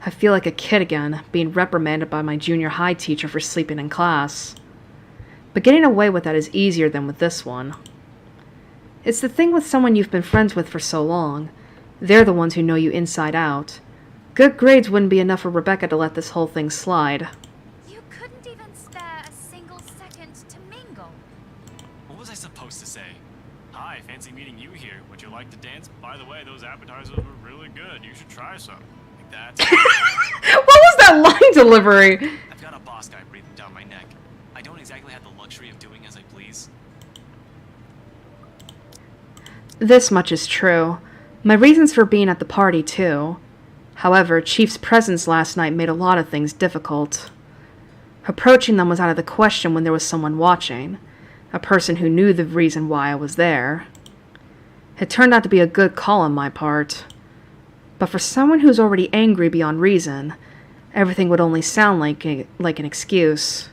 I feel like a kid again, being reprimanded by my junior high teacher for sleeping in class. But getting away with that is easier than with this one. It's the thing with someone you've been friends with for so long. They're the ones who know you inside out. Good grades wouldn't be enough for Rebecca to let this whole thing slide. You couldn't even spare a single second to mingle. What was I supposed to say? Hi, fancy meeting you here. Would you like to dance? By the way, those appetizers were really good. You should try some. Like that. What was that line delivery? I've got a boss guy breathing down my neck. I don't exactly have the luxury of doing as I please. This much is true. My reasons for being at the party, too. However, Chief's presence last night made a lot of things difficult. Approaching them was out of the question when there was someone watching, a person who knew the reason why I was there. It turned out to be a good call on my part. But for someone who's already angry beyond reason, everything would only sound like an excuse.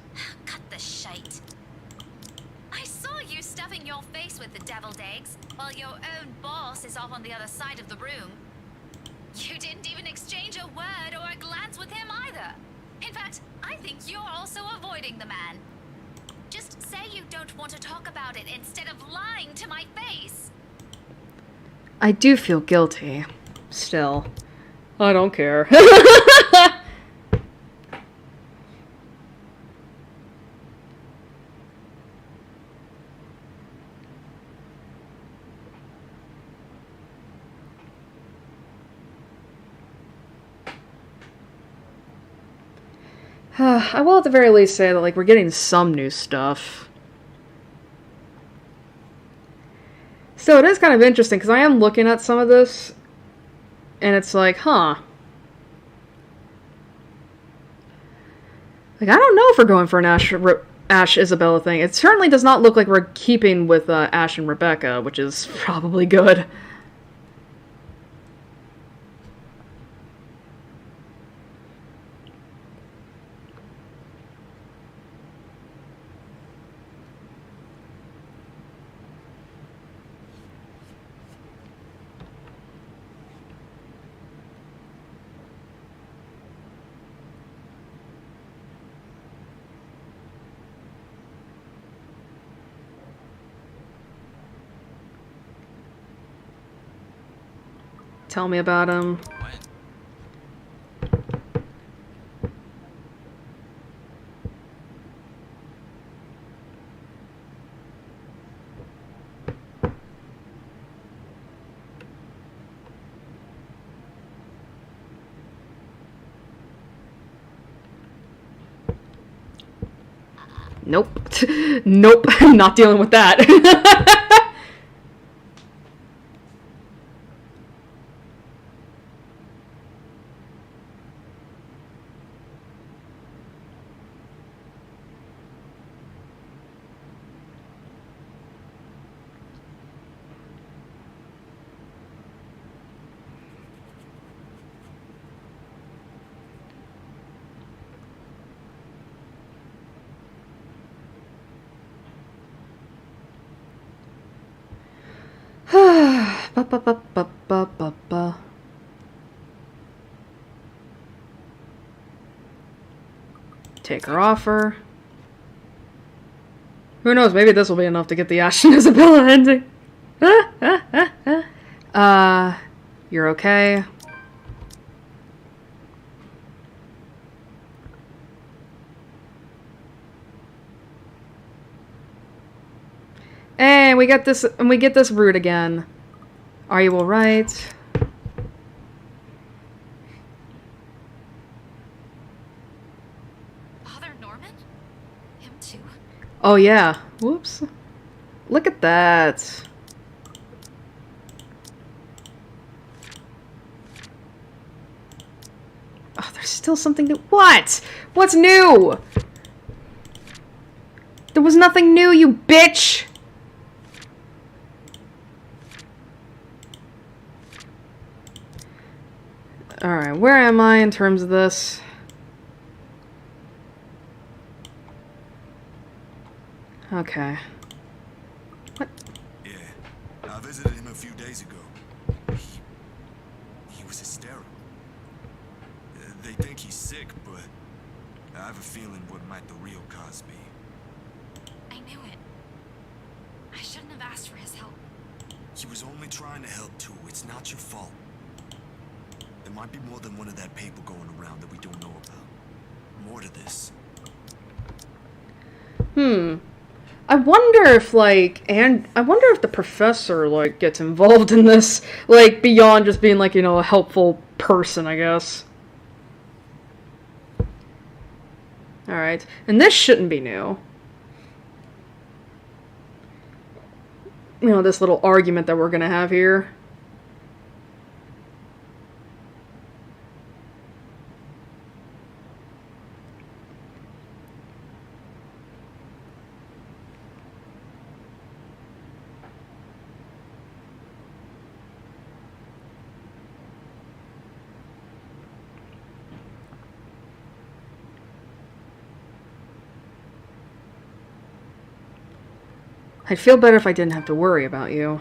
Cut the shite. I saw you stuffing your face with the deviled eggs, while your own boss is off on the other side of the room. You didn't even exchange a word or a glance with him either. In fact, I think you're also avoiding the man. Just say you don't want to talk about it instead of lying to my face. I do feel guilty. Still. I don't care. I will at the very least say that, like, we're getting some new stuff. So it is kind of interesting, because I am looking at some of this, and it's like, huh. Like, I don't know if we're going for an Ash Isabella thing. It certainly does not look like we're keeping with Ash and Rebecca, which is probably good. Tell me about him. What? Nope. Nope. Not dealing with that. Ba, ba, ba, ba, ba, ba, ba. Take her offer. Who knows, maybe this will be enough to get the Ash and Isabella ending. You're okay? And we get this route again. Are you alright? Father Norman? Him too? Oh yeah. Whoops. Look at that. Oh, there's still something new. What? What's new? There was nothing new, you bitch! Alright, where am I in terms of this? Okay. What? Yeah, I visited him a few days ago. He was hysterical. They think he's sick, but I have a feeling what might the real cause be. I knew it. I shouldn't have asked for his help. He was only trying to help too. It's not your fault. There might be more than one of that paper going around that we don't know about. More to this. I wonder if, like, I wonder if the professor, like, gets involved in this, like, beyond just being, like, you know, a helpful person, I guess. Alright, and this shouldn't be new. You know, this little argument that we're gonna have here. I'd feel better if I didn't have to worry about you.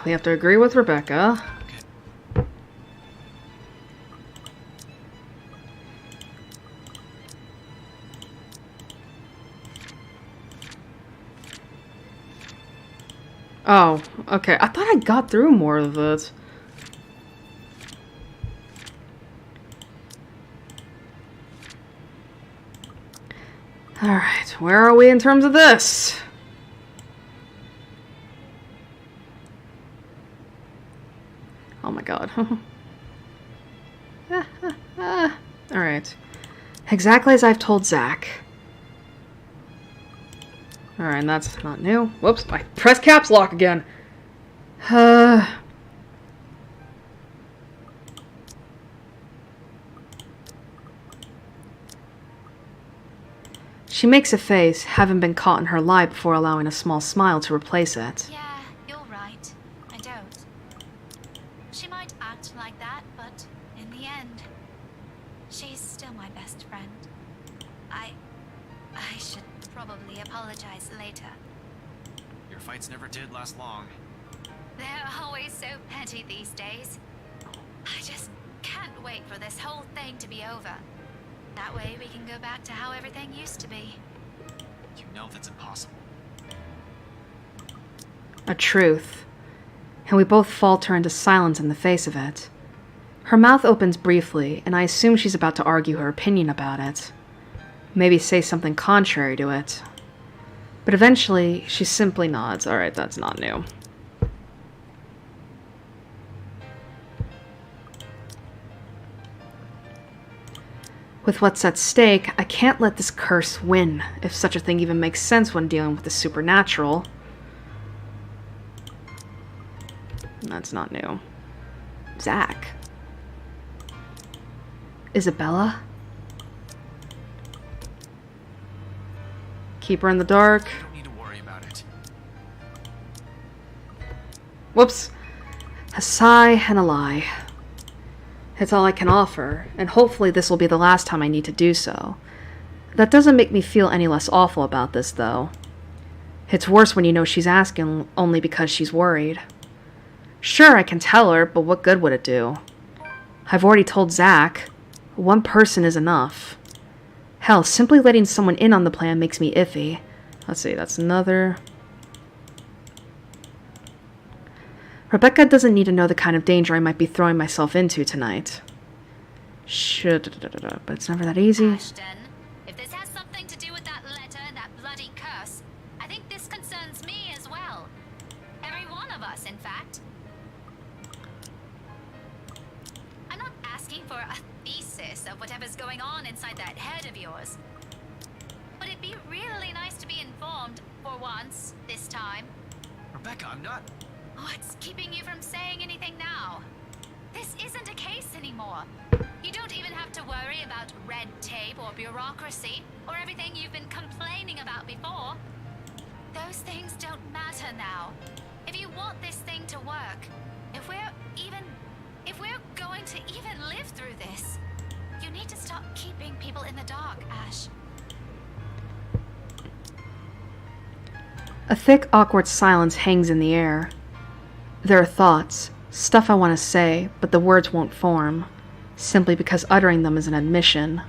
We have to agree with Rebecca. Oh, okay. I thought I got through more of it. Alright, where are we in terms of this? Oh my god. Alright. Exactly as I've told Zach. Alright, and that's not new. Whoops, I pressed caps lock again. She makes a face, having been caught in her lie before allowing a small smile to replace it. Yeah, you're right. I don't. She might act like that, but in the end, she's still my best friend. I should probably apologize later. Your fights never did last long. They're always so petty these days. I just can't wait for this whole thing to be over. That way we can go back to how everything used to be. You know that's impossible. A truth. And we both falter into silence in the face of it. Her mouth opens briefly, and I assume she's about to argue her opinion about it. Maybe say something contrary to it. But eventually, she simply nods. Alright, that's not new. With what's at stake, I can't let this curse win, if such a thing even makes sense when dealing with the supernatural. That's not new. Zach. Isabella? Keep her in the dark. You don't need to worry about it. Whoops. A sigh and a lie. It's all I can offer, and hopefully this will be the last time I need to do so. That doesn't make me feel any less awful about this, though. It's worse when you know she's asking only because she's worried. Sure, I can tell her, but what good would it do? I've already told Zach. One person is enough. Hell, simply letting someone in on the plan makes me iffy. Let's see, that's another... Rebecca doesn't need to know the kind of danger I might be throwing myself into tonight. But it's never that easy. Ashton, if this has something to do with that letter and that bloody curse, I think this concerns me as well. Every one of us, in fact. I'm not asking for a thesis of whatever's going on inside that head of yours. But it'd be really nice to be informed, for once, this time. Rebecca, I'm not... What's keeping you from saying anything now? This isn't a case anymore. You don't even have to worry about red tape or bureaucracy or everything you've been complaining about before. Those things don't matter now. If you want this thing to work, if we're going to even live through this, you need to stop keeping people in the dark, Ash. A thick, awkward silence hangs in the air. There are thoughts, stuff I want to say, but the words won't form, simply because uttering them is an admission.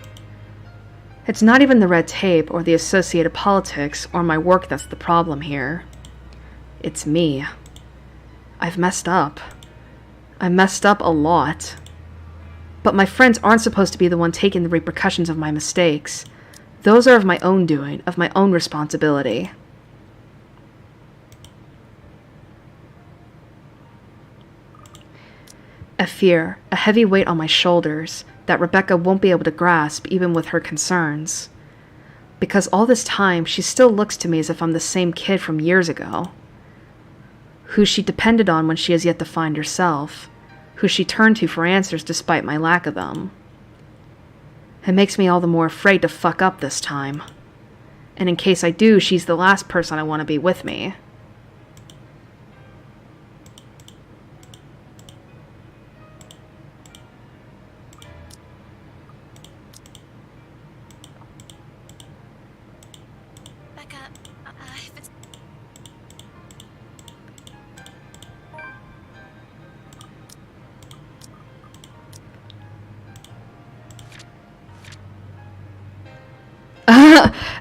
It's not even the red tape or the associated politics or my work that's the problem here. It's me. I've messed up. I messed up a lot. But my friends aren't supposed to be the one taking the repercussions of my mistakes. Those are of my own doing, of my own responsibility. A fear, a heavy weight on my shoulders that Rebecca won't be able to grasp even with her concerns. Because all this time, she still looks to me as if I'm the same kid from years ago. Who she depended on when she has yet to find herself. Who she turned to for answers despite my lack of them. It makes me all the more afraid to fuck up this time. And in case I do, she's the last person I want to be with me.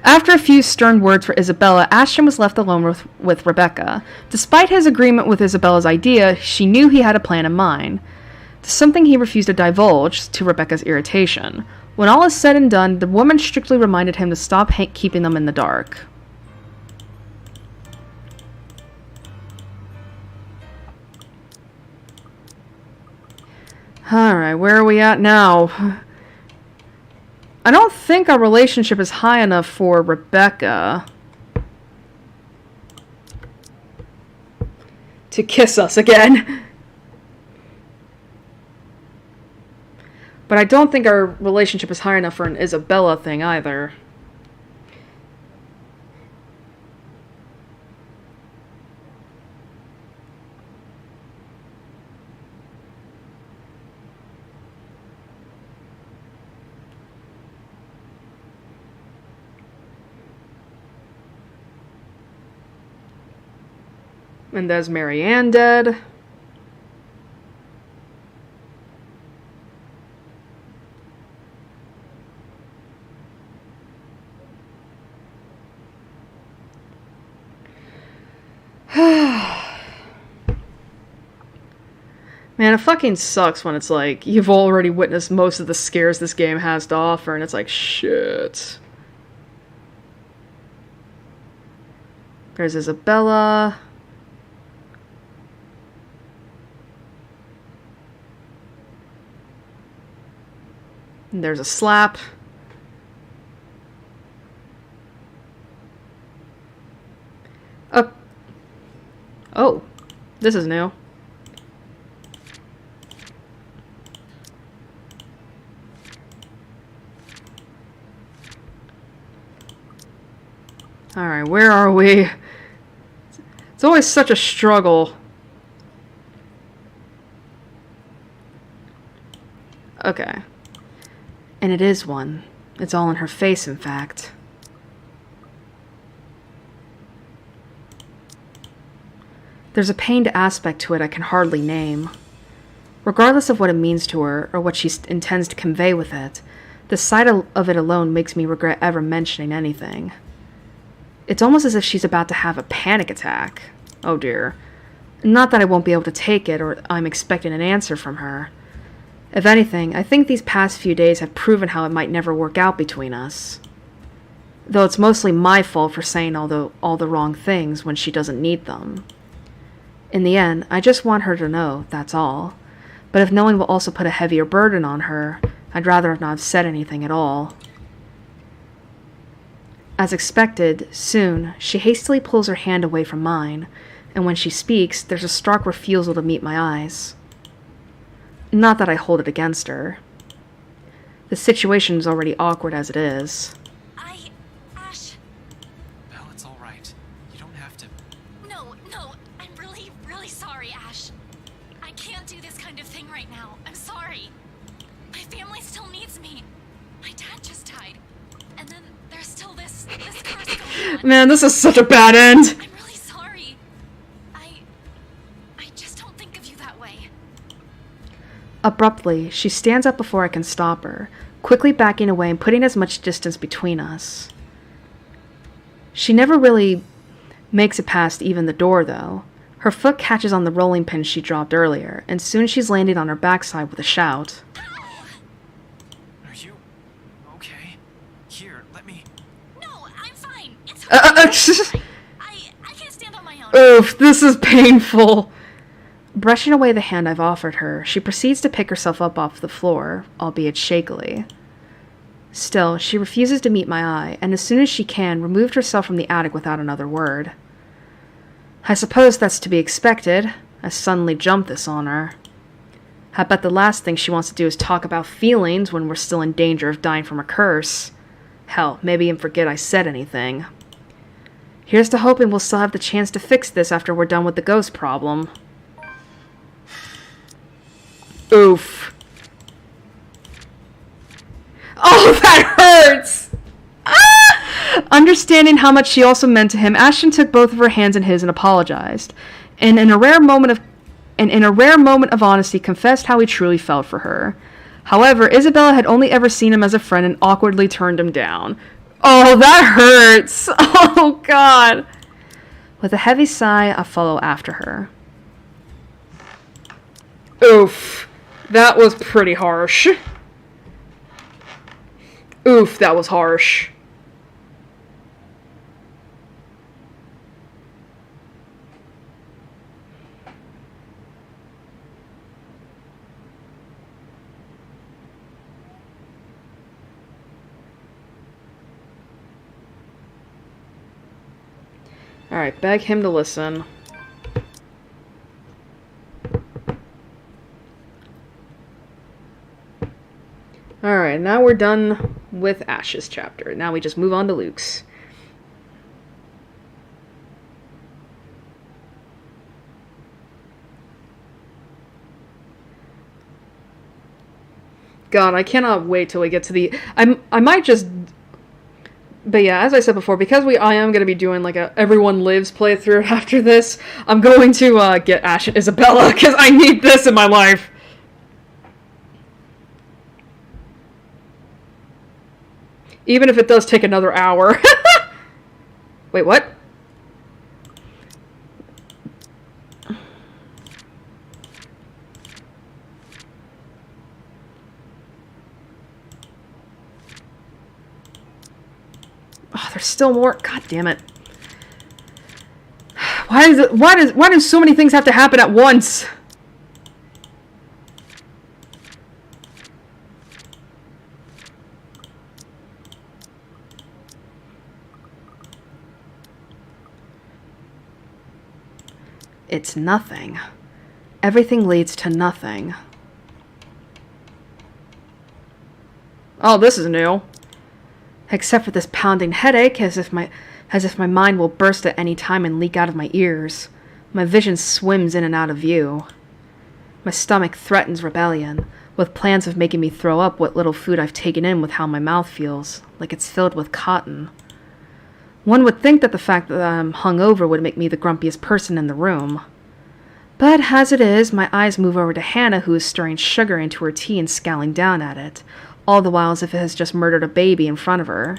After a few stern words for Isabella, Ashton was left alone with Rebecca. Despite his agreement with Isabella's idea, she knew he had a plan in mind. Something he refused to divulge, to Rebecca's irritation. When all is said and done, the woman strictly reminded him to stop keeping them in the dark. Alright, where are we at now? I don't think our relationship is high enough for Rebecca to kiss us again. But I don't think our relationship is high enough for an Isabella thing either. And there's Marianne dead. Man, it fucking sucks when it's like, you've already witnessed most of the scares this game has to offer, and it's like, shit. There's Isabella. And there's a slap. Oh, this is new. Alright, where are we? It's always such a struggle. Okay. And it is one. It's all in her face, in fact. There's a pained aspect to it I can hardly name. Regardless of what it means to her, or what she intends to convey with it, the sight of it alone makes me regret ever mentioning anything. It's almost as if she's about to have a panic attack. Oh dear. Not that I won't be able to take it, or I'm expecting an answer from her. If anything, I think these past few days have proven how it might never work out between us. Though it's mostly my fault for saying all the wrong things when she doesn't need them. In the end, I just want her to know, that's all. But if knowing will also put a heavier burden on her, I'd rather not have said anything at all. As expected, soon, she hastily pulls her hand away from mine, and when she speaks, there's a stark refusal to meet my eyes. Not that I hold it against her. The situation's already awkward as it is. Ash... Belle, it's alright. You don't have to... No, I'm really sorry, Ash. I can't do this kind of thing right now. I'm sorry. My family still needs me. My dad just died. And then there's still this curse going on. Man, this is such a bad end. I'm really sorry. I just don't think of you that way. Abruptly, she stands up before I can stop her, quickly backing away and putting as much distance between us. She never really makes it past even the door, though. Her foot catches on the rolling pin she dropped earlier, and soon she's landing on her backside with a shout. Are you... okay? Here, let me... No, I'm fine. It's okay. I can't stand on my own. Oof, this is painful. Brushing away the hand I've offered her, she proceeds to pick herself up off the floor, albeit shakily. Still, she refuses to meet my eye, and as soon as she can, removed herself from the attic without another word. I suppose that's to be expected. I suddenly jumped this on her. I bet the last thing she wants to do is talk about feelings when we're still in danger of dying from a curse. Hell, maybe even forget I said anything. Here's to hoping we'll still have the chance to fix this after we're done with the ghost problem. Oof. Oh, that hurts! Ah! Understanding how much she also meant to him, Ashton took both of her hands in his and apologized. And in a rare moment of honesty, confessed how he truly felt for her. However, Isabella had only ever seen him as a friend and awkwardly turned him down. Oh, that hurts! Oh, God! With a heavy sigh, I follow after her. Oof. That was pretty harsh. Oof, that was harsh. Alright, beg him to listen. Alright, now we're done with Ash's chapter. Now we just move on to Luke's. God, I cannot wait till we get to the... I might just... But yeah, as I said before, because I am going to be doing like a Everyone Lives playthrough after this, I'm going to get Ash and Isabella, because I need this in my life. Even if it does take another hour. Wait, what? Oh, there's still more. God damn it. Why do so many things have to happen at once? It's nothing. Everything leads to nothing. Oh, this is new. Except for this pounding headache, as if my mind will burst at any time and leak out of my ears. My vision swims in and out of view. My stomach threatens rebellion, with plans of making me throw up what little food I've taken in with how my mouth feels, like it's filled with cotton. One would think that the fact that I'm hungover would make me the grumpiest person in the room. But as it is, my eyes move over to Hannah, who is stirring sugar into her tea and scowling down at it, all the while as if it has just murdered a baby in front of her.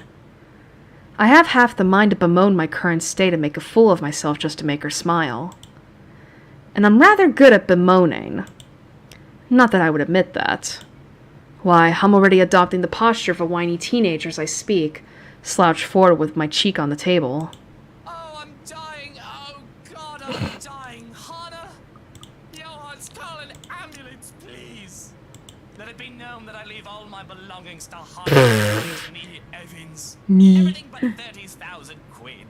I have half the mind to bemoan my current state and make a fool of myself just to make her smile. And I'm rather good at bemoaning. Not that I would admit that. Why, I'm already adopting the posture of a whiny teenager as I speak, slouched forward with my cheek on the table. Oh, I'm dying. Oh, God, I'm dying. Hannah? Johan's, call an ambulance, please. Let it be known that I leave all my belongings to Hannah me, Evans. Everything but 30,000 quid.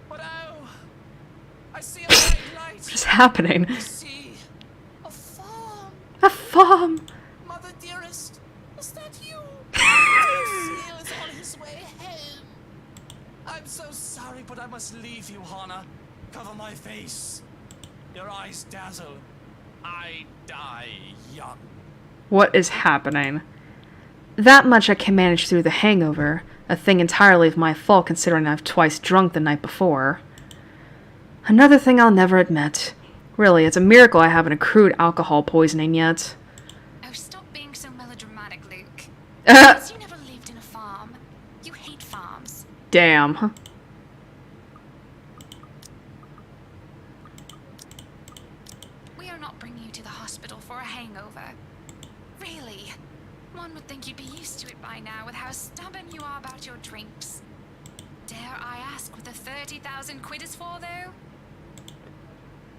But oh, I see a bright light. What is happening? I see a farm. A farm! Mother dearest, is that you? Seal is on his way home. I'm so sorry, but I must leave you, Hannah. Cover my face. Your eyes dazzle. I die young. What is happening? That much I can manage through the hangover, a thing entirely of my fault considering I've twice drunk the night before. Another thing I'll never admit. Really, it's a miracle I haven't accrued alcohol poisoning yet. Oh, stop being so melodramatic, Luke. Because you never lived in a farm. You hate farms. Damn. We are not bringing you to the hospital for a hangover. Really? One would think you'd be used to it by now with how stubborn you are about your drinks. Dare I ask what the 30,000 quid is for, though?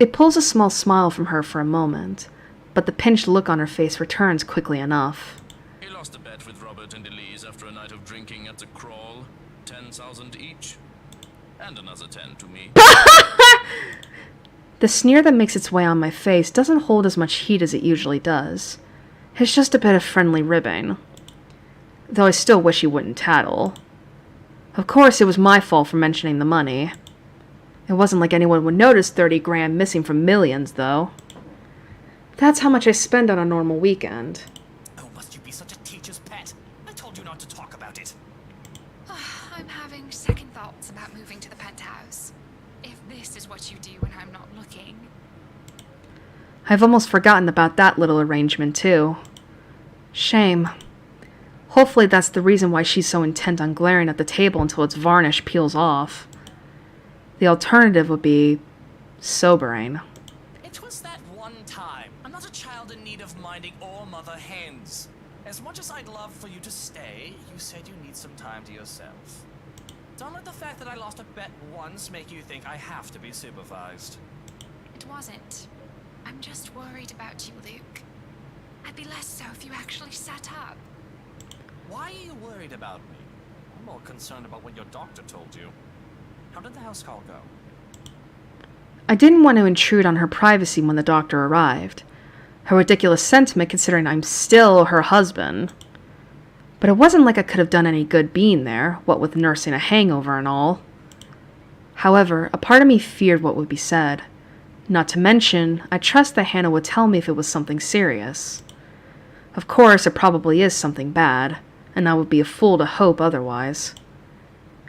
It pulls a small smile from her for a moment, but the pinched look on her face returns quickly enough. He lost a bet with Robert and Elise after a night of drinking at the Crawl. 10,000 each. And another 10 to me. The sneer that makes its way on my face doesn't hold as much heat as it usually does. It's just a bit of friendly ribbing. Though I still wish he wouldn't tattle. Of course, it was my fault for mentioning the money. It wasn't like anyone would notice 30 grand missing from millions, though. That's how much I spend on a normal weekend. Oh, must you be such a teacher's pet? I told you not to talk about it. I'm having second thoughts about moving to the penthouse. If this is what you do when I'm not looking. I've almost forgotten about that little arrangement, too. Shame. Hopefully that's the reason why she's so intent on glaring at the table until its varnish peels off. The alternative would be sobering. It was that one time. I'm not a child in need of minding or mother hens. As much as I'd love for you to stay, you said you need some time to yourself. Don't let the fact that I lost a bet once make you think I have to be supervised. It wasn't. I'm just worried about you, Luke. I'd be less so if you actually sat up. Why are you worried about me? I'm more concerned about what your doctor told you. How did the house call go? I didn't want to intrude on her privacy when the doctor arrived. A ridiculous sentiment considering I'm still her husband. But it wasn't like I could have done any good being there, what with nursing a hangover and all. However, a part of me feared what would be said. Not to mention, I trust that Hannah would tell me if it was something serious. Of course, it probably is something bad, and I would be a fool to hope otherwise.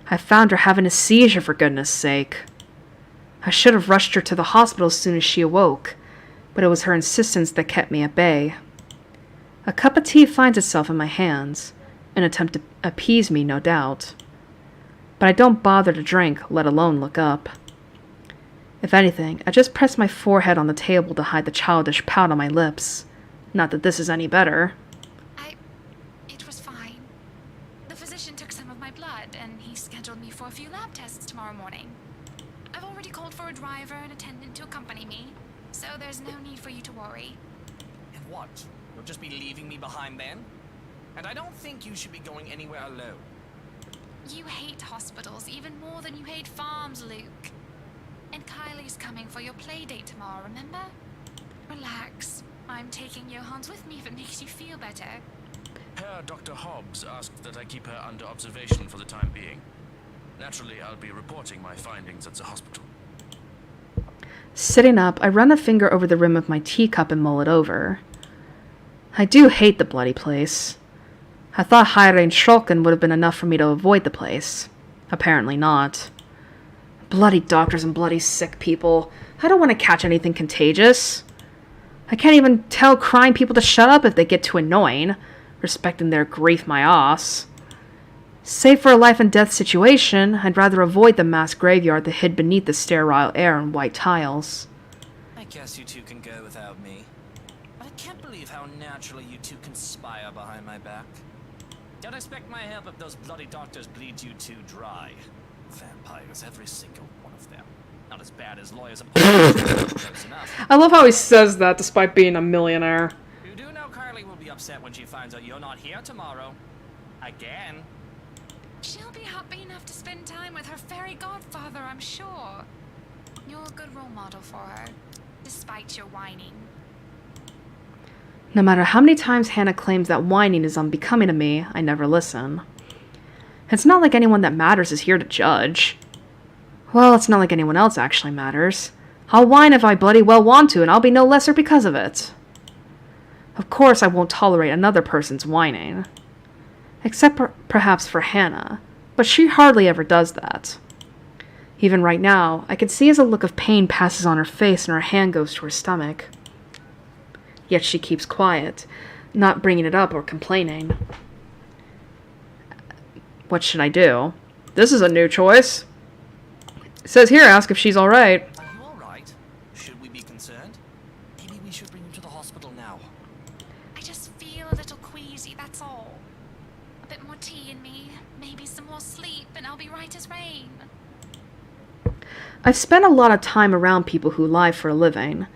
I found her having a seizure, for goodness sake. I should have rushed her to the hospital as soon as she awoke, but it was her insistence that kept me at bay. A cup of tea finds itself in my hands, an attempt to appease me, no doubt. But I don't bother to drink, let alone look up. If anything, I just press my forehead on the table to hide the childish pout on my lips. Not that this is any better. It was fine. The physician took some of my blood, and he scheduled me for a few lab tests tomorrow morning. I've already called for a driver and attendant to accompany me, so there's no need for you to worry. And what? You'll just be leaving me behind then? And I don't think you should be going anywhere alone. You hate hospitals even more than you hate farms, Luke. And Kylie's coming for your play date tomorrow, remember? Relax. I'm taking Johans with me if it makes you feel better. Herr Dr. Hobbs asked that I keep her under observation for the time being. Naturally, I'll be reporting my findings at the hospital. Sitting up, I run a finger over the rim of my teacup and mull it over. I do hate the bloody place. I thought Airi and Shulkin would have been enough for me to avoid the place. Apparently not. Bloody doctors and bloody sick people. I don't want to catch anything contagious. I can't even tell crying people to shut up if they get too annoying, respecting their grief my ass. Save for a life and death situation, I'd rather avoid the mass graveyard that hid beneath the sterile air and white tiles. I guess you two can go without me. But I can't believe how naturally you two conspire behind my back. Don't expect my help if those bloody doctors bleed you two dry. Vampires, every single one of them. Not as bad as lawyers and close enough. I love how he says that despite being a millionaire. You do know Carly will be upset when she finds out you're not here tomorrow. Again. She'll be happy enough to spend time with her fairy godfather, I'm sure. You're a good role model for her, despite your whining. No matter how many times Hannah claims that whining is unbecoming of me, I never listen. It's not like anyone that matters is here to judge. Well, it's not like anyone else actually matters. I'll whine if I bloody well want to, and I'll be no lesser because of it. Of course, I won't tolerate another person's whining. Except perhaps for Hannah, but she hardly ever does that. Even right now, I can see as a look of pain passes on her face and her hand goes to her stomach. Yet she keeps quiet, not bringing it up or complaining. What should I do? This is a new choice. It says here, ask if she's alright. Are you alright? Should we be concerned? Maybe we should bring you to the hospital now. I just feel a little queasy, that's all. A bit more tea in me, maybe some more sleep, and I'll be right as rain. I've spent a lot of time around people who lie for a living,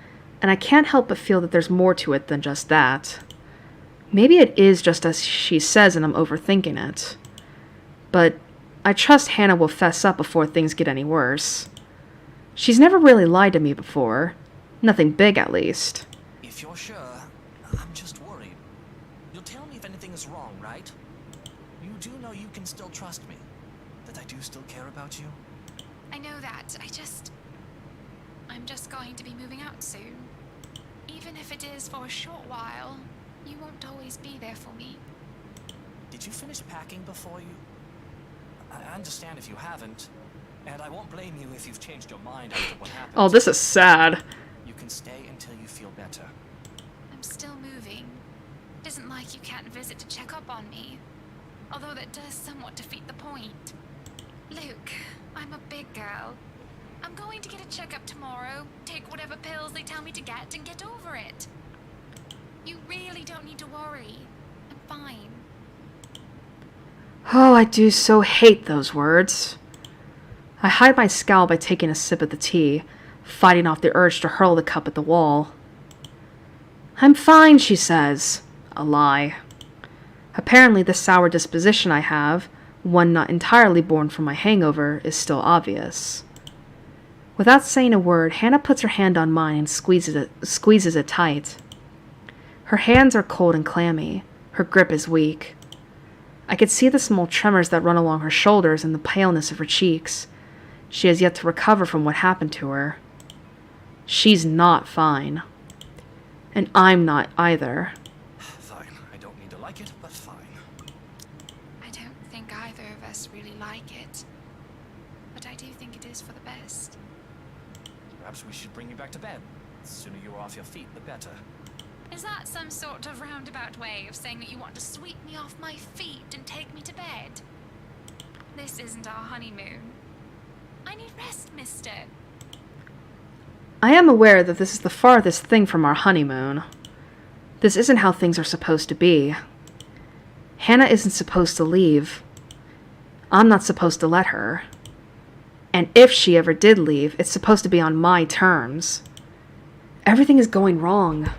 and I can't help but feel that there's more to it than just that. Maybe it is just as she says and I'm overthinking it. But I trust Hannah will fess up before things get any worse. She's never really lied to me before. Nothing big, at least. If you're sure, I'm just worried. You'll tell me if anything is wrong, right? You do know you can still trust me. That I do still care about you. I know that, I'm just going to be moving out soon. Even if it is for a short while, you won't always be there for me. Did you finish packing before you... I understand if you haven't, and I won't blame you if you've changed your mind after what happened. Oh, this is sad. You can stay until you feel better. I'm still moving. It isn't like you can't visit to check up on me. Although that does somewhat defeat the point. Luke, I'm a big girl. I'm going to get a checkup tomorrow, take whatever pills they tell me to get, and get over it. You really don't need to worry. I'm fine. Oh, I do so hate those words. I hide my scowl by taking a sip of the tea, fighting off the urge to hurl the cup at the wall. I'm fine, she says. A lie. Apparently the sour disposition I have, one not entirely born from my hangover, is still obvious. Without saying a word, Hannah puts her hand on mine and squeezes it tight. Her hands are cold and clammy. Her grip is weak. I could see the small tremors that run along her shoulders and the paleness of her cheeks. She has yet to recover from what happened to her. She's not fine. And I'm not either. Fine. I don't need to like it, but fine. I don't think either of us really like it. But I do think it is for the best. Perhaps we should bring you back to bed. The sooner you're off your feet, the better. Is that some sort of roundabout way of saying that you want to sweep me off my feet and take me to bed? This isn't our honeymoon. I need rest, mister. I am aware that this is the farthest thing from our honeymoon. This isn't how things are supposed to be. Hannah isn't supposed to leave. I'm not supposed to let her. And if she ever did leave, it's supposed to be on my terms. Everything is going wrong.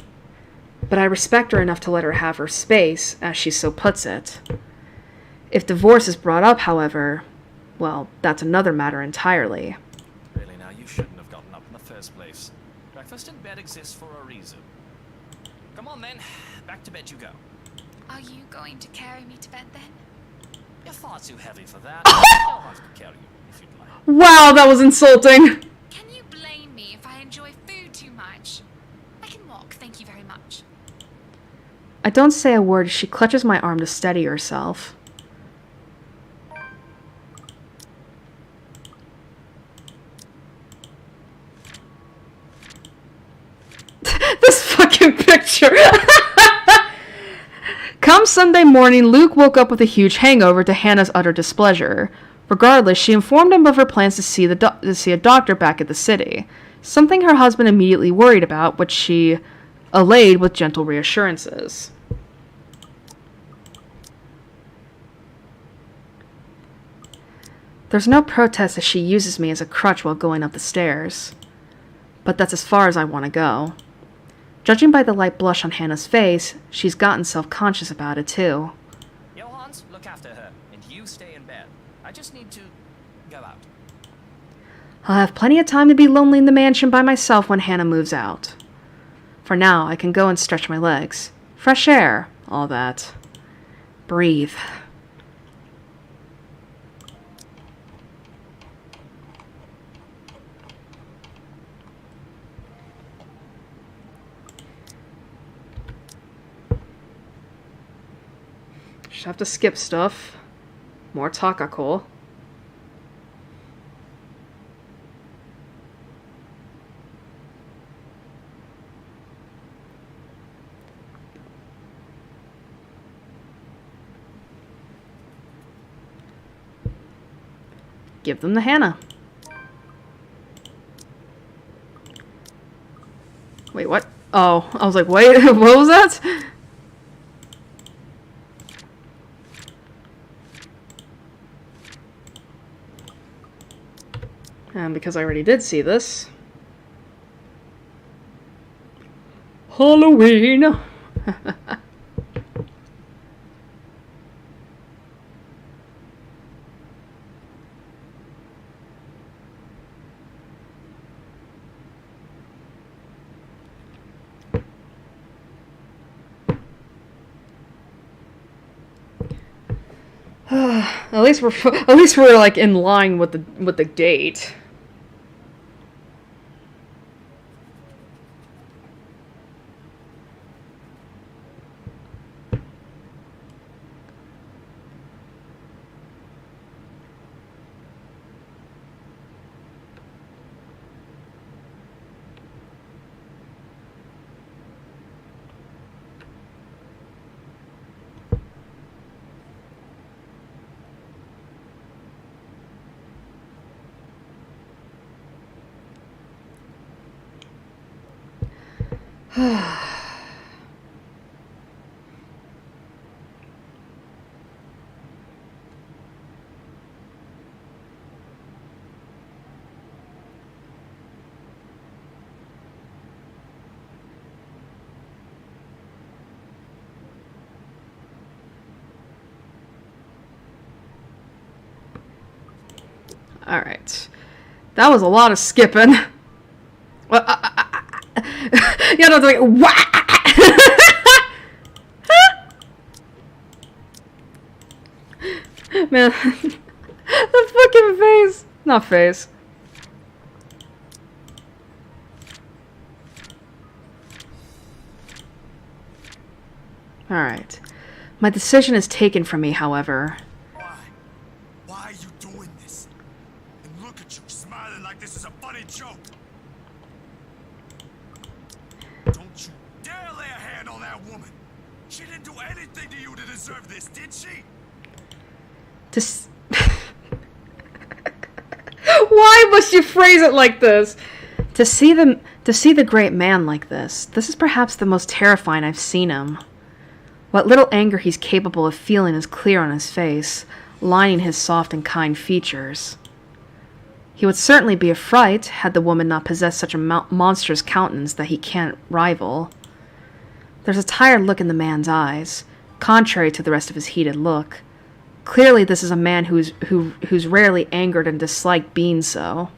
But I respect her enough to let her have her space, as she so puts it. If divorce is brought up, however, well, that's another matter entirely. Really now, you shouldn't have gotten up in the first place. Breakfast in bed exists for a reason. Come on then, back to bed you go. Are you going to carry me to bed then? You're far too heavy for that. I'll have to carry you if you'd like. Wow, that was insulting. Can you blame me if I enjoy food too much? I can walk, thank you very much. I don't say a word as she clutches my arm to steady herself. This fucking picture. Come Sunday morning, Luke woke up with a huge hangover to Hannah's utter displeasure. Regardless, she informed him of her plans to see a doctor back at the city, something her husband immediately worried about, which she allayed with gentle reassurances. There's no protest as she uses me as a crutch while going up the stairs. But that's as far as I want to go. Judging by the light blush on Hannah's face, she's gotten self-conscious about it too. Johans, look after her, and you stay in bed. I just need to go out. I'll have plenty of time to be lonely in the mansion by myself when Hannah moves out. For now, I can go and stretch my legs. Fresh air, all that. Breathe. Just have to skip stuff. More Takako. Give them to Hannah. Wait, what? Oh, I was like, wait, what was that? And because I already did see this. Halloween! At least we're like in line with the date. Alright. That was a lot of skipping. Well, yeah, no, like, man, the fucking face. Not face. Alright. My decision is taken from me, however. Why? Why are you doing this? And look at you, smiling like this is a funny joke. Don't you dare lay a hand on that woman. She didn't do anything to you to deserve this, did she? Why must you phrase it like this? To see the great man like this is perhaps the most terrifying I've seen him. What little anger he's capable of feeling is clear on his face, lining his soft and kind features. He would certainly be a fright had the woman not possessed such a monstrous countenance that he can't rival. There's a tired look in the man's eyes, contrary to the rest of his heated look. Clearly this is a man who's rarely angered and disliked being so.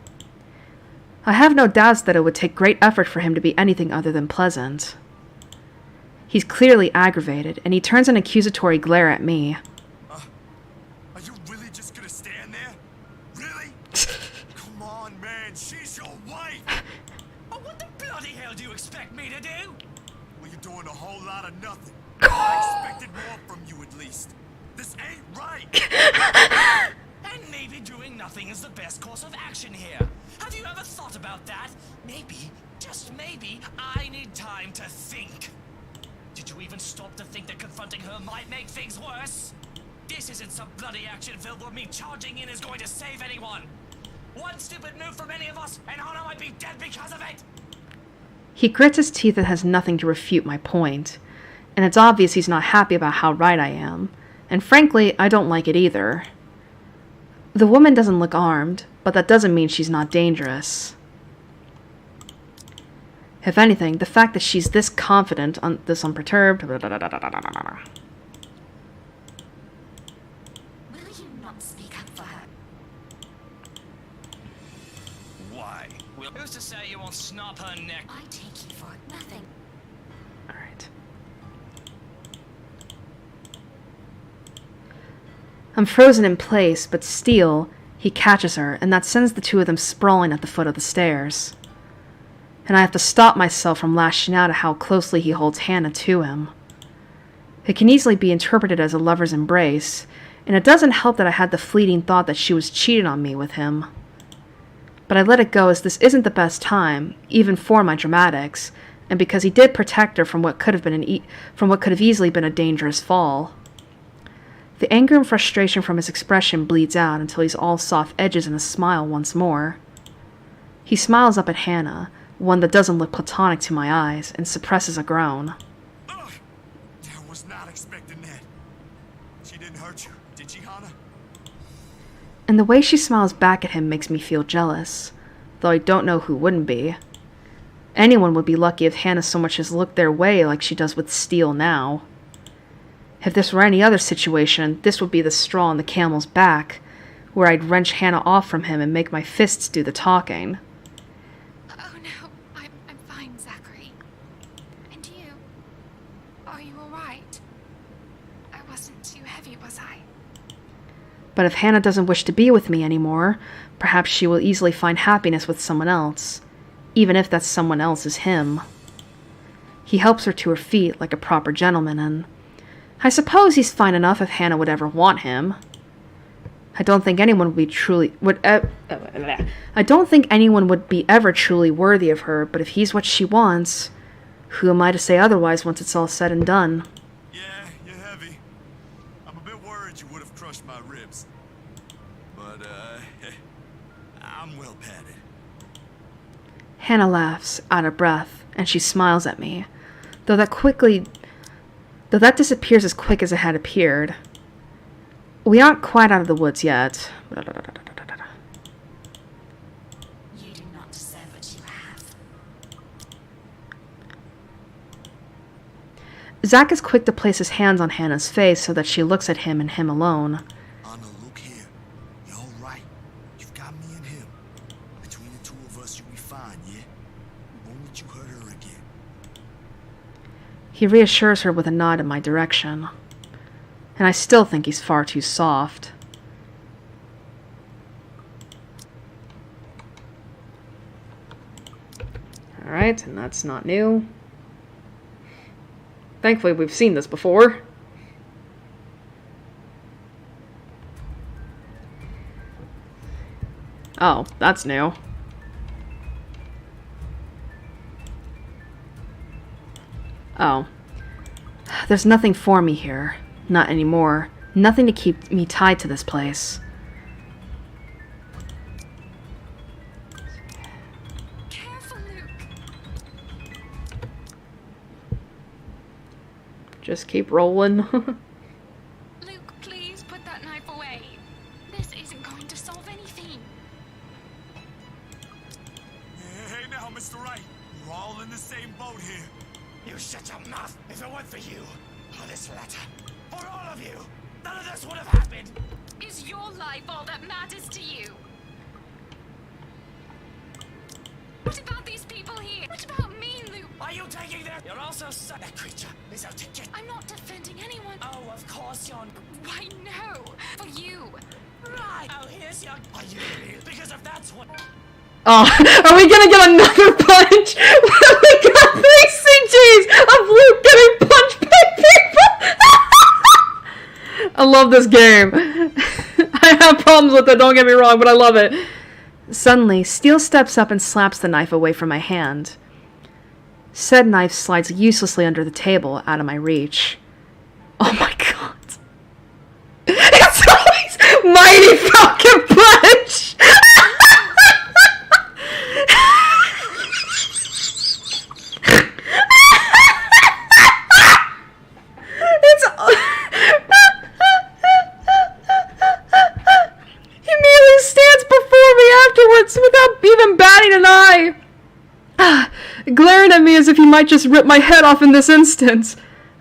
I have no doubts that it would take great effort for him to be anything other than pleasant. He's clearly aggravated, and he turns an accusatory glare at me. Are you really just gonna stand there? Really? Come on, man, she's your wife! Oh, what the bloody hell do you expect me to do? Well, you're doing a whole lot of nothing. I expected more from you at least. This ain't right! And maybe doing nothing is the best course of action here. Have you ever thought about that? Maybe, just maybe, I need time to think. Did you even stop to think that confronting her might make things worse? This isn't some bloody action film where me charging in is going to save anyone. One stupid move from any of us, and Hana might be dead because of it. He grits his teeth and has nothing to refute my point, and it's obvious he's not happy about how right I am, and frankly, I don't like it either. The woman doesn't look armed, but that doesn't mean she's not dangerous. If anything, the fact that she's this confident, this unperturbed... Will you not speak up for her? Why? Who's to say you won't snap her neck? I take you for nothing. Alright. I'm frozen in place, but still, he catches her, and that sends the two of them sprawling at the foot of the stairs. And I have to stop myself from lashing out at how closely he holds Hannah to him. It can easily be interpreted as a lover's embrace, and it doesn't help that I had the fleeting thought that she was cheating on me with him. But I let it go as this isn't the best time, even for my dramatics, and because he did protect her from what could have easily been a dangerous fall. The anger and frustration from his expression bleeds out until he's all soft edges and a smile once more. He smiles up at Hannah, one that doesn't look platonic to my eyes, and suppresses a groan. Ugh! I was not expecting that. She didn't hurt you, did she, Hana? And the way she smiles back at him makes me feel jealous, though I don't know who wouldn't be. Anyone would be lucky if Hannah so much as looked their way like she does with Steele now. If this were any other situation, this would be the straw on the camel's back, where I'd wrench Hannah off from him and make my fists do the talking. Oh no, I'm fine, Zachary. And you? Are you alright? I wasn't too heavy, was I? But if Hannah doesn't wish to be with me anymore, perhaps she will easily find happiness with someone else, even if that someone else is him. He helps her to her feet like a proper gentleman, and I suppose he's fine enough if Hannah would ever want him. I don't think anyone would be ever truly worthy of her, but if he's what she wants, who am I to say otherwise once it's all said and done? Yeah, you're heavy. I'm a bit worried you would have crushed my ribs. But, I'm well padded. Hannah laughs, out of breath, and she smiles at me, though that disappears as quick as it had appeared. We aren't quite out of the woods yet. You do not deserve what you have. Zach is quick to place his hands on Hannah's face so that she looks at him and him alone. Anna, look here. You're all right. You've got me and him. Between the two of us, you'll be fine, yeah? We won't let you hurt her again. He reassures her with a nod in my direction. And I still think he's far too soft. Alright, and that's not new. Thankfully, we've seen this before. Oh, that's new. Oh. There's nothing for me here. Not anymore. Nothing to keep me tied to this place. Careful, Luke. Just keep rolling. Luke, please put that knife away. This isn't going to solve anything. Hey now, Mr. Wright. We're all in the same boat here. You shut your mouth. If it weren't for you, or this letter, for all of you, none of this would have happened. Is your life all that matters to you? What about these people here? What about me, Luke? Are you taking their... You're also that creature is out to get... I'm not defending anyone. Oh, of course you're... Why, no. For you. Right. Oh, here's your... Are you real? Because if that's what... Oh, are we gonna get another punch? We got 3 CGs of Luke getting punched by people! I love this game. I have problems with it, don't get me wrong, but I love it. Suddenly, Steele steps up and slaps the knife away from my hand. Said knife slides uselessly under the table, out of my reach. Oh my god. It's always Mighty Falcon Punch! He merely stands before me afterwards without even batting an eye. Glaring at me as if he might just rip my head off in this instance.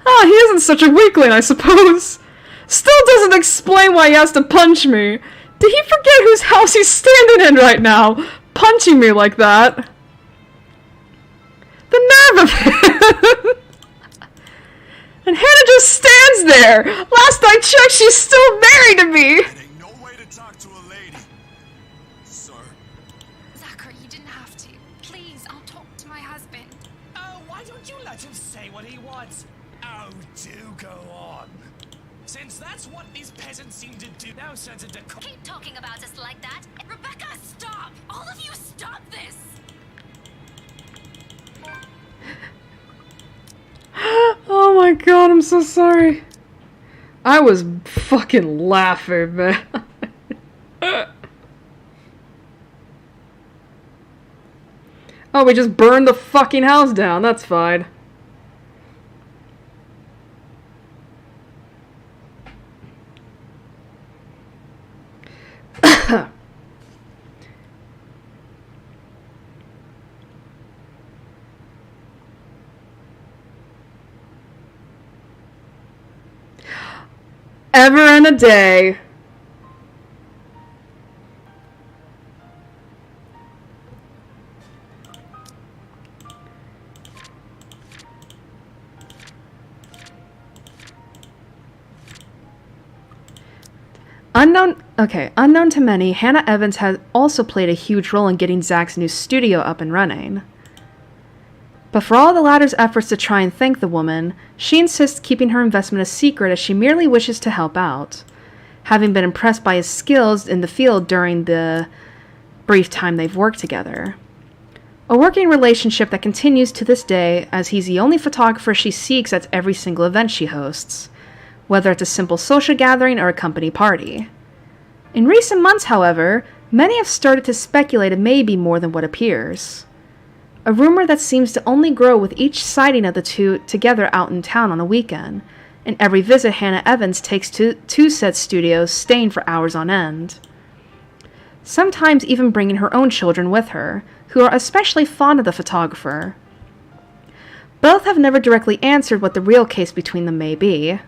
He isn't such a weakling, I suppose. Still doesn't explain why he has to punch me. Did he forget whose house he's standing in right now? Punching me like that. The nerve of him! And Hannah just stands there. Last I checked, she's still married to me. It ain't no way to talk to a lady. Sir. Zachary, you didn't have to. Please, I'll talk to my husband. Oh, why don't you let him say what he wants? Oh, do go on. Since that's what these peasants seem to do. No sense of decor. Keep talking about us like that. Rebecca, stop! All of you stop this! Oh my god, I'm so sorry. I was fucking laughing, man. Oh, we just burned the fucking house down. That's fine. Ever and a day. Unknown to many, Hannah Evans has also played a huge role in getting Zach's new studio up and running. But for all the latter's efforts to try and thank the woman, she insists keeping her investment a secret as she merely wishes to help out, having been impressed by his skills in the field during the brief time they've worked together. A working relationship that continues to this day, as he's the only photographer she seeks at every single event she hosts, whether it's a simple social gathering or a company party. In recent months, however, many have started to speculate it may be more than what appears. A rumor that seems to only grow with each sighting of the two together out in town on a weekend, and every visit Hannah Evans takes to said studios, staying for hours on end. Sometimes even bringing her own children with her, who are especially fond of the photographer. Both have never directly answered what the real case between them may be.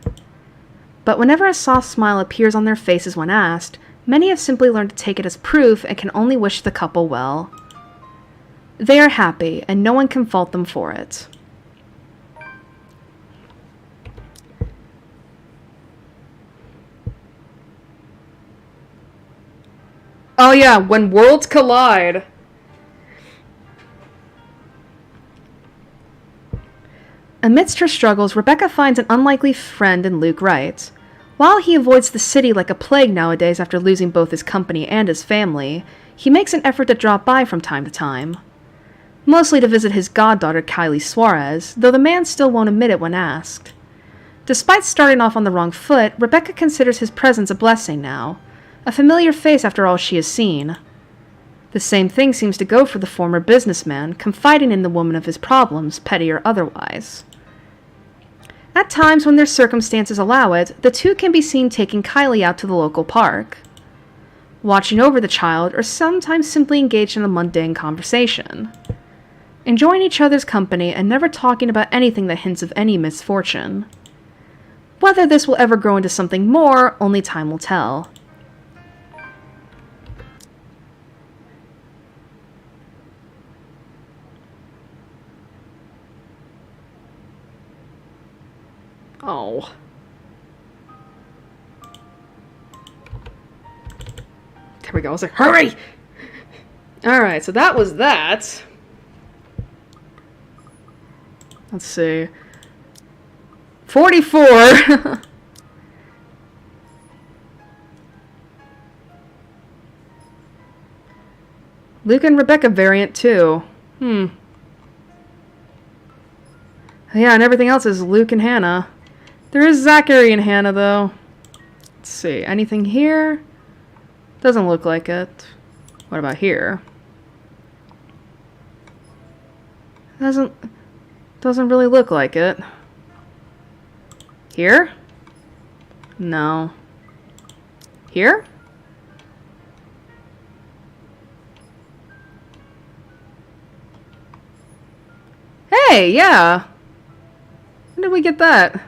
But whenever a soft smile appears on their faces when asked, Many have simply learned to take it as proof and can only wish the couple well. They are happy, and no one can fault them for it. Oh yeah, when worlds collide. Amidst her struggles, Rebecca finds an unlikely friend in Luke Wright. While he avoids the city like a plague nowadays after losing both his company and his family, he makes an effort to drop by from time to time. Mostly to visit his goddaughter Kylie Suarez, though the man still won't admit it when asked. Despite starting off on the wrong foot, Rebecca considers his presence a blessing now. A familiar face after all she has seen. The same thing seems to go for the former businessman, confiding in the woman of his problems, petty or otherwise. At times when their circumstances allow it, the two can be seen taking Kylie out to the local park, watching over the child, or sometimes simply engaged in a mundane conversation, enjoying each other's company and never talking about anything that hints of any misfortune. Whether this will ever grow into something more, only time will tell. Oh. There we go. I was like, hurry! Alright, so that was that. Let's see. 44! Luke and Rebecca variant too. Yeah, and everything else is Luke and Hannah. There is Zachary and Hannah, though. Let's see. Anything here? Doesn't look like it. What about here? Doesn't really look like it. Here? No. Here? Hey, yeah. When did we get that?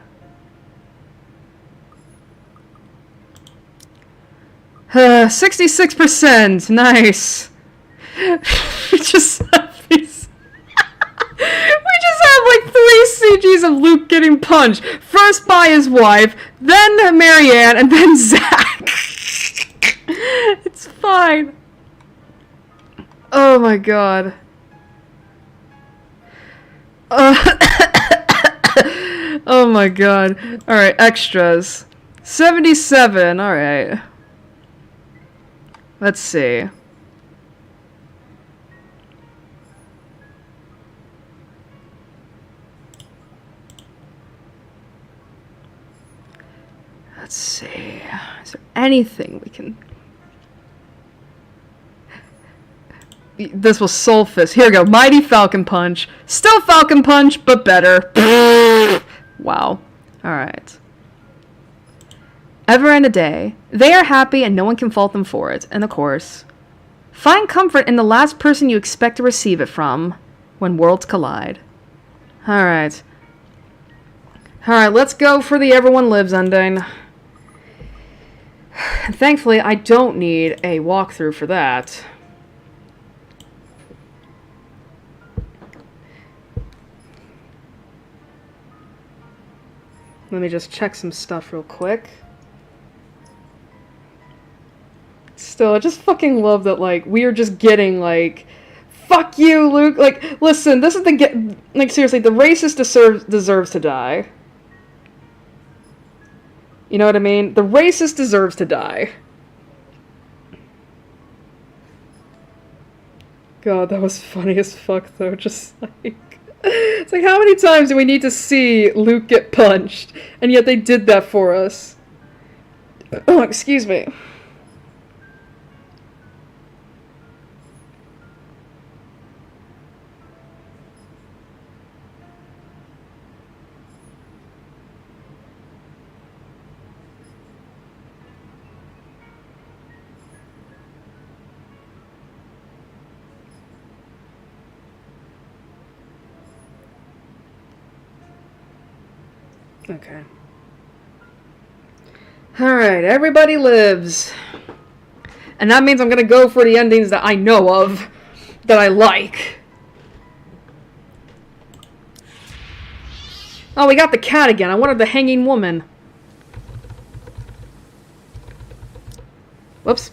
66%. Nice. We just have these. We just have like 3 CGs of Luke getting punched. First by his wife, then Marianne, and then Zach. It's fine. Oh my god. Oh my god. Alright, extras. 77, alright. Let's see. Let's see. Is there anything we can... This was Soul Fist. Here we go. Mighty Falcon Punch. Still Falcon Punch, but better. Wow. Alright. Ever and a day. They are happy and no one can fault them for it. And of course, find comfort in the last person you expect to receive it from when worlds collide. Alright. Alright, let's go for the Everyone Lives ending. Thankfully, I don't need a walkthrough for that. Let me just check some stuff real quick. Still, I just fucking love that, like, we are just getting, like, fuck you, Luke. Like, listen, this is the like, seriously, the racist deserves to die. You know what I mean? The racist deserves to die. God, that was funny as fuck, though. Just, like... It's like, how many times do we need to see Luke get punched? And yet they did that for us. Oh, excuse me. Okay. Alright, Everybody Lives. And that means I'm gonna go for the endings that I know of, that I like. Oh, we got the cat again. I wanted the hanging woman. Whoops.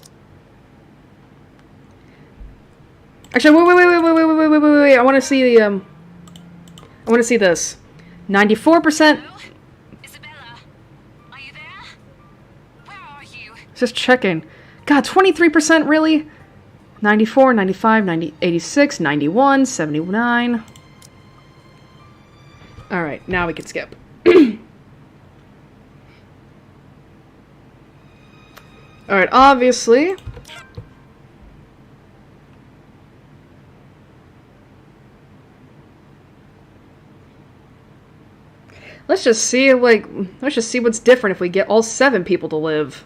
Actually, wait. I want to see the, I want to see this. 94%. Isabella, are you there? Where are you? Just checking. God, 23%, really? 94, 95, 90, 86, 91, 79. Alright, now we can skip. Alright, obviously. Let's just see, like, let's just see what's different if we get all 7 people to live.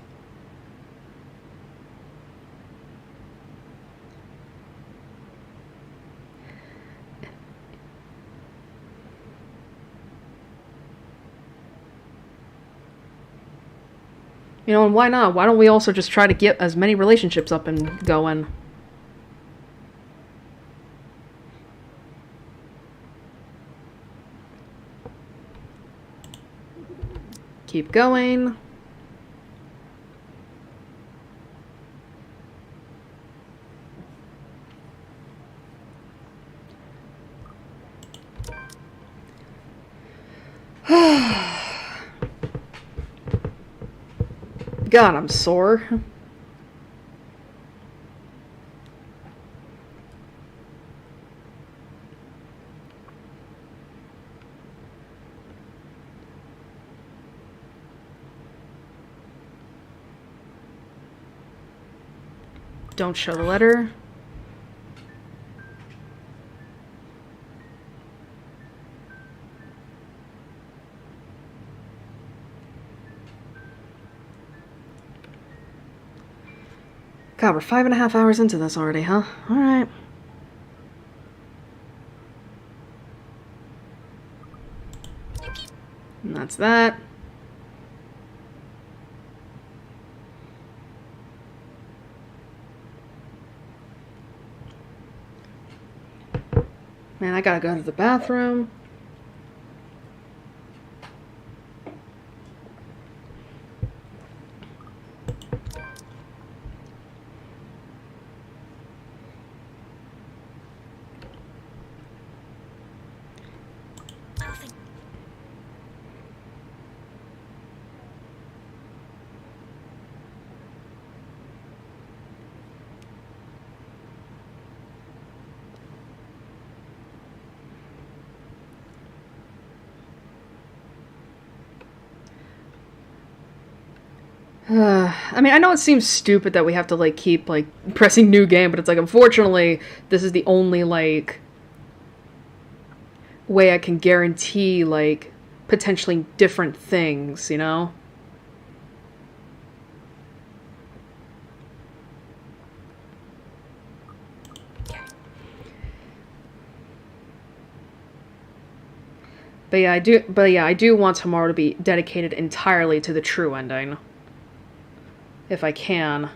You know, and why not? Why don't we also just try to get as many relationships up and going? Keep going. God, I'm sore. Don't show the letter. God, we're 5.5 hours into this already, huh? Alright. And that's that. Man, I gotta go to the bathroom. I mean, I know it seems stupid that we have to, like, keep, like, pressing new game, but it's like, unfortunately, this is the only, like, way I can guarantee, like, potentially different things, you know? But yeah, I do want tomorrow to be dedicated entirely to the true ending. If I can.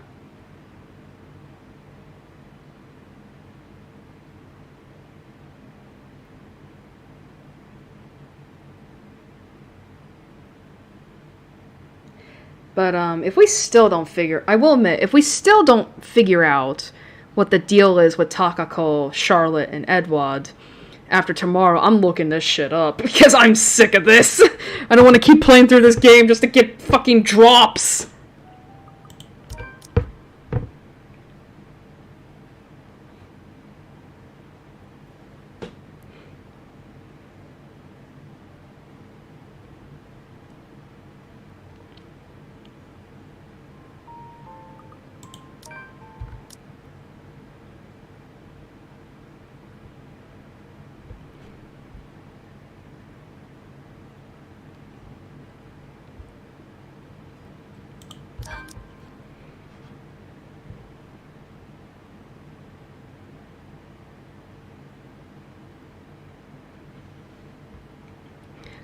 But if we still don't figure, I will admit, if we still don't figure out what the deal is with Takako, Charlotte, and Edward, after tomorrow, I'm looking this shit up because I'm sick of this. I don't want to keep playing through this game just to get fucking drops.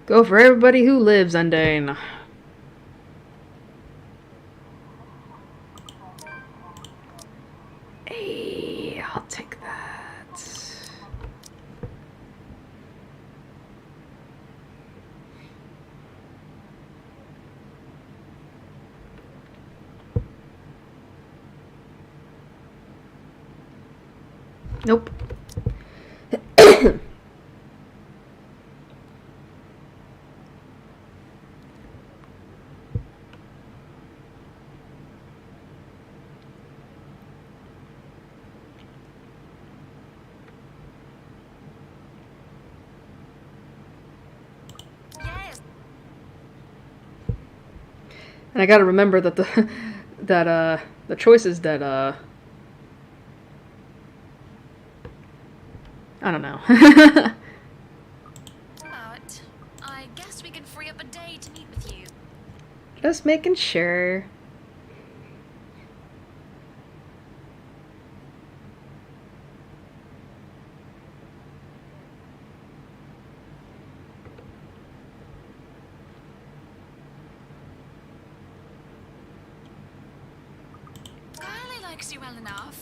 Go for everybody who lives, Undane. Hey, I'll take that. Nope. And I gotta remember that the choices that I don't know. But I guess we can free up a day to meet with you. Just making sure. Kylie likes you well enough.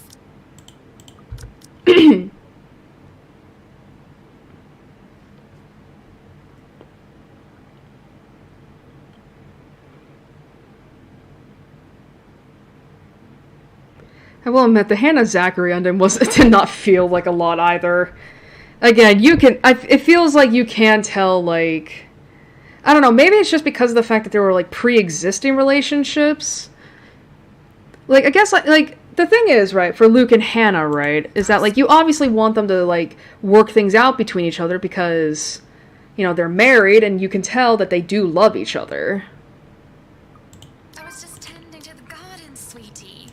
I will admit, the Hannah Zachary ending did not feel like a lot either. Again, it feels like you can tell, like, I don't know, maybe it's just because of the fact that there were, like, pre-existing relationships. Like, I guess, like, the thing is, right, for Luke and Hannah, right, is that, like, you obviously want them to, like, work things out between each other because, you know, they're married and you can tell that they do love each other. I was just tending to the garden, sweetie.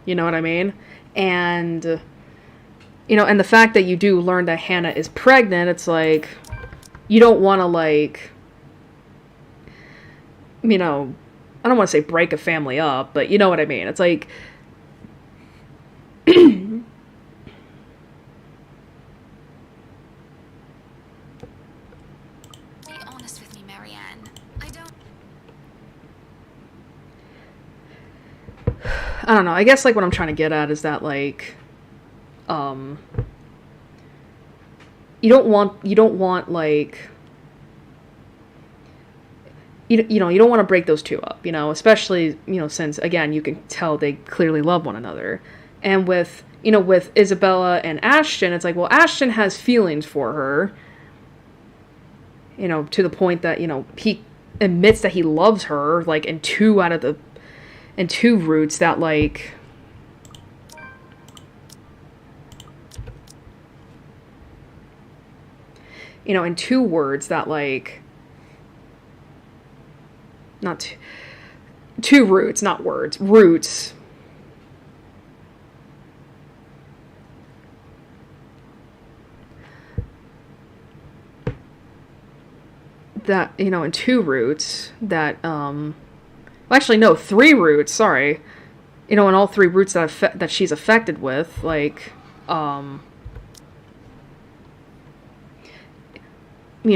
You know what I mean? And, you know, and the fact that you do learn that Hannah is pregnant, it's like, you don't want to, like, you know, I don't want to say break a family up, but you know what I mean. It's like, Be honest with me, Marianne. I don't know. I guess, like, what I'm trying to get at is that, like, you don't want, like, you know, you don't want to break those two up, you know, especially, you know, since, again, you can tell they clearly love one another. And with, you know, with Isabella and Ashton, it's like, well, Ashton has feelings for her, you know, to the point that, you know, he admits that he loves her, like, in two roots that, like, you know, in two words that, like, not two roots, not words, roots. That, you know, in two roots that, well, actually, no, three roots, sorry. You know, in all three roots that she's affected with, like, you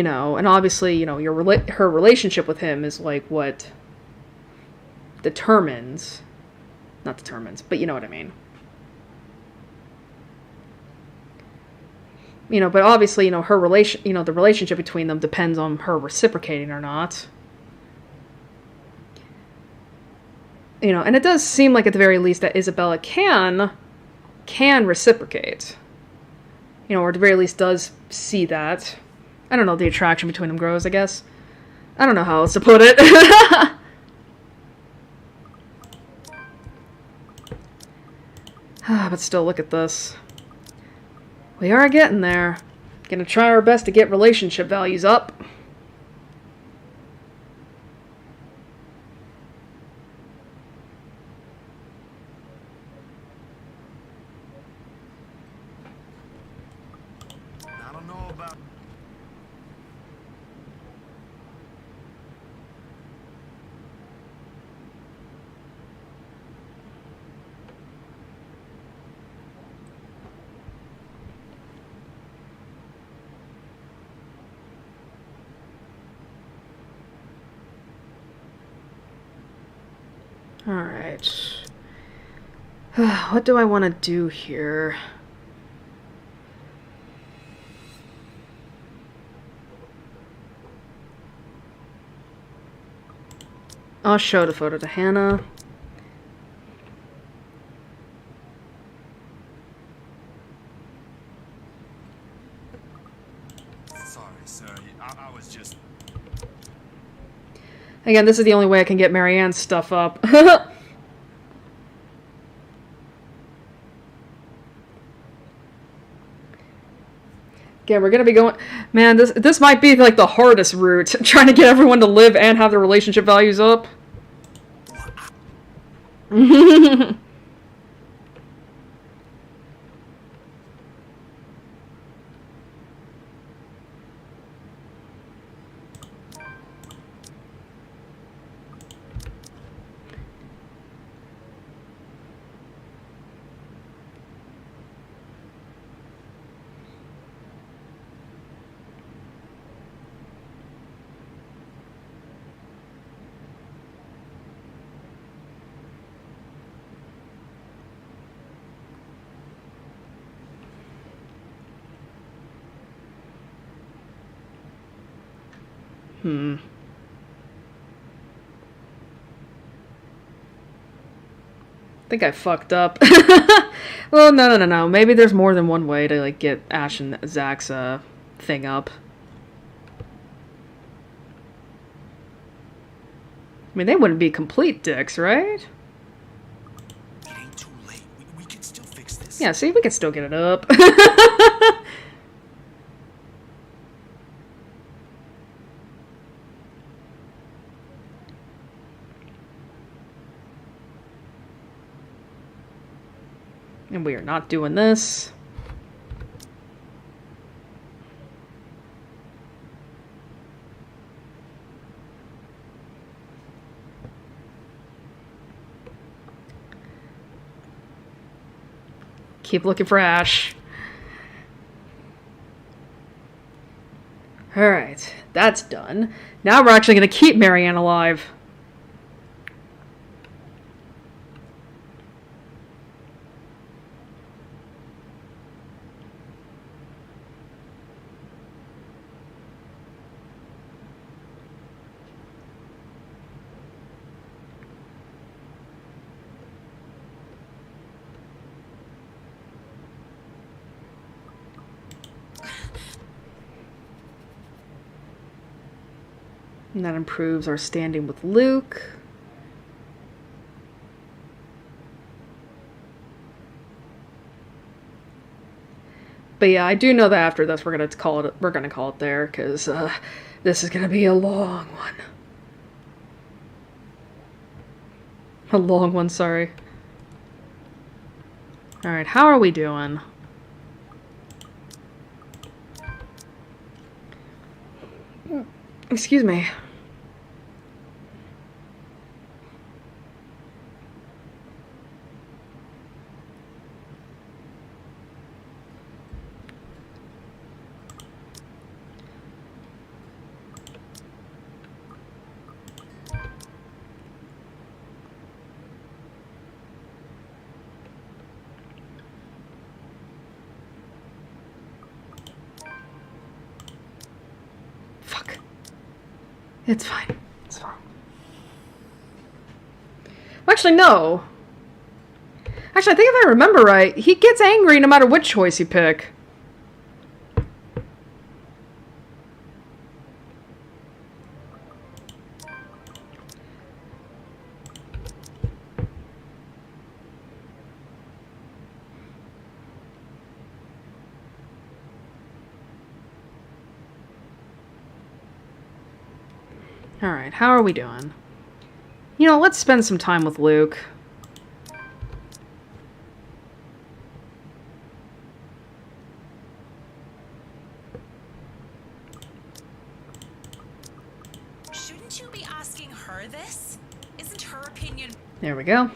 know, and obviously, you know, her relationship with him is, like, what not determines, but you know what I mean. You know, but obviously, you know, the relationship between them depends on her reciprocating or not. You know, and it does seem like at the very least that Isabella can reciprocate. You know, or at the very least does see that. I don't know, the attraction between them grows, I guess. I don't know how else to put it. But still, look at this. We are getting there. Gonna try our best to get relationship values up. I don't know about... Alright. What do I want to do here? I'll show the photo to Hannah. Sorry, sir. I was just... Again, this is the only way I can get Marianne's stuff up. Again, we're gonna be going... Man, this might be like the hardest route. Trying to get everyone to live and have their relationship values up. I think I fucked up. Well, no. Maybe there's more than one way to, like, get Ash and Zach's, thing up. I mean, they wouldn't be complete dicks, right? It ain't too late. We can still fix this. Yeah, see, we can still get it up. And we are not doing this. Keep looking for Ash. Alright, that's done. Now we're actually going to keep Marianne alive. And that improves our standing with Luke. But yeah, I do know that after this we're gonna call it there, because this is gonna be a long one. A long one, sorry. Alright, how are we doing? Excuse me. Fuck. It's fine. It's fine. Actually, no. Actually, I think if I remember right, he gets angry no matter what choice you pick. Alright, how are we doing? You know, let's spend some time with Luke. Shouldn't you be asking her this? Isn't her opinion... There we go.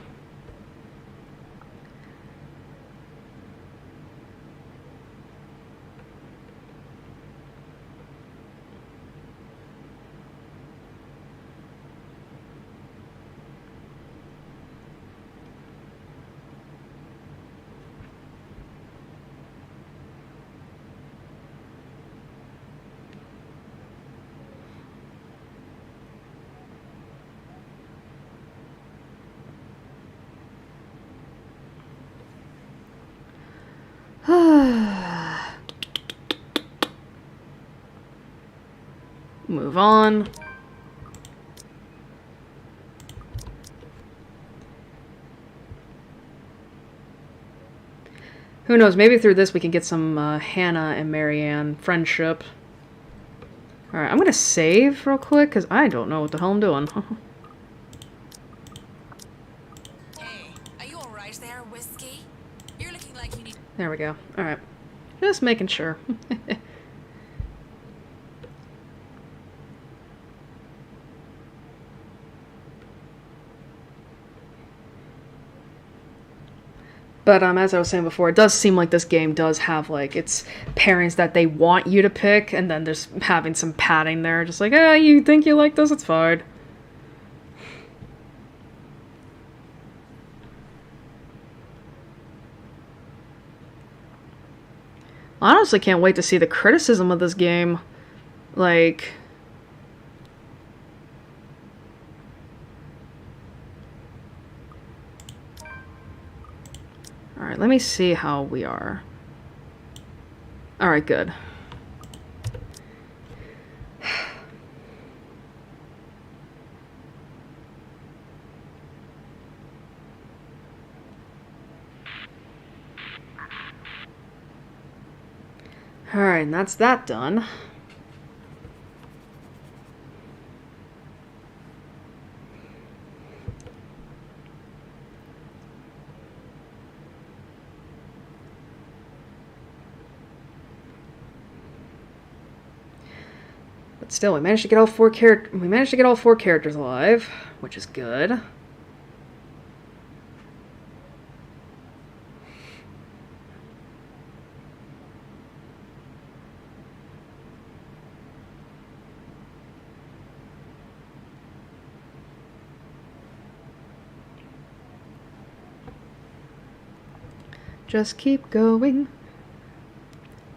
Move on. Who knows, maybe through this we can get some Hannah and Marianne friendship. Alright, I'm gonna save real quick, because I don't know what the hell I'm doing. Hey, are you alright there, Whiskey? You're looking like you need... There we go. Alright. Just making sure. But as I was saying before, it does seem like this game does have, like, its pairings that they want you to pick, and then there's having some padding there, just like, you think you like this? It's fine. I honestly can't wait to see the criticism of this game. Like... Alright, let me see how we are. Alright, good. Alright, and that's that done. But still, we managed to get all four characters alive, which is good. Just keep going.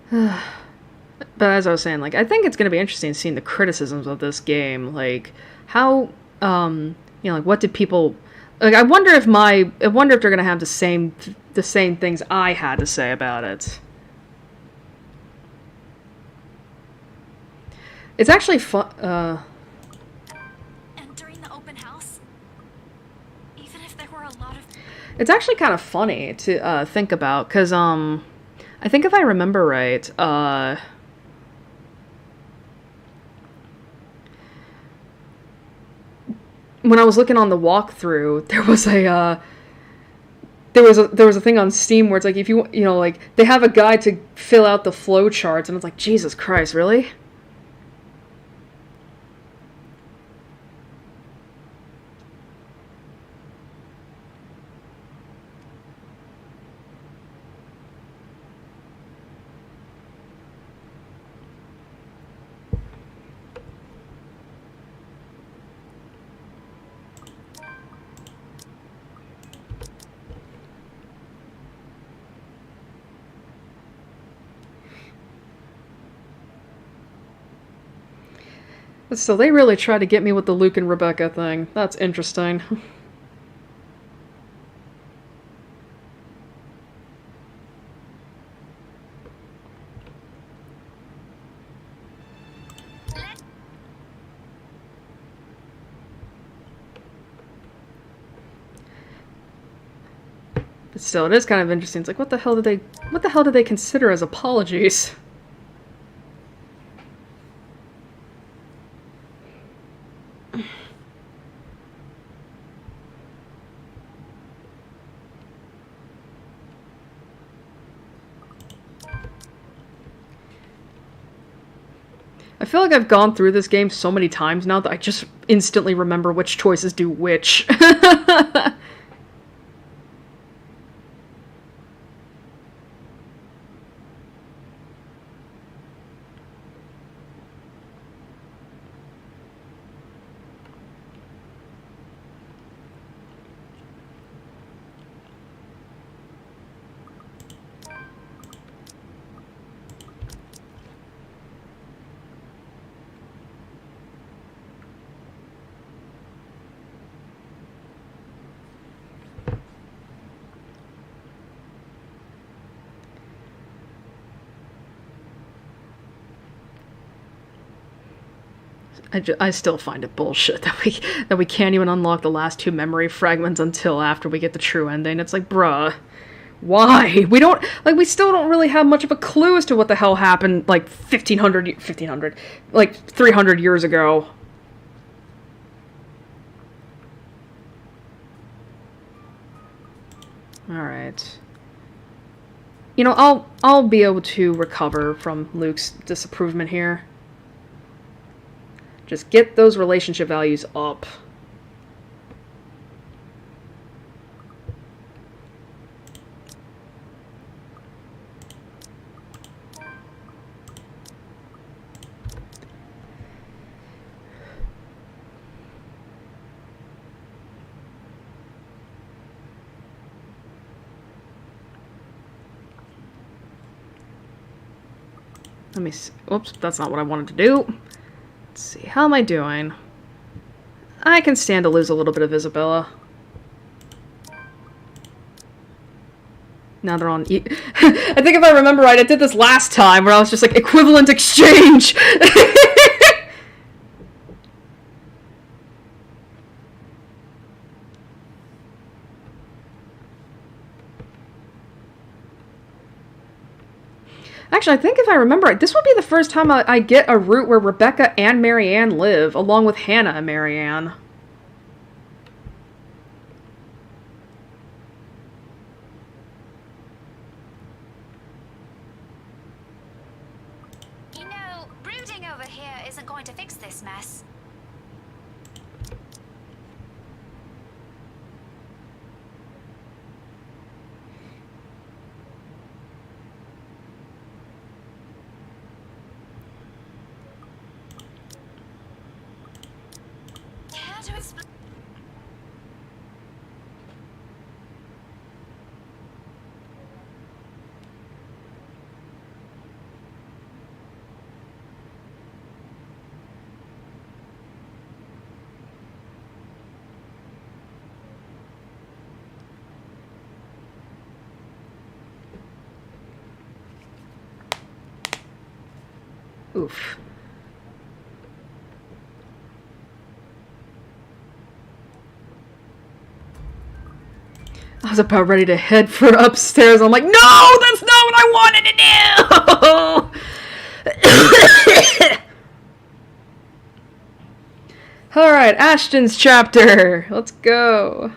But as I was saying, like, I think it's going to be interesting seeing the criticisms of this game. Like, how, you know, like, what did people... Like, I wonder if they're going to have the same things I had to say about it. It's actually fun, Entering the open house, even if there were a lot of... It's actually kind of funny to think about, because, I think if I remember right, when I was looking on the walkthrough, there was a thing on Steam where it's like, if you know, like, they have a guide to fill out the flow charts, and it's like, Jesus Christ, really? But still, they really try to get me with the Luke and Rebecca thing. That's interesting. But still, it is kind of interesting. It's like, what the hell did they consider as apologies? I feel like I've gone through this game so many times now that I just instantly remember which choices do which. I still find it bullshit that we can't even unlock the last 2 memory fragments until after we get the true ending. It's like, bruh, why? We still don't really have much of a clue as to what the hell happened, like, 1500, like, 300 years ago. Alright. You know, I'll be able to recover from Luke's disapproval here. Just get those relationship values up. Let me see. Oops, that's not what I wanted to do. Let's see, how am I doing? I can stand to lose a little bit of Isabella. Now they're on I think if I remember right, I did this last time where I was just like, equivalent exchange! Actually, I think if I remember right, this would be the first time I get a route where Rebecca and Marianne live, along with Hannah and Marianne. You know, brooding over here isn't going to fix this mess. How to explain? Oof. I was about ready to head for upstairs. I'm like, no, that's not what I wanted to do! Alright, Ashton's chapter. Let's go.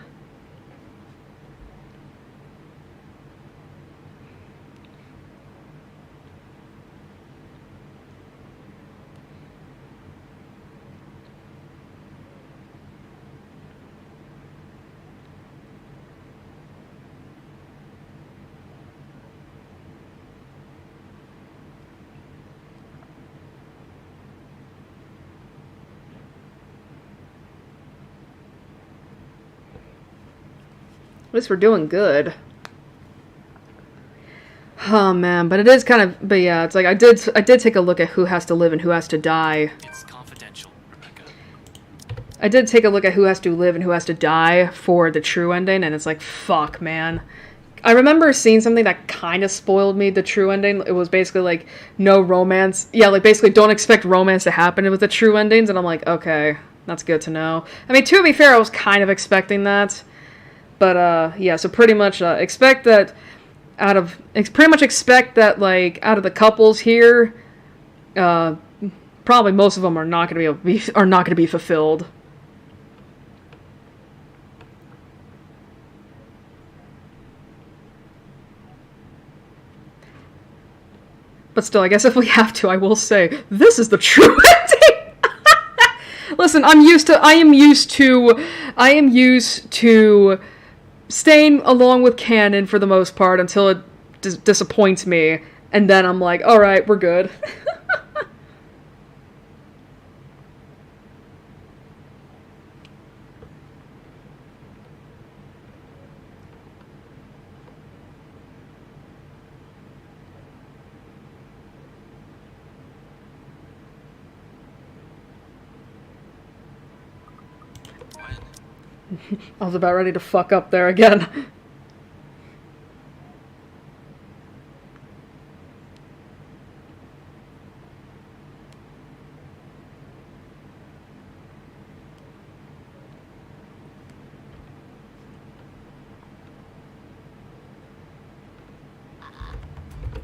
At least we're doing good. Oh man, but it is kind of, but yeah, it's like I did take a look at who has to live and who has to die. It's confidential, Rebecca. I did take a look at who has to live and who has to die for the true ending, and it's like, fuck, man. I remember seeing something that kind of spoiled me, the true ending. It was basically like, no romance. Yeah, like basically don't expect romance to happen with the true endings, and I'm like, okay, that's good to know. I mean, to be fair, I was kind of expecting that. But, yeah, so pretty much expect that expect that, like, out of the couples here, probably most of them are not going to be fulfilled. But still, I guess if we have to, I will say, this is the true ending! Listen, I am used to staying along with canon for the most part until it disappoints me, and then I'm like, alright, we're good. I was about ready to fuck up there again.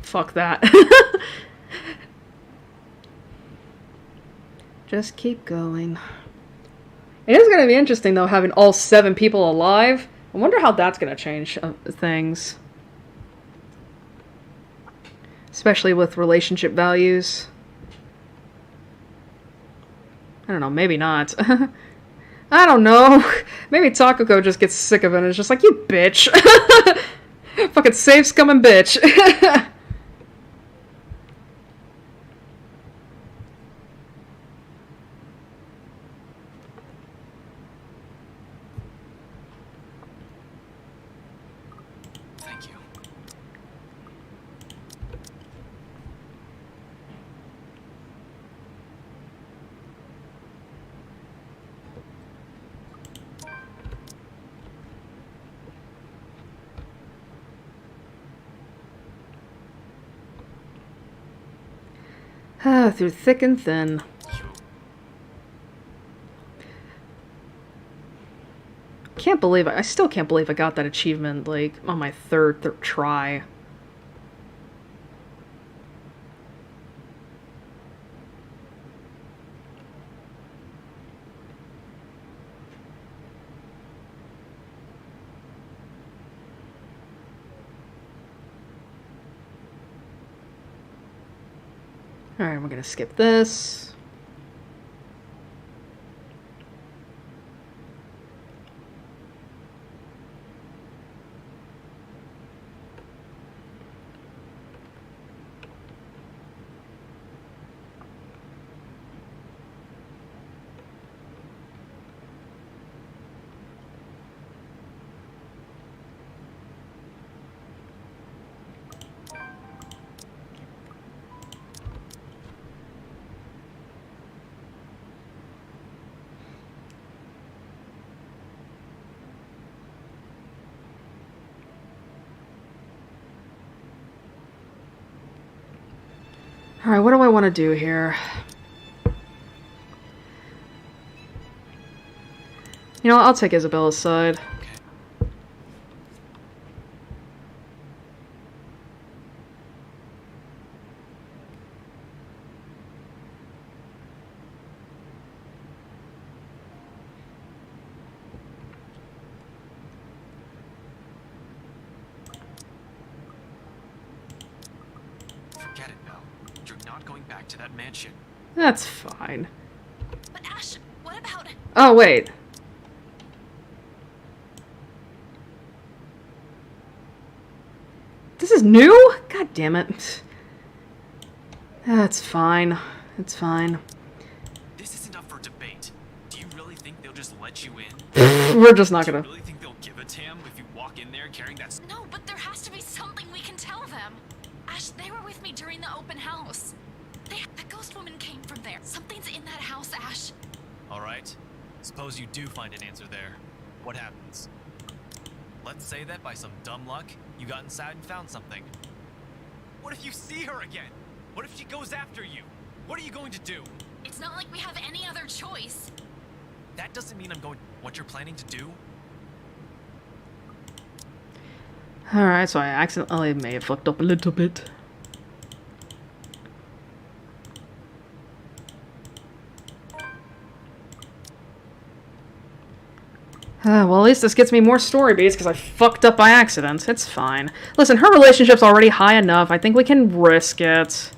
Fuck that. Just keep going. It is going to be interesting, though, having all 7 people alive. I wonder how that's going to change things. Especially with relationship values. I don't know, maybe not. I don't know. Maybe Takako just gets sick of it and is just like, you bitch. Fucking save scum and bitch. Thank you. Through thick and thin. Can't believe I still can't believe I got that achievement, like, on my third try. Alright, we're gonna skip this. Alright, what do I want to do here? You know, I'll take Isabella's side. Forget it, Belle. You're not going back to that mansion. That's fine. But Ash, what about... Oh, wait. This is new? God damn it. That's fine. It's fine. This isn't up for debate. Do you really think they'll just let you in? We're just not gonna... Do you really think they'll give a damn if you walk in there carrying that... No, but there has to be something we can tell them. Ash, they were with me during the open house. The ghost woman came from there. Something's in that house, Ash. Alright. Suppose you do find an answer there. What happens? Let's say that by some dumb luck, you got inside and found something. What if you see her again? What if she goes after you? What are you going to do? It's not like we have any other choice. That doesn't mean I'm going... What you're planning to do? Alright, so I accidentally may have fucked up a little bit. Well, at least this gets me more story beats because I fucked up by accident. It's fine. Listen, her relationship's already high enough. I think we can risk it.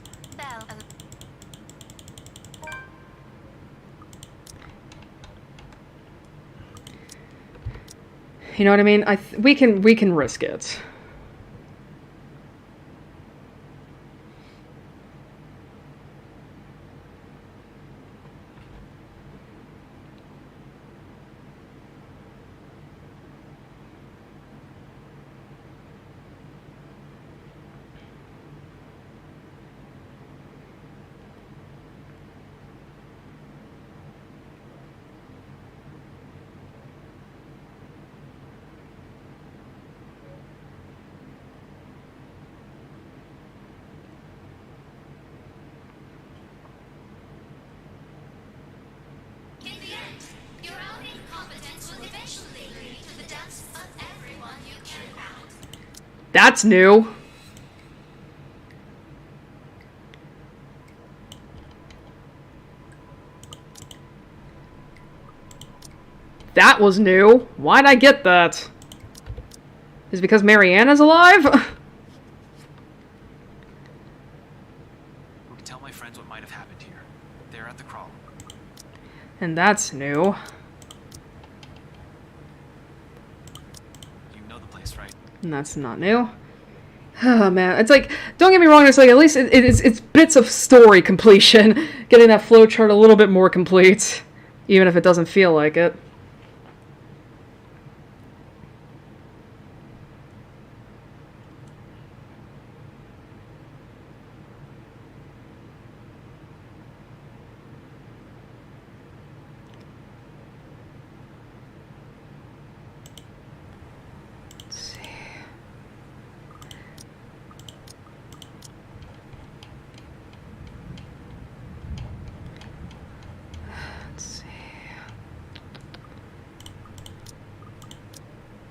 You know what I mean? We can risk it. That's new. That was new. Why'd I get that? Is it because Marianne's alive? We can tell my friends what might have happened here. They're at the crawl. And that's new. You know the place, right? And that's not new. Oh man, it's like, don't get me wrong, it's like, at least it's bits of story completion. Getting that flowchart a little bit more complete. Even if it doesn't feel like it.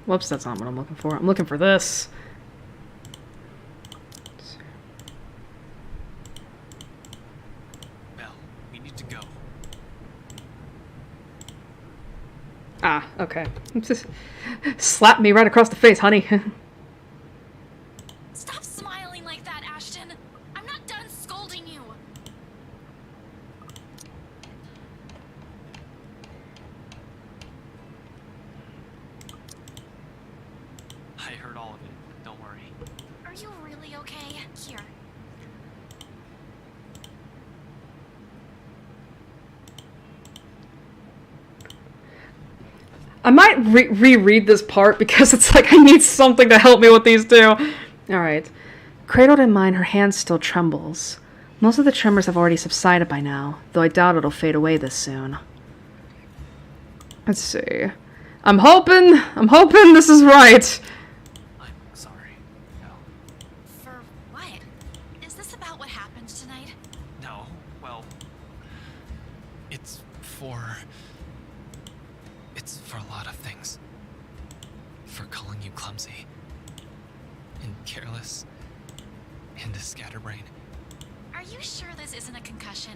Whoops, that's not what I'm looking for. I'm looking for this. Belle, we need to go. Ah, okay. Just slap me right across the face, honey. Stop smiling like that, Ashton. I'm not done scolding you. I heard all of it. Don't worry. Are you really okay? Here. I might reread this part because it's like I need something to help me with these two. Alright. Cradled in mine, her hand still trembles. Most of the tremors have already subsided by now, though I doubt it'll fade away this soon. Let's see. I'm hoping this is right. I'm sorry. No. For what? Is this about what happened tonight? No. Well, it's for a lot of things. For calling you clumsy and careless and a scatterbrain. Are you sure this isn't a concussion?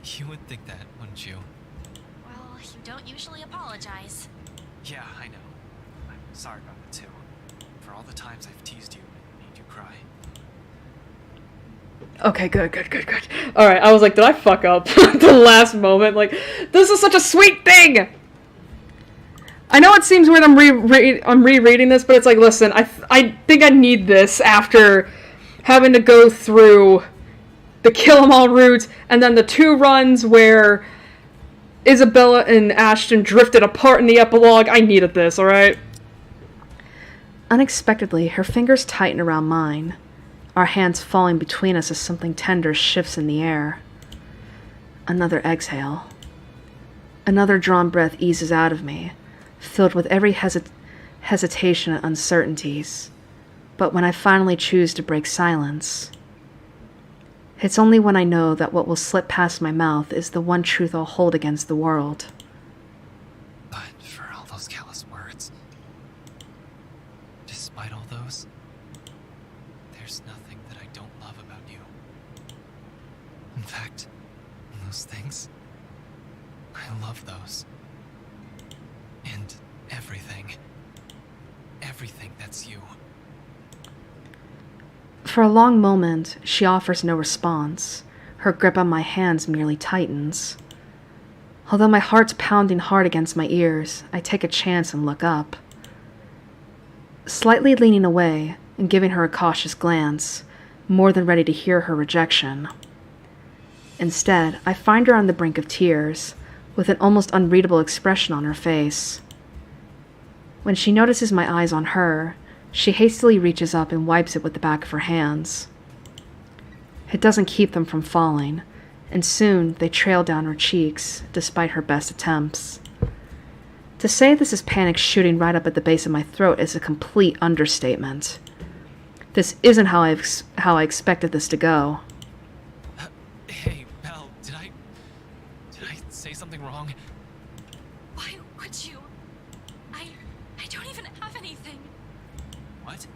You would think that, wouldn't you? Well, you don't usually apologize. Yeah, I know. I'm sorry about it too. For all the times I've teased you and made you cry. Okay, good. Alright, I was like, did I fuck up at the last moment? Like, this is such a sweet thing! I know it seems weird I'm rereading this, but it's like, listen, I think I need this after having to go through the Kill 'Em All route, and then the 2 runs where Isabella and Ashton drifted apart in the epilogue. I needed this, alright? Unexpectedly, her fingers tighten around mine, our hands falling between us as something tender shifts in the air. Another exhale. Another drawn breath eases out of me, filled with every hesitation and uncertainties. But when I finally choose to break silence, it's only when I know that what will slip past my mouth is the one truth I'll hold against the world. But for all those callous words, despite all those, there's nothing that I don't love about you. In fact, those things, I love those. And everything that's you. For a long moment, she offers no response. Her grip on my hands merely tightens. Although my heart's pounding hard against my ears, I take a chance and look up. Slightly leaning away and giving her a cautious glance, more than ready to hear her rejection. Instead, I find her on the brink of tears, with an almost unreadable expression on her face. When she notices my eyes on her, she hastily reaches up and wipes it with the back of her hands. It doesn't keep them from falling, and soon they trail down her cheeks, despite her best attempts. To say this is panic shooting right up at the base of my throat is a complete understatement. This isn't how I expected this to go. Hey, Belle, did I say something wrong? Why would you? I don't even have anything. What?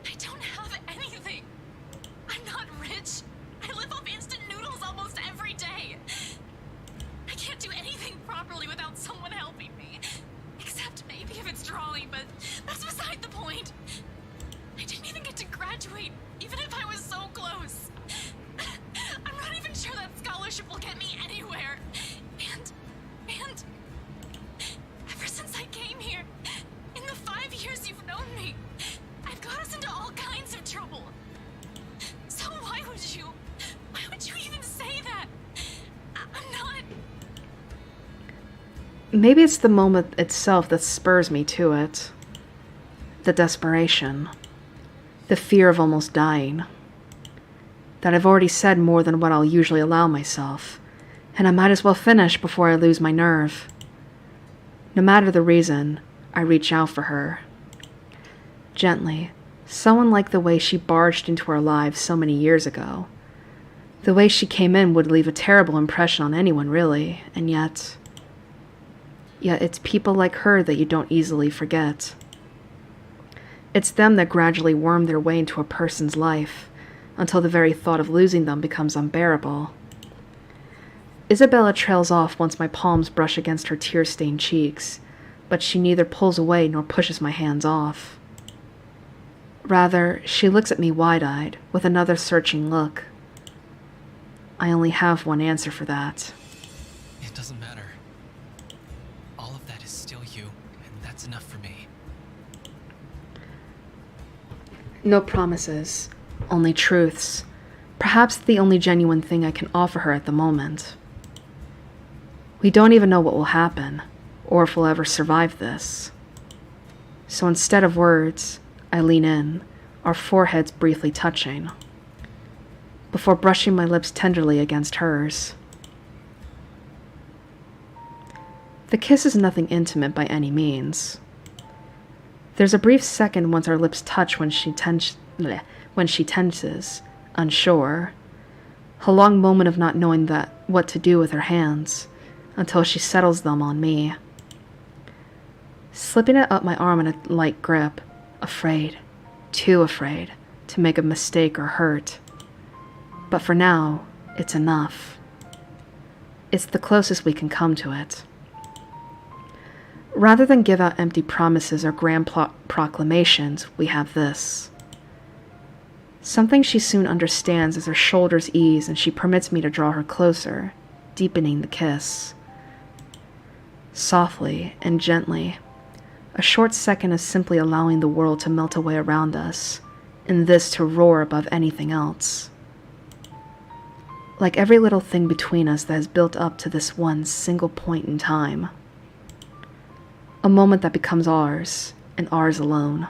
I don't have anything. I'm not rich. I live off instant noodles almost every day. I can't do anything properly without someone helping me. close. I'm not even sure that scholarship will get me anywhere. And ever since I came here, in the 5 years you've known me, I've got us into all kinds of trouble. So why would you even say that? I'm not... Maybe it's the moment itself that spurs me to it. The desperation. The fear of almost dying. That I've already said more than what I'll usually allow myself, and I might as well finish before I lose my nerve. No matter the reason, I reach out for her. Gently, someone like the way she barged into our lives so many years ago. The way she came in would leave a terrible impression on anyone, really, and yet it's people like her that you don't easily forget. It's them that gradually worm their way into a person's life, until the very thought of losing them becomes unbearable. Isabella trails off once my palms brush against her tear-stained cheeks, but she neither pulls away nor pushes my hands off. Rather, she looks at me wide-eyed, with another searching look. I only have one answer for that. It doesn't matter. All of that is still you, and that's enough for me. No promises, only truths. Perhaps the only genuine thing I can offer her at the moment. We don't even know what will happen, or if we'll ever survive this. So instead of words, I lean in, our foreheads briefly touching, before brushing my lips tenderly against hers. The kiss is nothing intimate by any means. There's a brief second once our lips touch when she tenses, unsure. A long moment of not knowing what to do with her hands, until she settles them on me. Slipping it up my arm in a light grip, afraid, too afraid, to make a mistake or hurt. But for now, it's enough. It's the closest we can come to it. Rather than give out empty promises or grand proclamations, we have this. Something she soon understands as her shoulders ease and she permits me to draw her closer, deepening the kiss. Softly and gently, a short second of simply allowing the world to melt away around us, and this to roar above anything else. Like every little thing between us that has built up to this one single point in time. A moment that becomes ours, and ours alone.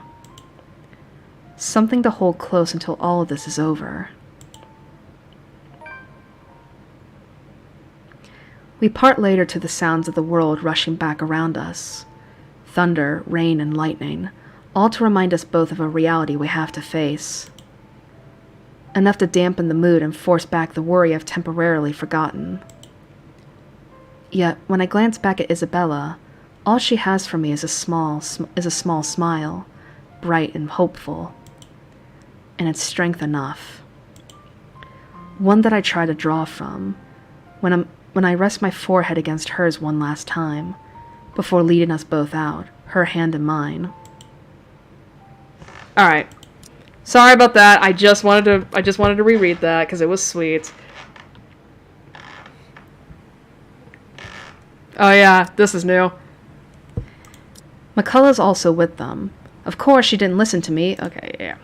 Something to hold close until all of this is over. We part later to the sounds of the world rushing back around us. Thunder, rain, and lightning, all to remind us both of a reality we have to face. Enough to dampen the mood and force back the worry I've temporarily forgotten. Yet, when I glance back at Isabella, all she has for me is a small smile, bright and hopeful. And it's strength enough. One that I try to draw from, when I rest my forehead against hers one last time, before leading us both out, her hand in mine. Alright. Sorry about that. I just wanted to reread that because it was sweet. Oh yeah, this is new. McCullough's also with them. Of course, she didn't listen to me. Okay, yeah.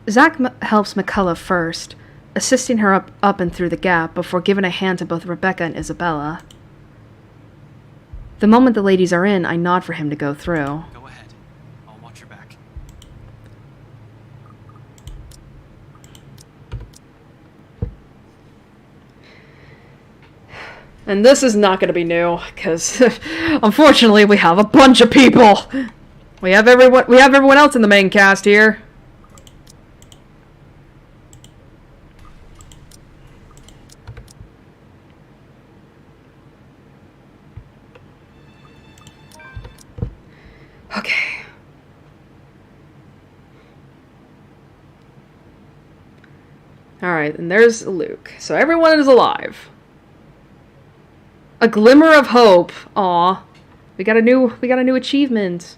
Zach helps McCullough first, assisting her up and through the gap before giving a hand to both Rebecca and Isabella. The moment the ladies are in, I nod for him to go through. Go ahead. I'll watch your back. And this is not going to be new, because unfortunately we have a bunch of people. We have everyone else in the main cast here. Alright, and there's Luke. So everyone is alive. A glimmer of hope. Aw. We got a new achievement.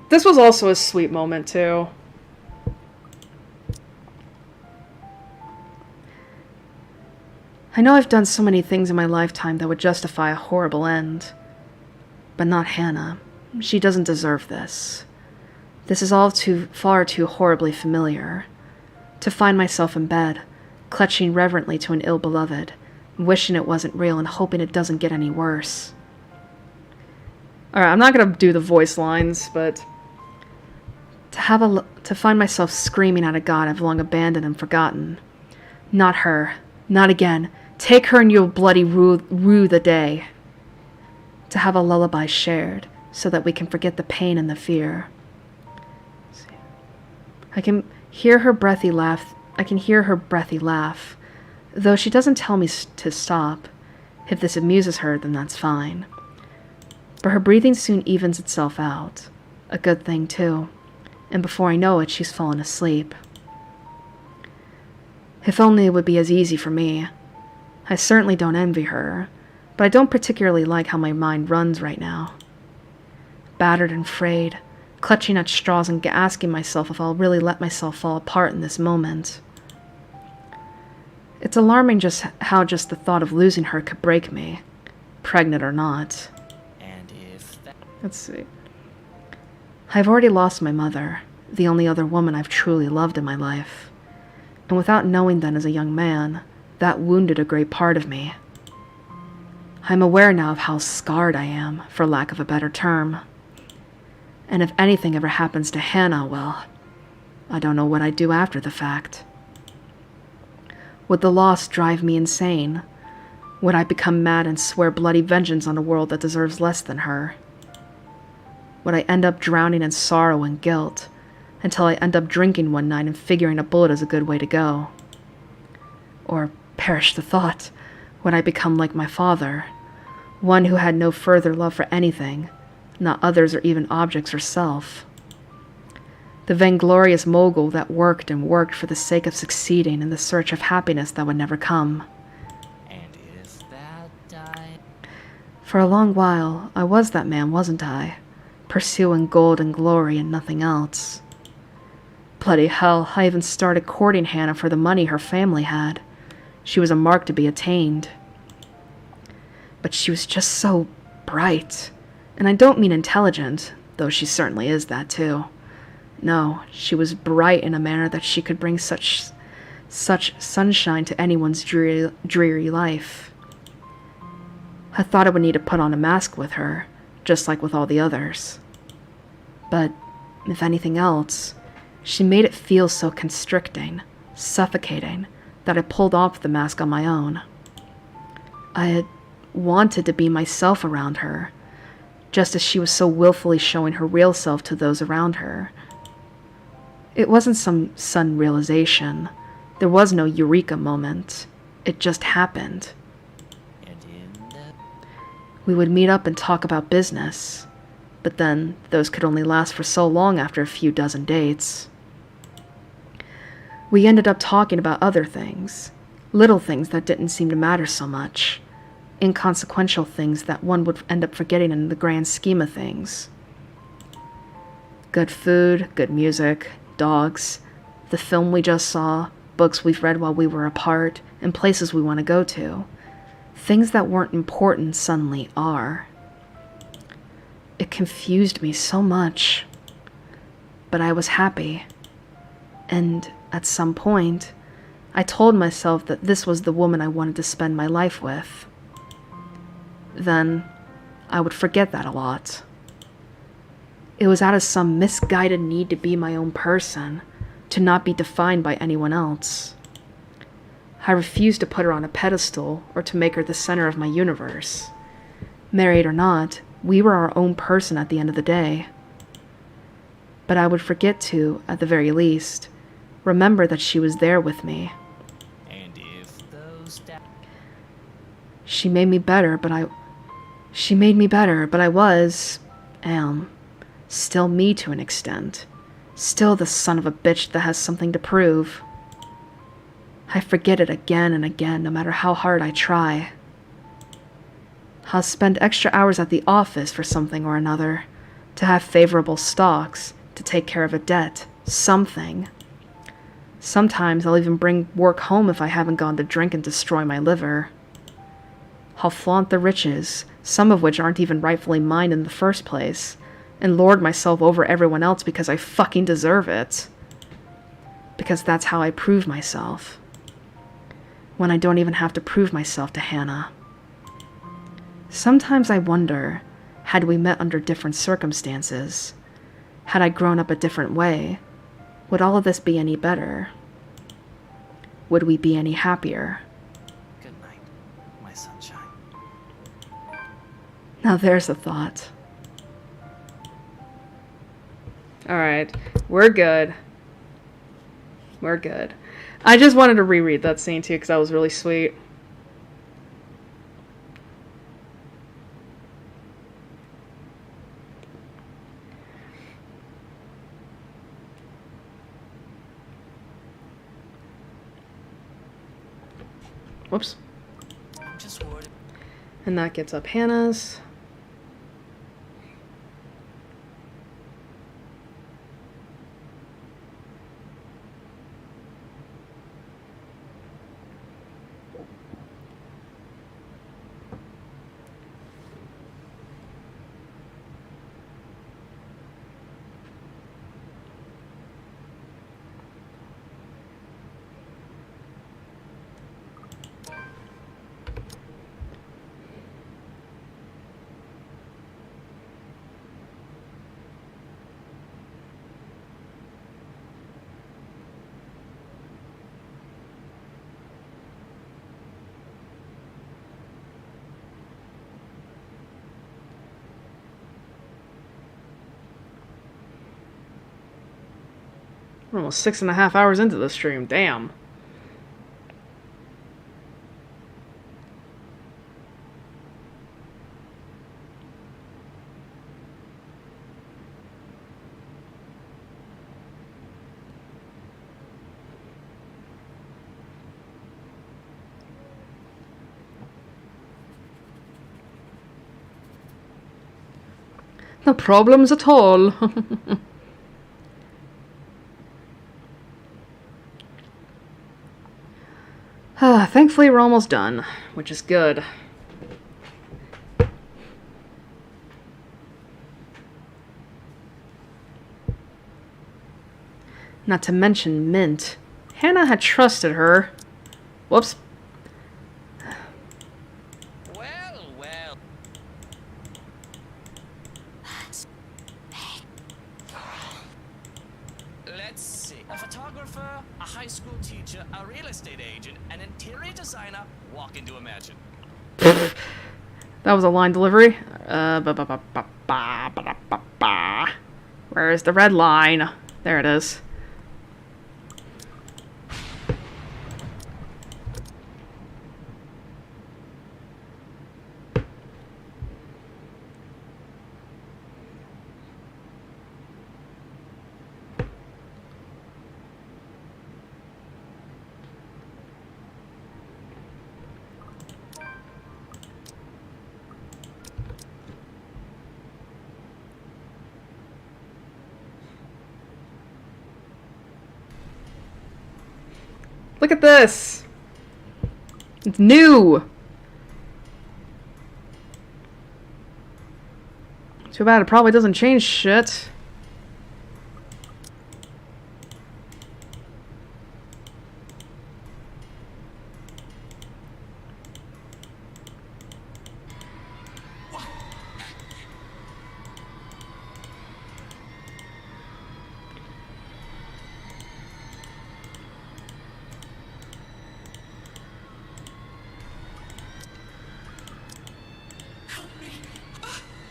This was also a sweet moment, too. I know I've done so many things in my lifetime that would justify a horrible end. But not Hannah. She doesn't deserve this. This is all far too horribly familiar. To find myself in bed, clutching reverently to an ill-beloved, wishing it wasn't real and hoping it doesn't get any worse. Alright, I'm not gonna do the voice lines, but... To find myself screaming at a god I've long abandoned and forgotten. Not her. Not again. Take her and you'll bloody rue the day. To have a lullaby shared, so that we can forget the pain and the fear. I can hear her breathy laugh, though she doesn't tell me to stop. If this amuses her, then that's fine. But her breathing soon evens itself out. A good thing, too. And before I know it, she's fallen asleep. If only it would be as easy for me. I certainly don't envy her, but I don't particularly like how my mind runs right now. Battered and frayed, clutching at straws and asking myself if I'll really let myself fall apart in this moment. It's alarming how just the thought of losing her could break me, pregnant or not. And if that... Let's see. I've already lost my mother, the only other woman I've truly loved in my life. And without knowing then as a young man, that wounded a great part of me. I'm aware now of how scarred I am, for lack of a better term. And if anything ever happens to Hannah, well, I don't know what I'd do after the fact. Would the loss drive me insane? Would I become mad and swear bloody vengeance on a world that deserves less than her? Would I end up drowning in sorrow and guilt, until I end up drinking one night and figuring a bullet is a good way to go? Or, perish the thought, would I become like my father, one who had no further love for anything, not others or even objects or self? The vainglorious mogul that worked and worked for the sake of succeeding in the search of happiness that would never come. And if that died... For a long while, I was that man, wasn't I? Pursuing gold and glory and nothing else. Bloody hell, I even started courting Hannah for the money her family had. She was a mark to be attained. But she was just so bright. And I don't mean intelligent, though she certainly is that too. No, she was bright in a manner that she could bring such sunshine to anyone's dreary life. I thought I would need to put on a mask with her, just like with all the others. But, if anything else, she made it feel so constricting, suffocating, that I pulled off the mask on my own. I had wanted to be myself around her, just as she was so willfully showing her real self to those around her. It wasn't some sudden realization. There was no eureka moment. It just happened. And in that... We would meet up and talk about business, but then those could only last for so long after a few dozen dates. We ended up talking about other things, little things that didn't seem to matter so much, inconsequential things that one would end up forgetting in the grand scheme of things. Good food, good music, dogs, the film we just saw, books we've read while we were apart, and places we want to go to. Things that weren't important suddenly are. It confused me so much. But I was happy. And at some point, I told myself that this was the woman I wanted to spend my life with. Then, I would forget that a lot. It was out of some misguided need to be my own person, to not be defined by anyone else. I refused to put her on a pedestal or to make her the center of my universe. Married or not, we were our own person at the end of the day. But I would forget to, at the very least, remember that she was there with me. And if those... She made me better, but I was, still me to an extent. Still the son of a bitch that has something to prove. I forget it again and again, no matter how hard I try. I'll spend extra hours at the office for something or another, to have favorable stocks, to take care of a debt, something. Sometimes I'll even bring work home if I haven't gone to drink and destroy my liver. I'll flaunt the riches, some of which aren't even rightfully mine in the first place, and lord myself over everyone else because I fucking deserve it. Because that's how I prove myself. When I don't even have to prove myself to Hannah. Sometimes I wonder, had we met under different circumstances, had I grown up a different way, would all of this be any better? Would we be any happier? Good night, my sunshine. Now there's a thought. Alright, we're good. We're good. I just wanted to reread that scene too because that was really sweet. Whoops. I'm just worried. And that gets up Hannah's. We're almost 6.5 hours into the stream. Damn. No problems at all. Thankfully, we're almost done, which is good. Not to mention Mint. Hannah had trusted her. Whoops. Well, well. Let's see. A photographer, a high school teacher, a real estate agent, an interior designer walk into a mansion. That was a line delivery. Where's the red line? There it is. Look at this! It's new! Too bad it probably doesn't change shit.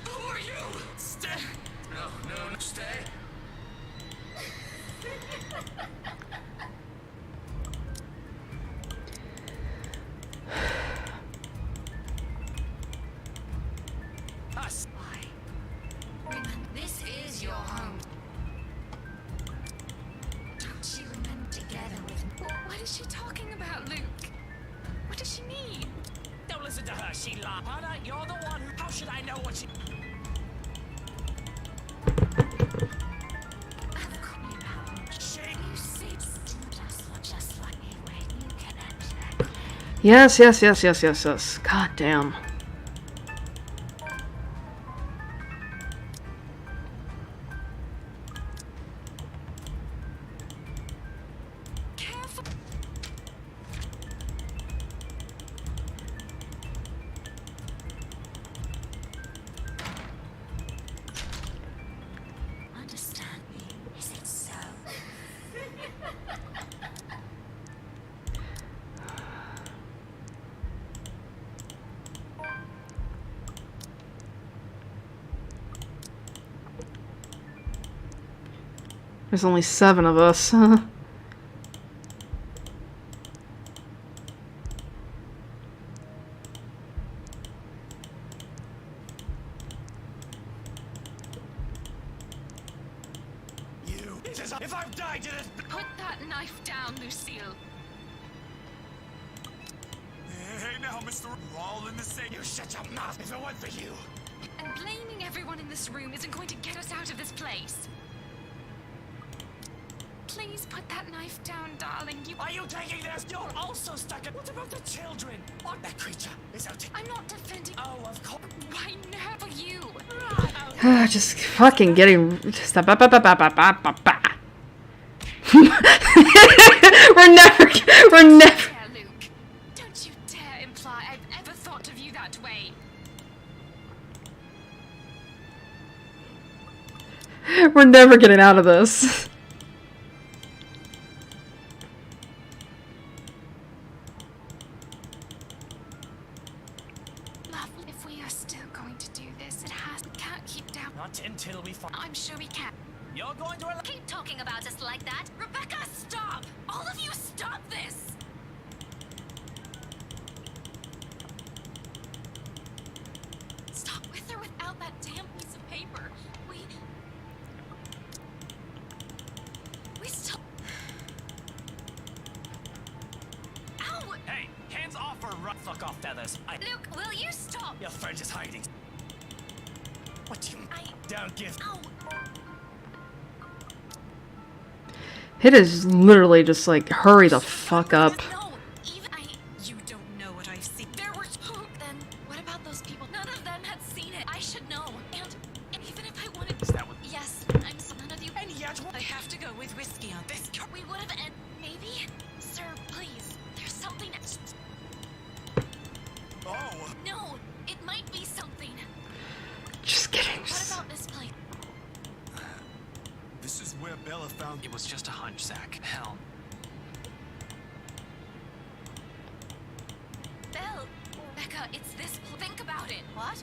Who are you? No, no, no. is she talking about, Luke? What does she mean? Don't listen to her, she lied. Hannah, you're the one. How should I know what she... Yes, yes, yes, yes, yes, yes. God damn. Understand me? Is it so? There's only 7 of us. If I've died in it... Put that knife down, Lucille. Hey now, Mr. We're all in the same... You shut your mouth if it weren't for you. And blaming everyone in this room isn't going to get us out of this place. Please put that knife down, darling. Are you taking this? You're also stuck in... What about the children? What? That creature is out... I'm not defending... Oh, of course. Why never you? Just fucking getting... We're never... Yeah, Luke. Don't you dare imply I've ever thought of you that way. We're never getting out of this. Love, if we are still going to do this, it has... We can't keep down... Not until we find... I'm sure we can. You're going to... Keep talking about us like that. Rebecca, stop! All of you stop this! Stop with or without that damn piece of paper. We still... Ow! Hey, hands off or run. Fuck off, feathers. Luke, will you stop? Your friend is hiding. What do you... Don't give... Ow! It is literally just like, hurry the fuck up. No, even you don't know what I've seen. There were two. Then what about those people? None of them had seen it. I should know. And even if I wanted... Is that what... Yes, I'm so none of you... And yet... I have to go with whiskey on this. We would have... Maybe? Sir, please. There's something... Oh! No, it might be something. Just kidding. What about this place? This is where Bella found... It was just a hunch, Zach. Hell, Belle! Becca, it's this... Think about it. What?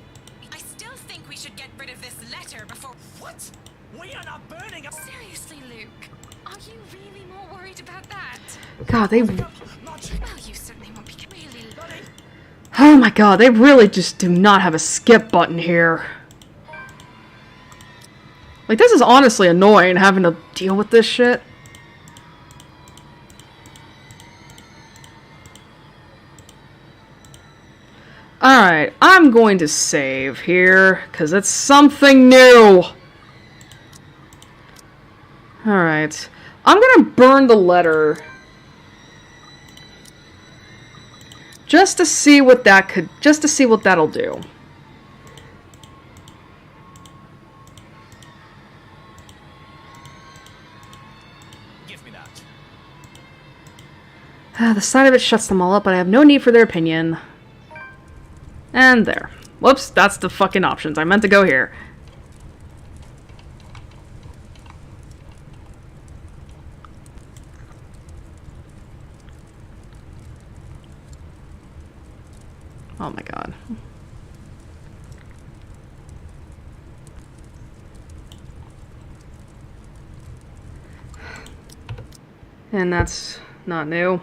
I still think we should get rid of this letter before... What? We are not burning up... Seriously, Luke. Are you really more worried about that? God, they... Magic. Well, you certainly won't be... Really? Oh my god, they really just do not have a skip button here. Like, this is honestly annoying, having to deal with this shit. Alright, I'm going to save here, because it's something new. Alright. I'm gonna burn the letter. Just to see what that could... Just to see what that'll do. Give me that. The sight of it shuts them all up, but I have no need for their opinion. And there. Whoops, that's the fucking options. I meant to go here. Oh my god. And that's not new.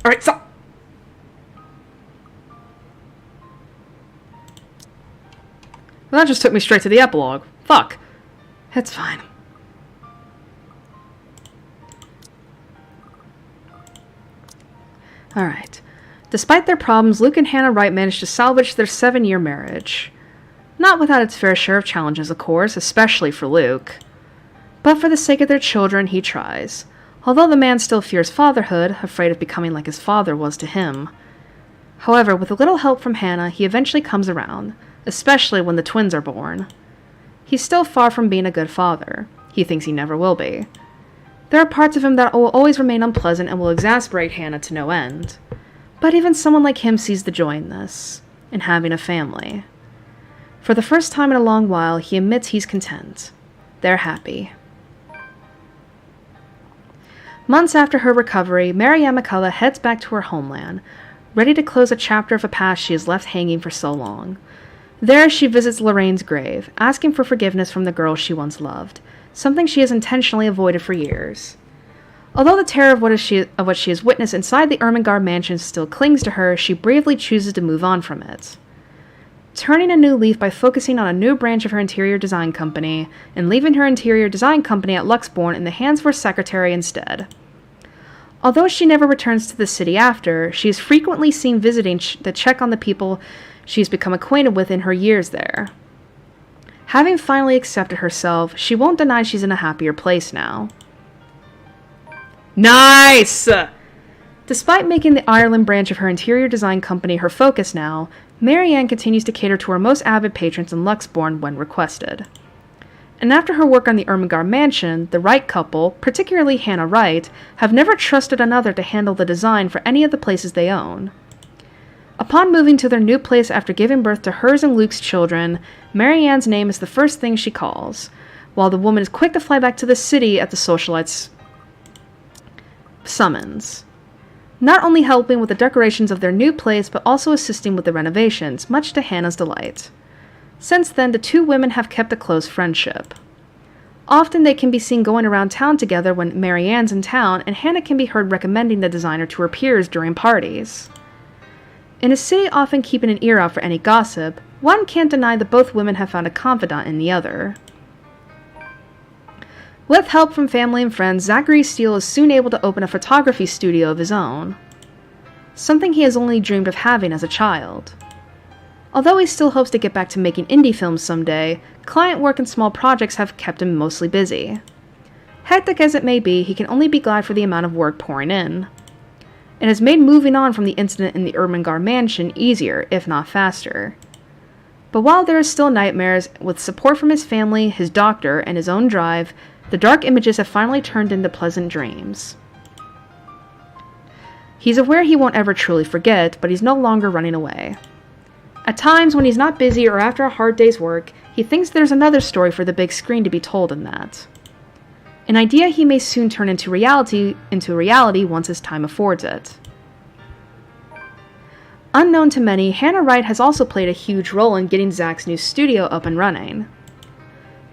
Alright, stop! Well, that just took me straight to the epilogue. Fuck. It's fine. Alright. Despite their problems, Luke and Hannah Wright managed to salvage their 7-year marriage. Not without its fair share of challenges, of course, especially for Luke. But for the sake of their children, he tries. Although the man still fears fatherhood, afraid of becoming like his father was to him. However, with a little help from Hannah, he eventually comes around, especially when the twins are born. He's still far from being a good father. He thinks he never will be. There are parts of him that will always remain unpleasant and will exasperate Hannah to no end. But even someone like him sees the joy in this, in having a family. For the first time in a long while, he admits he's content. They're happy. Months after her recovery, Marianne McCullough heads back to her homeland, ready to close a chapter of a past she has left hanging for so long. There, she visits Lorraine's grave, asking for forgiveness from the girl she once loved, something she has intentionally avoided for years. Although the terror of what she has witnessed inside the Ermengarde mansion still clings to her, she bravely chooses to move on from it. Turning a new leaf by focusing on a new branch of her interior design company, and leaving her interior design company at Luxbourne in the hands of her secretary instead. Although she never returns to the city after, she is frequently seen visiting to check on the people she's become acquainted with in her years there. Having finally accepted herself, she won't deny she's in a happier place now. Nice! Despite making the Ireland branch of her interior design company her focus now, Marianne continues to cater to her most avid patrons in Luxbourne when requested. And after her work on the Ermengarde mansion, the Wright couple, particularly Hannah Wright, have never trusted another to handle the design for any of the places they own. Upon moving to their new place after giving birth to hers and Luke's children, Marianne's name is the first thing she calls, while the woman is quick to fly back to the city at the socialites' summons. Not only helping with the decorations of their new place, but also assisting with the renovations, much to Hannah's delight. Since then, the two women have kept a close friendship. Often they can be seen going around town together when Marianne's in town, and Hannah can be heard recommending the designer to her peers during parties. In a city often keeping an ear out for any gossip, one can't deny that both women have found a confidant in the other. With help from family and friends, Zachary Steele is soon able to open a photography studio of his own. Something he has only dreamed of having as a child. Although he still hopes to get back to making indie films someday, client work and small projects have kept him mostly busy. Hectic as it may be, he can only be glad for the amount of work pouring in. It has made moving on from the incident in the Ermengarde mansion easier, if not faster. But while there are still nightmares, with support from his family, his doctor, and his own drive, the dark images have finally turned into pleasant dreams. He's aware he won't ever truly forget, but he's no longer running away. At times, when he's not busy or after a hard day's work, he thinks there's another story for the big screen to be told in that. An idea he may soon turn into reality once his time affords it. Unknown to many, Hannah Wright has also played a huge role in getting Zach's new studio up and running.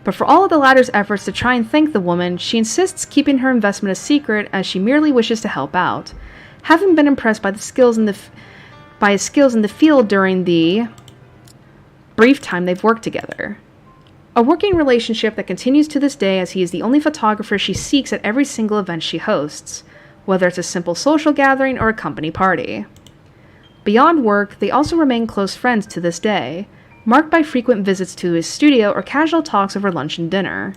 But for all of the latter's efforts to try and thank the woman, she insists keeping her investment a secret as she merely wishes to help out, having been impressed by his skills in the field during the brief time they've worked together. A working relationship that continues to this day as he is the only photographer she seeks at every single event she hosts, whether it's a simple social gathering or a company party. Beyond work, they also remain close friends to this day, marked by frequent visits to his studio or casual talks over lunch and dinner.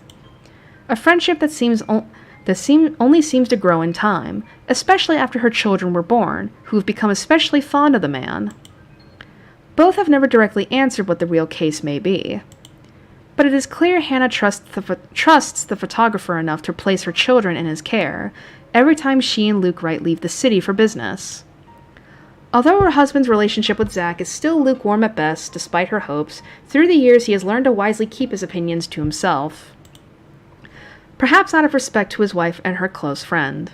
A friendship that only seems to grow in time, especially after her children were born, who have become especially fond of the man. Both have never directly answered what the real case may be. But it is clear Hannah trusts the photographer enough to place her children in his care every time she and Luke Wright leave the city for business. Although her husband's relationship with Zach is still lukewarm at best, despite her hopes, through the years he has learned to wisely keep his opinions to himself. Perhaps out of respect to his wife and her close friend.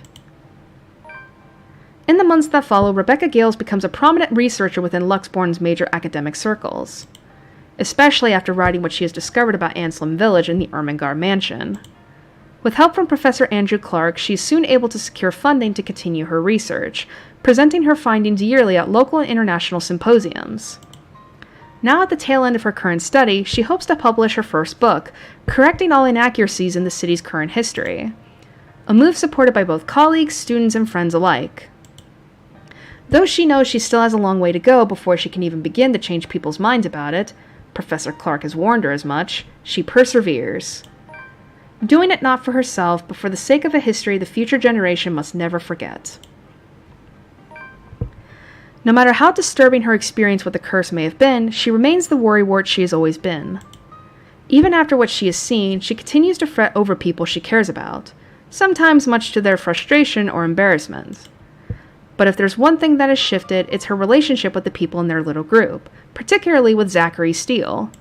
In the months that follow, Rebecca Gales becomes a prominent researcher within Luxbourne's major academic circles, especially after writing what she has discovered about Anselm Village and the Ermengarde mansion. With help from Professor Andrew Clark, she is soon able to secure funding to continue her research, presenting her findings yearly at local and international symposiums. Now at the tail end of her current study, she hopes to publish her first book, correcting all inaccuracies in the city's current history. A move supported by both colleagues, students, and friends alike. Though she knows she still has a long way to go before she can even begin to change people's minds about it, Professor Clark has warned her as much, she perseveres. Doing it not for herself, but for the sake of a history the future generation must never forget. No matter how disturbing her experience with the curse may have been, she remains the worrywart she has always been. Even after what she has seen, she continues to fret over people she cares about, sometimes much to their frustration or embarrassment. But if there's one thing that has shifted, it's her relationship with the people in their little group, particularly with Zachary Steele.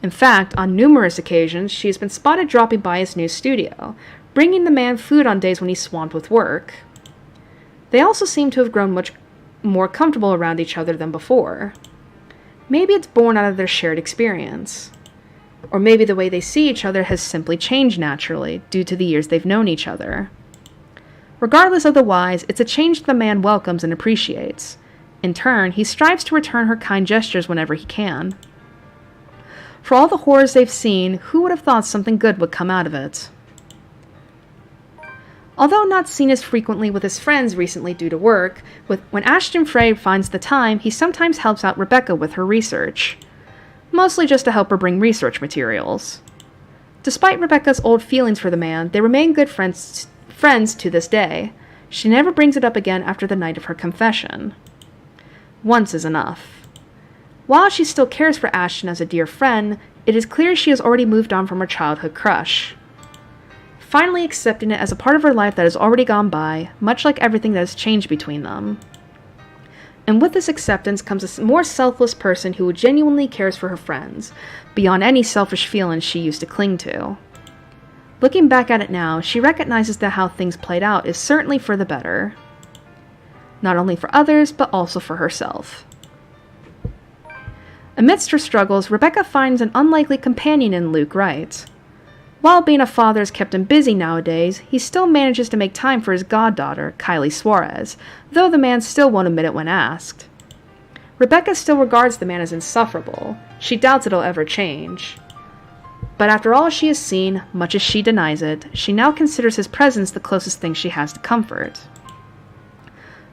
In fact, on numerous occasions, she has been spotted dropping by his new studio, bringing the man food on days when he's swamped with work. They also seem to have grown much more comfortable around each other than before. Maybe it's born out of their shared experience. Or maybe the way they see each other has simply changed naturally, due to the years they've known each other. Regardless of the whys, it's a change the man welcomes and appreciates. In turn, he strives to return her kind gestures whenever he can. For all the horrors they've seen, who would have thought something good would come out of it? Although not seen as frequently with his friends recently due to work, when Ashton Frey finds the time, he sometimes helps out Rebecca with her research. Mostly just to help her bring research materials. Despite Rebecca's old feelings for the man, they remain good friends to this day. She never brings it up again after the night of her confession. Once is enough. While she still cares for Ashton as a dear friend, it is clear she has already moved on from her childhood crush. Finally accepting it as a part of her life that has already gone by, much like everything that has changed between them. And with this acceptance comes a more selfless person who genuinely cares for her friends, beyond any selfish feelings she used to cling to. Looking back at it now, she recognizes that how things played out is certainly for the better. Not only for others, but also for herself. Amidst her struggles, Rebecca finds an unlikely companion in Luke Wright. While being a father has kept him busy nowadays, he still manages to make time for his goddaughter, Kylie Suarez, though the man still won't admit it when asked. Rebecca still regards the man as insufferable. She doubts it'll ever change. But after all she has seen, much as she denies it, she now considers his presence the closest thing she has to comfort.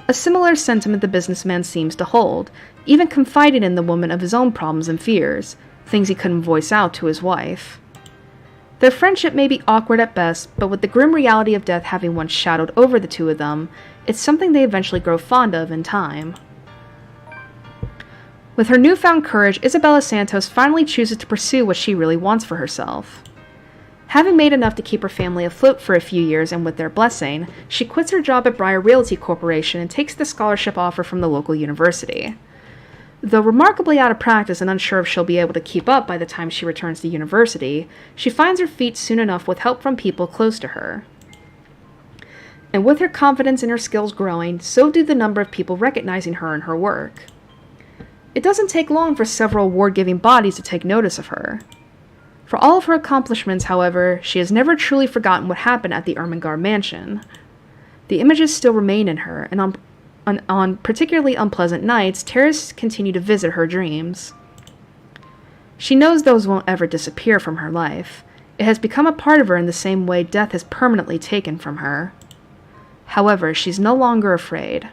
A similar sentiment the businessman seems to hold, even confiding in the woman of his own problems and fears, things he couldn't voice out to his wife. Their friendship may be awkward at best, but with the grim reality of death having once shadowed over the two of them, it's something they eventually grow fond of in time. With her newfound courage, Isabella Santos finally chooses to pursue what she really wants for herself. Having made enough to keep her family afloat for a few years and with their blessing, she quits her job at Briar Realty Corporation and takes the scholarship offer from the local university. Though remarkably out of practice and unsure if she'll be able to keep up by the time she returns to university, she finds her feet soon enough with help from people close to her. And with her confidence in her skills growing, so do the number of people recognizing her and her work. It doesn't take long for several award-giving bodies to take notice of her. For all of her accomplishments, however, she has never truly forgotten what happened at the Ermengarde mansion. The images still remain in her, and on particularly unpleasant nights, terrorists continue to visit her dreams. She knows those won't ever disappear from her life. It has become a part of her in the same way death has permanently taken from her. However, she's no longer afraid.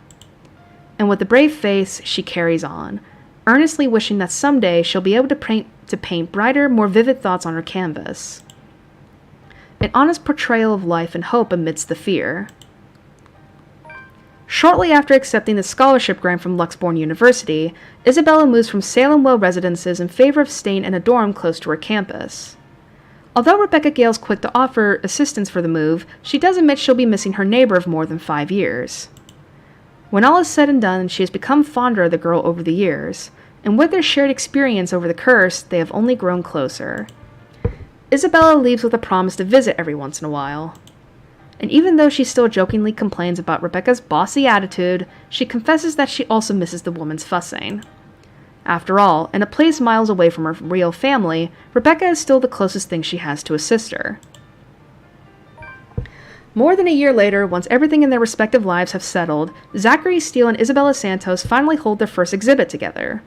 And with a brave face, she carries on, earnestly wishing that someday she'll be able to paint brighter, more vivid thoughts on her canvas. An honest portrayal of life and hope amidst the fear. Shortly after accepting the scholarship grant from Luxbourne University, Isabella moves from Salem Well residences in favor of staying in a dorm close to her campus. Although Rebecca Gale's quick to offer assistance for the move, she does admit she'll be missing her neighbor of more than 5 years. When all is said and done, she has become fonder of the girl over the years, and with their shared experience over the curse, they have only grown closer. Isabella leaves with a promise to visit every once in a while. And even though she still jokingly complains about Rebecca's bossy attitude, she confesses that she also misses the woman's fussing. After all, in a place miles away from her real family, Rebecca is still the closest thing she has to a sister. More than a year later, once everything in their respective lives have settled, Zachary Steele and Isabella Santos finally hold their first exhibit together.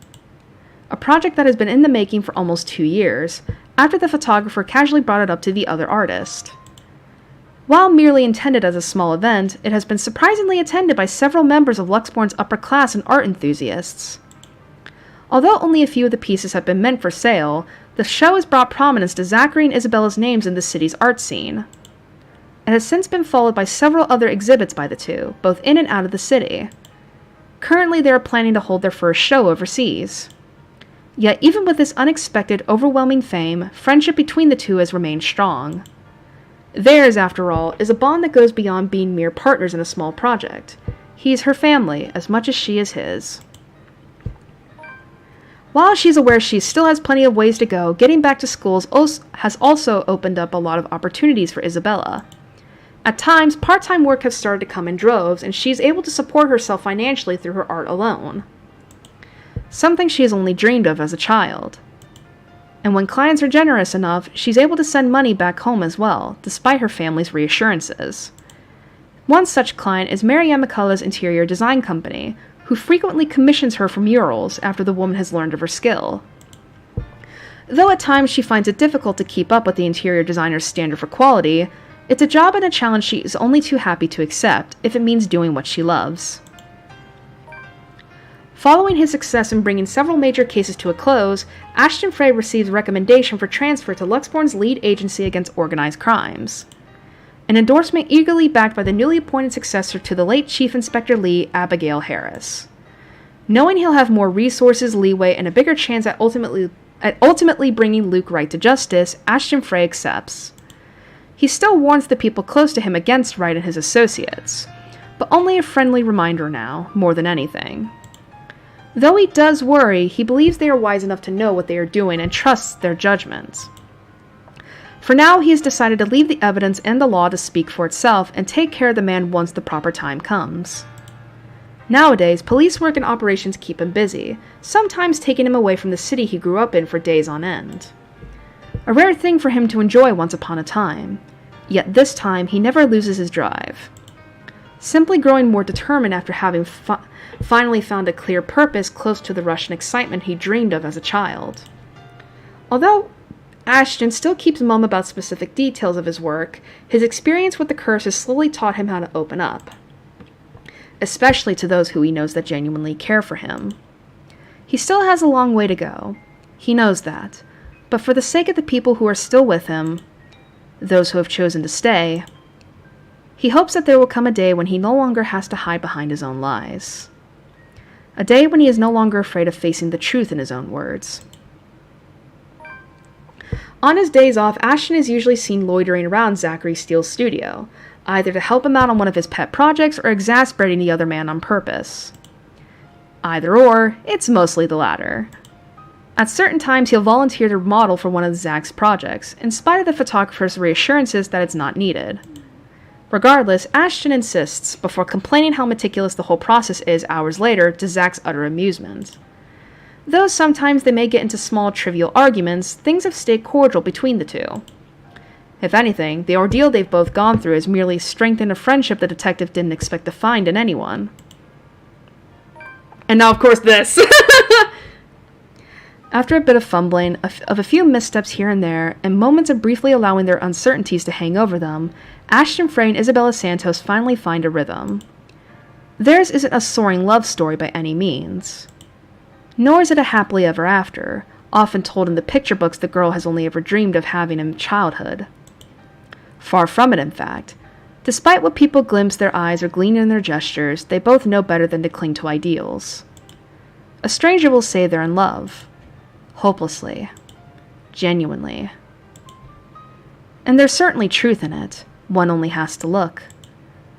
a project that has been in the making for almost 2 years, after the photographer casually brought it up to the other artist. While merely intended as a small event, it has been surprisingly attended by several members of Luxborn's upper class and art enthusiasts. Although only a few of the pieces have been meant for sale, the show has brought prominence to Zachary and Isabella's names in the city's art scene. It has since been followed by several other exhibits by the two, both in and out of the city. Currently, they are planning to hold their first show overseas. Yet, even with this unexpected, overwhelming fame, friendship between the two has remained strong. Theirs, after all, is a bond that goes beyond being mere partners in a small project. He is her family, as much as she is his. While she's aware she still has plenty of ways to go, getting back to school has also opened up a lot of opportunities for Isabella. At times, part-time work has started to come in droves, and she's able to support herself financially through her art alone. Something she has only dreamed of as a child. And when clients are generous enough, she's able to send money back home as well, despite her family's reassurances. One such client is Mary McCullough's interior design company, who frequently commissions her for murals after the woman has learned of her skill. Though at times she finds it difficult to keep up with the interior designer's standard for quality, it's a job and a challenge she is only too happy to accept if it means doing what she loves. Following his success in bringing several major cases to a close, Ashton Frey receives recommendation for transfer to Luxborn's lead agency against organized crimes. An endorsement eagerly backed by the newly appointed successor to the late Chief Inspector Lee, Abigail Harris. Knowing he'll have more resources, leeway, and a bigger chance at ultimately bringing Luke Wright to justice, Ashton Frey accepts. He still warns the people close to him against Wright and his associates, but only a friendly reminder now, more than anything. Though he does worry, he believes they are wise enough to know what they are doing and trusts their judgments. For now, he has decided to leave the evidence and the law to speak for itself and take care of the man once the proper time comes. Nowadays, police work and operations keep him busy, sometimes taking him away from the city he grew up in for days on end. A rare thing for him to enjoy once upon a time, yet this time he never loses his drive. Simply growing more determined after having finally found a clear purpose close to the rush and excitement he dreamed of as a child. Although Ashton still keeps mum about specific details of his work, his experience with the curse has slowly taught him how to open up, especially to those who he knows that genuinely care for him. He still has a long way to go. He knows that, but for the sake of the people who are still with him, those who have chosen to stay, he hopes that there will come a day when he no longer has to hide behind his own lies. A day when he is no longer afraid of facing the truth in his own words. On his days off, Ashton is usually seen loitering around Zachary Steele's studio, either to help him out on one of his pet projects or exasperating the other man on purpose. Either or, it's mostly the latter. At certain times, he'll volunteer to model for one of Zach's projects, in spite of the photographer's reassurances that it's not needed. Regardless, Ashton insists, before complaining how meticulous the whole process is hours later, to Zach's utter amusement. Though sometimes they may get into small, trivial arguments, things have stayed cordial between the two. If anything, the ordeal they've both gone through has merely strengthened a friendship the detective didn't expect to find in anyone. And now, of course, this! After a bit of fumbling, of a few missteps here and there, and moments of briefly allowing their uncertainties to hang over them, Ashton Frey and Isabella Santos finally find a rhythm. Theirs isn't a soaring love story by any means. Nor is it a happily ever after, often told in the picture books the girl has only ever dreamed of having in childhood. Far from it, in fact. Despite what people glimpse their eyes or glean in their gestures, they both know better than to cling to ideals. A stranger will say they're in love. Hopelessly. Genuinely. And there's certainly truth in it. One only has to look.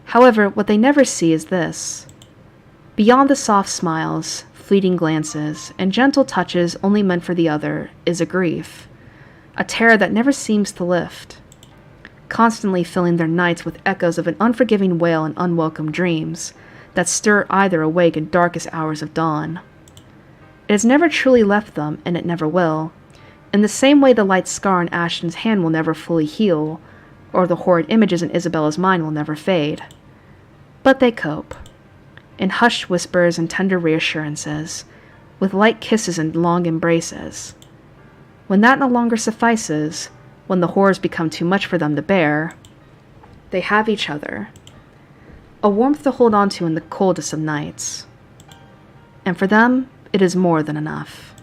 However, what they never see is this. Beyond the soft smiles, fleeting glances, and gentle touches only meant for the other, is a grief. A terror that never seems to lift. Constantly filling their nights with echoes of an unforgiving wail and unwelcome dreams that stir either awake in darkest hours of dawn. It has never truly left them, and it never will, in the same way the light scar on Ashton's hand will never fully heal, or the horrid images in Isabella's mind will never fade. But they cope. In hushed whispers and tender reassurances, with light kisses and long embraces. When that no longer suffices, when the horrors become too much for them to bear, they have each other. A warmth to hold on to in the coldest of nights. And for them, it is more than enough.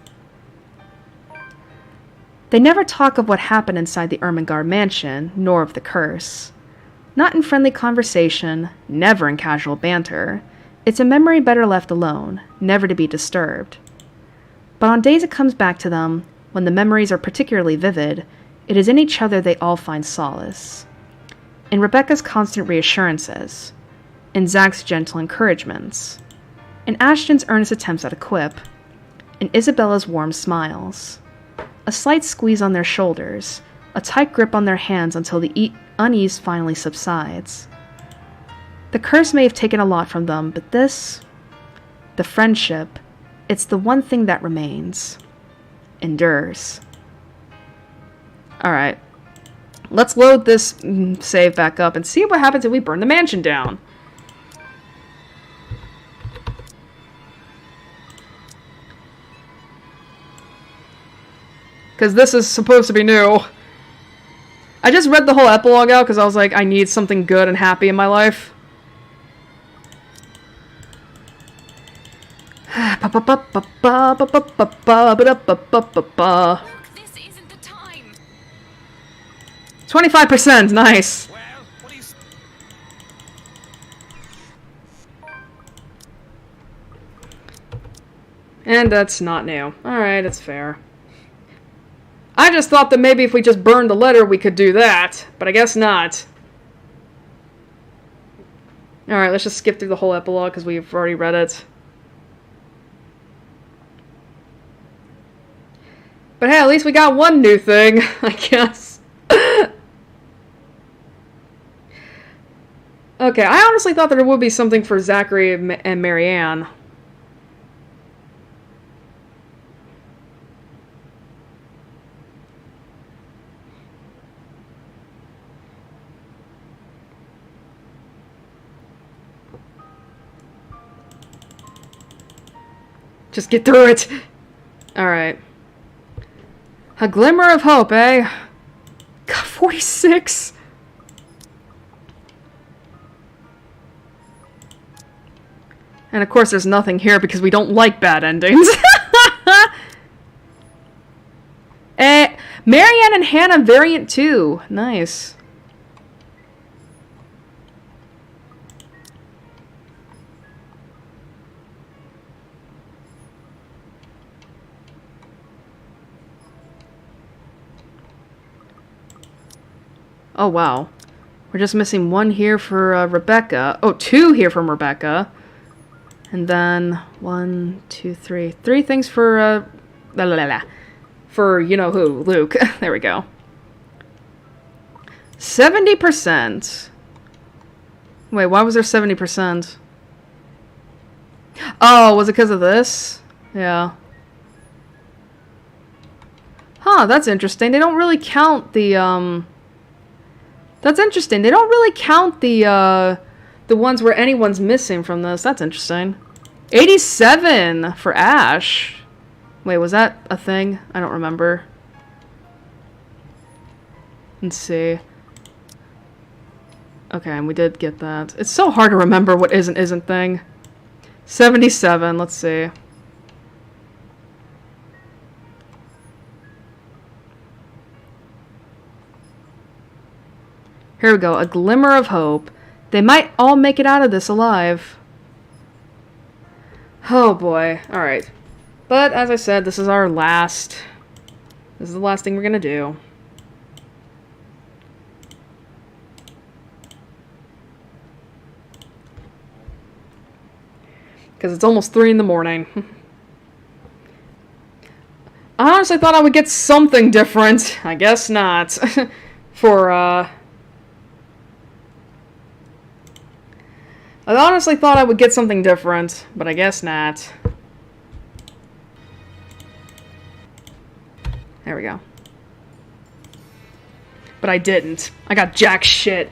They never talk of what happened inside the Ermengarde mansion, nor of the curse. Not in friendly conversation, never in casual banter. It's a memory better left alone, never to be disturbed. But on days it comes back to them, when the memories are particularly vivid, it is in each other they all find solace. In Rebecca's constant reassurances, in Zach's gentle encouragements, in Ashton's earnest attempts at a quip, in Isabella's warm smiles. A slight squeeze on their shoulders, a tight grip on their hands until the unease finally subsides. The curse may have taken a lot from them, but this, the friendship, it's the one thing that remains, endures. Alright, let's load this save back up and see what happens if we burn the mansion down. Because this is supposed to be new. I just read the whole epilogue out because I was like, I need something good and happy in my life. Look, this isn't the time. 25%, nice. Well, what do you... And that's not new. Alright, it's fair. I just thought that maybe if we just burned the letter we could do that, but I guess not. Alright, let's just skip through the whole epilogue because we've already read it. But hey, at least we got one new thing, I guess. Okay, I honestly thought that there would be something for Zachary and Marianne. Just get through it. Alright. A glimmer of hope, eh? God, 46? And of course there's nothing here because we don't like bad endings. Marianne and Hannah variant 2. Nice. Oh, wow. We're just missing one here for Rebecca. Oh, 2 here from Rebecca. And then 1, 2, 3. 3 things for, for you-know-who, Luke. There we go. 70%. Wait, why was there 70%? Oh, was it because of this? Yeah. Huh, that's interesting. They don't really count the, That's interesting. They don't really count the ones where anyone's missing from this. That's interesting. 87 for Ash. Wait, was that a thing? I don't remember. Let's see. Okay, and we did get that. It's so hard to remember what isn't thing. 77, let's see. Here we go, a glimmer of hope. They might all make it out of this alive. Oh boy, alright. But, as I said, this is our last... This is the last thing we're gonna do. Because it's almost 3 in the morning. I honestly thought I would get something different. I guess not. For, I honestly thought I would get something different, but I guess not. There we go. But I didn't. I got jack shit.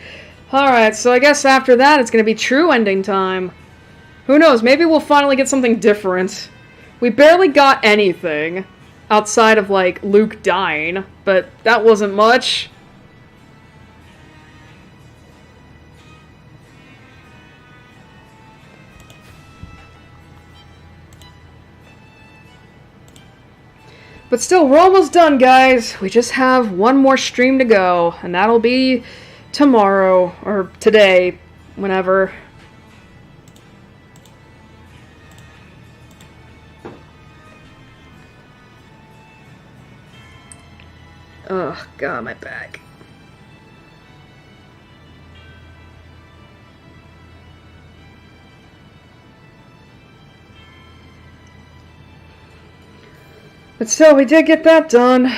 Alright, so I guess after that it's gonna be true ending time. Who knows, maybe we'll finally get something different. we barely got anything outside of, like, Luke dying, but that wasn't much. But still, we're almost done, guys. We just have one more stream to go, and that'll be tomorrow, or today, whenever. Oh, God, my back. But still, we did get that done.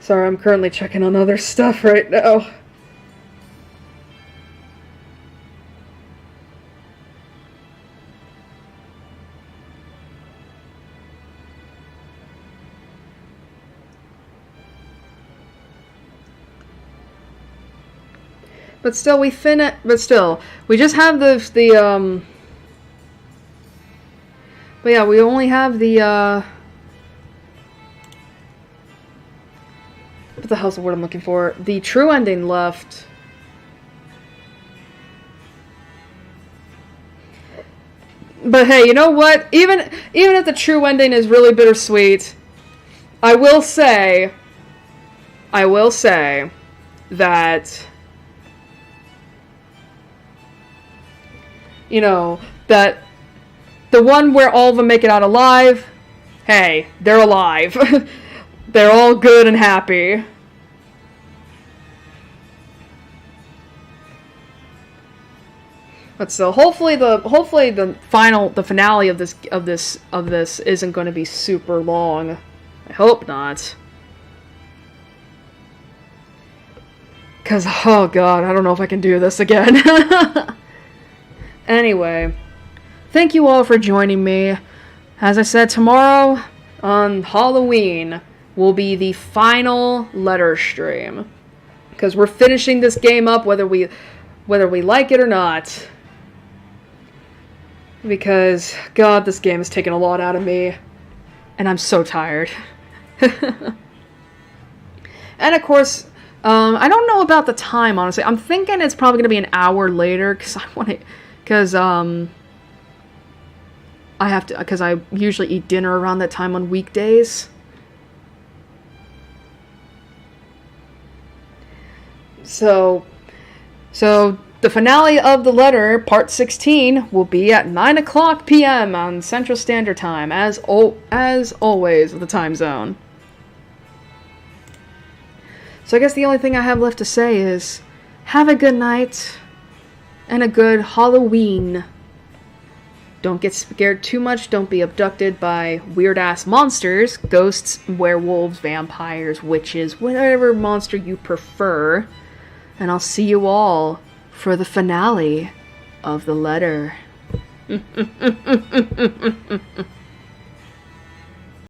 Sorry, I'm currently checking on other stuff right now. But still, we just have but yeah, we only have the, what the hell's the word I'm looking for? The true ending left. But hey, you know what? Even if the true ending is really bittersweet, I will say that, you know, that the one where all of them make it out alive, hey, they're alive. They're all good and happy. But still, hopefully the finale of this isn't going to be super long. I hope not. 'Cause, oh god, I don't know if I can do this again. Anyway, thank you all for joining me. As I said, tomorrow on Halloween will be the final letter stream. Because we're finishing this game up whether we like it or not. Because, god, this game has taken a lot out of me. And I'm so tired. And of course, I don't know about the time, honestly. I'm thinking it's probably going to be an hour later, because I usually eat dinner around that time on weekdays. So the finale of the letter, part 16, will be at 9:00 p.m. on Central Standard Time, as always, with the time zone. So I guess the only thing I have left to say is, have a good night, and a good Halloween. Don't get scared too much, don't be abducted by weird-ass monsters, ghosts, werewolves, vampires, witches, whatever monster you prefer. And I'll see you all for the finale of the letter.